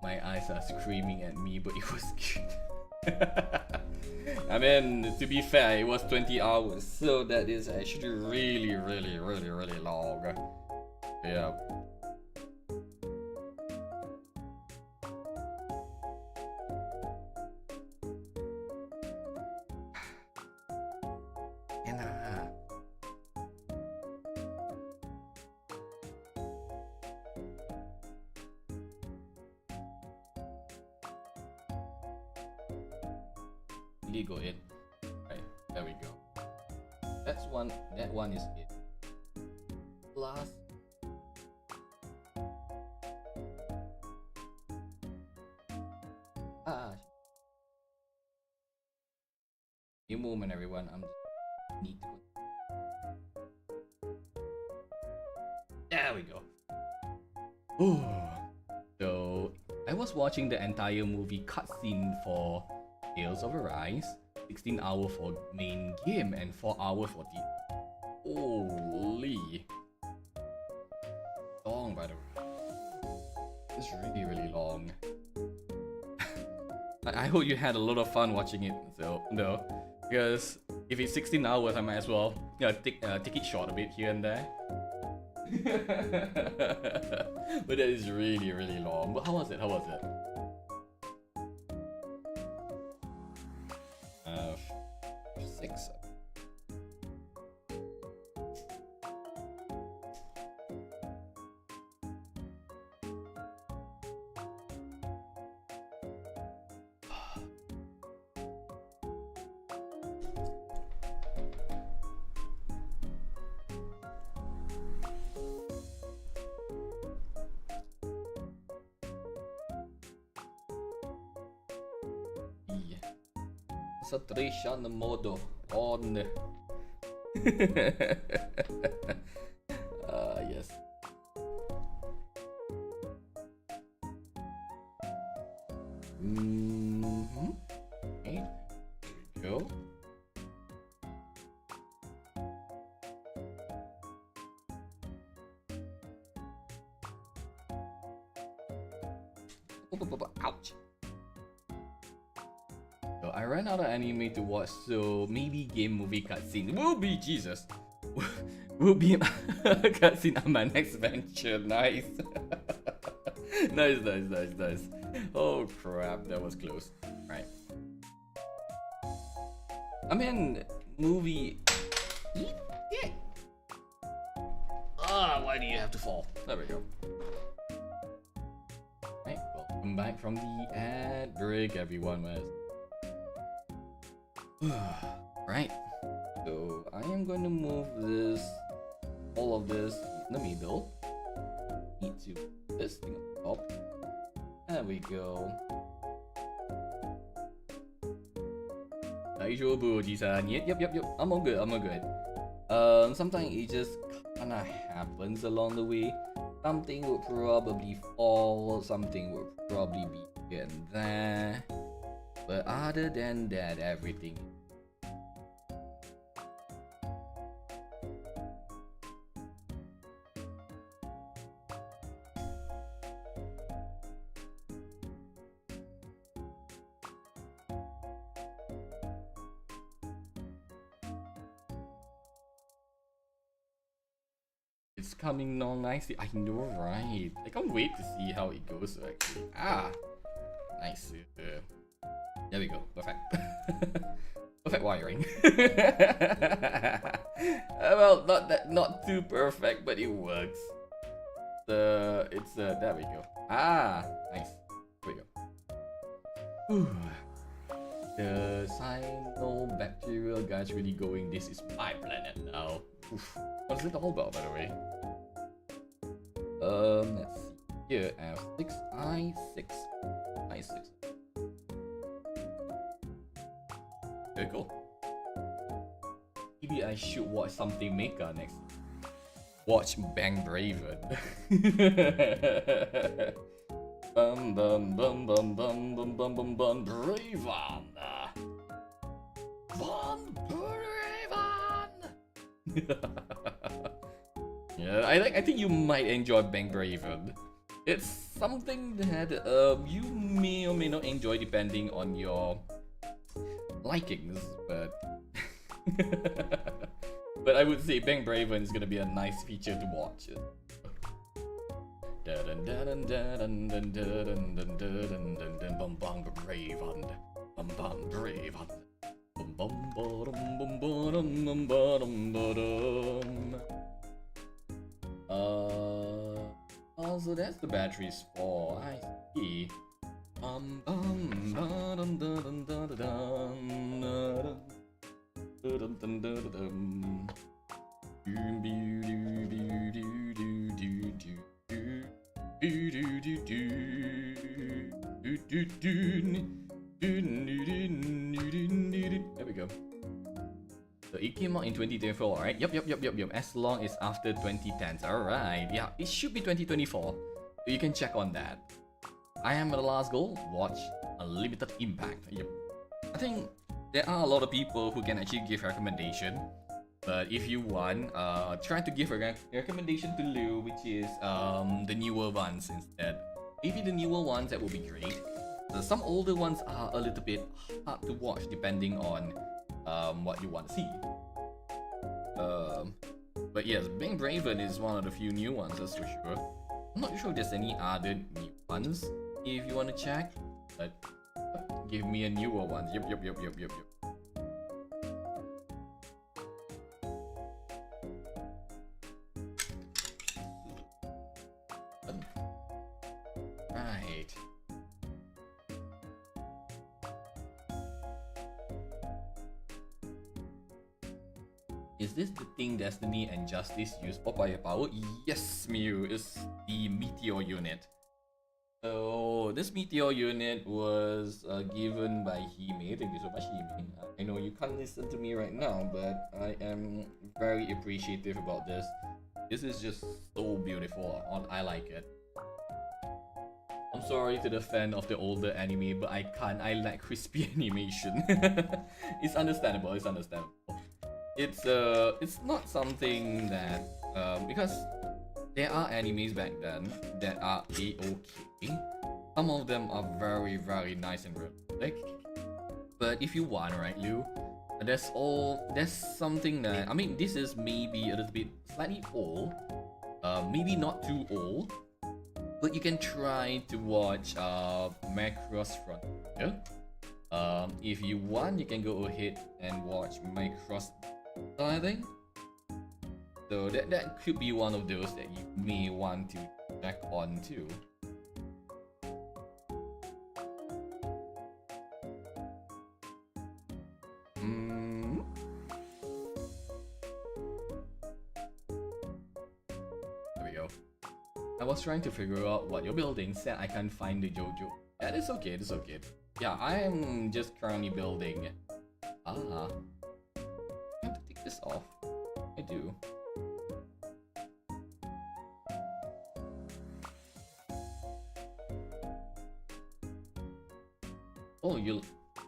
My eyes are screaming at me, but it was good. I mean, to be fair, it was 20 hours, so that is actually really long. Yeah. Go in. Right, there we go. That's one. That one is it. Last. Ah. New moment, everyone. I'm just need to. There we go. Ooh. So I was watching the entire movie cutscene for Tales of Arise. 16 hours for main game and 4 hours for the. Holy. Long, by the way. It's really, really long. I hope you had a lot of fun watching it. So no, because if it's 16 hours, I might as well take it short a bit here and there. But that is really, really long. But how was it? How was it? 6. Concentration mode on. Yes. Okay. Here we go. Ouch. So I ran out of anime to watch, so maybe game movie cutscene will be Jesus. Will be a cutscene on my next venture. Nice. Nice. Oh crap, that was close. Right. I mean, movie. Yeah. Why do you have to fall? There we go. Right, welcome back from the ad break, everyone. Right, so I am going to move all of this in the middle. Need to put this thing on top. There we go. Yep. I'm all good. Sometimes it just kinda happens along the way. Something would probably fall, something would probably be here and there. But other than that, everything. It's coming along nicely. I know, right? I can't wait to see how it goes, actually. Nice. There we go. Perfect. Perfect wiring. Well, not too perfect, but it works. There we go. Nice. There we go. Whew. The cyanobacterial guy's really going. This is my planet now. Oof. What's it all about, by the way? Let's see. Here, F6, I6. Okay, cool. Maybe I should watch something Mecha next. Watch Bang Braven. Bum Braven. Yeah, I think you might enjoy Bang Braven. It's something that you may or may not enjoy depending on your likings, but but I would say Bang Braven is gonna be a nice feature to watch. So that's the batteries for. I see. There we go. So it came out in 2024, right? Yep. As long as after 2010s. Alright, yeah, it should be 2024. So you can check on that. I am at the last goal. Watch Unlimited Impact. Yep. I think there are a lot of people who can actually give recommendation. But if you want, try to give a recommendation to Lou, which is the newer ones instead. Maybe the newer ones, that would be great. Some older ones are a little bit hard to watch depending on what you want to see. But yes, Being Braven is one of the few new ones, that's for sure. I'm not sure if there's any other new ones if you want to check, but give me a newer one. Yep. Right. Is this the thing Destiny and Justice use for firepower? Yes, Mew, it's the M.E.T.E.O.R unit. So this M.E.T.E.O.R unit was given by Hime. Thank you so much, Hime. I know you can't listen to me right now, but I am very appreciative about this. This is just so beautiful. I like it. I'm sorry to the fan of the older anime, but I can't. I like crispy animation. It's understandable. It's not something that because there are animes back then that are A-okay. Some of them are very nice and realistic. But if you want, right, Lou, there's something that, I mean, this is maybe a little bit slightly old, maybe not too old, but you can try to watch Macross Frontier. If you want, you can go ahead and watch Macross, I think. So that could be one of those that you may want to check on too. There we go. I was trying to figure out what you're building. Said I can't find the JoJo. That is okay. That's okay. Yeah, I am just currently building. I have to take this off. I do. Oh,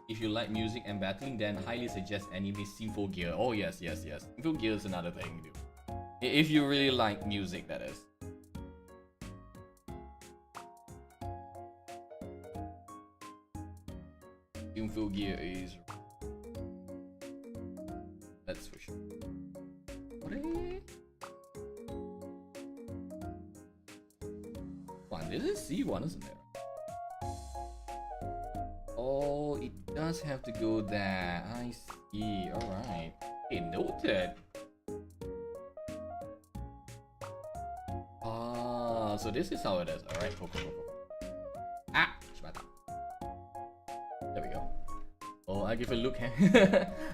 if you like music and battling, then highly suggest anime Sympho-Gear. Oh yes. Sympho-Gear is another thing, dude. If you really like music, that is. Sympho-Gear is... that's for sure. What? This is C1, isn't there? Oh, it does have to go there. I see. Alright. Okay, noted. Ah, so this is how it is. Alright, cool. Ah! There we go. Oh, I give a look.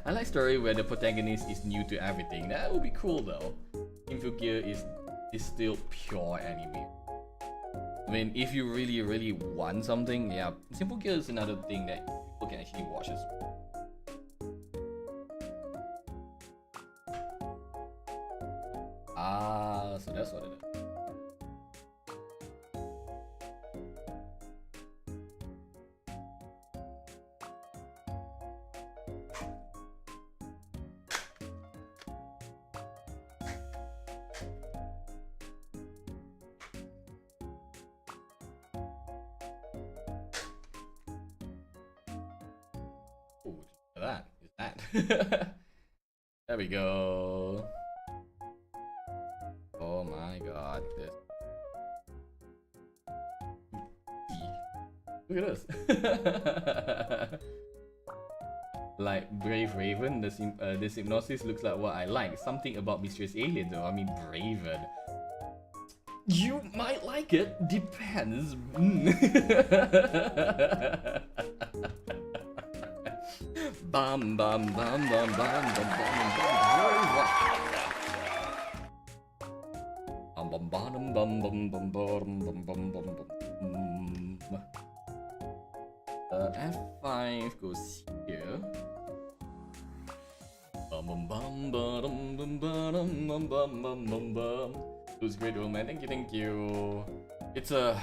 I like story where the protagonist is new to everything. That would be cool though. Sympho-Gear is still pure anime. I mean, if you really want something, yeah, Sympho-Gear is another thing that people can actually watch as well. Ah, so that's what it is. Oh, that is that. There we go. Oh my god, this. Look at this. Like Brave Raven, this hypnosis looks like what I like. Something about mysterious alien though. I mean, Braven. You might like it. Depends. Bum bum bum bum bum bum bum bum bum bum bum bum bum bum bum bum bum. F5 goes here. Bum bum bum bum bum bum bum bum bum bum bum. It was great, old man. Thank you. It's a.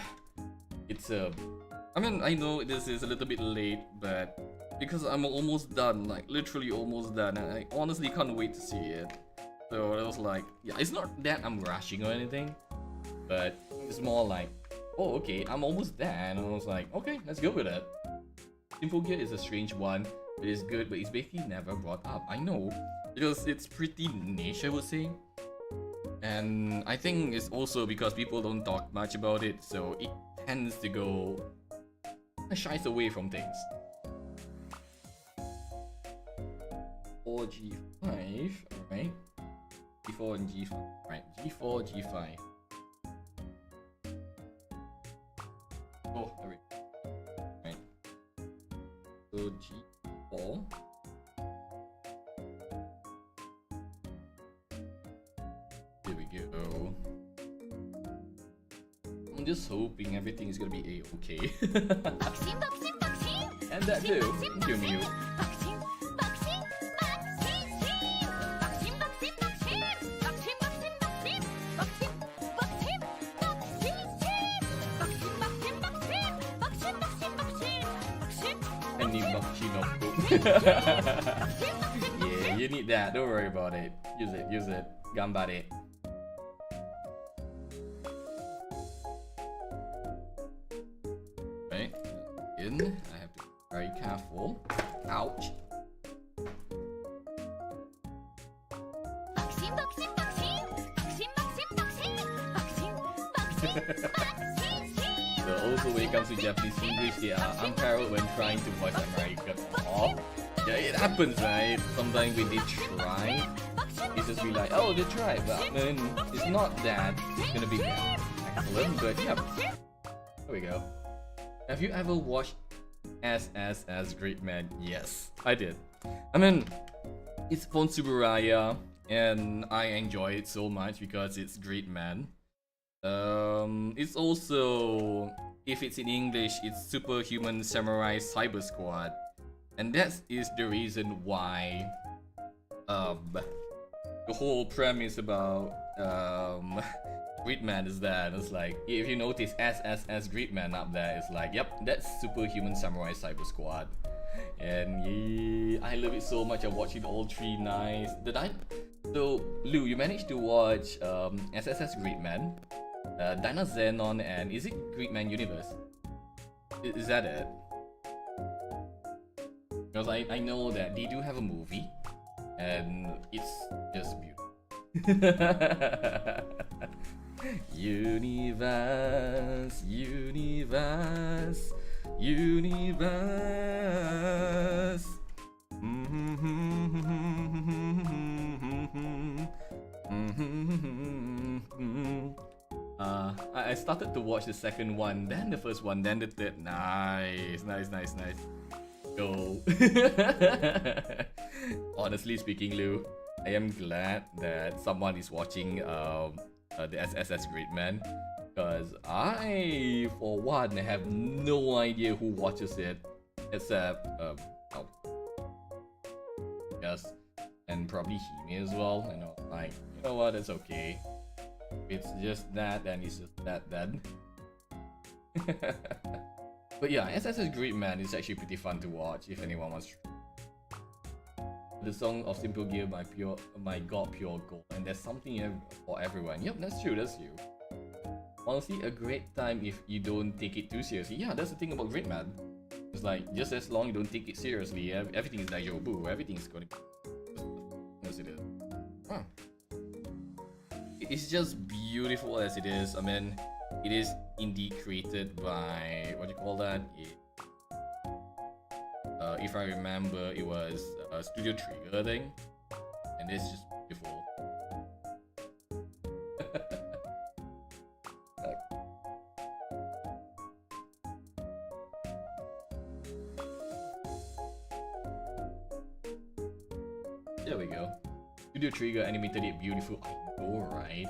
I mean, I know this is a little bit late, but because I'm almost done, like literally almost done, and I honestly can't wait to see it. So I was like, yeah, it's not that I'm rushing or anything, but it's more like, oh, okay, I'm almost there, and I was like, okay, let's go with it. Symphogear is a strange one. It is good, but it's basically never brought up. I know, because it's pretty niche, I would say. And I think it's also because people don't talk much about it, so it tends to go... It shies away from things. 4, G5, alright. G4 and G5, right, G4, G5. Oh, there we go. Right. So G4. Here we go. I'm just hoping everything is gonna be a-okay. And that too. Thank you, Mew. Yeah, you need that. Don't worry about it. Use it. Use it. Gambare. Right. In. I have to be very careful. Ouch. So also when it comes to Japanese English, they are unparalleled when trying to voice American. Oh, yeah, it happens, right? Sometimes when they try, it's just be like, oh, they tried, but I mean, it's not that it's gonna be excellent, but yeah. There we go. Have you ever watched SSS Great Man? Yes, I did. I mean, it's from Tsuburaya, and I enjoy it so much because it's Great Man. It's also, if it's in English, it's Superhuman Samurai Cyber Squad, and that is the reason why the whole premise about Gridman is that it's like, if you notice SSS Gridman up there, it's like, yep, that's Superhuman Samurai Cyber Squad. And yeah, I love it so much. I watched it all 3 nights. So Lou, you managed to watch SSS Gridman, Dyna Xenon, and is it Gridman Universe? Is that it? Because I know that they do have a movie, and it's just beautiful. Universe, universe, universe. I started to watch the second one, then the first one, then the third. Nice, nice, nice, nice. Go. Honestly speaking, Lou, I am glad that someone is watching the SSS Great Man, because I, for one, have no idea who watches it, except yes, and probably Hime as well. You know, like, you know what? It's okay. It's just that, and it's just that then. But yeah, SSS Great Man is actually pretty fun to watch if anyone wants to. The song of Symphogear by God Pure Gold, and there's something for everyone. Yep, that's true, that's true. Honestly, a great time if you don't take it too seriously. Yeah, that's the thing about Great Man. It's like, just as long as you don't take it seriously, everything is like, yo, boo, everything is gonna be... As it is. Huh. It's just beautiful as it is. I mean, it is indeed created by, what do you call that? If I remember, it was Studio Trigger, I think. And it's just beautiful. There we go. Studio Trigger animated it beautiful. I know, right?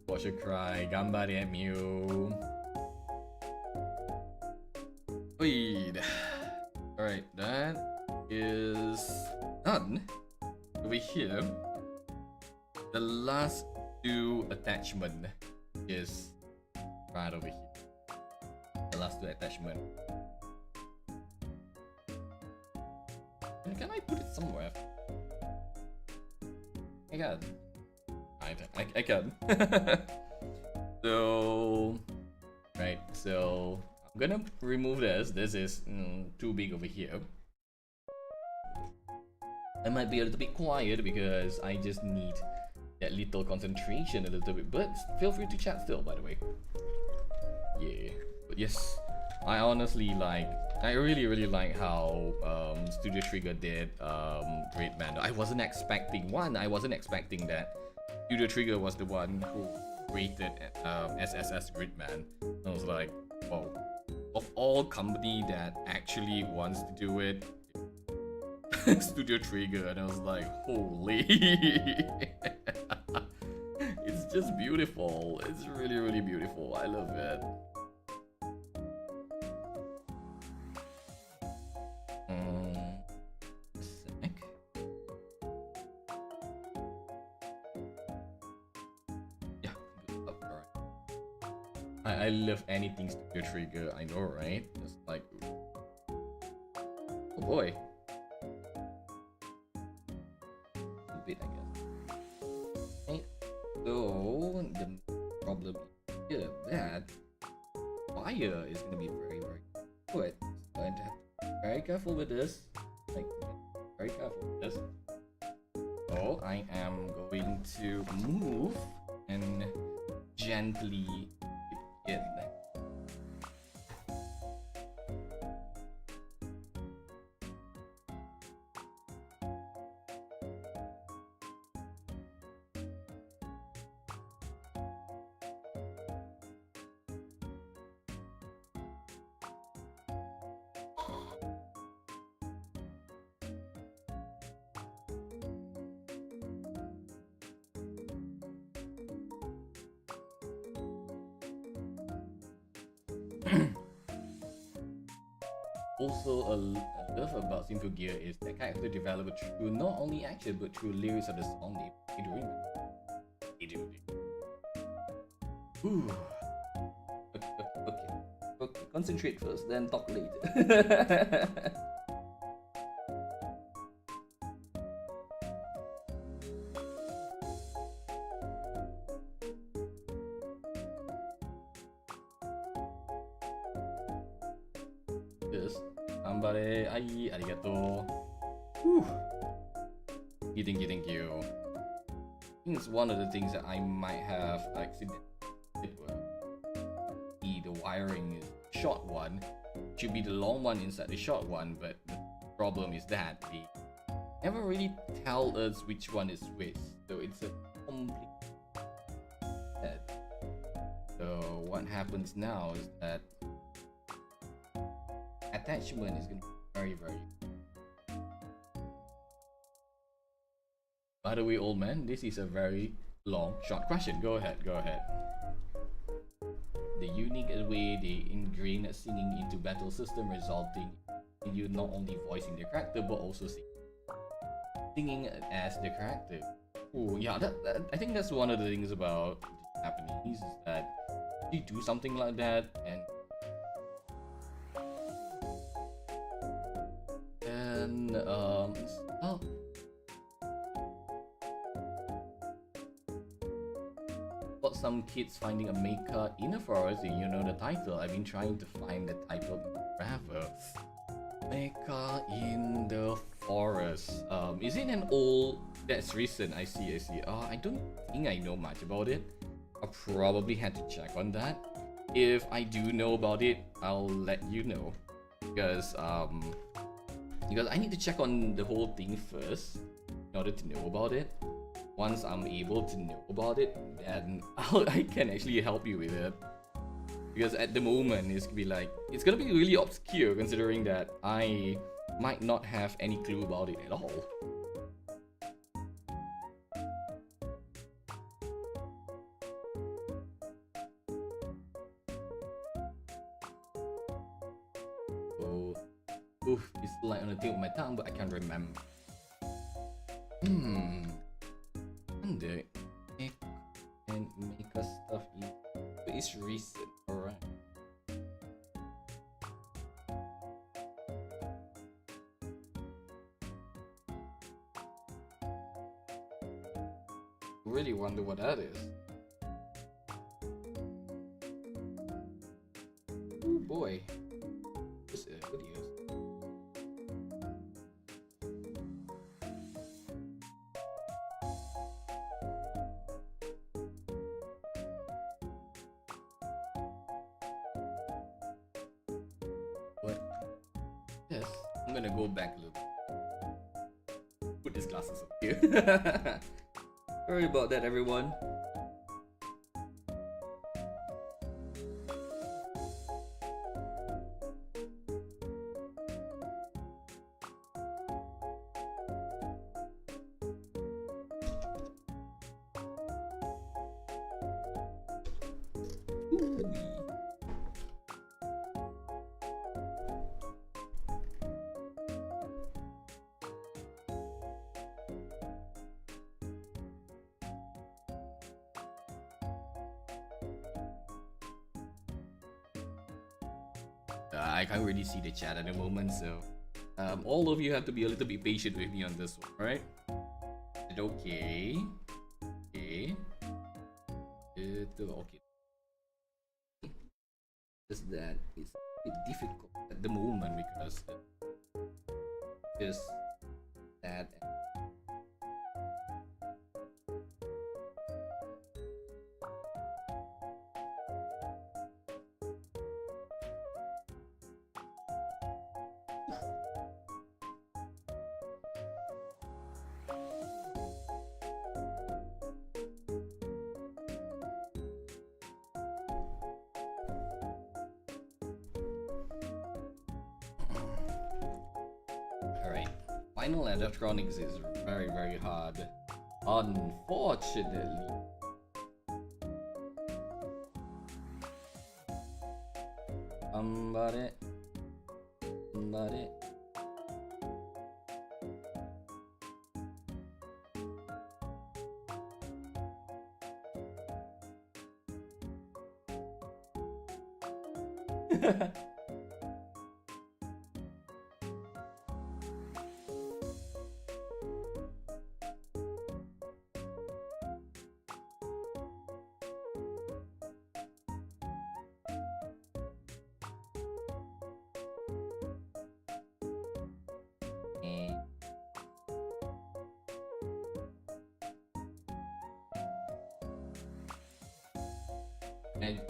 Watch her cry. Gambare, Mew. Wait. Alright, that is done. Over here, the last two attachment is right over here. The last two attachment. And can I put it somewhere? I can. I can. So, right. So I'm gonna remove this. This is too big over here. I might be a little bit quiet because I just need that little concentration a little bit. But feel free to chat still, by the way. Yeah. But yes, I honestly like. I really like how Studio Trigger did Gridman. I wasn't expecting that Studio Trigger was the one who created SSS Gridman. I was like, whoa. Of all company that actually wants to do it, Studio Trigger, and I was like, holy. It's just beautiful. It's really beautiful. I love it. I love anything Studio Trigger, I know, right? It's like, oh boy. A bit, I guess. Okay. So the problem here that fire is gonna be very good. So I have to be very careful with this. Like, very careful with this. So I am going to move and gently in. Also, a love about Simple Gear is that character developed through not only action but through lyrics of the song they do. They do. Ooh. Okay. Concentrate first, then talk later. Ambare, ai, arigato. Whew. Thank you. I think it's one of the things that I might have accidentally. The wiring is short one. Should be the long one inside the short one, but the problem is that they never really tell us which one is which. So it's a complete set. So what happens now is that attachment is going to be very By the way, old man, this is a very long, short question. Go ahead. The unique way they ingrain singing into battle system, resulting in you not only voicing the character but also singing as the character. Oh yeah, I think that's one of the things about Japanese is that you do something like that and got some kids finding a mecha in a forest. You know the title. I've been trying to find the title forever. Mecha in the forest. Is it an old? That's recent. I see. I don't think I know much about it. I probably had to check on that. If I do know about it, I'll let you know. Because I need to check on the whole thing first in order to know about it. Once I'm able to know about it, then I can actually help you with it. Because at the moment, it's gonna be really obscure considering that I might not have any clue about it at all. So Oof, it's like on the tip of my tongue, but I can't remember. Wonder if can make us stuff easy. But it's recent, alright. Really wonder what that is. Oh boy. This is videos. What? Yes, I'm gonna go back a little bit. Put these glasses up here. Sorry about that, everyone. I can't really see the chat at the moment, so all of you have to be a little bit patient with me on this one, right? Okay. Okay. Okay. Just that it's a bit difficult at the moment because just that. Final electronics is very, very hard. Unfortunately. But it.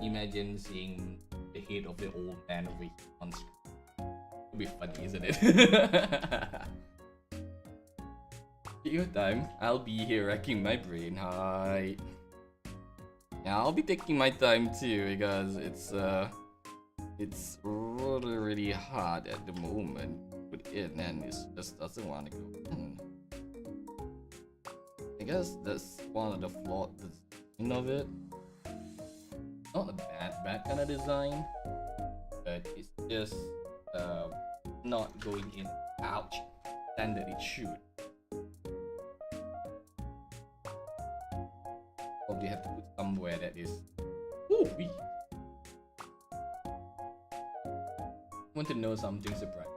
Imagine seeing the head of the old man over here on screen. It'll be funny, isn't it? Take your time. I'll be here racking my brain. Hi. Yeah, I'll be taking my time too because it's really, really hard at the moment with it, and it just doesn't want to go in. I guess that's one of the flaws of it. Not a bad kind of design, but it's just not going in ouch than that it should. Probably have to put somewhere that is ooh-wee. Want to know something surprising?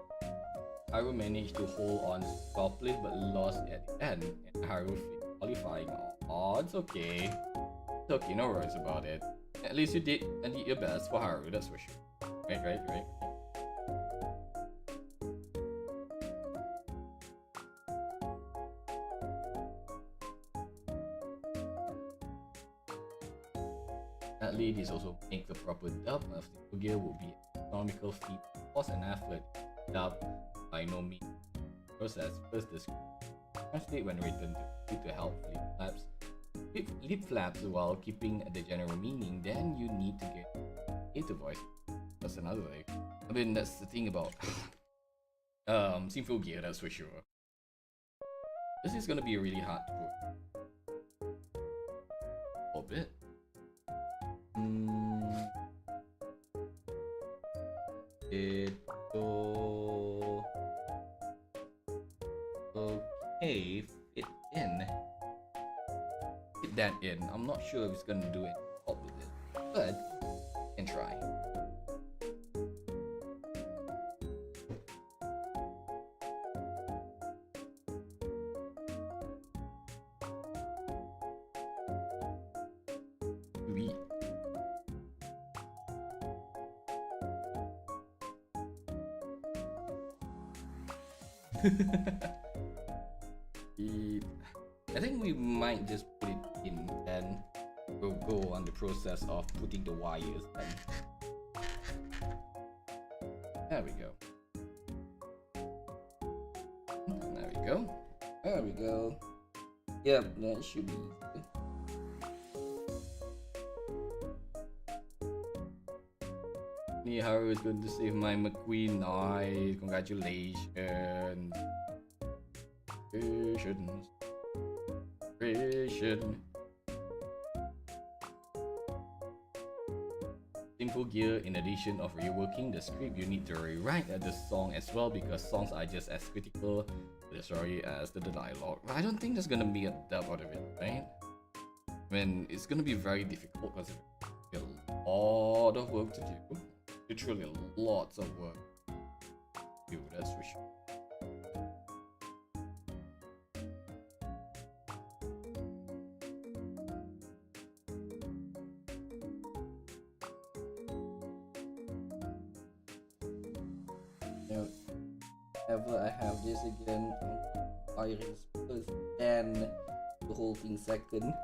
Haru managed to hold on top place but lost at the end, and Haru qualifying. Oh, it's okay. It's okay, no worries about it. At least you did your best for Haru, that's for sure. Right. At least this also make the proper dub of the gear would be economical feat, cost and effort. Dub by no means process first describe. Translate when written to help lip flaps while keeping the general meaning, then you need to get into voice. That's another thing. I mean, that's the thing about Sinful Gear, that's for sure. This is gonna be really hard to put. A bit. M.E.T.E.O.R sure if it's gonna do any help with it, but can try. We. I think we might just put it in and we'll go on the process of putting the wires then. There we go. There we go. There we go. Yep, that should be easy. Haru is going to save my McQueen. Nice. Congratulations. Congratulations. Simple Gear, in addition of reworking the script, you need to rewrite the song as well because songs are just as critical to the story as the dialogue. I don't think there's gonna be a dub out of it, right? I mean, it's gonna be very difficult because it's a lot of work to do. Literally lots of work to do, that's for sure. Ever I have this again, Iris first and the whole thing second.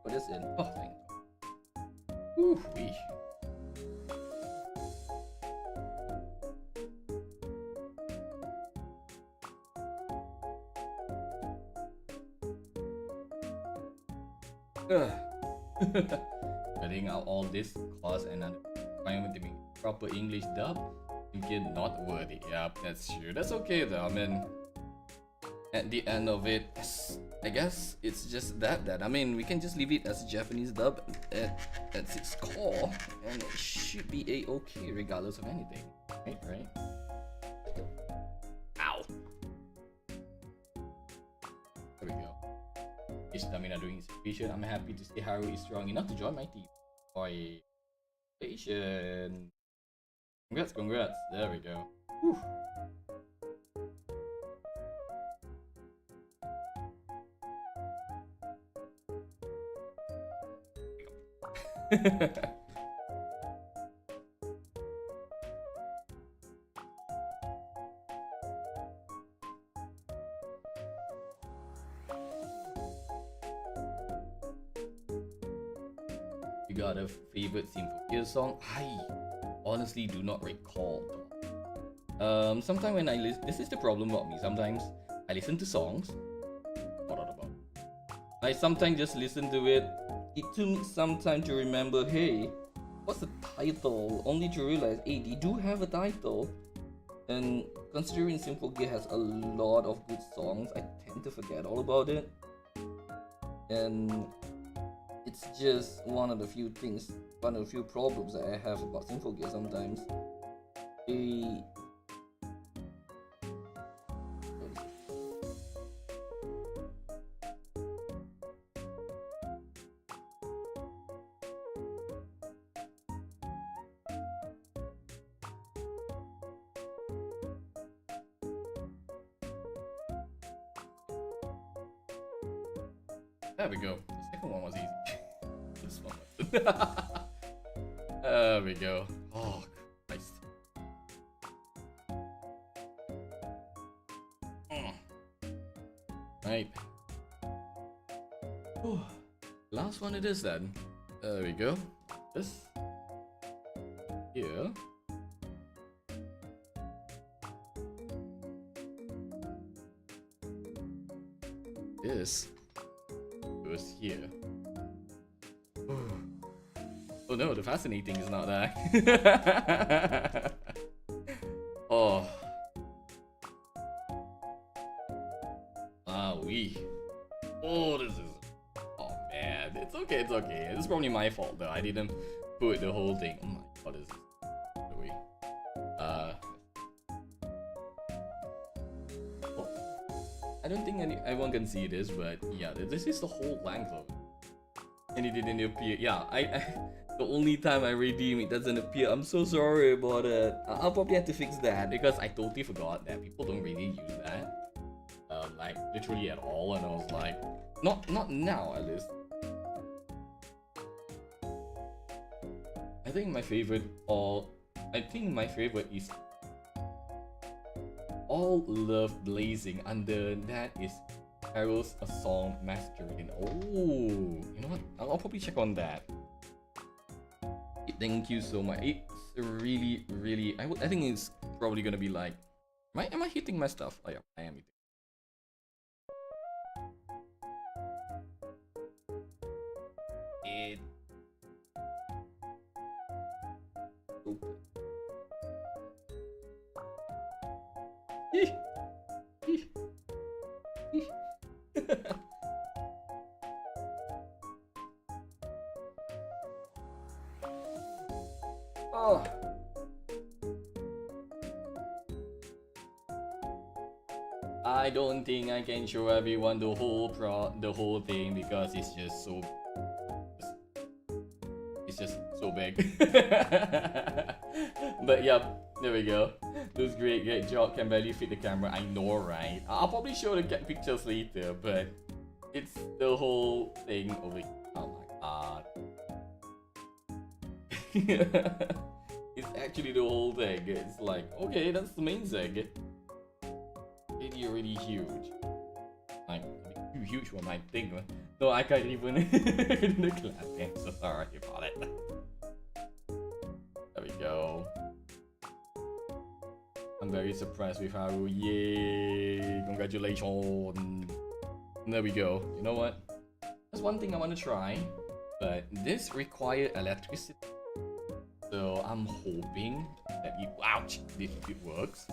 Put this in. Oh, thank you. Ooh-wee. Cutting out all this cost and requirement to be proper English dub, again not worthy. Yep, that's true. That's okay though. I mean, at the end of it, I guess it's just that I mean, we can just leave it as Japanese dub at its core, and it should be a-okay regardless of anything. Right? Ow. There we go. Stamina doing insufficient. I'm happy to see Haru is strong enough to join my team. Boy, patient. Congrats. There we go. Whew. You got a favorite Simple Gear song? I honestly do not recall. Sometimes when I listen, this is the problem about me. Sometimes I listen to songs. I sometimes just listen to it. It took me some time to remember, hey, what's the title? Only to realize, hey, they do have a title. And considering Simple Gear has a lot of good songs, I tend to forget all about it. And it's just one of the few problems that I have about Simple Gear sometimes. There we go. The second one was easy. This one was. There we go. Oh, Christ. Right. Whew. Last one it is then. There we go. This. Here. This. Here. Oh no, the fascinating is not there. Oh. Wee. Oh, this is. Oh man, it's okay. It's probably my fault though. I didn't put the whole thing. Oh my god, this is. I don't think anyone can see this, but yeah, this is the whole length of it. And it didn't appear. Yeah, the only time I redeem it doesn't appear. I'm so sorry about it. I'll probably have to fix that because I totally forgot that people don't really use that. Like literally at all, and I was like, not now at least. I think my favorite is All Love Blazing. Under that is Carol's A Song Masquerading. Oh, you know what? I'll probably check on that. Thank you so much. It's really, really. I think it's probably gonna be like. Am I hitting my stuff? Oh yeah, I am hitting. It. Open. Oh. I don't think I can show everyone the whole thing because it's just so big. But yeah, there we go. Looks great job. Can barely fit the camera. I know, right? I'll probably show the pictures later, but it's the whole thing over here. Oh my god. It's actually the whole thing. It's like, okay, that's amazing. Really huge. Like, too huge for my thing. No, I can't even in the clap. I'm so sorry about it. There we go. I'm very surprised with Haru. Yay! Congratulations. There we go. You know what? That's one thing I want to try, but this requires electricity. So I'm hoping that it works.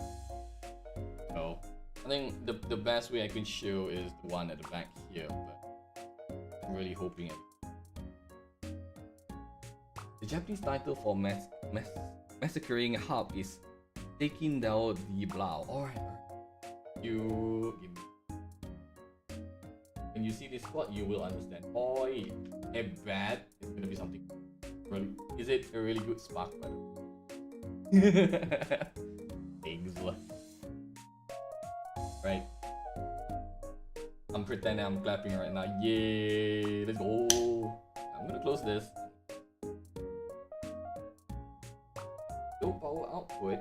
So I think the best way I can show is the one at the back here, but I'm really hoping it. The Japanese title for Massacring Hub is Taking Down the Blau. Alright. When you see this spot, you will understand. Oi, a bad. It's gonna be something. Really, is it a really good spark button? Thanks. Right. I'm pretending I'm clapping right now. Yay! Let's go. I'm gonna close this. No power output.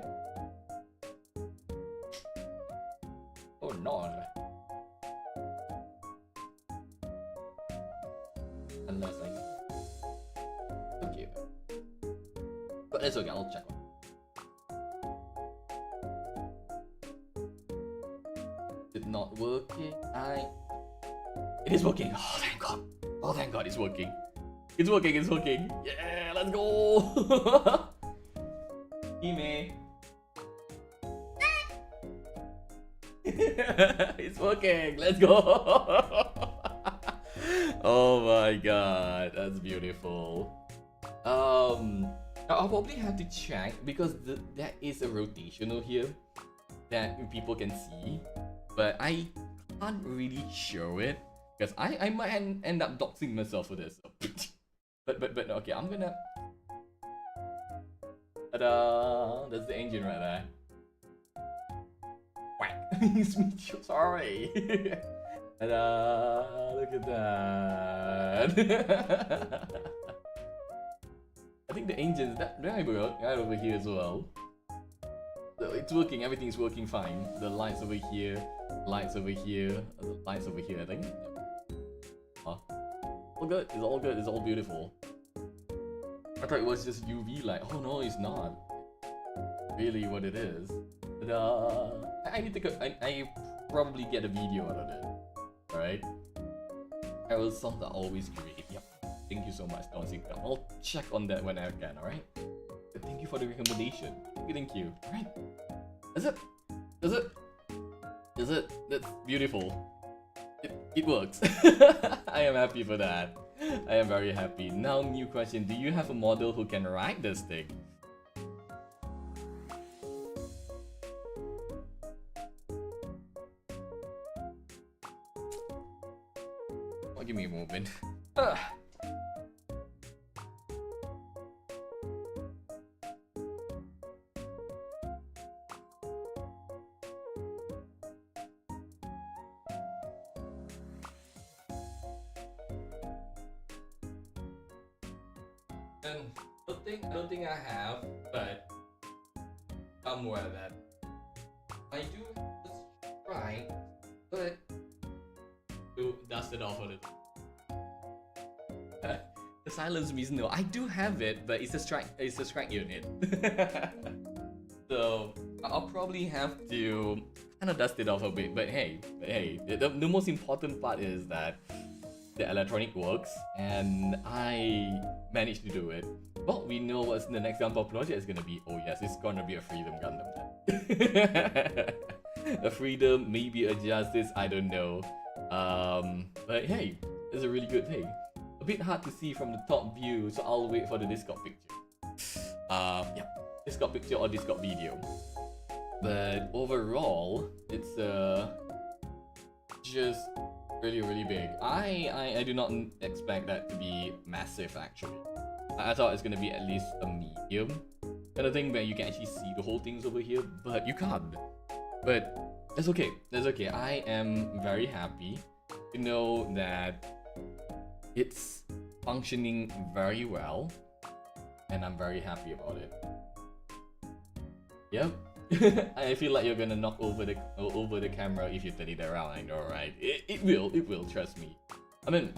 Oh no. Unless I. Okay. But that's okay. I'll check. Not working. It is working. Oh thank god. Oh thank god, it's working. It's working. Yeah, let's go. Ime. It's working. Let's go. Oh my god, that's beautiful. I'll probably have to check because that is a rotational here that people can see. But I can't really show it because I might end up doxing myself for this. but okay, I'm gonna. Ta-da! That's the engine right there. Whack! It's me. Sorry. Ta-da! Look at that. I think the engine's right over here as well. So it's working, everything's working fine. The lights over here, lights over here, lights over here, I think. Huh. All good, it's all good, it's all beautiful. I thought it was just UV light. Oh no, it's not. Really what it is. I need to go, I probably get a video out of it. Alright? Carol's songs are always great. Yep. Thank you so much, Dancing. I'll check on that when I can, alright? Thank you for the recommendation. Thank you. Alright. That's it. That's beautiful. It works. I am happy for that. I am very happy. Now, new question. Do you have a model who can ride this thing? give me a moment. Ah. I don't think I have, but somewhere that I do try, but to dust it off a little. The silence means no. I do have it, but it's a strike unit. So I'll probably have to kind of dust it off a bit. But hey, the most important part is that the electronic works, and I managed to do it. Well, we know what's the next Gunpowder project is gonna be. Oh yes, it's gonna be a Freedom Gundam. A Freedom, maybe a Justice, I don't know. But hey, it's a really good thing. A bit hard to see from the top view, so I'll wait for the Discord picture. Yeah, Discord picture or Discord video. But overall, it's just really big. I do not expect that to be massive actually. I thought it's gonna be at least a medium kind of thing where you can actually see the whole things over here, but you can't. But that's okay. That's okay. I am very happy to know that it's functioning very well, and I'm very happy about it. Yep. I feel like you're gonna knock over the camera if you turn it around. I know, right? It will. Trust me. I mean,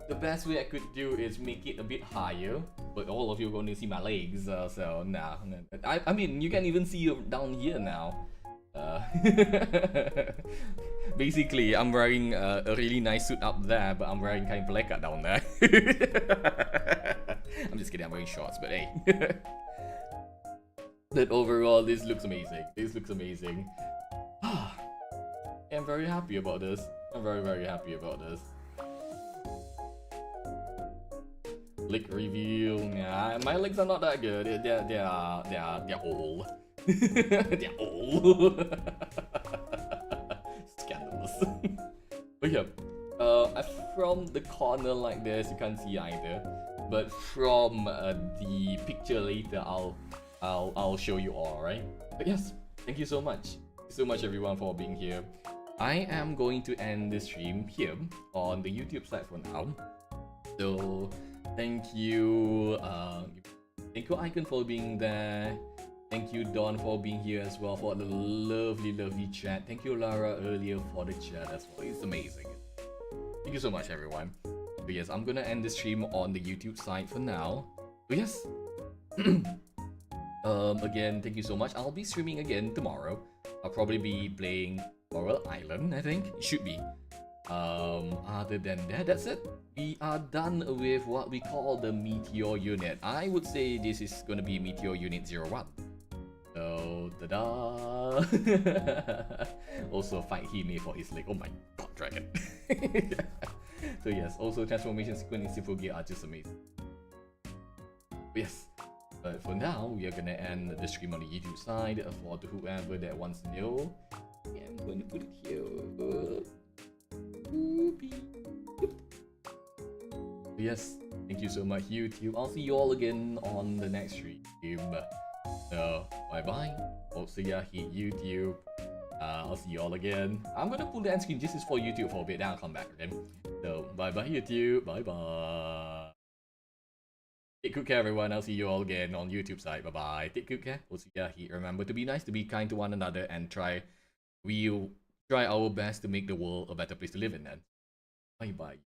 the best way I could do is make it a bit higher, but all of you are going to see my legs, so nah. I mean, you can even see down here now. Basically, I'm wearing a really nice suit up there, but I'm wearing kind of black down there. I'm just kidding. I'm wearing shorts, but hey. But overall, this looks amazing. I'm very happy about this. I'm very happy about this. Leg reveal. Yeah, my legs are not that good. They're old. They're old. Scandalous. But yeah, from the corner like this, you can't see either. But from the picture later, I'll show you all, right? But yes, thank you so much. Thank you so much everyone for being here. I am going to end the stream here on the YouTube side for now. So thank you, Icon for being there. Thank you, Don, for being here as well, for the lovely chat. Thank you, Lara, earlier for the chat as well. It's amazing. Thank you so much, everyone. But yes, I'm gonna end the stream on the YouTube side for now. But yes, again, thank you so much. I'll be streaming again tomorrow. I'll probably be playing Coral Island, I think. It should be. Other than that, that's it. We are done with what we call the Meteor unit. I would say this is gonna be Meteor Unit 01. So, ta-da! Also, fight Hime for his leg. Oh my god, dragon. So yes, also transformation sequence in Simple Gear are just amazing. But yes, but for now, we are gonna end the stream on the YouTube side. For whoever that wants to know, yeah, I'm going to put it here. Yes, thank you so much, YouTube. I'll see you all again on the next stream. So, bye bye. Also, yeah, hit YouTube. I'll see you all again. I'm gonna pull the end screen. This is for YouTube for a bit, then I'll come back again. So, bye bye, YouTube. Bye bye. Take good care, everyone. I'll see you all again on YouTube side. Bye bye. Take good care. Also, yeah, remember to be nice, to be kind to one another, and we'll try our best to make the world a better place to live in then. Bye bye.